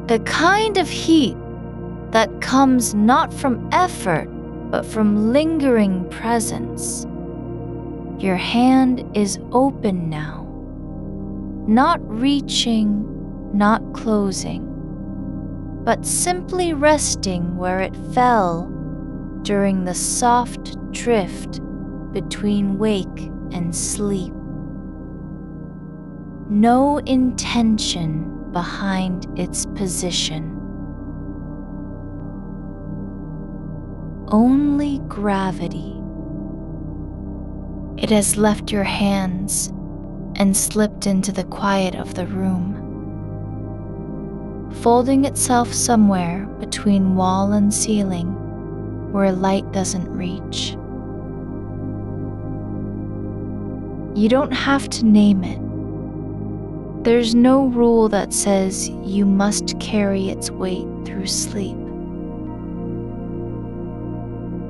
The kind of heat that comes not from effort, but from lingering presence. Your hand is open now, not reaching, not closing, but simply resting where it fell during the soft drift between wake and sleep. No intention behind its position. Only gravity. It has left your hands and slipped into the quiet of the room, folding itself somewhere between wall and ceiling where light doesn't reach. You don't have to name it. There's no rule that says you must carry its weight through sleep.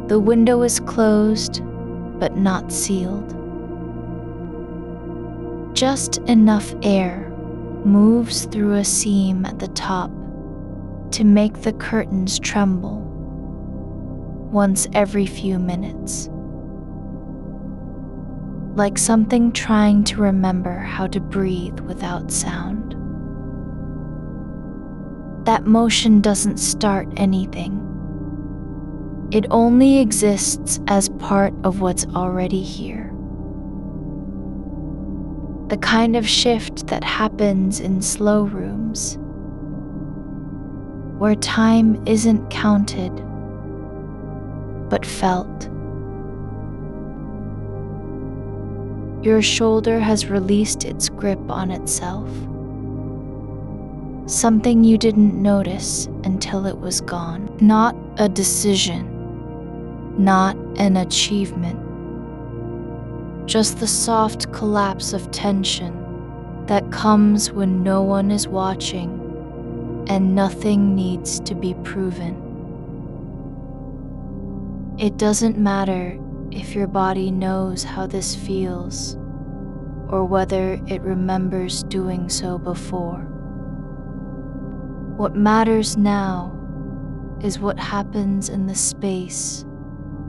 The window is closed, but not sealed. Just enough air moves through a seam at the top to make the curtains tremble once every few minutes. Like something trying to remember how to breathe without sound. That motion doesn't start anything. It only exists as part of what's already here. The kind of shift that happens in slow rooms, where time isn't counted, but felt. Your shoulder has released its grip on itself. Something you didn't notice until it was gone. Not a decision, not an achievement, just the soft collapse of tension that comes when no one is watching and nothing needs to be proven. It doesn't matter if your body knows how this feels or whether it remembers doing so before. What matters now is what happens in the space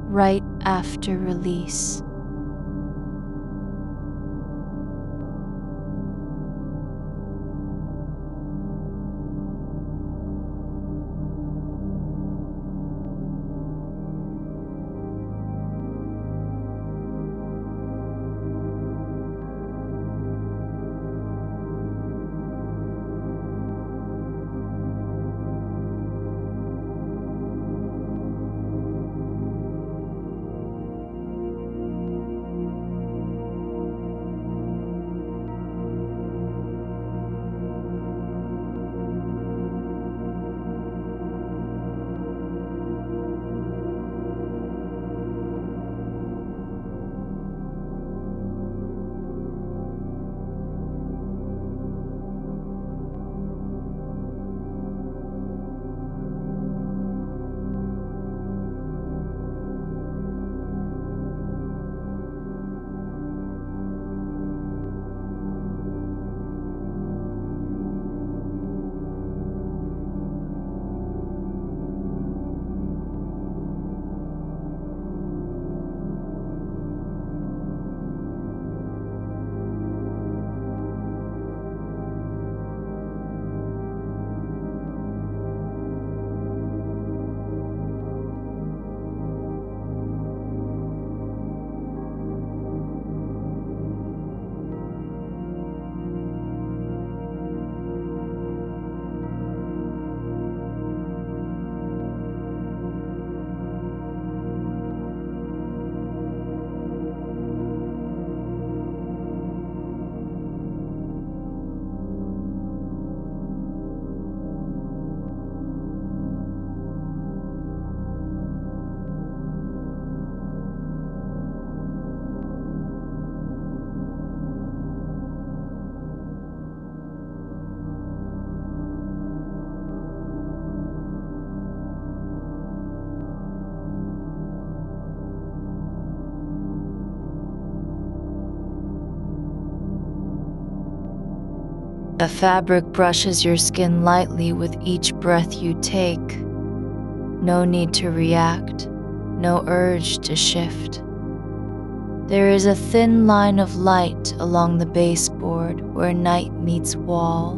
right after release. A fabric brushes your skin lightly with each breath you take. No need to react, no urge to shift. There is a thin line of light along the baseboard where night meets wall.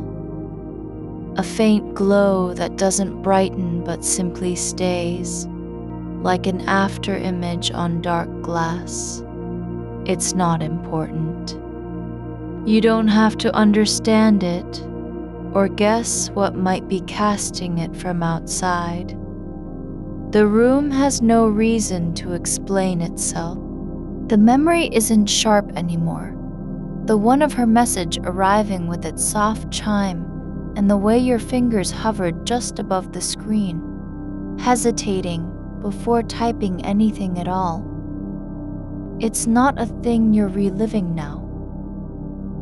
A faint glow that doesn't brighten but simply stays, like an after image on dark glass. It's not important. You don't have to understand it or guess what might be casting it from outside. The room has no reason to explain itself. The memory isn't sharp anymore. The one of her message arriving with its soft chime and the way your fingers hovered just above the screen, hesitating before typing anything at all. It's not a thing you're reliving now.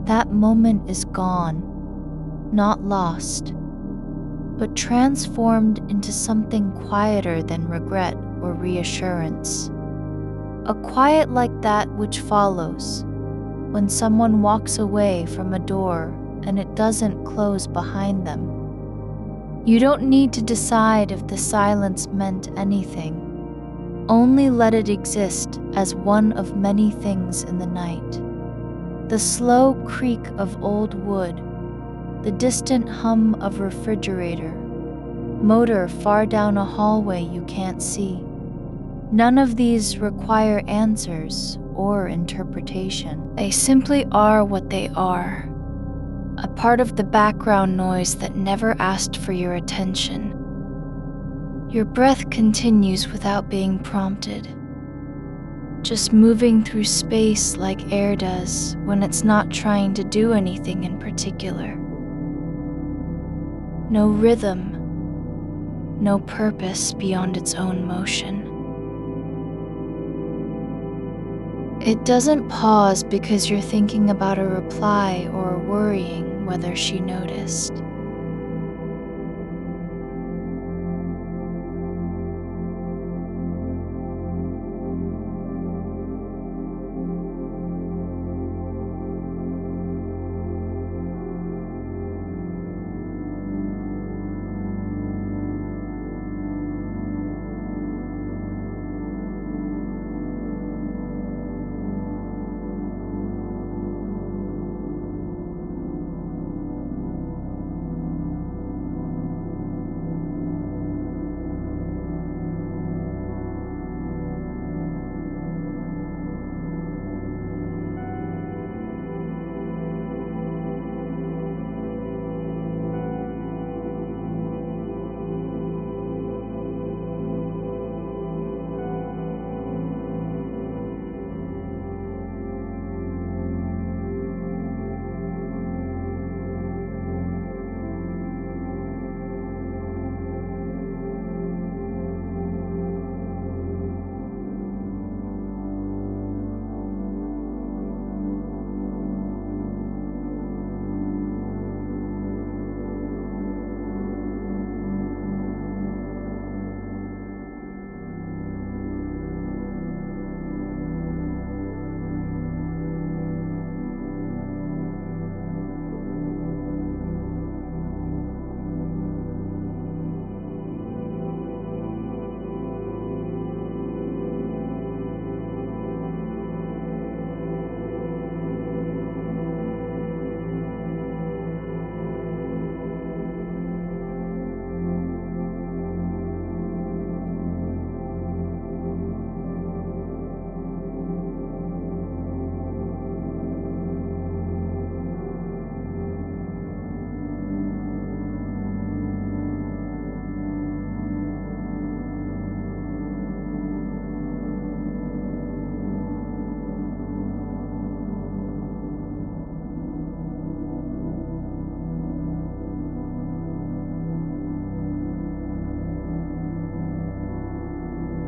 That moment is gone, not lost, but transformed into something quieter than regret or reassurance. A quiet like that which follows when someone walks away from a door and it doesn't close behind them. You don't need to decide if the silence meant anything. Only let it exist as one of many things in the night. The slow creak of old wood, the distant hum of refrigerator, motor far down a hallway you can't see. None of these require answers or interpretation. They simply are what they are, a part of the background noise that never asked for your attention. Your breath continues without being prompted, just moving through space like air does when it's not trying to do anything in particular. No rhythm, no purpose beyond its own motion. It doesn't pause because you're thinking about a reply or worrying whether she noticed.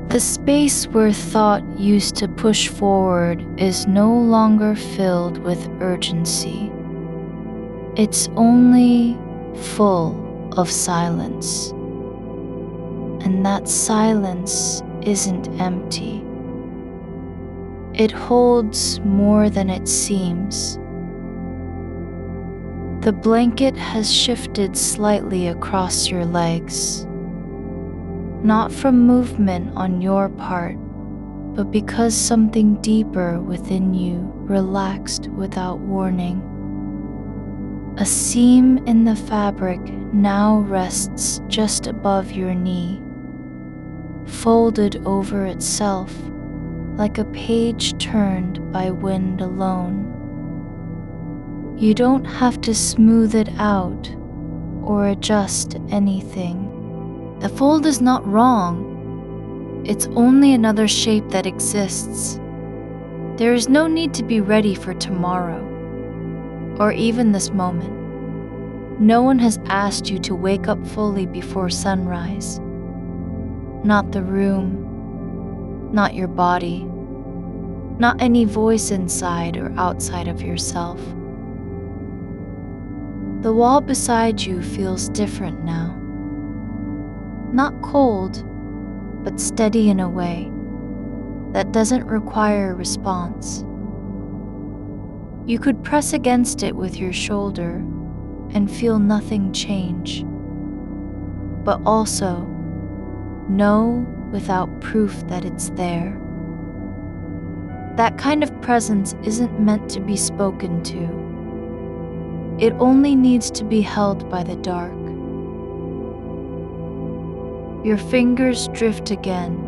The space where thought used to push forward is no longer filled with urgency. It's only full of silence. And that silence isn't empty. It holds more than it seems. The blanket has shifted slightly across your legs. Not from movement on your part, but because something deeper within you relaxed without warning. A seam in the fabric now rests just above your knee, folded over itself like a page turned by wind alone. You don't have to smooth it out or adjust anything. The fold is not wrong. It's only another shape that exists. There is no need to be ready for tomorrow, or even this moment. No one has asked you to wake up fully before sunrise. Not the room, not your body, not any voice inside or outside of yourself. The wall beside you feels different now. Not cold, but steady in a way that doesn't require a response. You could press against it with your shoulder and feel nothing change, but also know without proof that it's there. That kind of presence isn't meant to be spoken to. It only needs to be held by the dark. Your fingers drift again,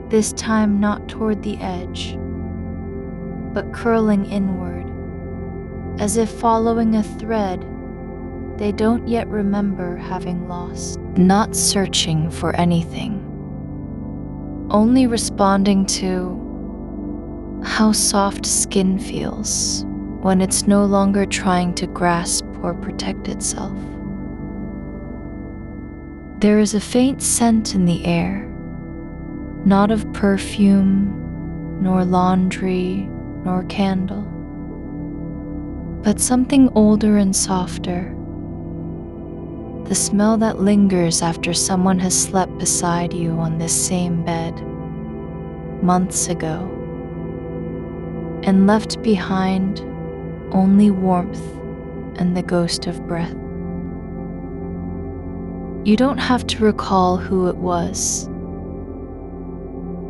this time not toward the edge, but curling inward, as if following a thread they don't yet remember having lost. Not searching for anything, only responding to how soft skin feels when it's no longer trying to grasp or protect itself. There is a faint scent in the air, not of perfume, nor laundry, nor candle, but something older and softer. The smell that lingers after someone has slept beside you on this same bed months ago and left behind only warmth and the ghost of breath. You don't have to recall who it was.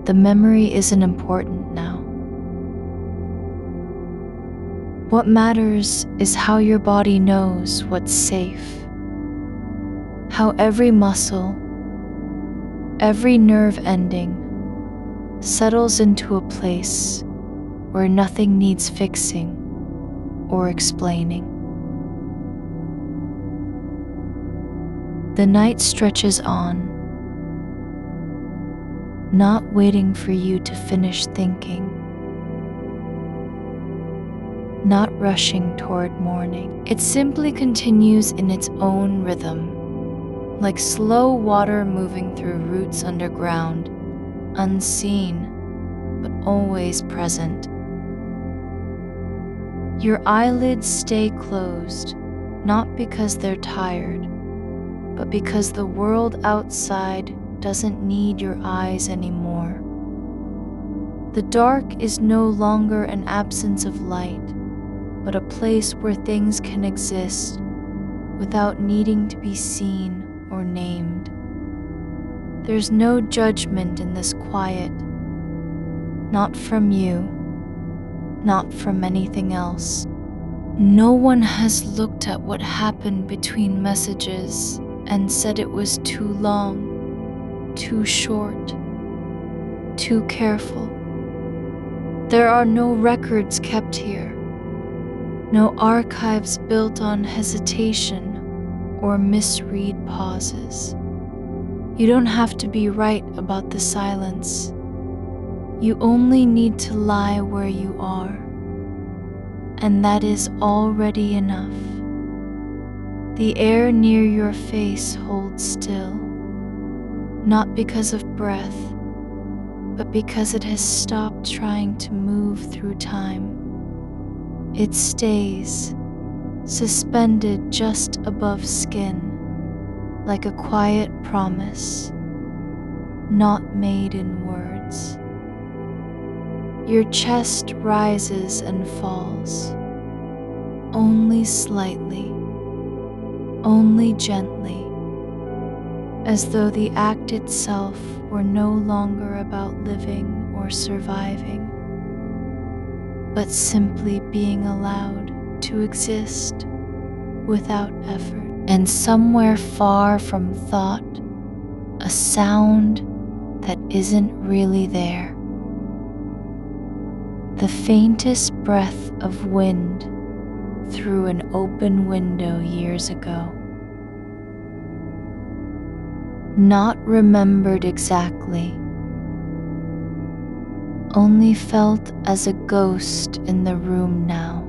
The memory isn't important now. What matters is how your body knows what's safe. How every muscle, every nerve ending settles into a place where nothing needs fixing or explaining. The night stretches on, not waiting for you to finish thinking, not rushing toward morning. It simply continues in its own rhythm, like slow water moving through roots underground, unseen, but always present. Your eyelids stay closed, not because they're tired, but because the world outside doesn't need your eyes anymore. The dark is no longer an absence of light, but a place where things can exist without needing to be seen or named. There's no judgment in this quiet, not from you, not from anything else. No one has looked at what happened between messages and said it was too long, too short, too careful. There are no records kept here, no archives built on hesitation or misread pauses. You don't have to be right about the silence. You only need to lie where you are, and that is already enough. The air near your face holds still, not because of breath, but because it has stopped trying to move through time. It stays, suspended just above skin, like a quiet promise, not made in words. Your chest rises and falls, only slightly, only gently, as though the act itself were no longer about living or surviving, but simply being allowed to exist without effort. And somewhere far from thought, a sound that isn't really there. The faintest breath of wind through an open window years ago. Not remembered exactly, only felt as a ghost in the room now.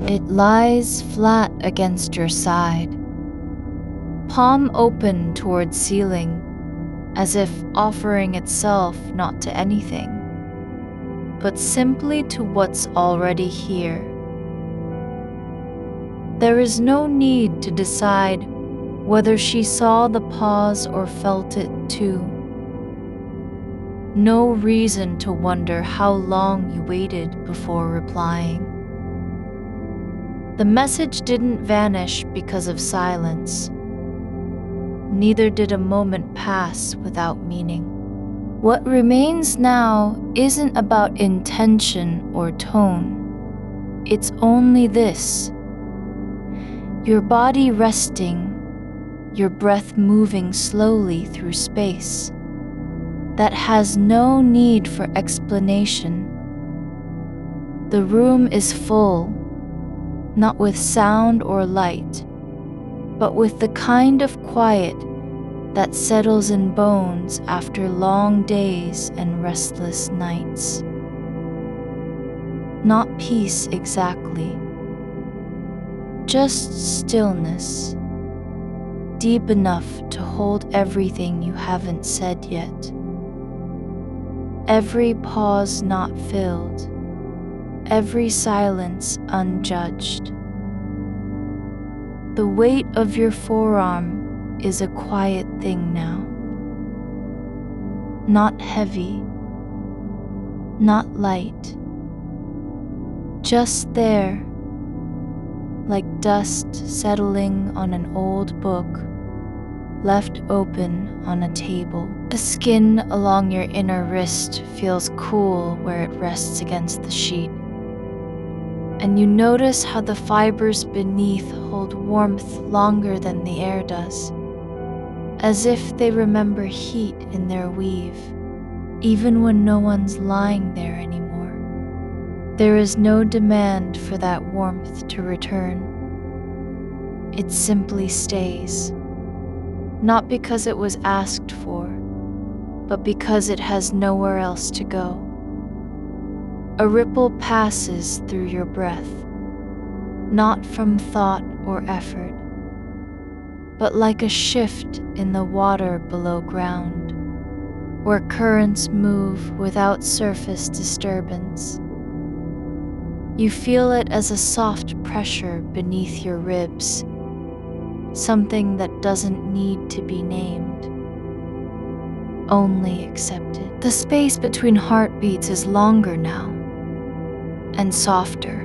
It lies flat against your side, palm open towards ceiling, as if offering itself not to anything, but simply to what's already here. There is no need to decide whether she saw the pause or felt it too. No reason to wonder how long you waited before replying. The message didn't vanish because of silence. Neither did a moment pass without meaning. What remains now isn't about intention or tone. It's only this: your body resting, your breath moving slowly through space that has no need for explanation. The room is full, not with sound or light, but with the kind of quiet that settles in bones after long days and restless nights. Not peace exactly, just stillness, deep enough to hold everything you haven't said yet. Every pause not filled, every silence unjudged. The weight of your forearm is a quiet thing now. Not heavy, not light. Just there, like dust settling on an old book left open on a table. The skin along your inner wrist feels cool where it rests against the sheet, and you notice how the fibers beneath hold warmth longer than the air does, as if they remember heat in their weave, even when no one's lying there anymore. There is no demand for that warmth to return. It simply stays. Not because it was asked for, but because it has nowhere else to go. A ripple passes through your breath, not from thought or effort, but like a shift in the water below ground, where currents move without surface disturbance. You feel it as a soft pressure beneath your ribs, something that doesn't need to be named, only accepted. The space between heartbeats is longer now, and softer.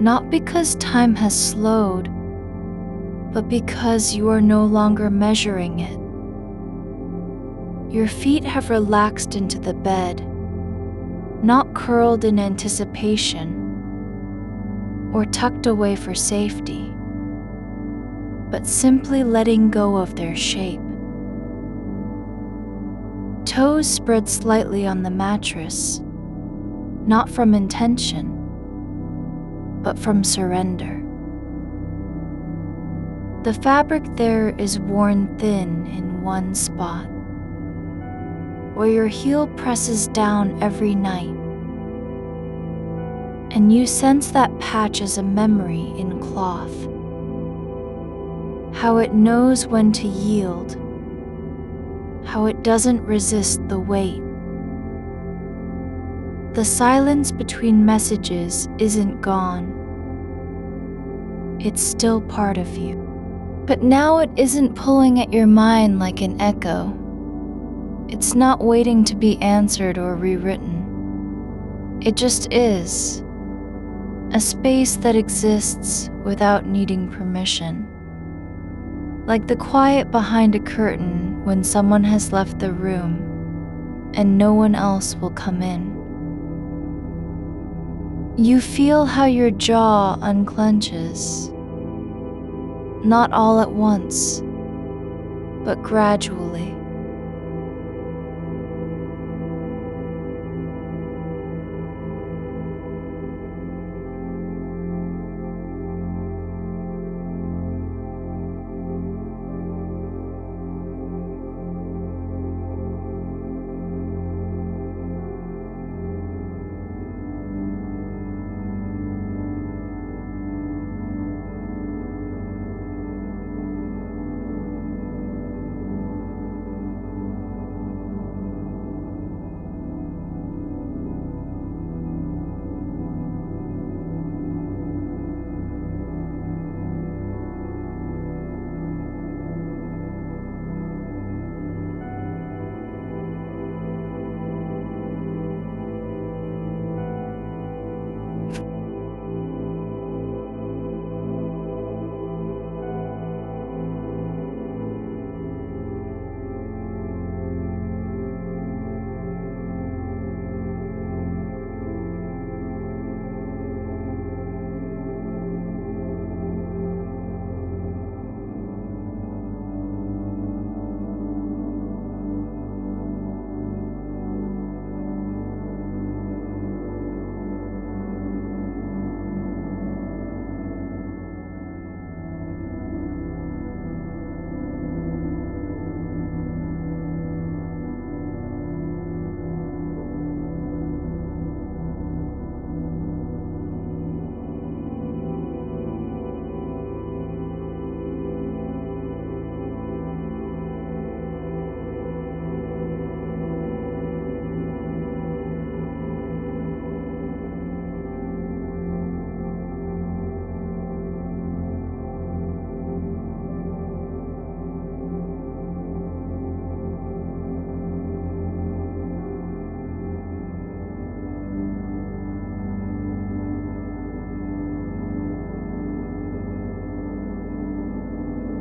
Not because time has slowed, but because you are no longer measuring it. Your feet have relaxed into the bed, not curled in anticipation or tucked away for safety, but simply letting go of their shape. Toes spread slightly on the mattress, not from intention, but from surrender. The fabric there is worn thin in one spot, where your heel presses down every night, and you sense that patch as a memory in cloth. How it knows when to yield, how it doesn't resist the weight. The silence between messages isn't gone. It's still part of you. But now it isn't pulling at your mind like an echo. It's not waiting to be answered or rewritten. It just is. A space that exists without needing permission. Like the quiet behind a curtain when someone has left the room and no one else will come in. You feel how your jaw unclenches, not all at once, but gradually.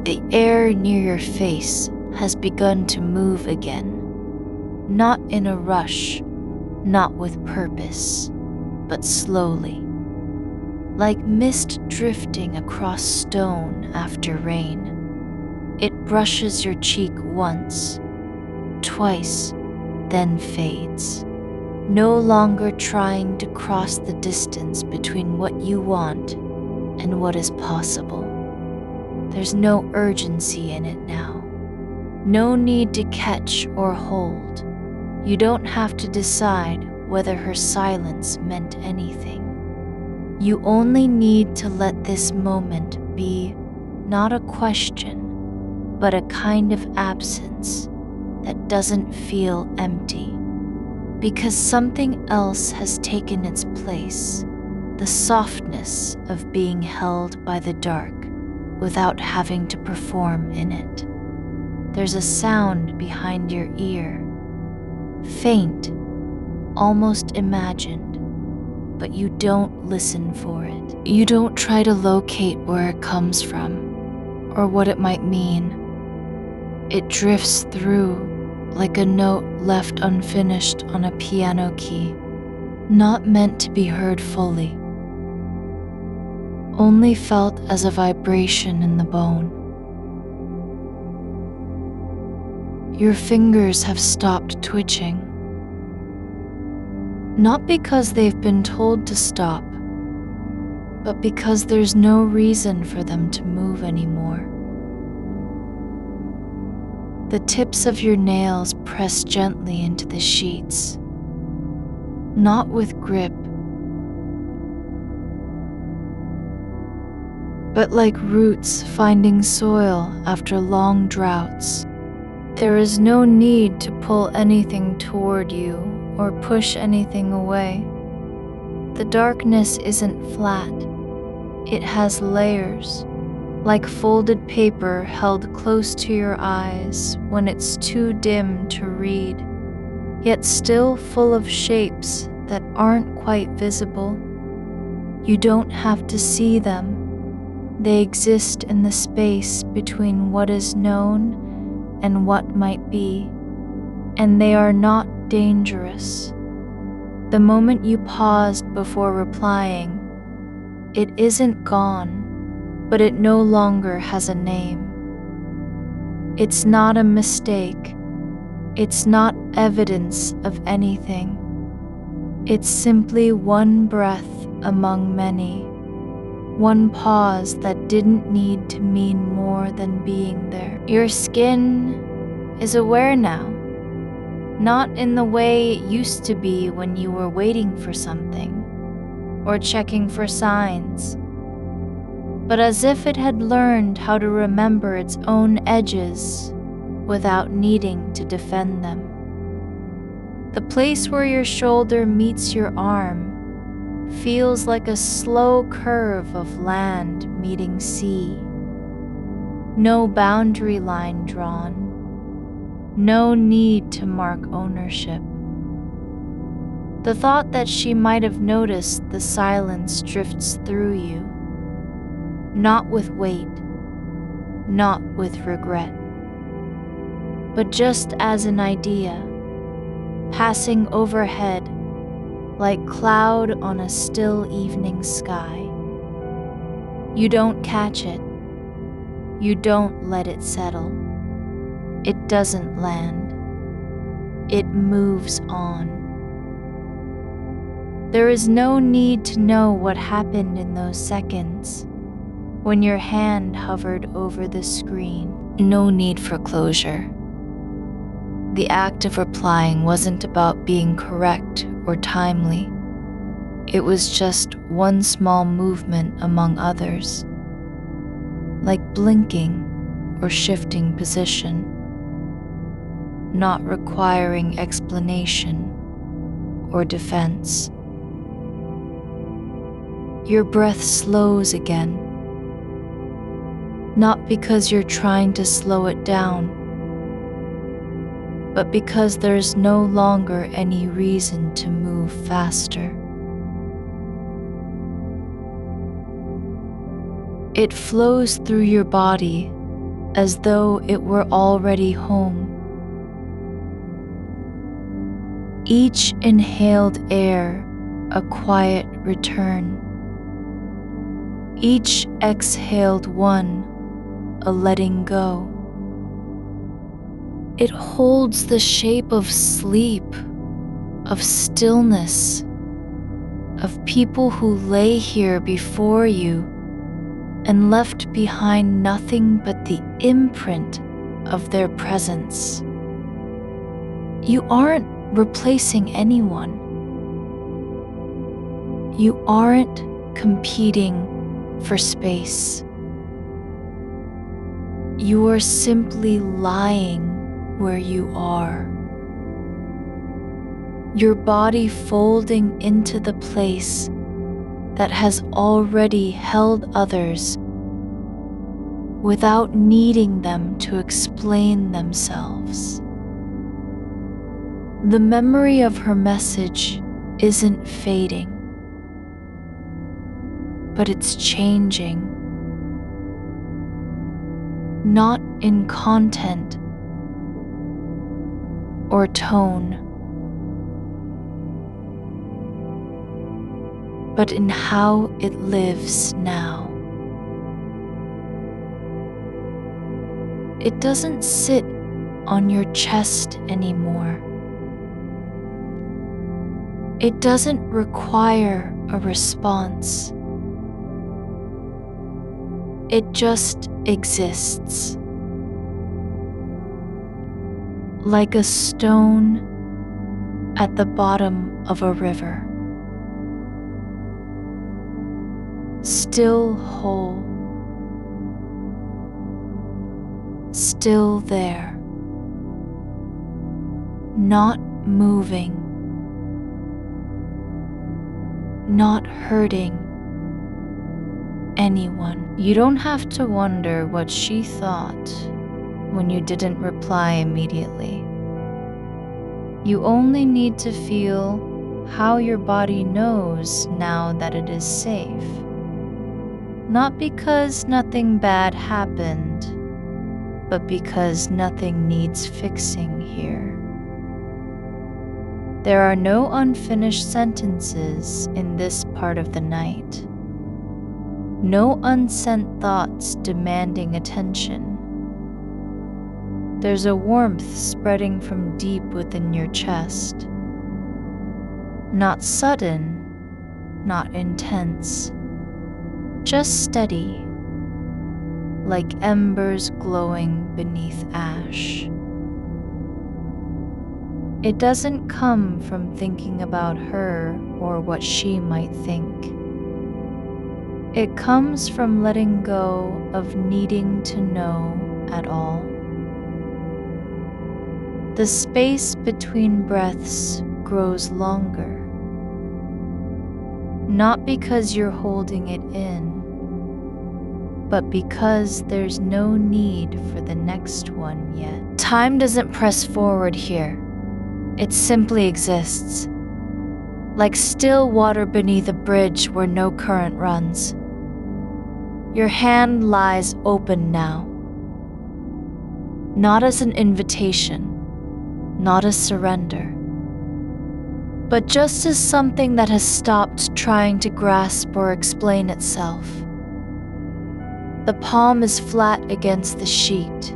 The air near your face has begun to move again, not in a rush, not with purpose, but slowly, like mist drifting across stone after rain. It brushes your cheek once, twice, then fades, no longer trying to cross the distance between what you want and what is possible. There's no urgency in it now. No need to catch or hold. You don't have to decide whether her silence meant anything. You only need to let this moment be not a question, but a kind of absence that doesn't feel empty, because something else has taken its place, the softness of being held by the dark without having to perform in it. There's a sound behind your ear, faint, almost imagined, but you don't listen for it. You don't try to locate where it comes from or what it might mean. It drifts through like a note left unfinished on a piano key, not meant to be heard fully, only felt as a vibration in the bone. Your fingers have stopped twitching, not because they've been told to stop, but because there's no reason for them to move anymore. The tips of your nails press gently into the sheets, not with grip, but like roots finding soil after long droughts. There is no need to pull anything toward you or push anything away. The darkness isn't flat. It has layers, like folded paper held close to your eyes when it's too dim to read, yet still full of shapes that aren't quite visible. You don't have to see them. They exist in the space between what is known and what might be, and they are not dangerous. The moment you paused before replying, it isn't gone, but it no longer has a name. It's not a mistake. It's not evidence of anything. It's simply one breath among many. One pause that didn't need to mean more than being there. Your skin is aware now, not in the way it used to be when you were waiting for something or checking for signs, but as if it had learned how to remember its own edges without needing to defend them. The place where your shoulder meets your arm feels like a slow curve of land meeting sea. No boundary line drawn. No need to mark ownership. The thought that she might have noticed the silence drifts through you, not with weight, not with regret, but just as an idea, passing overhead like cloud on a still evening sky. You don't catch it. You don't let it settle. It doesn't land. It moves on. There is no need to know what happened in those seconds when your hand hovered over the screen. No need for closure. The act of replying wasn't about being correct or timely. It was just one small movement among others, like blinking or shifting position, not requiring explanation or defense. Your breath slows again, not because you're trying to slow it down, but because there's no longer any reason to move faster. It flows through your body as though it were already home. Each inhaled air, a quiet return. Each exhaled one, a letting go. It holds the shape of sleep, of stillness, of people who lay here before you and left behind nothing but the imprint of their presence. You aren't replacing anyone. You aren't competing for space. You are simply lying where you are. Your body folding into the place that has already held others without needing them to explain themselves. The memory of her message isn't fading, but it's changing. Not in content or tone, but in how it lives now. It doesn't sit on your chest anymore. It doesn't require a response. It just exists. Like a stone at the bottom of a river. Still whole. Still there. Not moving. Not hurting anyone. You don't have to wonder what she thought when you didn't reply immediately. You only need to feel how your body knows now that it is safe. Not because nothing bad happened, but because nothing needs fixing here. There are no unfinished sentences in this part of the night. No unsent thoughts demanding attention. There's a warmth spreading from deep within your chest. Not sudden, not intense, just steady, like embers glowing beneath ash. It doesn't come from thinking about her or what she might think. It comes from letting go of needing to know at all. The space between breaths grows longer, not because you're holding it in, but because there's no need for the next one yet. Time doesn't press forward here. It simply exists, like still water beneath a bridge where no current runs. Your hand lies open now, not as an invitation, not a surrender, but just as something that has stopped trying to grasp or explain itself. The palm is flat against the sheet,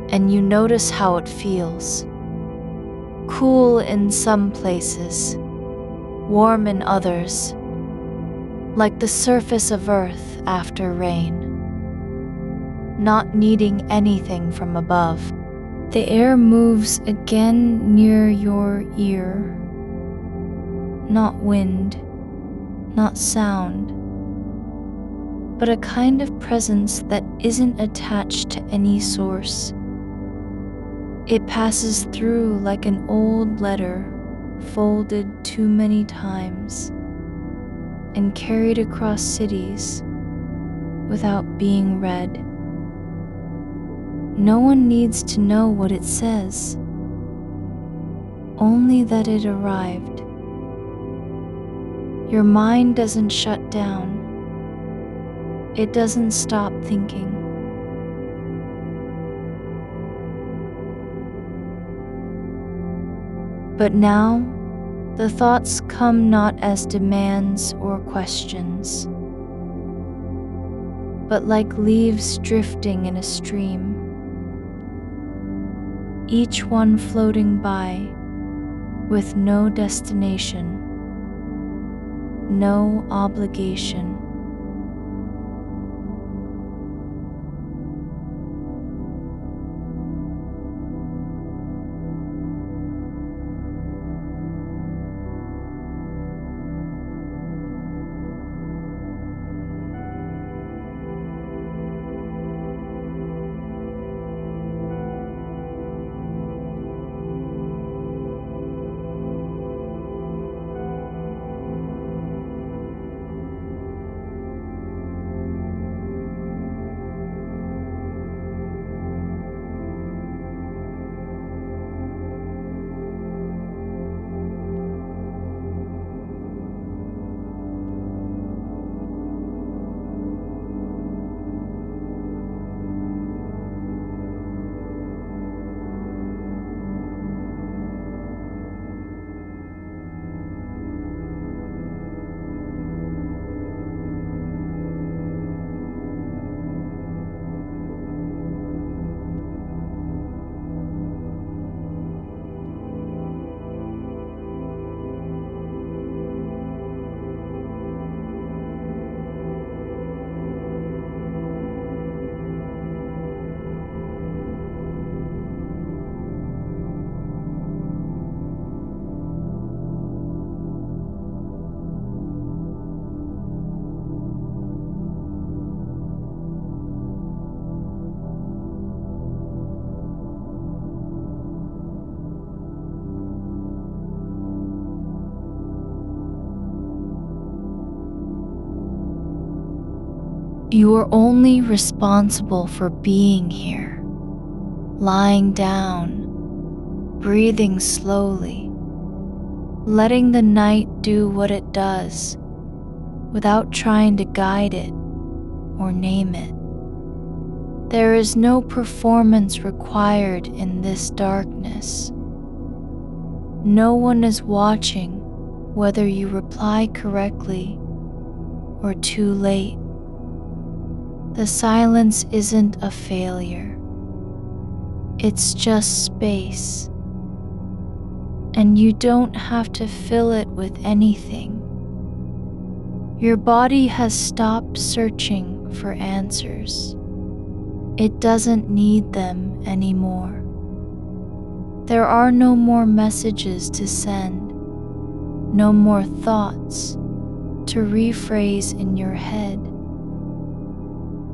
and you notice how it feels. Cool in some places, warm in others, like the surface of earth after rain, not needing anything from above. The air moves again near your ear. Not wind, not sound, but a kind of presence that isn't attached to any source. It passes through like an old letter, folded too many times, and carried across cities without being read. No one needs to know what it says, only that it arrived. Your mind doesn't shut down. It doesn't stop thinking. But now, the thoughts come not as demands or questions, but like leaves drifting in a stream, each one floating by with no destination, no obligation. You are only responsible for being here, lying down, breathing slowly, letting the night do what it does without trying to guide it or name it. There is no performance required in this darkness. No one is watching whether you reply correctly or too late. The silence isn't a failure. It's just space. And you don't have to fill it with anything. Your body has stopped searching for answers. It doesn't need them anymore. There are no more messages to send, no more thoughts to rephrase in your head.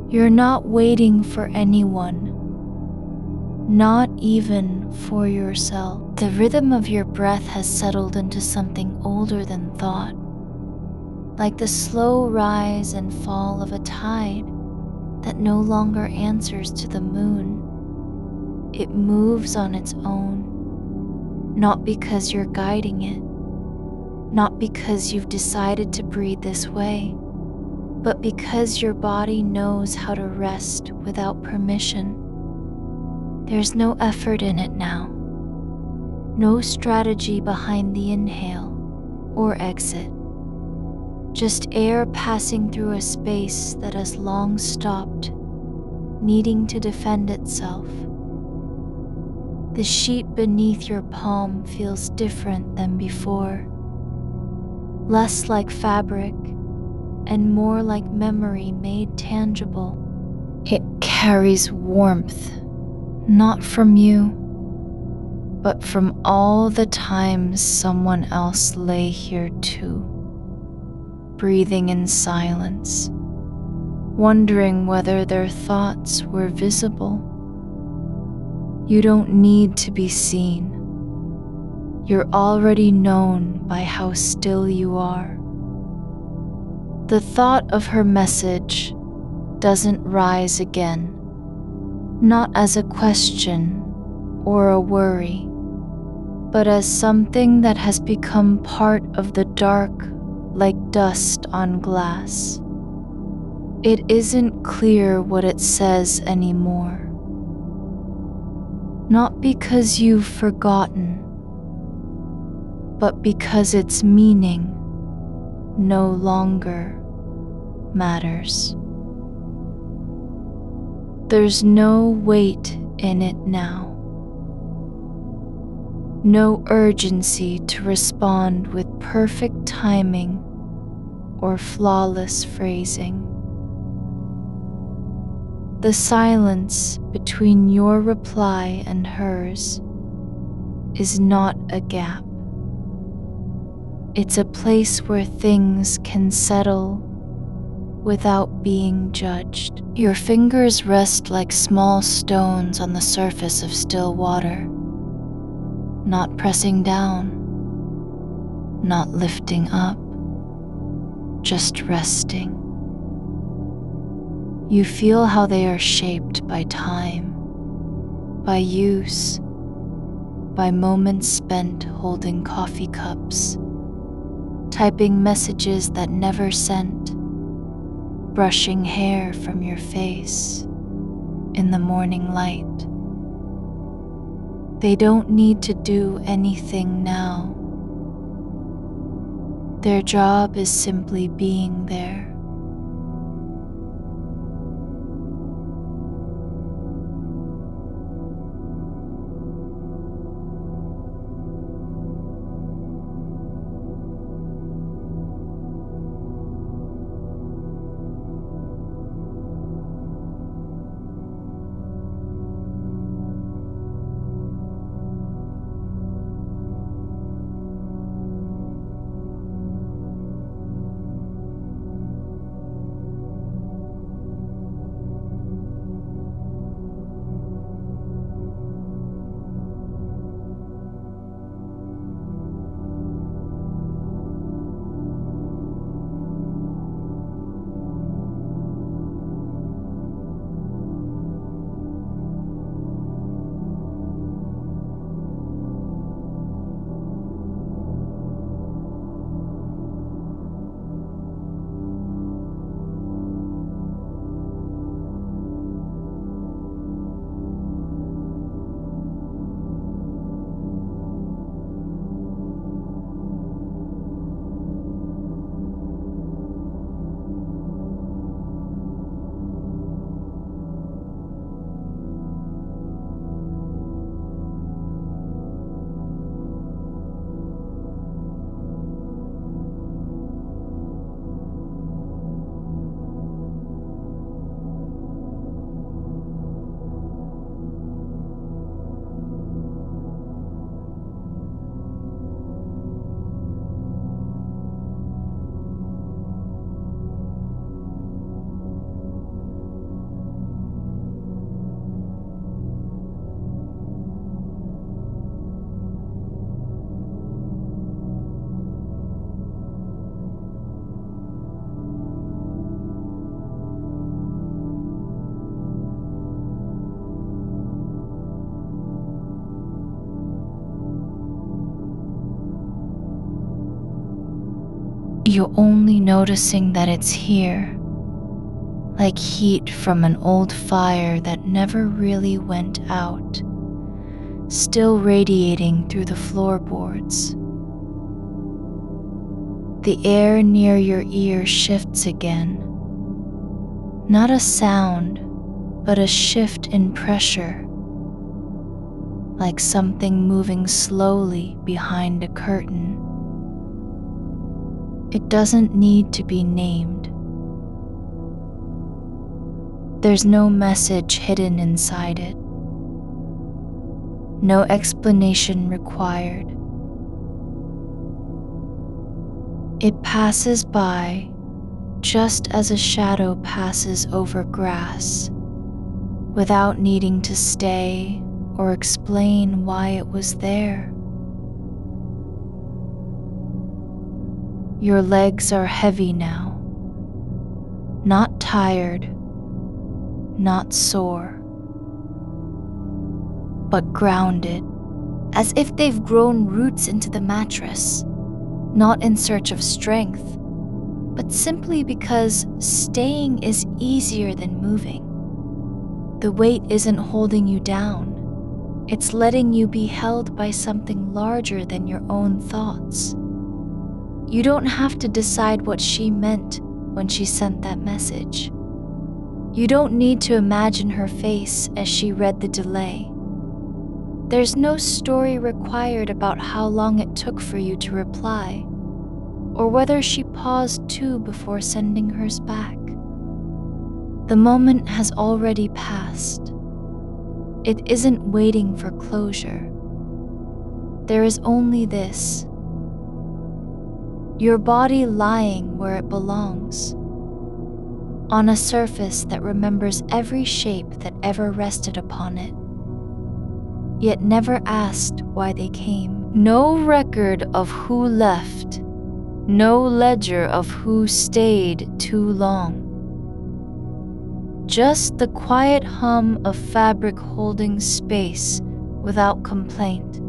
You're not waiting for anyone, not even for yourself. The rhythm of your breath has settled into something older than thought, like the slow rise and fall of a tide that no longer answers to the moon. It moves on its own, not because you're guiding it, not because you've decided to breathe this way, but because your body knows how to rest without permission. There's no effort in it now, no strategy behind the inhale or exit, just air passing through a space that has long stopped, needing to defend itself. The sheet beneath your palm feels different than before, less like fabric and more like memory made tangible. It carries warmth, not from you, but from all the times someone else lay here too, breathing in silence, wondering whether their thoughts were visible. You don't need to be seen. You're already known by how still you are. The thought of her message doesn't rise again, not as a question or a worry, but as something that has become part of the dark like dust on glass. It isn't clear what it says anymore. Not because you've forgotten, but because its meaning no longer matters. There's no weight in it now. No urgency to respond with perfect timing or flawless phrasing. The silence between your reply and hers is not a gap. It's a place where things can settle without being judged. Your fingers rest like small stones on the surface of still water, not pressing down, not lifting up, just resting. You feel how they are shaped by time, by use, by moments spent holding coffee cups, typing messages that never sent, brushing hair from your face in the morning light. They don't need to do anything now. Their job is simply being there. You're only noticing that it's here, like heat from an old fire that never really went out, still radiating through the floorboards. The air near your ear shifts again. Not a sound, but a shift in pressure, like something moving slowly behind a curtain. It doesn't need to be named. There's no message hidden inside it. No explanation required. It passes by just as a shadow passes over grass, without needing to stay or explain why it was there. Your legs are heavy now, not tired, not sore, but grounded, as if they've grown roots into the mattress, not in search of strength, but simply because staying is easier than moving. The weight isn't holding you down. It's letting you be held by something larger than your own thoughts. You don't have to decide what she meant when she sent that message. You don't need to imagine her face as she read the delay. There's no story required about how long it took for you to reply, or whether she paused too before sending hers back. The moment has already passed. It isn't waiting for closure. There is only this: your body lying where it belongs, on a surface that remembers every shape that ever rested upon it, yet never asked why they came. No record of who left, no ledger of who stayed too long. Just the quiet hum of fabric holding space without complaint.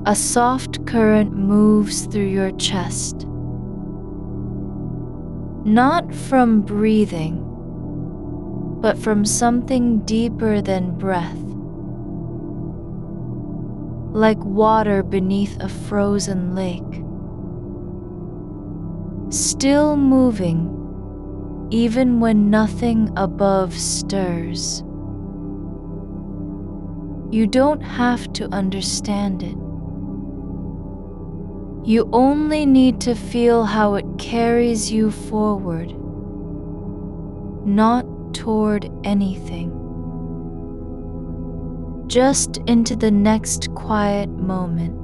A soft current moves through your chest, not from breathing, but from something deeper than breath, like water beneath a frozen lake, still moving even when nothing above stirs. You don't have to understand it. You only need to feel how it carries you forward, not toward anything, just into the next quiet moment.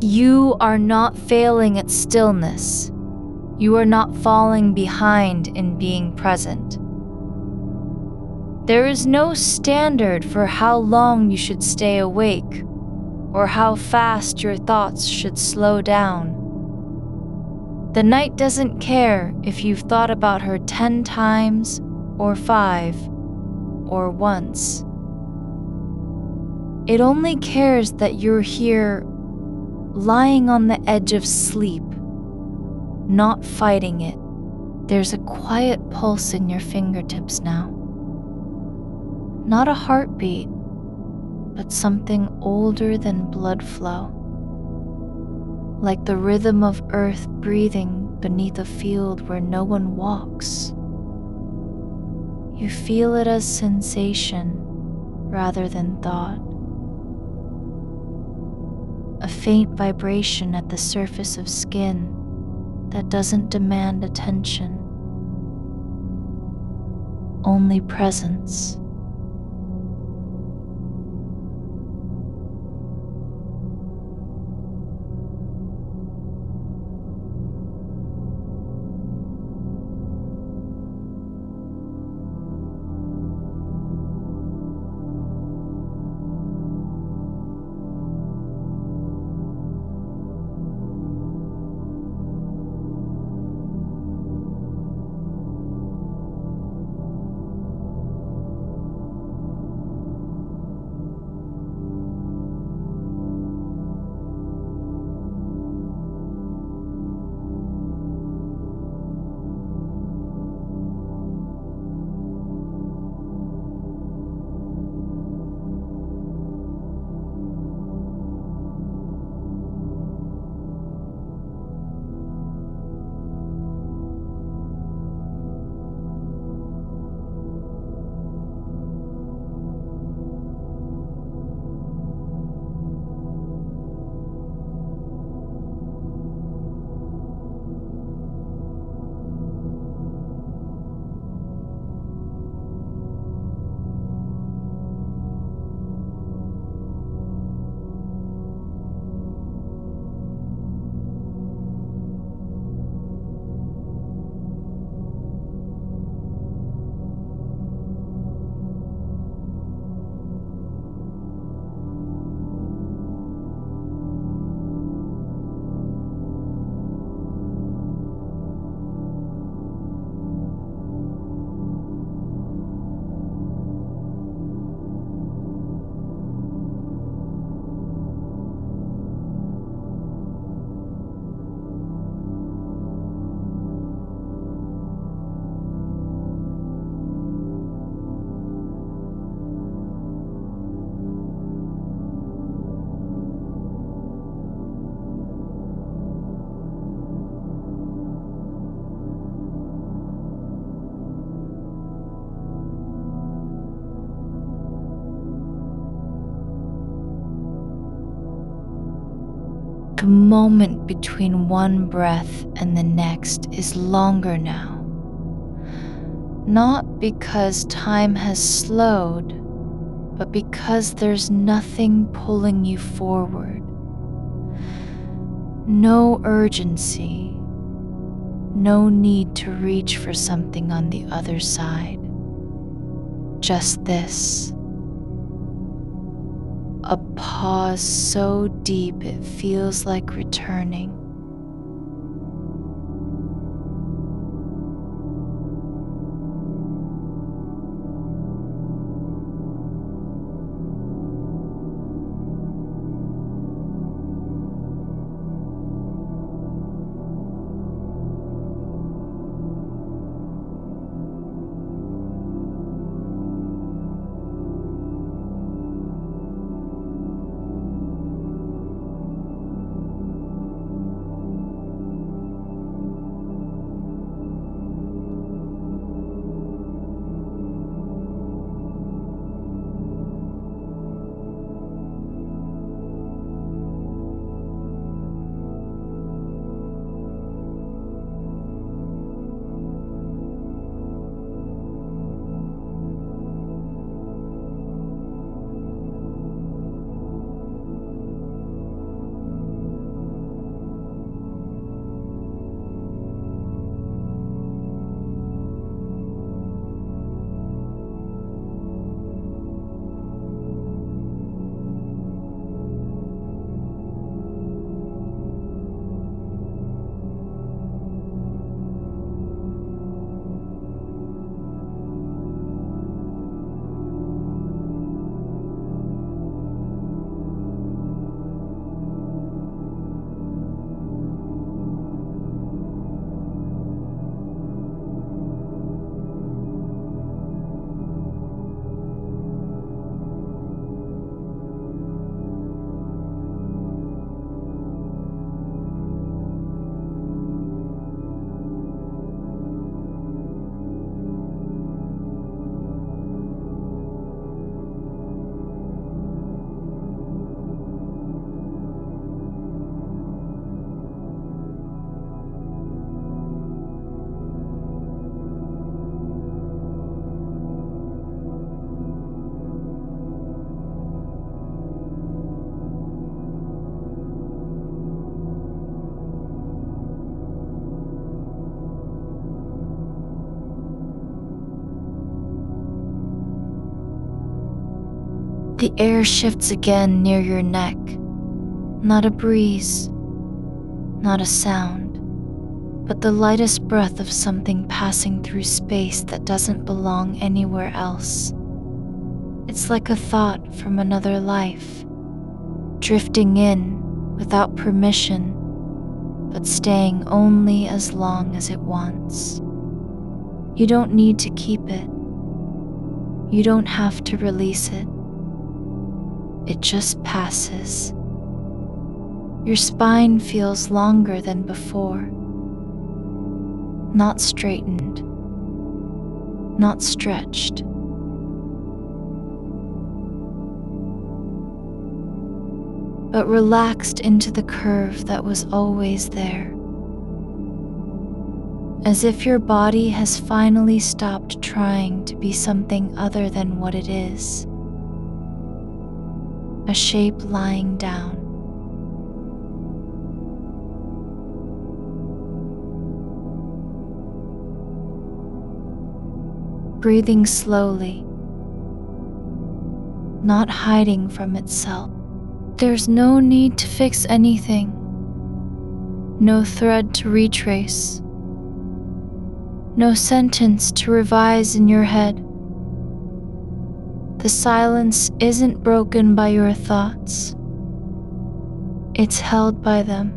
You are not failing at stillness. You are not falling behind in being present. There is no standard for how long you should stay awake, or how fast your thoughts should slow down. The night doesn't care if you've thought about her 10 times, or 5, or once. It only cares that you're here, lying on the edge of sleep, not fighting it. There's a quiet pulse in your fingertips now. Not a heartbeat, but something older than blood flow. Like the rhythm of earth breathing beneath a field where no one walks. You feel it as sensation rather than thought. A faint vibration at the surface of skin that doesn't demand attention, only presence. The moment between one breath and the next is longer now. Not because time has slowed, but because there's nothing pulling you forward. No urgency, no need to reach for something on the other side. Just this. A pause so deep it feels like returning. The air shifts again near your neck. Not a breeze, not a sound, but the lightest breath of something passing through space that doesn't belong anywhere else. It's like a thought from another life, drifting in without permission, but staying only as long as it wants. You don't need to keep it. You don't have to release it. It just passes. Your spine feels longer than before. Not straightened, not stretched. But relaxed into the curve that was always there. As if your body has finally stopped trying to be something other than what it is. A shape lying down. Breathing slowly, not hiding from itself. There's no need to fix anything, no thread to retrace, no sentence to revise in your head. The silence isn't broken by your thoughts. It's held by them,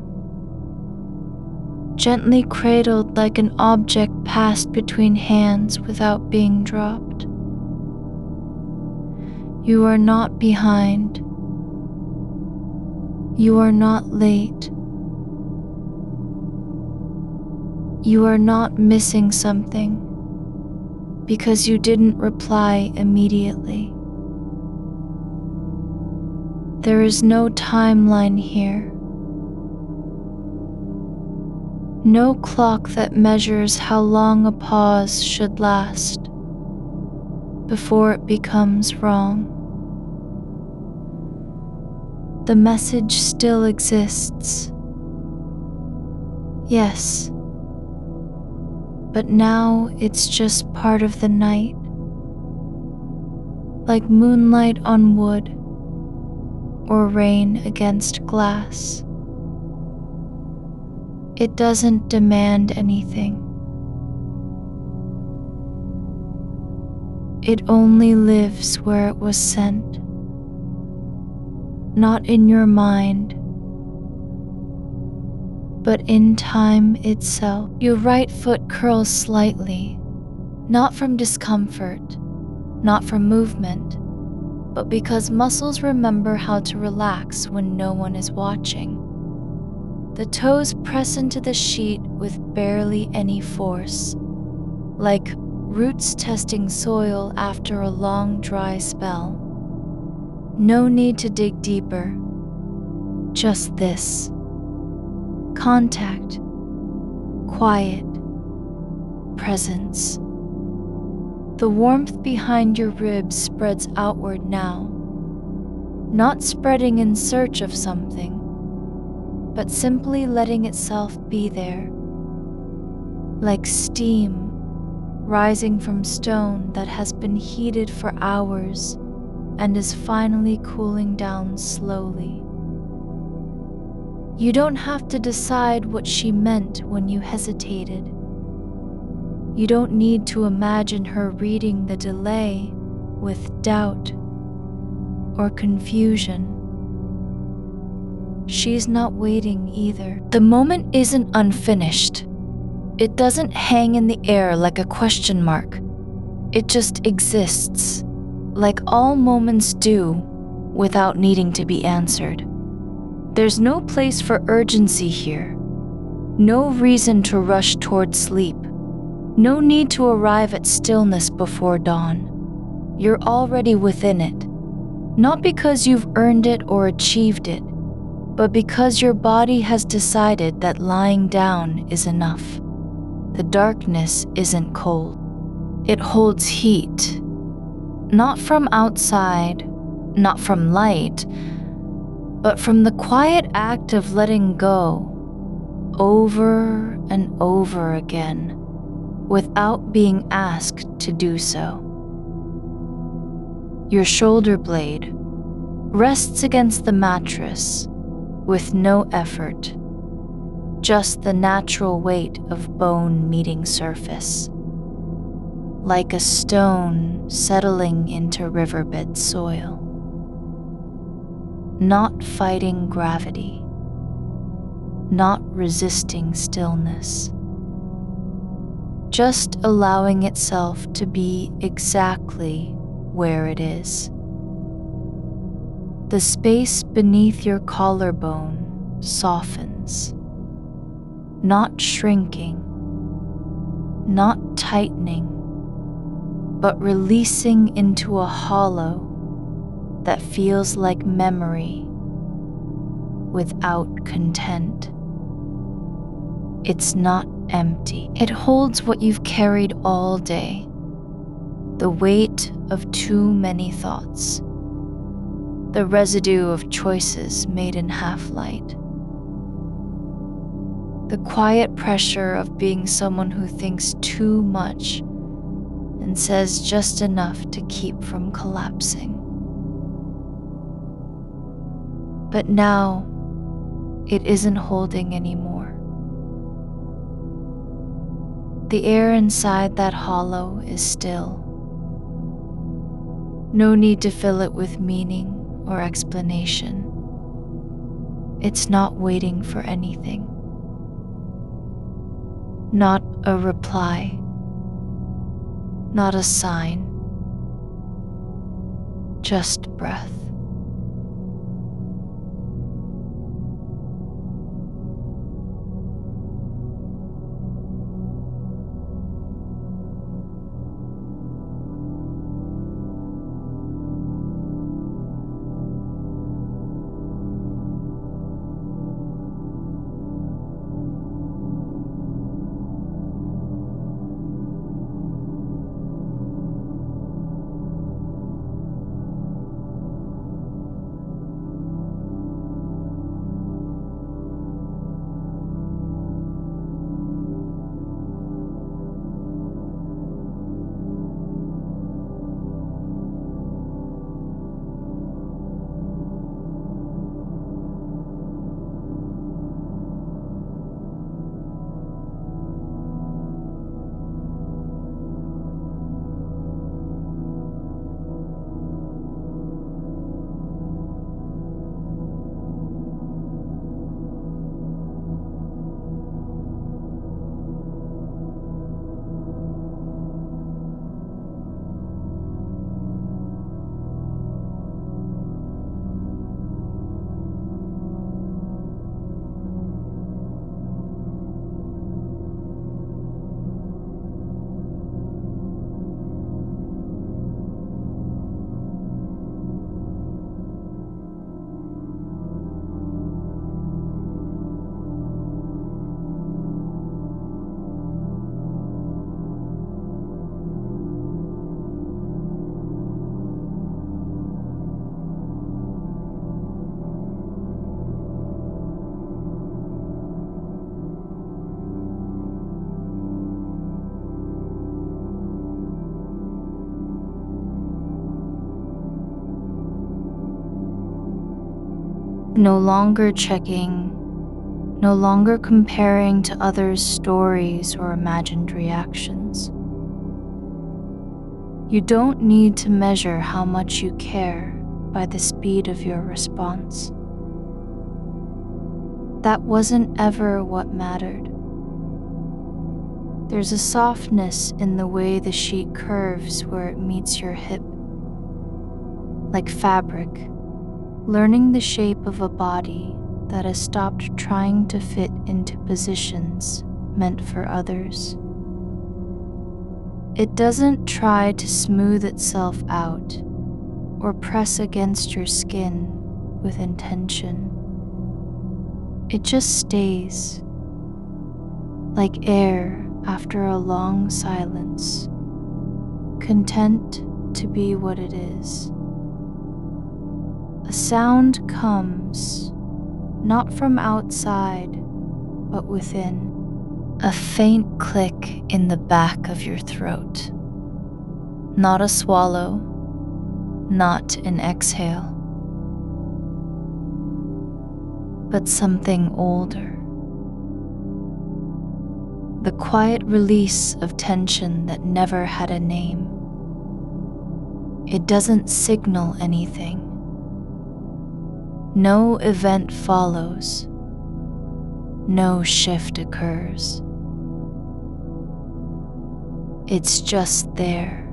gently cradled like an object passed between hands without being dropped. You are not behind. You are not late. You are not missing something because you didn't reply immediately. There is no timeline here, No clock that measures how long a pause should last before it becomes wrong. The message still exists. Yes, but now it's just part of the night, like moonlight on wood or rain against glass. It doesn't demand anything. It only lives where it was sent, not in your mind, but in time itself. Your right foot curls slightly, not from discomfort, not from movement, but because muscles remember how to relax when no one is watching. The toes press into the sheet with barely any force, like roots testing soil after a long dry spell. No need to dig deeper, just this. Contact, quiet, presence. The warmth behind your ribs spreads outward now, not spreading in search of something, but simply letting itself be there, like steam rising from stone that has been heated for hours and is finally cooling down slowly. You don't have to decide what she meant when you hesitated. You don't need to imagine her reading the delay with doubt or confusion. She's not waiting either. The moment isn't unfinished. It doesn't hang in the air like a question mark. It just exists, like all moments do, without needing to be answered. There's no place for urgency here. No reason to rush toward sleep. No need to arrive at stillness before dawn. You're already within it, not because you've earned it or achieved it, but because your body has decided that lying down is enough. The darkness isn't cold. It holds heat, not from outside, not from light, but from the quiet act of letting go over and over again without being asked to do so. Your shoulder blade rests against the mattress with no effort, just the natural weight of bone meeting surface, like a stone settling into riverbed soil. Not fighting gravity, not resisting stillness, just allowing itself to be exactly where it is. The space beneath your collarbone softens, not shrinking, not tightening, but releasing into a hollow that feels like memory without content. It's not empty. It holds what you've carried all day, the weight of too many thoughts, the residue of choices made in half-light, the quiet pressure of being someone who thinks too much and says just enough to keep from collapsing. But now, it isn't holding anymore. The air inside that hollow is still. No need to fill it with meaning or explanation. It's not waiting for anything. Not a reply. Not a sign. Just breath. No longer checking, no longer comparing to others' stories or imagined reactions. You don't need to measure how much you care by the speed of your response. That wasn't ever what mattered. There's a softness in the way the sheet curves where it meets your hip. Like fabric, learning the shape of a body that has stopped trying to fit into positions meant for others. It doesn't try to smooth itself out or press against your skin with intention. It just stays, like air after a long silence, content to be what it is. A sound comes, not from outside, but within. A faint click in the back of your throat. Not a swallow, not an exhale, but something older. The quiet release of tension that never had a name. It doesn't signal anything. No event follows. No shift occurs. It's just there.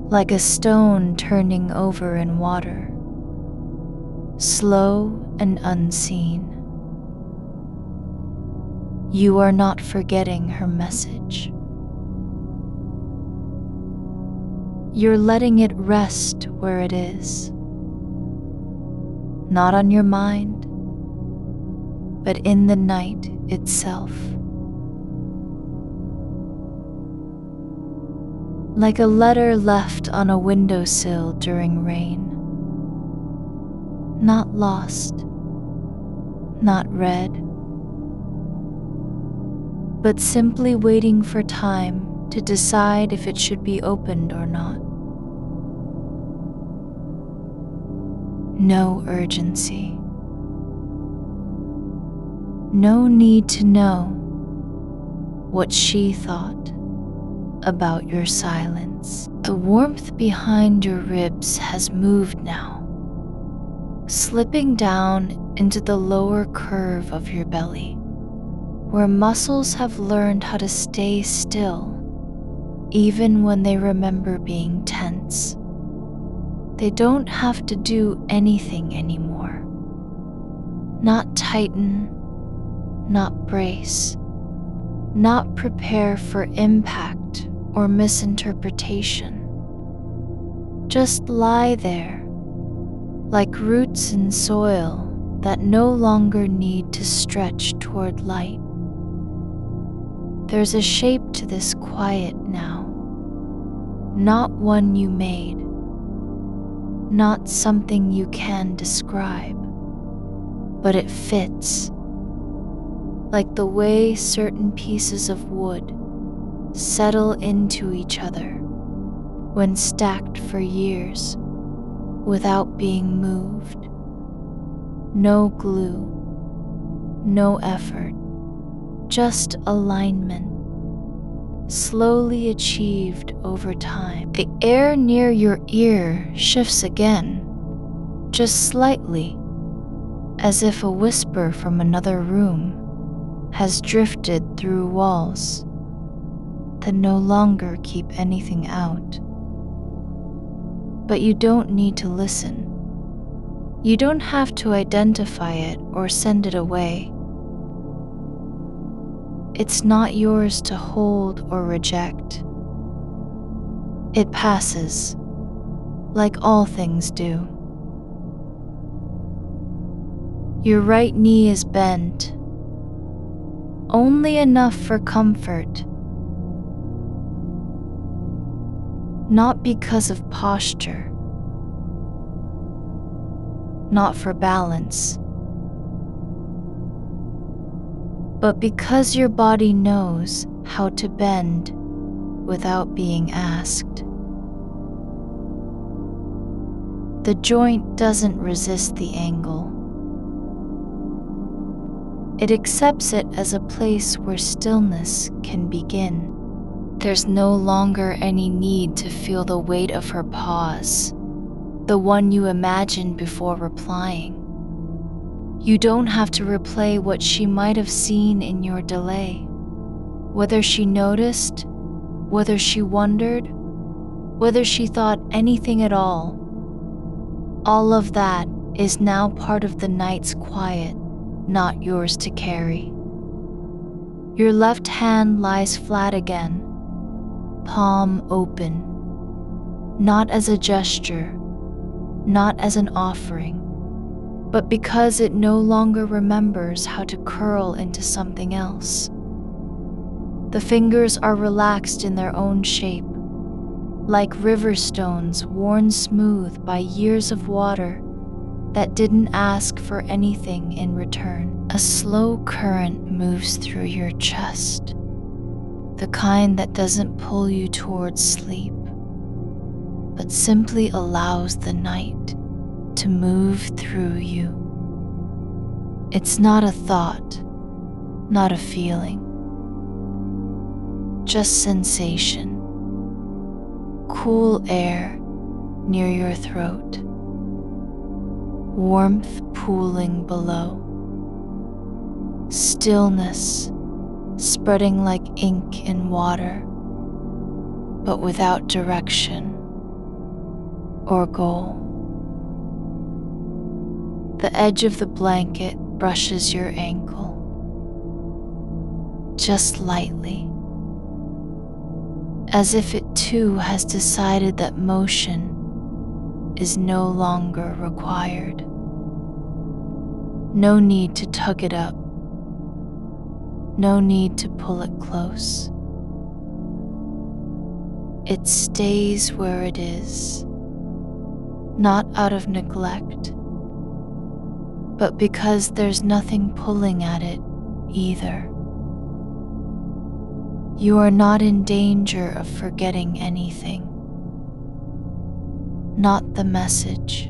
Like a stone turning over in water, slow and unseen. You are not forgetting her message. You're letting it rest where it is. Not on your mind, but in the night itself. Like a letter left on a windowsill during rain. Not lost, not read, but simply waiting for time to decide if it should be opened or not. No urgency. No need to know what she thought about your silence. The warmth behind your ribs has moved now, slipping down into the lower curve of your belly, where muscles have learned how to stay still, even when they remember being tense. They don't have to do anything anymore. Not tighten, not brace, not prepare for impact or misinterpretation. Just lie there, like roots in soil that no longer need to stretch toward light. There's a shape to this quiet now, not one you made, not something you can describe, but it fits, like the way certain pieces of wood settle into each other when stacked for years without being moved. No glue, no effort, just alignment, slowly achieved over time. The air near your ear shifts again, just slightly, as if a whisper from another room has drifted through walls that no longer keep anything out. But you don't need to listen. You don't have to identify it or send it away. It's not yours to hold or reject. It passes, like all things do. Your right knee is bent, only enough for comfort. Not because of posture, not for balance, but because your body knows how to bend without being asked. The joint doesn't resist the angle. It accepts it as a place where stillness can begin. There's no longer any need to feel the weight of her pause, the one you imagined before replying. You don't have to replay what she might have seen in your delay. Whether she noticed, whether she wondered, whether she thought anything at all of that is now part of the night's quiet, not yours to carry. Your left hand lies flat again, palm open, not as a gesture, not as an offering, but because it no longer remembers how to curl into something else. The fingers are relaxed in their own shape, like river stones worn smooth by years of water that didn't ask for anything in return. A slow current moves through your chest, the kind that doesn't pull you towards sleep, but simply allows the night to move through you. It's not a thought, not a feeling, just sensation. Cool air near your throat, warmth pooling below, stillness spreading like ink in water, but without direction or goal. The edge of the blanket brushes your ankle, just lightly, as if it too has decided that motion is no longer required. No need to tug it up, no need to pull it close. It stays where it is, not out of neglect, but because there's nothing pulling at it either. You are not in danger of forgetting anything. Not the message,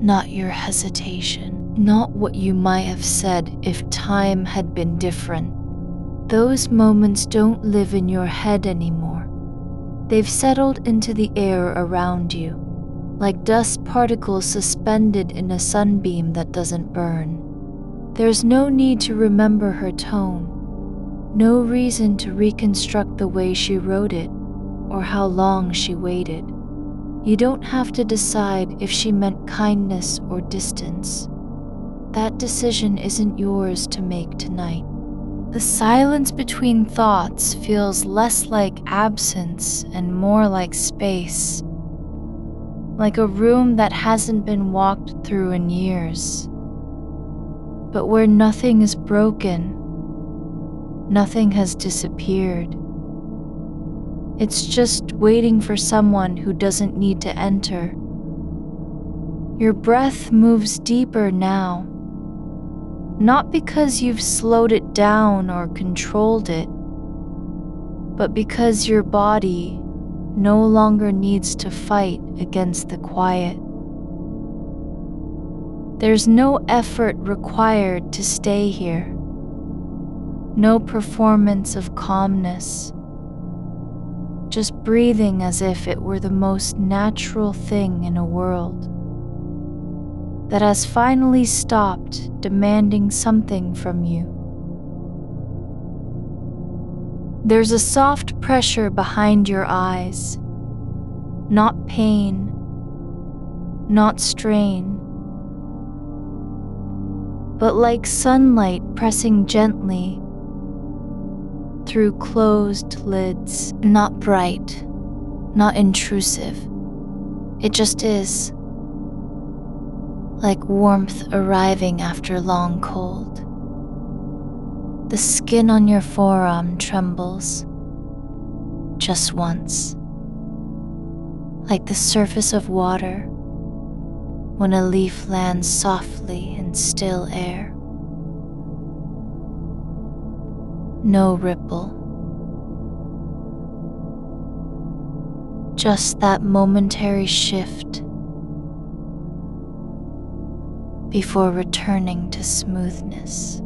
not your hesitation, not what you might have said if time had been different. Those moments don't live in your head anymore. They've settled into the air around you, like dust particles suspended in a sunbeam that doesn't burn. There's no need to remember her tone. No reason to reconstruct the way she wrote it or how long she waited. You don't have to decide if she meant kindness or distance. That decision isn't yours to make tonight. The silence between thoughts feels less like absence and more like space, like a room that hasn't been walked through in years, but where nothing is broken. Nothing has disappeared. It's just waiting for someone who doesn't need to enter. Your breath moves deeper now, not because you've slowed it down or controlled it, but because your body no longer needs to fight against the quiet. There's no effort required to stay here. No performance of calmness, just breathing as if it were the most natural thing in a world that has finally stopped demanding something from you. There's a soft pressure behind your eyes, not pain, not strain, but like sunlight pressing gently through closed lids. Not bright, not intrusive. It just is. Like warmth arriving after long cold. The skin on your forearm trembles, just once. Like the surface of water when a leaf lands softly in still air. No ripple, Just that momentary shift before returning to smoothness.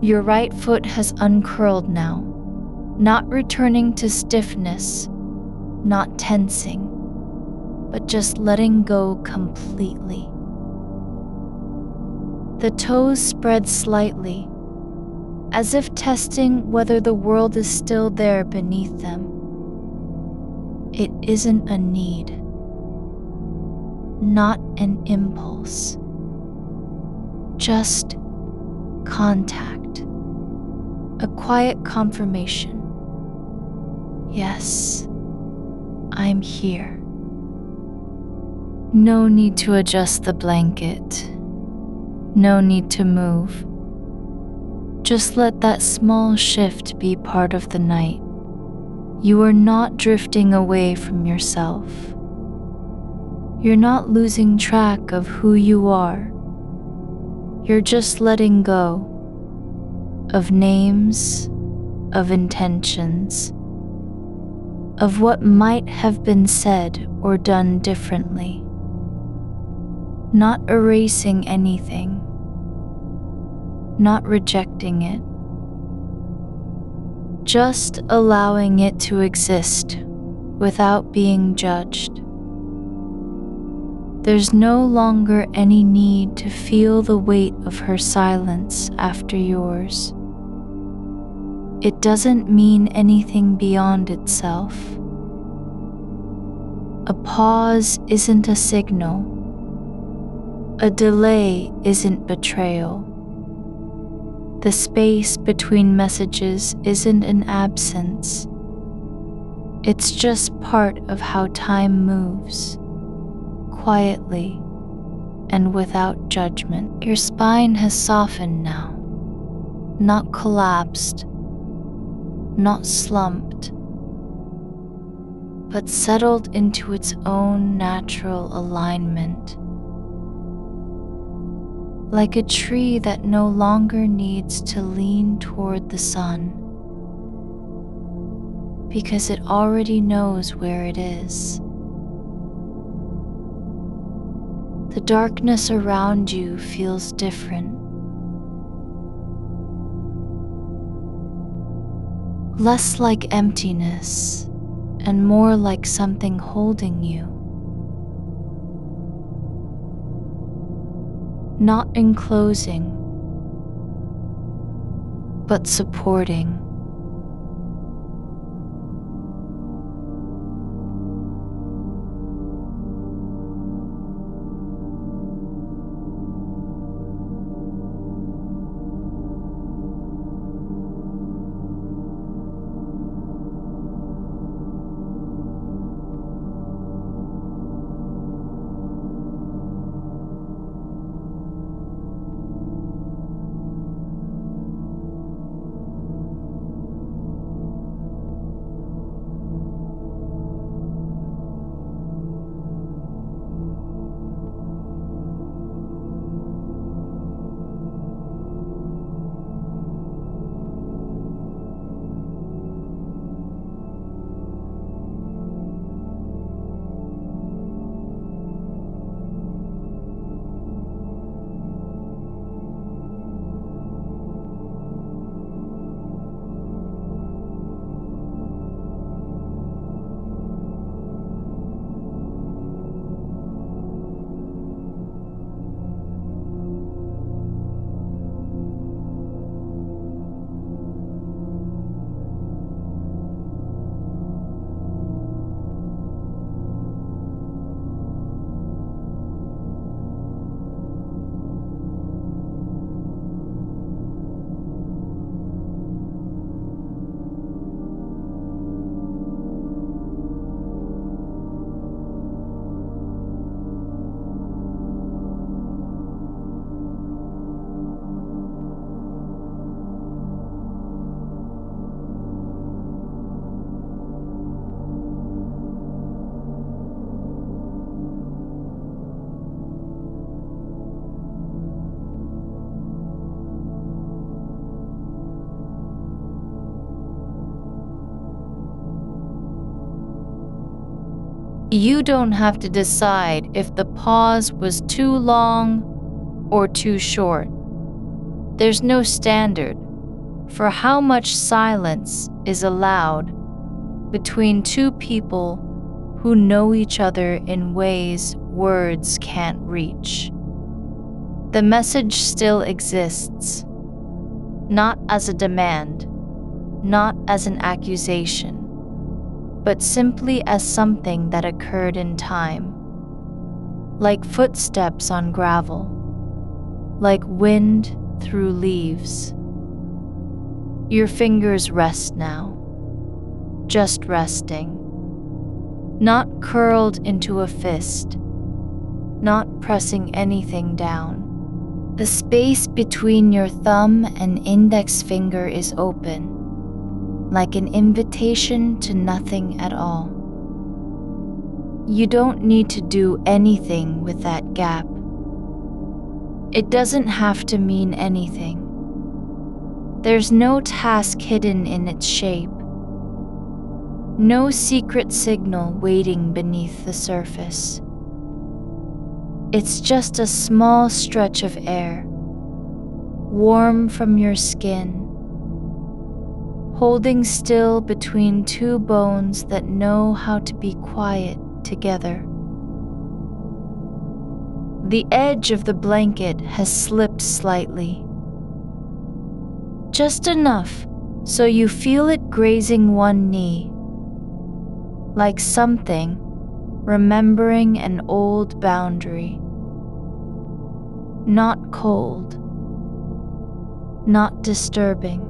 Your right foot has uncurled now, not returning to stiffness, not tensing, but just letting go completely. The toes spread slightly, as if testing whether the world is still there beneath them. It isn't a need, not an impulse, just contact. A quiet confirmation. Yes, I'm here. No need to adjust the blanket. No need to move. Just let that small shift be part of the night. You are not drifting away from yourself. You're not losing track of who you are. You're just letting go of names, of intentions, of what might have been said or done differently. Not erasing anything, not rejecting it, just allowing it to exist without being judged. There's no longer any need to feel the weight of her silence after yours. It doesn't mean anything beyond itself. A pause isn't a signal. A delay isn't betrayal. The space between messages isn't an absence. It's just part of how time moves, quietly and without judgment. Your spine has softened now, not collapsed, not slumped, but settled into its own natural alignment. Like a tree that no longer needs to lean toward the sun, because it already knows where it is. The darkness around you feels different. Less like emptiness and more like something holding you. not enclosing, but supporting. You don't have to decide if the pause was too long or too short. There's no standard for how much silence is allowed between two people who know each other in ways words can't reach. The message still exists, not as a demand, not as an accusation, but simply as something that occurred in time, like footsteps on gravel, like wind through leaves. Your fingers rest now, just resting, not curled into a fist, not pressing anything down. The space between your thumb and index finger is open, like an invitation to nothing at all. You don't need to do anything with that gap. It doesn't have to mean anything. There's no task hidden in its shape, no secret signal waiting beneath the surface. It's just a small stretch of air, warm from your skin, holding still between two bones that know how to be quiet together. The edge of the blanket has slipped slightly, just enough so you feel it grazing one knee, like something remembering an old boundary. Not cold, not disturbing,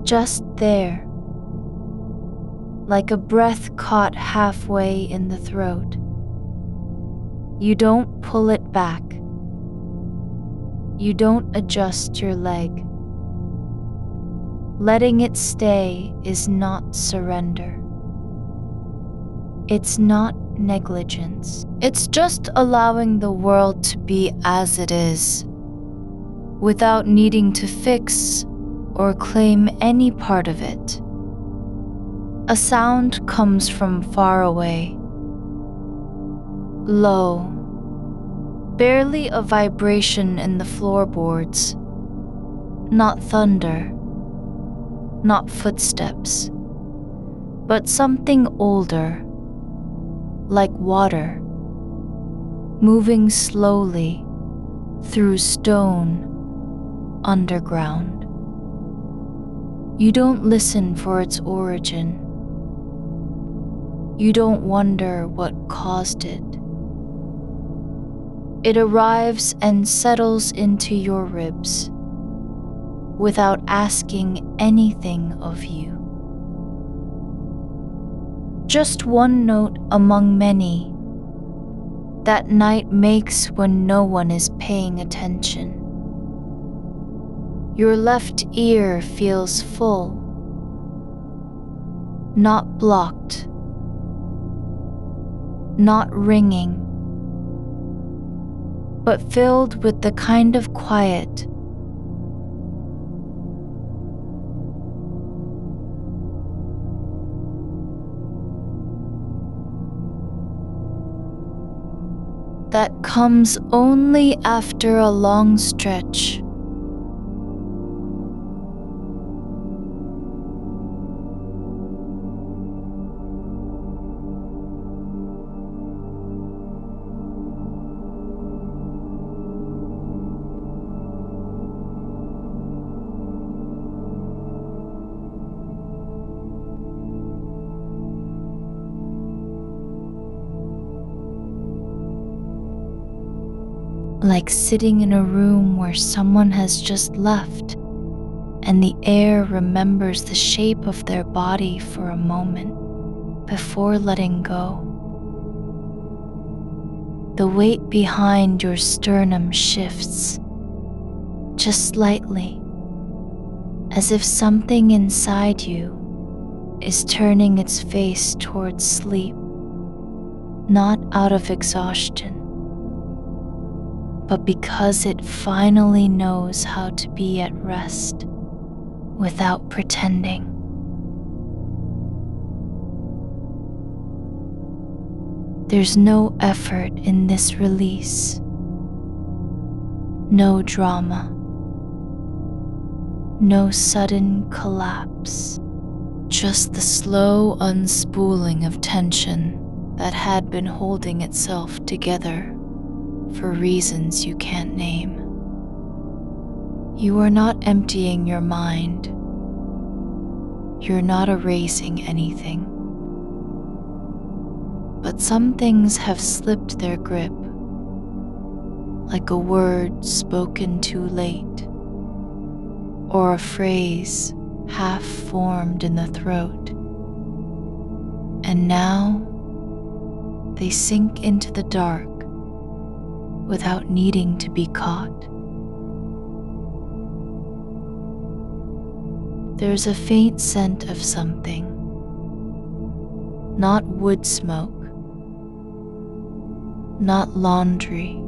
just there, like a breath caught halfway in the throat. You don't pull it back. You don't adjust your leg. Letting it stay is not surrender. It's not negligence. It's just allowing the world to be as it is, without needing to fix or claim any part of it. A sound comes from far away, low, barely a vibration in the floorboards, not thunder, not footsteps, but something older, like water, moving slowly through stone underground. You don't listen for its origin. You don't wonder what caused it. It arrives and settles into your ribs without asking anything of you. Just one note among many that night makes when no one is paying attention. Your left ear feels full, not blocked, not ringing, but filled with the kind of quiet that comes only after a long stretch. Like sitting in a room where someone has just left and the air remembers the shape of their body for a moment before letting go. The weight behind your sternum shifts just slightly, as if something inside you is turning its face towards sleep, not out of exhaustion, but because it finally knows how to be at rest without pretending. There's no effort in this release, no drama, no sudden collapse, just the slow unspooling of tension that had been holding itself together for reasons you can't name. You are not emptying your mind. You're not erasing anything. But some things have slipped their grip, like a word spoken too late, or a phrase half formed in the throat. And now they sink into the dark without needing to be caught. There's a faint scent of something, not wood smoke, not laundry,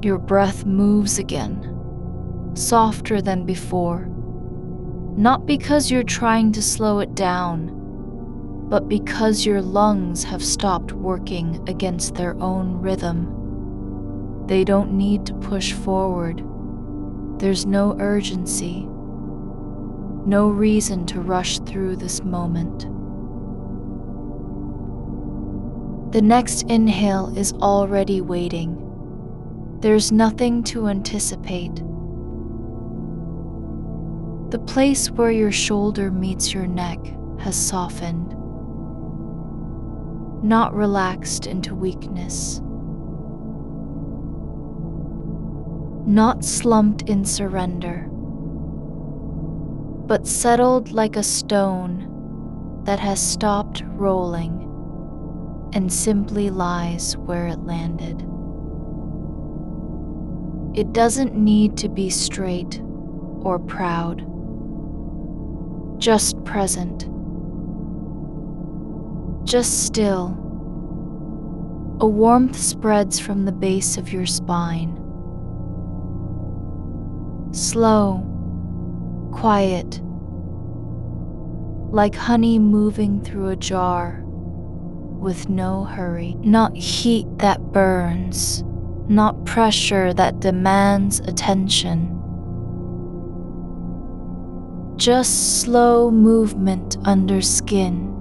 Your breath moves again, softer than before, not because you're trying to slow it down, but because your lungs have stopped working against their own rhythm. They don't need to push forward. There's no urgency, no reason to rush through this moment. The next inhale is already waiting. There's nothing to anticipate. The place where your shoulder meets your neck has softened, not relaxed into weakness, not slumped in surrender, but settled like a stone that has stopped rolling and simply lies where it landed. It doesn't need to be straight or proud, just present, just still. A warmth spreads from the base of your spine. Slow, quiet, like honey moving through a jar, with no hurry. Not heat that burns, not pressure that demands attention. Just slow movement under skin,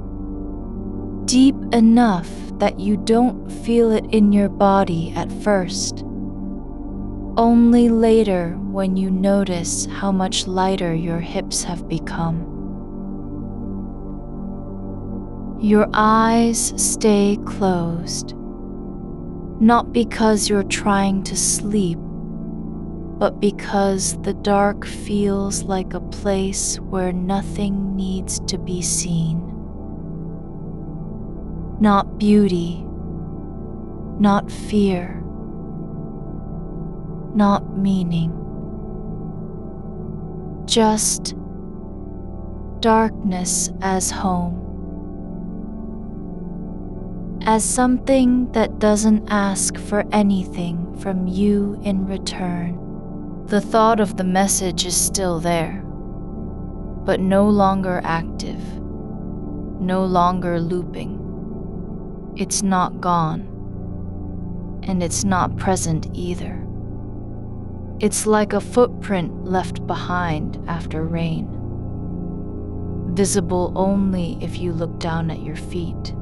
deep enough that you don't feel it in your body at first. Only later when you notice how much lighter your hips have become. Your eyes stay closed, not because you're trying to sleep, but because the dark feels like a place where nothing needs to be seen. Not beauty, not fear, not meaning. Just darkness as home. As something that doesn't ask for anything from you in return. The thought of the message is still there, but no longer active, no longer looping. It's not gone, and it's not present either. It's like a footprint left behind after rain, visible only if you look down at your feet,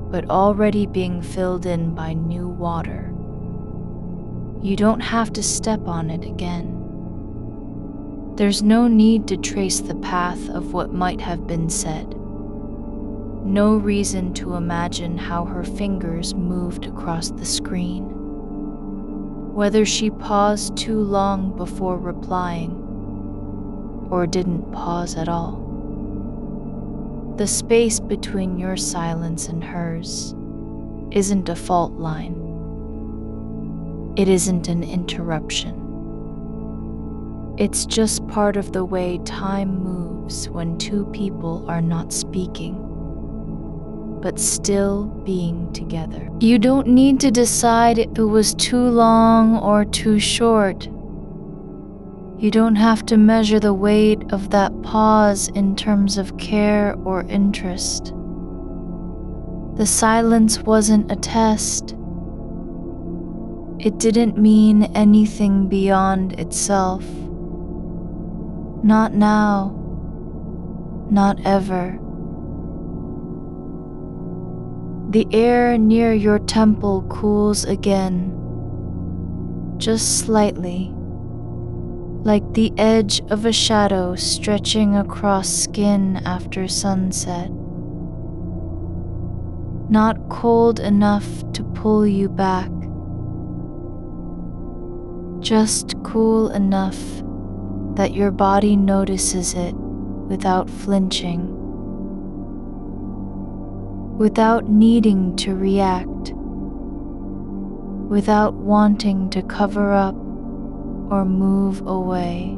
but already being filled in by new water. You don't have to step on it again. There's no need to trace the path of what might have been said. No reason to imagine how her fingers moved across the screen. Whether she paused too long before replying, or didn't pause at all. The space between your silence and hers isn't a fault line. It isn't an interruption. It's just part of the way time moves when two people are not speaking, but still being together. You don't need to decide if it was too long or too short. You don't have to measure the weight of that pause in terms of care or interest. The silence wasn't a test. It didn't mean anything beyond itself. Not now. Not ever. The air near your temple cools again, just slightly, like the edge of a shadow stretching across skin after sunset. Not cold enough to pull you back, just cool enough that your body notices it without flinching, without needing to react, without wanting to cover up or move away.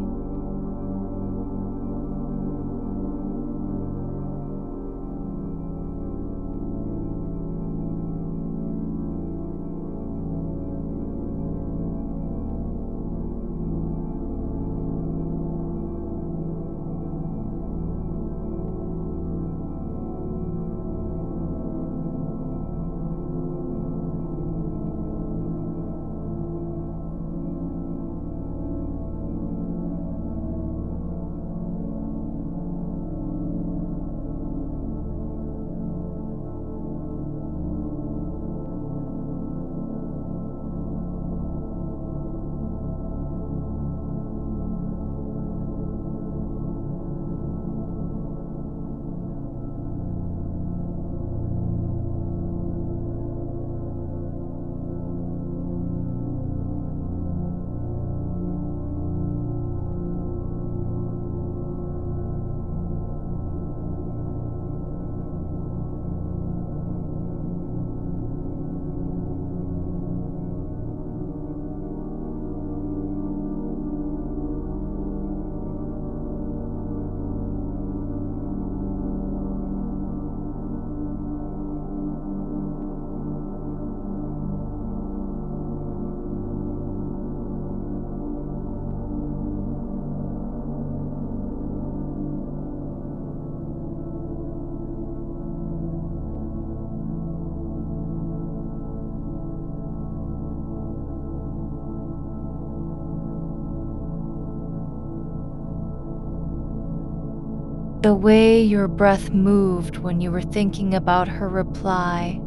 The way your breath moved when you were thinking about her reply,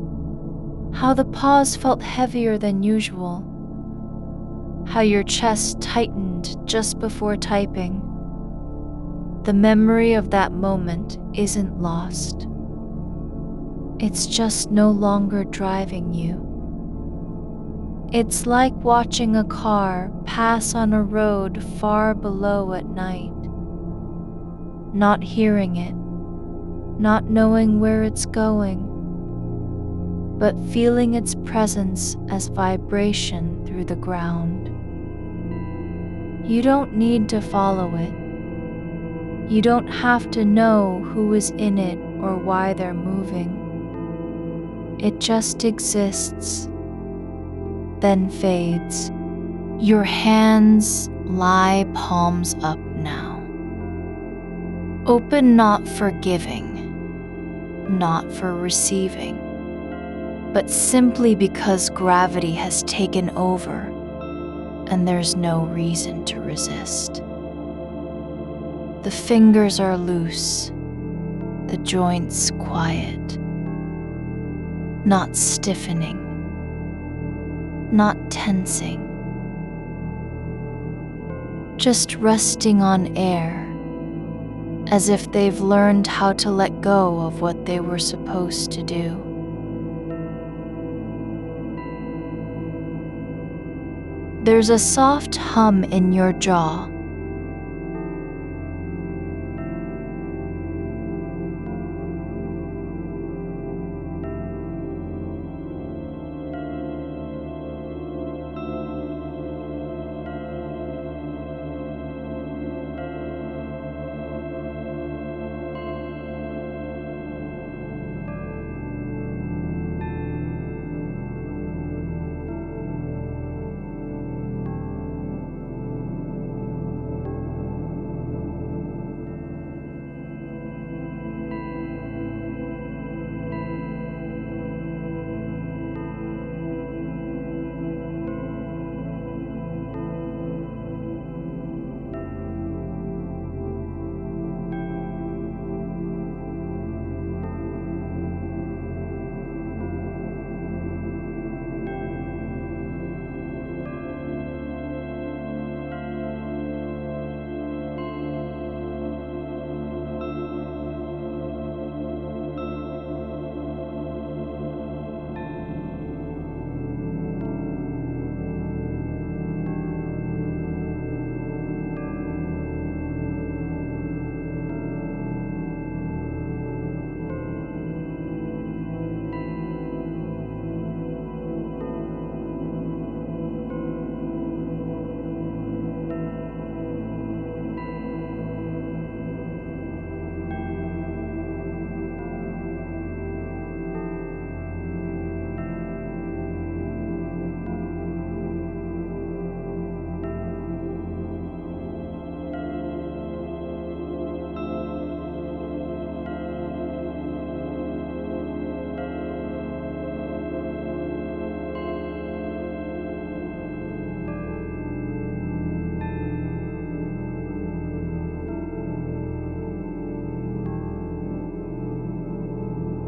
how the pause felt heavier than usual, how your chest tightened just before typing. The memory of that moment isn't lost. It's just no longer driving you. It's like watching a car pass on a road far below at night, not hearing it, not knowing where it's going, but feeling its presence as vibration through the ground. You don't need to follow it. You don't have to know who is in it or why they're moving. It just exists, then fades. Your hands lie palms up now. Open not for giving, not for receiving, but simply because gravity has taken over and there's no reason to resist. The fingers are loose, the joints quiet, not stiffening, not tensing, just resting on air, as if they've learned how to let go of what they were supposed to do. There's a soft hum in your jaw.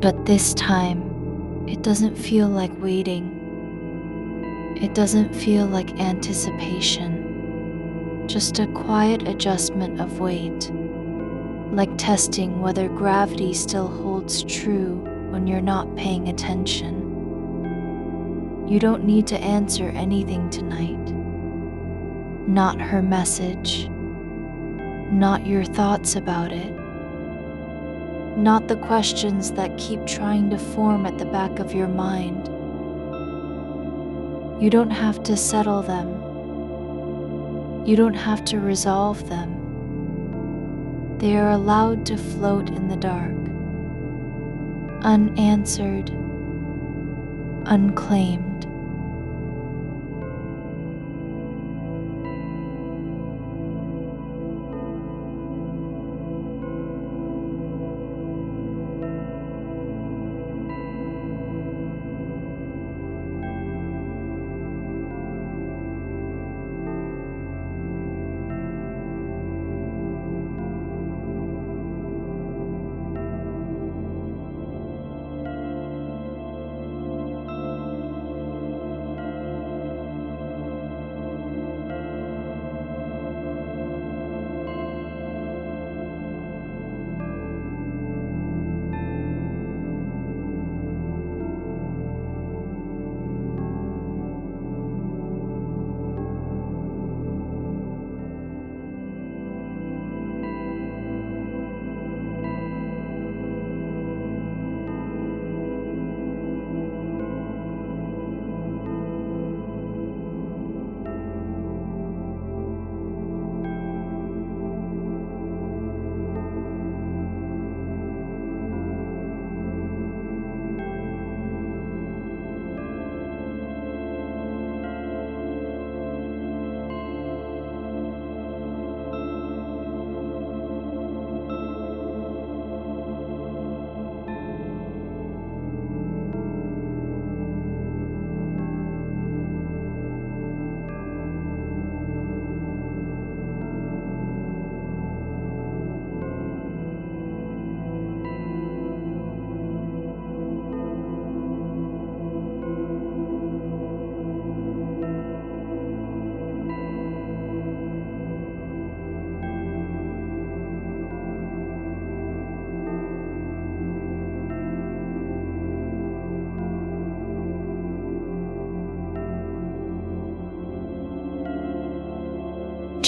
But this time, it doesn't feel like waiting. It doesn't feel like anticipation. Just a quiet adjustment of weight, like testing whether gravity still holds true when you're not paying attention. You don't need to answer anything tonight. Not her message, not your thoughts about it, not the questions that keep trying to form at the back of your mind. You don't have to settle them. You don't have to resolve them. They are allowed to float in the dark, unanswered, unclaimed.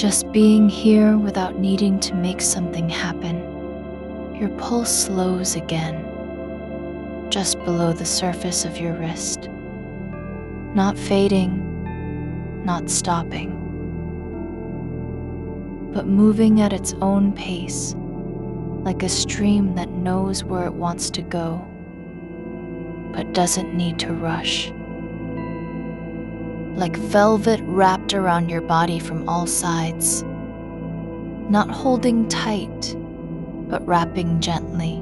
just being here without needing to make something happen. Your pulse slows again, just below the surface of your wrist. Not fading, not stopping, but moving at its own pace, like a stream that knows where it wants to go, but doesn't need to rush. Like velvet wrapped around your body from all sides, not holding tight, but wrapping gently.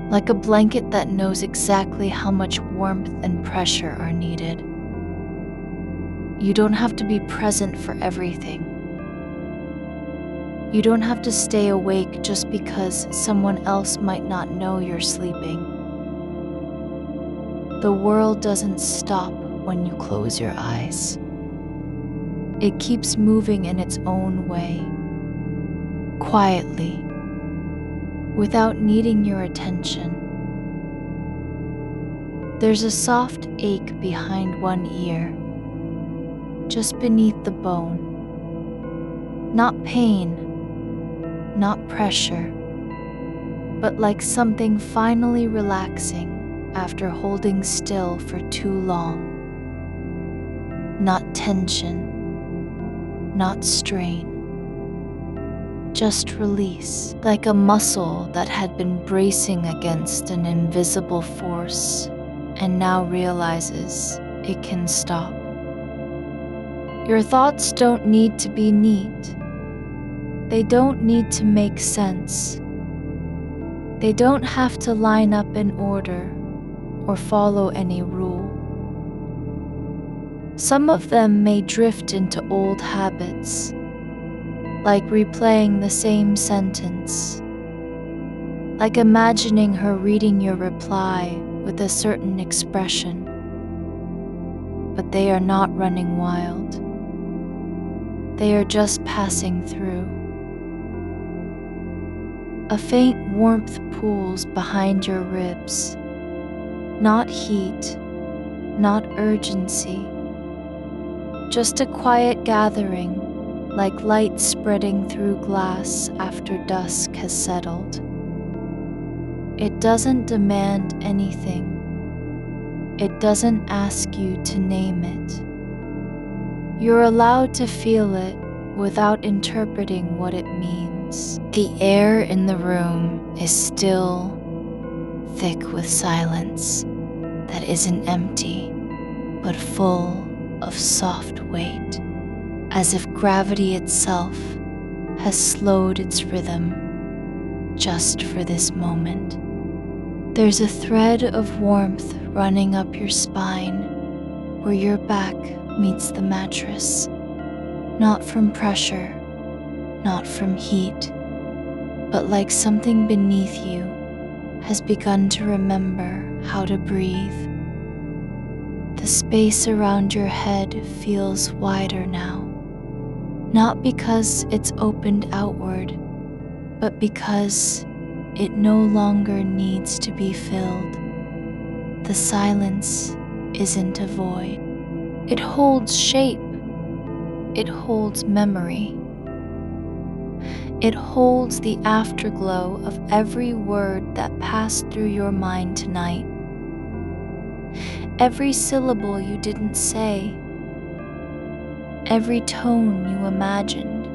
Like a blanket that knows exactly how much warmth and pressure are needed. You don't have to be present for everything. You don't have to stay awake just because someone else might not know you're sleeping. The world doesn't stop when you close your eyes. It keeps moving in its own way, quietly, without needing your attention. There's a soft ache behind one ear, just beneath the bone. Not pain, not pressure, but like something finally relaxing after holding still for too long. Not tension, not strain, just release, like a muscle that had been bracing against an invisible force and now realizes it can stop. Your thoughts don't need to be neat. They don't need to make sense. They don't have to line up in order or follow any rule. Some of them may drift into old habits, like replaying the same sentence, like imagining her reading your reply with a certain expression. But they are not running wild. They are just passing through. A faint warmth pools behind your ribs. Not heat, not urgency. Just a quiet gathering, like light spreading through glass after dusk has settled. It doesn't demand anything. It doesn't ask you to name it. You're allowed to feel it without interpreting what it means. The air in the room is still, thick with silence that isn't empty, but full of soft weight, as if gravity itself has slowed its rhythm just for this moment. There's a thread of warmth running up your spine where your back meets the mattress, not from pressure, not from heat, but like something beneath you has begun to remember how to breathe. The space around your head feels wider now, not because it's opened outward, but because it no longer needs to be filled. The silence isn't a void. It holds shape. It holds memory. It holds the afterglow of every word that passed through your mind tonight. Every syllable you didn't say. Every tone you imagined.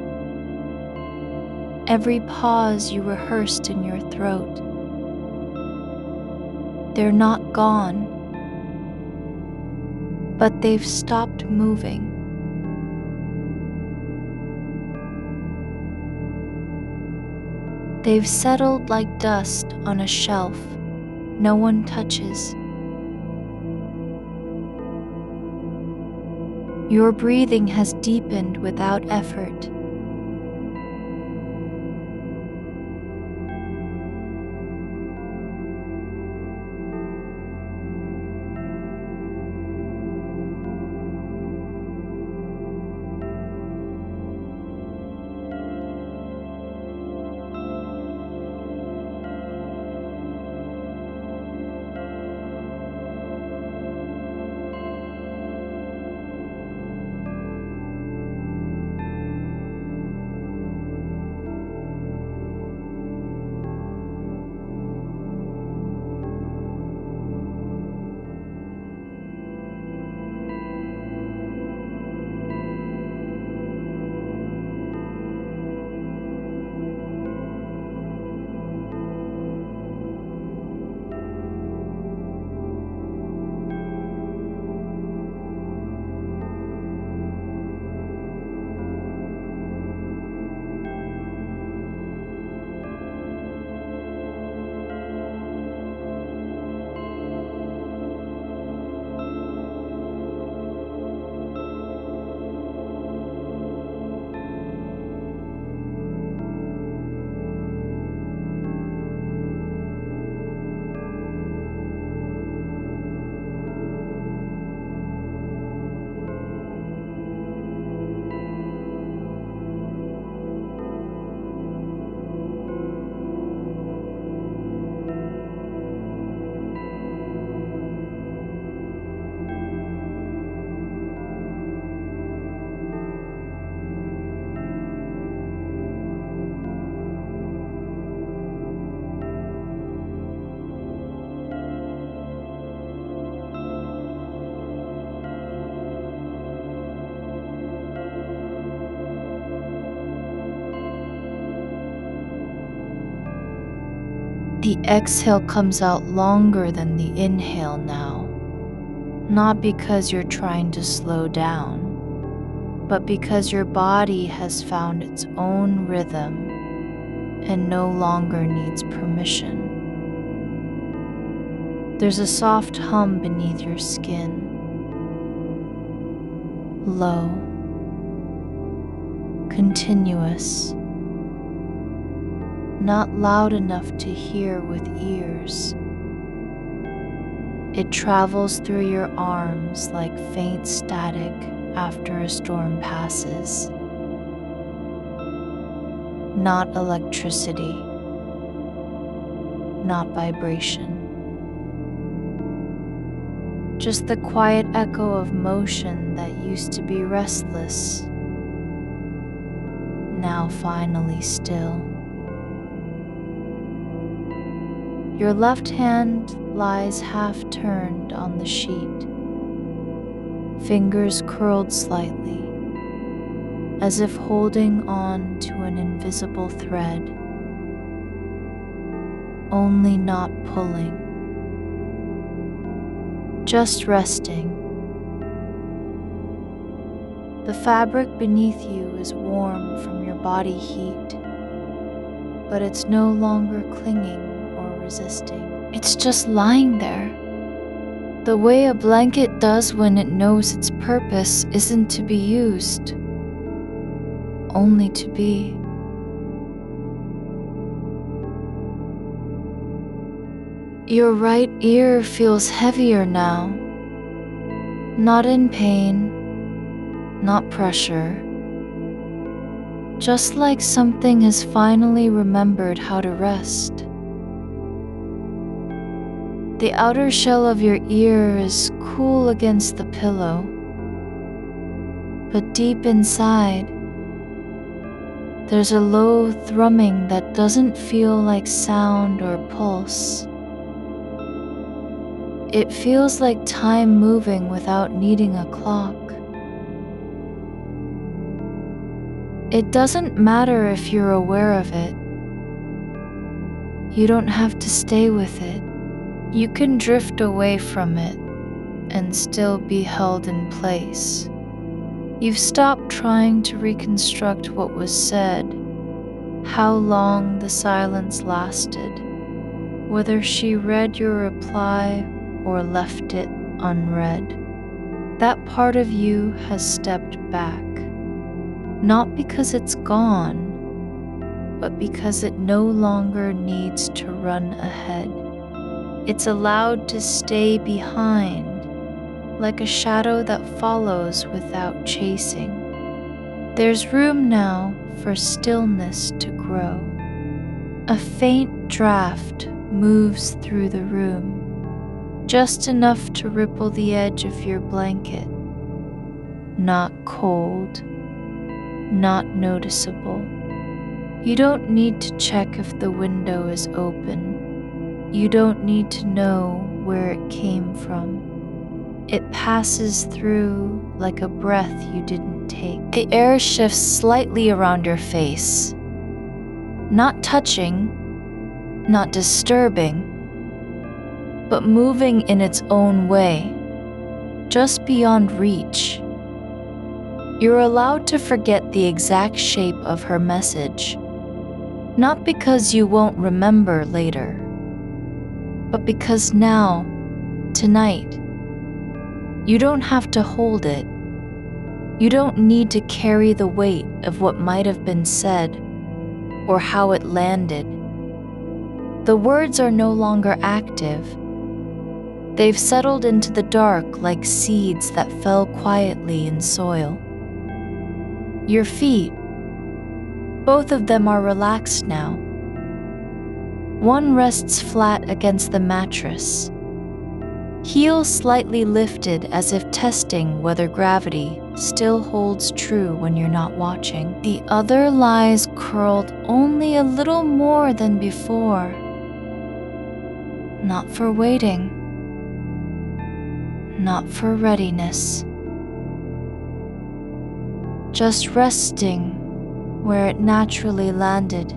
Every pause you rehearsed in your throat. They're not gone, but they've stopped moving. They've settled like dust on a shelf no one touches. Your breathing has deepened without effort. The exhale comes out longer than the inhale now, not because you're trying to slow down, but because your body has found its own rhythm and no longer needs permission. There's a soft hum beneath your skin, low, continuous, not loud enough to hear with ears. It travels through your arms like faint static after a storm passes. Not electricity, not vibration. Just the quiet echo of motion that used to be restless, now finally still. Your left hand lies half turned on the sheet, fingers curled slightly, as if holding on to an invisible thread, only not pulling, just resting. The fabric beneath you is warm from your body heat, but it's no longer clinging or resisting. It's just lying there. The way a blanket does when it knows its purpose isn't to be used, only to be. Your right ear feels heavier now, not in pain, not pressure, just like something has finally remembered how to rest. The outer shell of your ear is cool against the pillow, but deep inside, there's a low thrumming that doesn't feel like sound or pulse. It feels like time moving without needing a clock. It doesn't matter if you're aware of it. You don't have to stay with it. You can drift away from it and still be held in place. You've stopped trying to reconstruct what was said, how long the silence lasted, whether she read your reply or left it unread. That part of you has stepped back, not because it's gone, but because it no longer needs to run ahead. It's allowed to stay behind, like a shadow that follows without chasing. There's room now for stillness to grow. A faint draft moves through the room, just enough to ripple the edge of your blanket. Not cold, not noticeable. You don't need to check if the window is open. You don't need to know where it came from. It passes through like a breath you didn't take. The air shifts slightly around your face. Not touching, not disturbing, but moving in its own way, just beyond reach. You're allowed to forget the exact shape of her message, not because you won't remember later, but because now, tonight, you don't have to hold it. You don't need to carry the weight of what might have been said or how it landed. The words are no longer active. They've settled into the dark like seeds that fell quietly in soil. Your feet, both of them are relaxed now. One rests flat against the mattress, heels slightly lifted as if testing whether gravity still holds true when you're not watching. The other lies curled only a little more than before. Not for waiting, not for readiness. Just resting where it naturally landed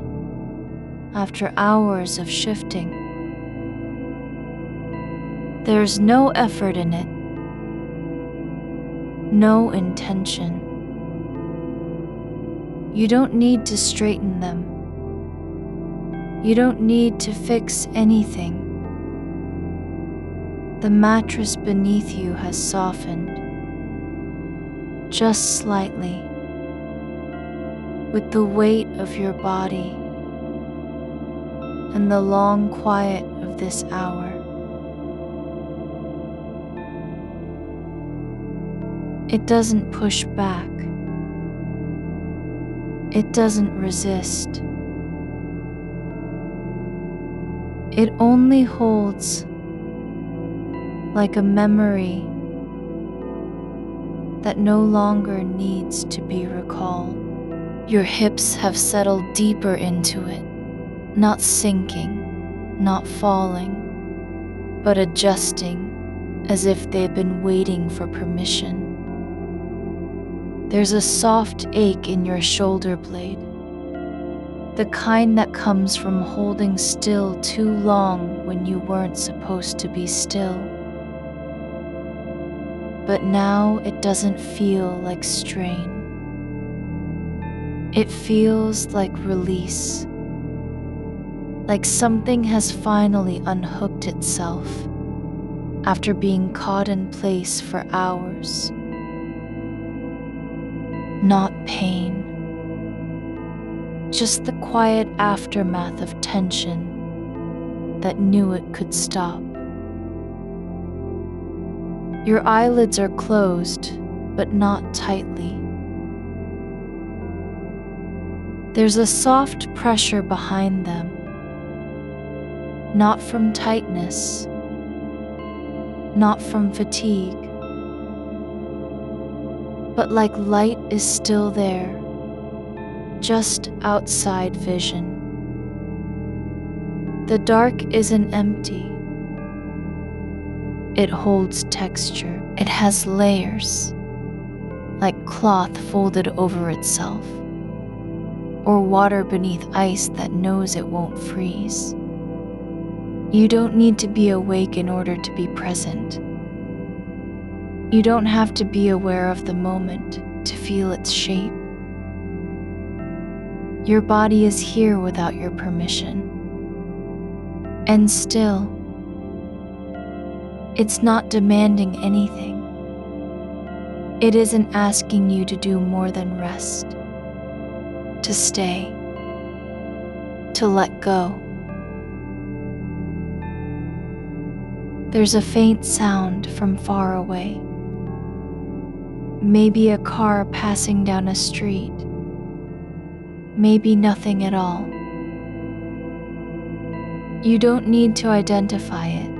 after hours of shifting. There's no effort in it, no intention. You don't need to straighten them. You don't need to fix anything. The mattress beneath you has softened, just slightly, with the weight of your body and the long quiet of this hour. It doesn't push back. It doesn't resist. It only holds, like a memory that no longer needs to be recalled. Your hips have settled deeper into it, not sinking, not falling, but adjusting as if they've been waiting for permission. There's a soft ache in your shoulder blade, the kind that comes from holding still too long when you weren't supposed to be still. But now it doesn't feel like strain. It feels like release, like something has finally unhooked itself after being caught in place for hours. Not pain, just the quiet aftermath of tension that knew it could stop. Your eyelids are closed, but not tightly. There's a soft pressure behind them, not from tightness, not from fatigue, but like light is still there, just outside vision. The dark isn't empty. It holds texture. It has layers, like cloth folded over itself, or water beneath ice that knows it won't freeze. You don't need to be awake in order to be present. You don't have to be aware of the moment to feel its shape. Your body is here without your permission. And still, it's not demanding anything. It isn't asking you to do more than rest, to stay, to let go. There's a faint sound from far away. Maybe a car passing down a street. Maybe nothing at all. You don't need to identify it.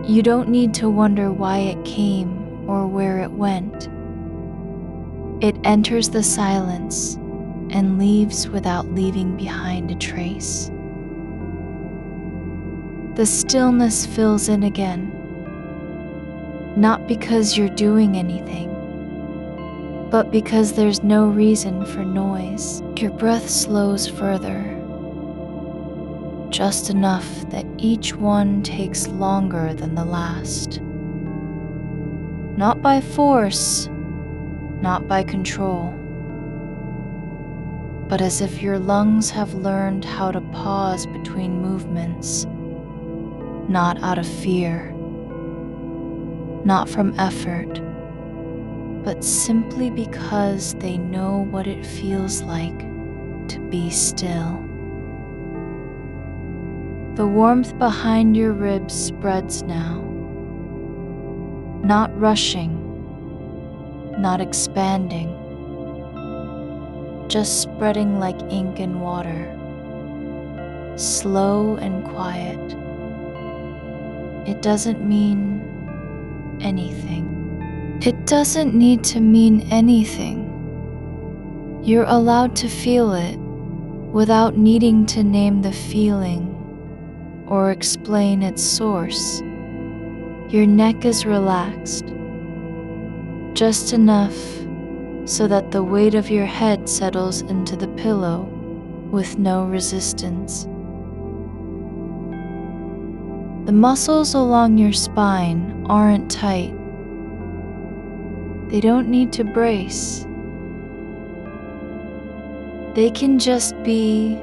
You don't need to wonder why it came or where it went. It enters the silence and leaves without leaving behind a trace. The stillness fills in again, not because you're doing anything, but because there's no reason for noise. Your breath slows further, just enough that each one takes longer than the last. Not by force, not by control, but as if your lungs have learned how to pause between movements, not out of fear, not from effort, but simply because they know what it feels like to be still. The warmth behind your ribs spreads now, not rushing, not expanding, just spreading like ink and water, slow and quiet. It doesn't mean anything. It doesn't need to mean anything. You're allowed to feel it without needing to name the feeling or explain its source. Your neck is relaxed, just enough so that the weight of your head settles into the pillow with no resistance. The muscles along your spine aren't tight. They don't need to brace. They can just be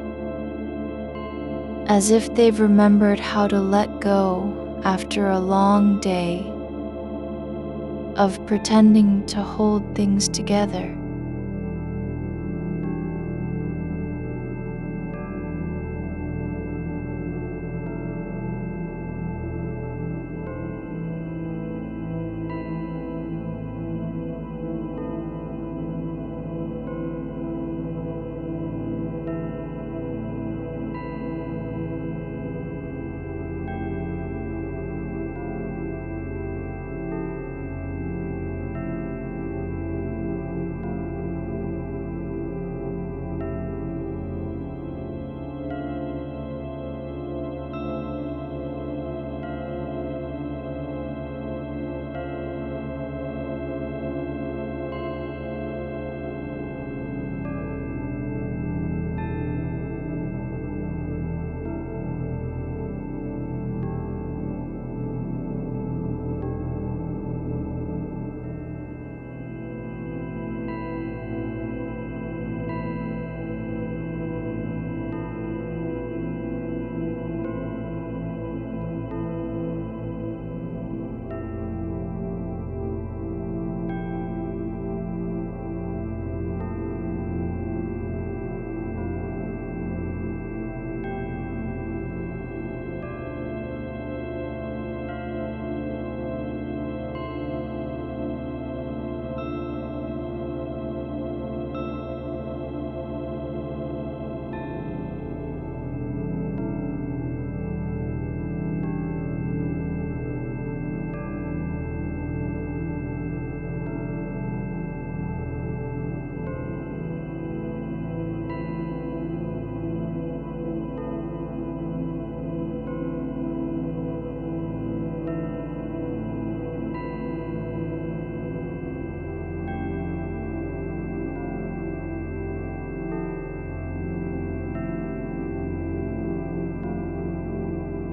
as if they've remembered how to let go after a long day of pretending to hold things together.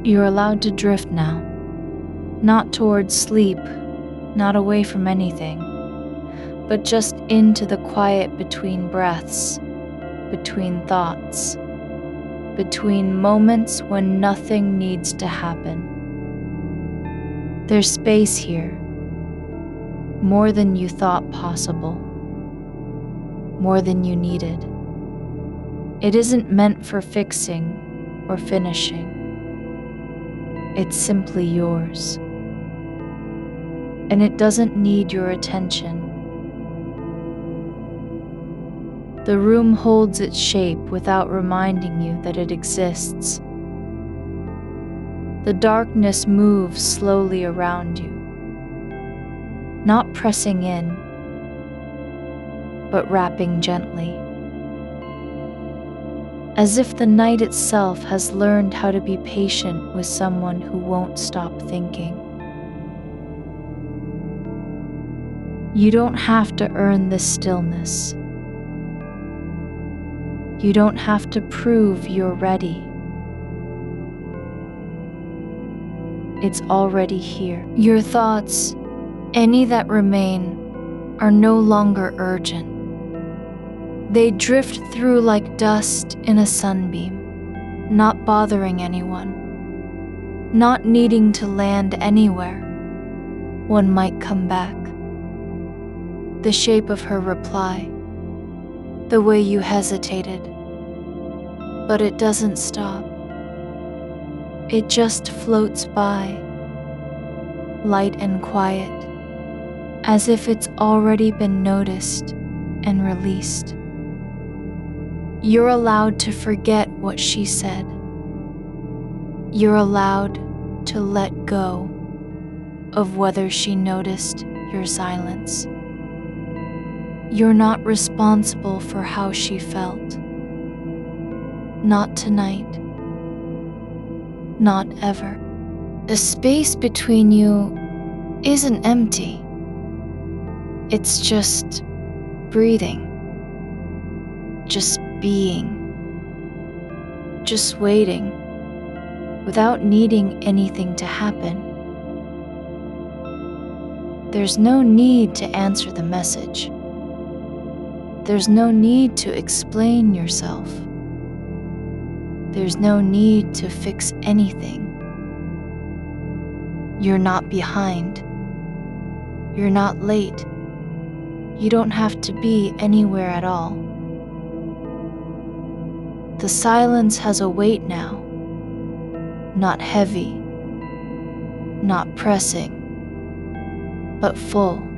You're allowed to drift now, not towards sleep, not away from anything, but just into the quiet between breaths, between thoughts, between moments when nothing needs to happen. There's space here, more than you thought possible, more than you needed. It isn't meant for fixing or finishing. It's simply yours. And it doesn't need your attention. The room holds its shape without reminding you that it exists. The darkness moves slowly around you, not pressing in, but wrapping gently. As if the night itself has learned how to be patient with someone who won't stop thinking. You don't have to earn this stillness. You don't have to prove you're ready. It's already here. Your thoughts, any that remain, are no longer urgent. They drift through like dust in a sunbeam, not bothering anyone, not needing to land anywhere. One might come back. The shape of her reply, the way you hesitated, but it doesn't stop. It just floats by, light and quiet, as if it's already been noticed and released. You're allowed to forget what she said. You're allowed to let go of whether she noticed your silence. You're not responsible for how she felt. Not tonight. Not ever. The space between you isn't empty. It's just breathing. Just being, just waiting, without needing anything to happen. There's no need to answer the message. There's no need to explain yourself. There's no need to fix anything. You're not behind. You're not late. You don't have to be anywhere at all. The silence has a weight now, not heavy, not pressing, but full.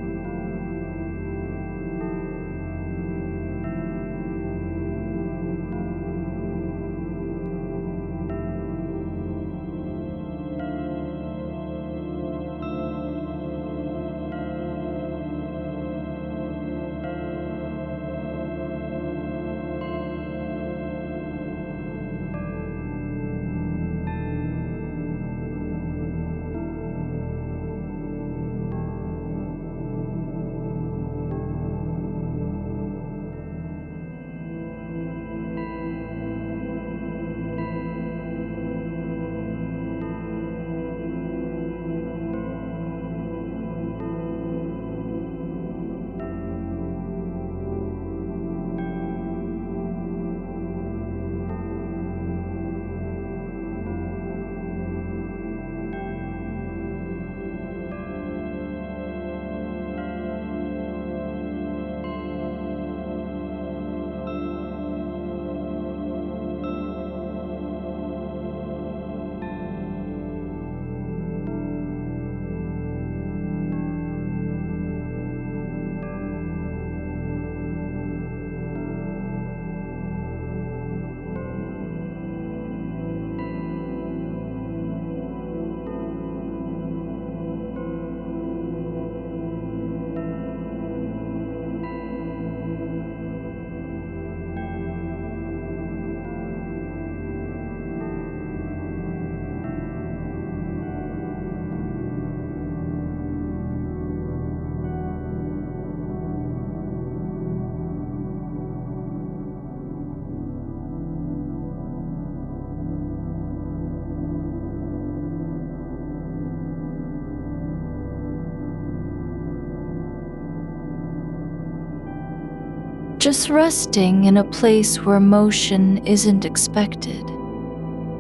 Just resting in a place where motion isn't expected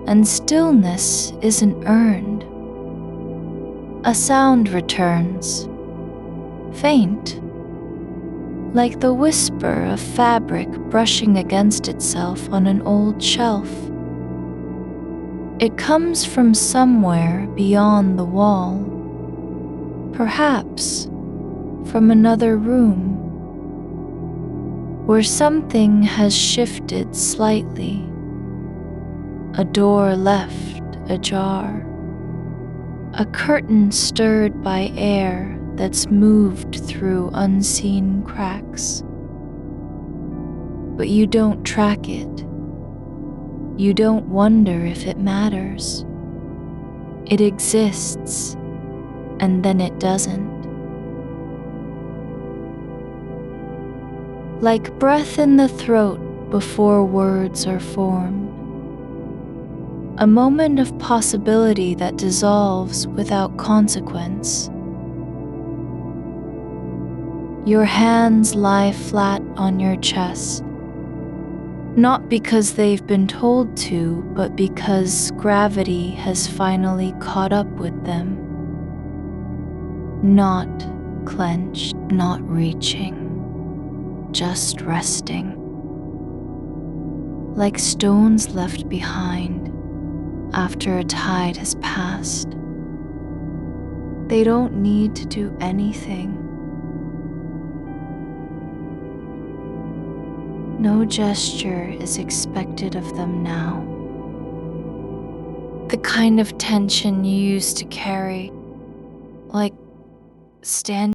and stillness isn't earned. A sound returns, faint, like the whisper of fabric brushing against itself on an old shelf. It comes from somewhere beyond the wall, perhaps from another room, where something has shifted slightly, a door left ajar, a curtain stirred by air that's moved through unseen cracks. But you don't track it. You don't wonder if it matters. It exists, and then it doesn't. Like breath in the throat before words are formed. A moment of possibility that dissolves without consequence. Your hands lie flat on your chest, not because they've been told to, but because gravity has finally caught up with them. Not clenched, not reaching. Just resting, like stones left behind after a tide has passed. They don't need to do anything. No gesture is expected of them now. The kind of tension you used to carry, like standing